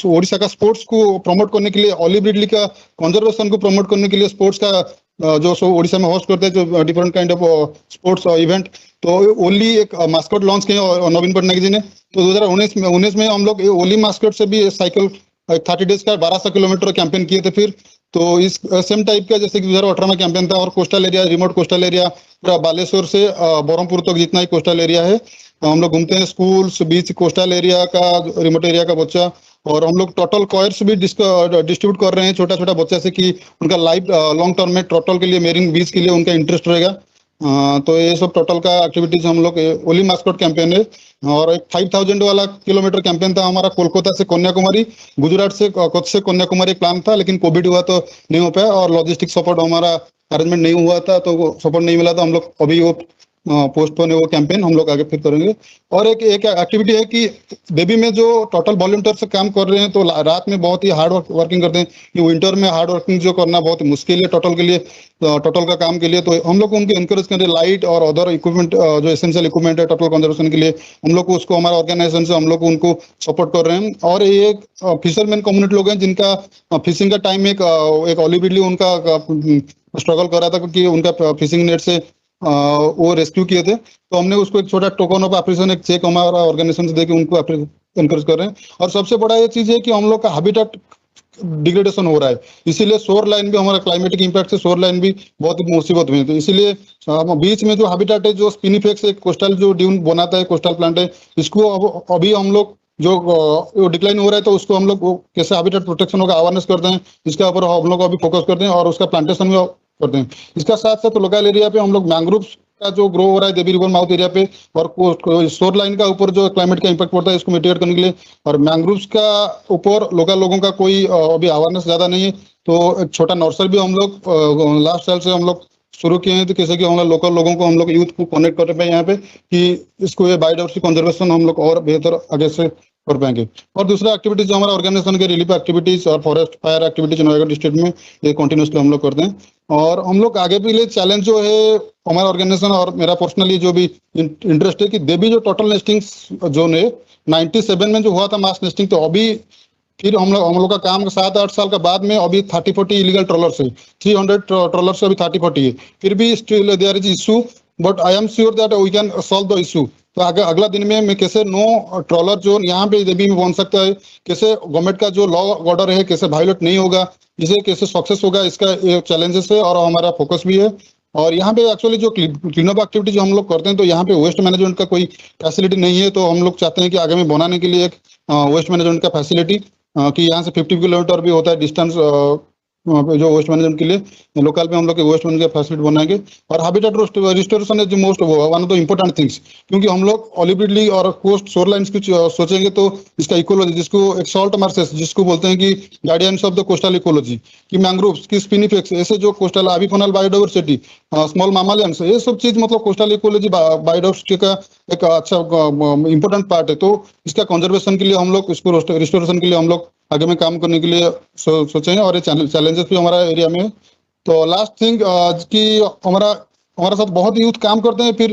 C: ओडिशा का स्पोर्ट्स को प्रमोट करने के लिए, ऑलिव रिडले का कंजर्वेशन को प्रमोट करने के लिए स्पोर्ट्स का जो ओडिशा में होस्ट करते हैं जो different kind of sports event, तो ओली एक मास्कट लॉन्च किया नवीन पटनायक जी ने। तो 2019 में हम लोग ओली मास्कट से भी साइकिल 30 डेज का 1200 किलोमीटर कैंपेन किए थे फिर। तो इस सेम टाइप का जैसे कि 2018 में कैंपेन था, और coastal area, remote coastal area पूरा बालेश्वर से बरहमपुर तक जितना ही कोस्टल एरिया है हम लोग घूमते हैं। स्कूल्स, बीच, कोस्टल एरिया का, रिमोट एरिया का बच्चा, और हम लोग टोटल कॉयर्स भी डिस्ट्रीब्यूट कर रहे हैं छोटा छोटा बच्चा से कि उनका लाइफ लॉन्ग टर्म में टोटल के लिए मेरीन बीच के लिए उनका इंटरेस्ट रहेगा। तो ये सब टोटल का एक्टिविटीज हम लोग ओली मास्कट कैंपेन है। और एक 5000 वाला किलोमीटर कैंपेन था हमारा कोलकाता से कन्याकुमारी, गुजरात से कच्छ से कन्याकुमारी प्लान था, लेकिन कोविड हुआ तो नहीं हो पाया और लॉजिस्टिक सपोर्ट हमारा अरेंजमेंट नहीं हुआ था, तो सपोर्ट नहीं मिला था। हम लोग अभी वो पोस्टपोन है वो कैंपेन, हम लोग आगे फिर करेंगे। और एक एक्टिविटी है कि बेबी में जो टोटल वॉलंटियर से काम कर रहे हैं, तो रात में बहुत ही हार्ड वर्किंग करते हैं कि विंटर में हार्ड वर्किंग जो करना बहुत मुश्किल है टोटल के लिए, टोटल का काम के लिए। तो हम लोग उनको एनकरेज करें, लाइट और अदर इक्विपमेंट जो एसेंशियल इक्विपमेंट है टोटल कंजर्वेशन के लिए, हम लोग को उसको हमारा ऑर्गेनाइजेशन से हम लोग उनको सपोर्ट कर रहे हैं। और ये फिशरमैन कम्युनिटी लोग हैं जिनका फिशिंग का टाइम एक ऑलिव रिडले उनका स्ट्रगल कर रहा था क्योंकि उनका फिशिंग नेट से वो रेस्क्यू किए थे, तो हमने उसको एक छोटा टोकन ऑफ अप्रिसिएशन, एक चेक हमारा ऑर्गेनाइजेशन से देके उनको एनकरेज कर रहे हैं। और सबसे बड़ा ये चीज है कि हम लोग का हैबिटेट डिग्रेडेशन हो रहा है, इसीलिए शोर लाइन भी हमारा क्लाइमेटिक इंपैक्ट से शोर लाइन भी बहुत ही मुसीबत में है। तो इसीलिए बीच में जो हैबिटेट है, जो स्पिनिफेक्स एक कोस्टल जो ड्यून बनाता है, कोस्टल प्लांट है, इसको अभी हम लोग जो डिक्लाइन हो रहा है, तो उसको हम लोग कैसे हैबिटेट प्रोटेक्शन होगा अवेयरनेस करते हैं, इसके ऊपर हम लोग अभी फोकस करते हैं और उसका प्लांटेशन भी करते हैं। इसका साथ साथ लोकल एरिया पे हम लोग मैंग्रोव्स का जो ग्रो हो रहा है देवी रिवर माउथ एरिया पे, और शोर लाइन का ऊपर जो क्लाइमेट का इम्पैक्ट पड़ता है इसको मिटिगेट करने के लिए, और मैंग्रोव्स का ऊपर लोकल लोगों का कोई अभी अवेयरनेस ज्यादा नहीं है, तो एक छोटा नर्सरी भी हम लोग लास्ट साल से हम लोग शुरू किए हैं, तो कैसे कि हम लोग लोकल लोगों को, हम लोग यूथ को कनेक्ट कर पाए यहाँ पे कि इसको ये बायोडाइवर्सिटी कंजर्वेशन हम लोग और बेहतर आगे से कर पाएंगे। और दूसरा एक्टिविटीज जो हमारा ऑर्गेनाइजेशन के रिलीफ एक्टिविटीज और forest fire activities Noida district में ये कंटिन्यूसली हम लोग करते हैं। और हम लोग आगे भी लिए चैलेंज जो है हमारा ऑर्गेनाइजेशन और मेरा पर्सनली जो भी इंटरेस्ट है कि देवी जो टोटल नेस्टिंग जोन है 97 में जो हुआ था मास नेस्टिंग, तो अभी फिर हम लोग का काम 7-8 साल के बाद में अभी 30-40 इलीगल ट्रॉलर्स है, 300 ट्रॉलर्स से अभी 30-40 है, फिर भी still there is issue, but I am sure that we can solve the issue. तो अगला दिन में मैं कैसे नो ट्रॉलर जोन यहाँ पे देवी में बन सकता है, कैसे गवर्नमेंट का जो लॉ ऑर्डर है कैसे वायलेट नहीं होगा, इसे कैसे सक्सेस होगा, इसका चैलेंजेस है और हमारा फोकस भी है। और यहाँ पे एक्चुअली जो क्लीन अप एक्टिविटी जो हम लोग करते हैं, तो यहाँ पे वेस्ट मैनेजमेंट का कोई फैसिलिटी नहीं है, तो हम लोग चाहते हैं कि आगे में बनाने के लिए एक वेस्ट मैनेजमेंट का फैसिलिटी कि यहाँ से 50 किलोमीटर भी होता है डिस्टेंस जो वेस्ट मैनेजमेंट के लिए, लोकल में हम लोग वेस्ट मैनेजमेंट फैसिलिटी बनाएंगे। और habitat restoration is most one of the important things, क्योंकि हम लोग ऑलिव रिडले और कोस्ट शोर लाइन्स की सोचेंगे तो इसका इकोलॉजी, जिसको एक सॉल्ट मार्सेस जिसको बोलते हैं कि guardians of the coastal ecology, कि मैंग्रोव्स की स्पिनिफेक्स, ऐसे जो कोस्टल आविफोनल बायोडाइवर्सिटी, स्मॉल मामालियंस, ये सब चीज मतलब कोस्टल इकोलॉजी बायोडाइवर्सिटी का एक अच्छा इंपॉर्टेंट पार्ट है। तो इसका कंजर्वेशन के लिए हम लोग, इसको रिस्टोरेशन के लिए हम लोग आगे में काम करने के लिए सोचे हैं, और ये चैलेंजेस भी हमारा एरिया में है। तो लास्ट थिंग कि हमारा हमारे साथ बहुत यूथ काम करते हैं, फिर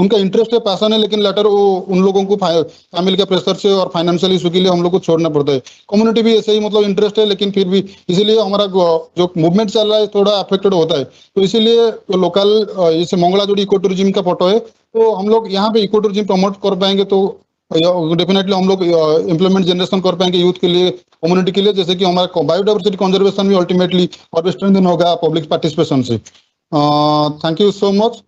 C: उनका इंटरेस्ट है, पैशन है, लेकिन लेटर वो उन लोगों को फैमिली के प्रेशर से और फाइनेंशियल इशू के लिए हम लोग को छोड़ना पड़ता है। कम्युनिटी भी ऐसे ही मतलब इंटरेस्ट है, लेकिन फिर भी इसीलिए हमारा जो मूवमेंट चल रहा है थोड़ा अफेक्टेड होता है। तो इसीलिए लोकल जैसे मंगलाजोड़ी इको टूरिज्म का फोटो है, तो हम लोग यहाँ पे इको टूरिज्म प्रमोट कर पाएंगे तो डेफिनेटली हम लोग इम्प्लीमेंट जनरेशन कर पाएंगे यूथ के लिए, कम्युनिटी के लिए, जैसे कि हमारा बायोडाइवर्सिटी कंजर्वेशन भी अल्टीमेटली और स्ट्रेंथन होगा पब्लिक पार्टिसिपेशन से। Thank you so much.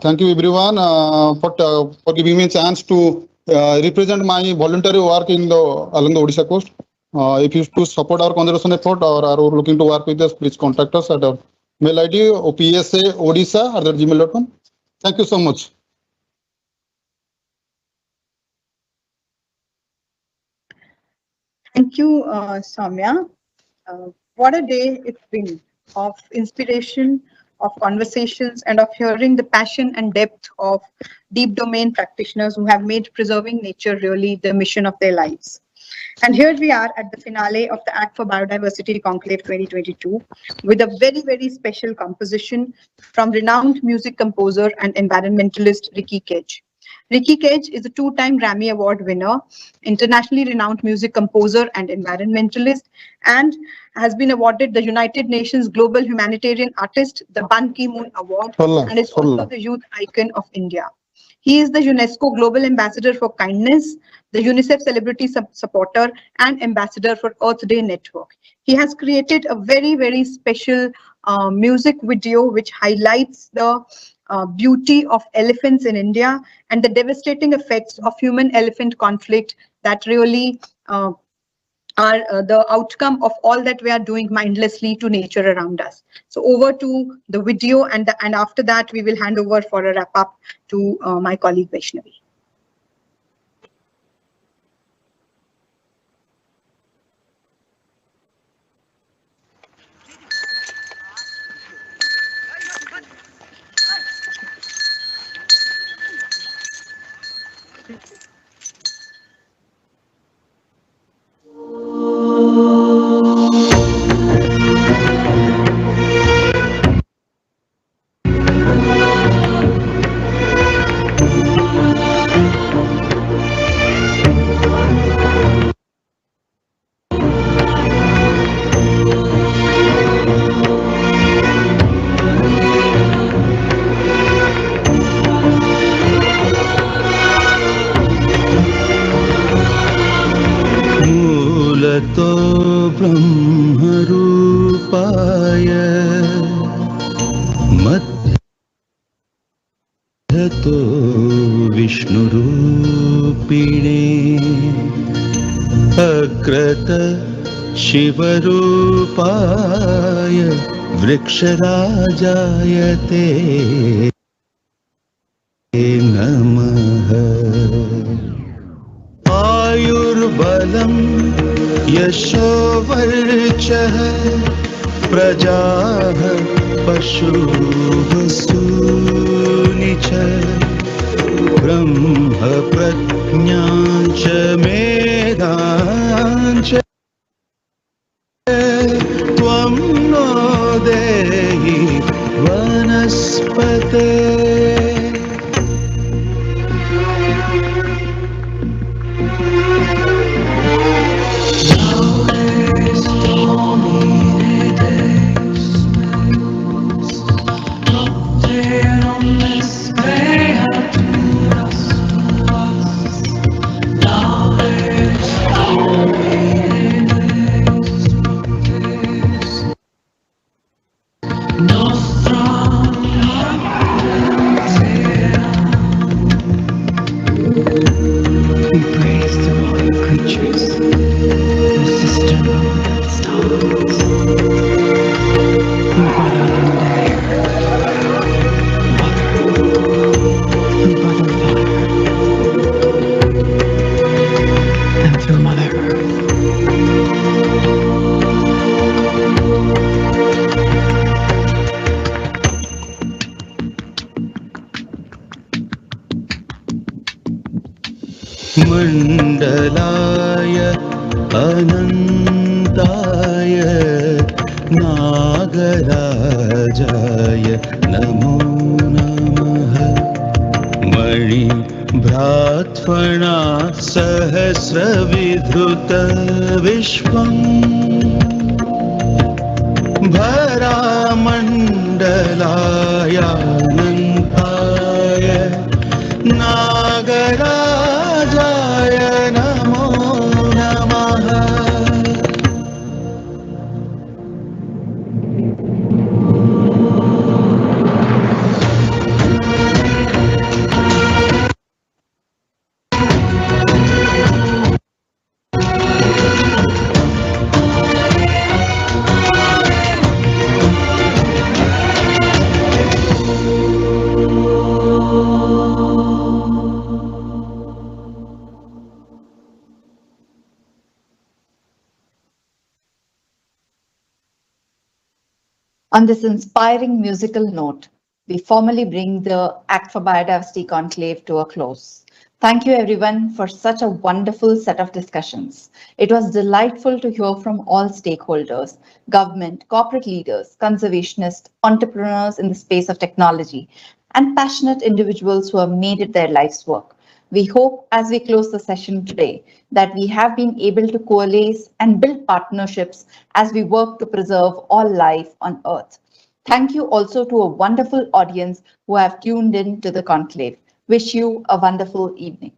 C: Thank you everyone for giving me a chance to represent my voluntary work in the along the Odisha coast. If you to support our conservation effort or are looking to work with us, please contact us at our mail ID opsaodisha@gmail.com. Thank you so much.
A: Thank you, Soumya. What a day it's been of inspiration, of conversations, and of hearing the passion and depth of deep domain practitioners who have made preserving nature really the mission of their lives. And here we are at the finale of the Act for Biodiversity Conclave 2022 with a very, very special composition from renowned music composer and environmentalist Ricky Cage. Ricky Cage is a two-time Grammy Award winner, internationally renowned music composer and environmentalist, and has been awarded the United Nations Global Humanitarian Artist, the Ban Ki-moon Award, and is also the youth icon of India. He is the UNESCO Global Ambassador for Kindness, the UNICEF Celebrity Supporter, and Ambassador for Earth Day Network. He has created a very, very special music video which highlights the beauty of elephants in India and the devastating effects of human-elephant conflict that really are the outcome of all that we are doing mindlessly to nature around us. So over to the video, and after that we will hand over for a wrap up to my colleague Vaishnavi.
B: मूलतो ब्रह्मरूपाय मध्यतो विष्णुरूपिणे अग्रत शिवरूपाय वृक्षराजाय ते नमः। आयुर्बलं यशोवर्चः प्रजाः पशुसूनि च ब्रह्मप्रज्ञां च मेधां च त्वं no देहि वनस्पते। मण्डलाय अनन्ताय नागराजाय नमो नमः मणिभ्रात्फणा सहस्रविधृत विश्वम् भरामण्डलायानन्ताय नागराजाय नमो नमः।
I: On this inspiring musical note, we formally bring the Act for Biodiversity Conclave to a close. Thank you everyone for such a wonderful set of discussions. It was delightful to hear from all stakeholders, government, corporate leaders, conservationists, entrepreneurs in the space of technology, and passionate individuals who have made it their life's work. We hope as we close the session today that we have been able to coalesce and build partnerships as we work to preserve all life on Earth. Thank you also to a wonderful audience who have tuned in to the conclave. Wish you a wonderful evening.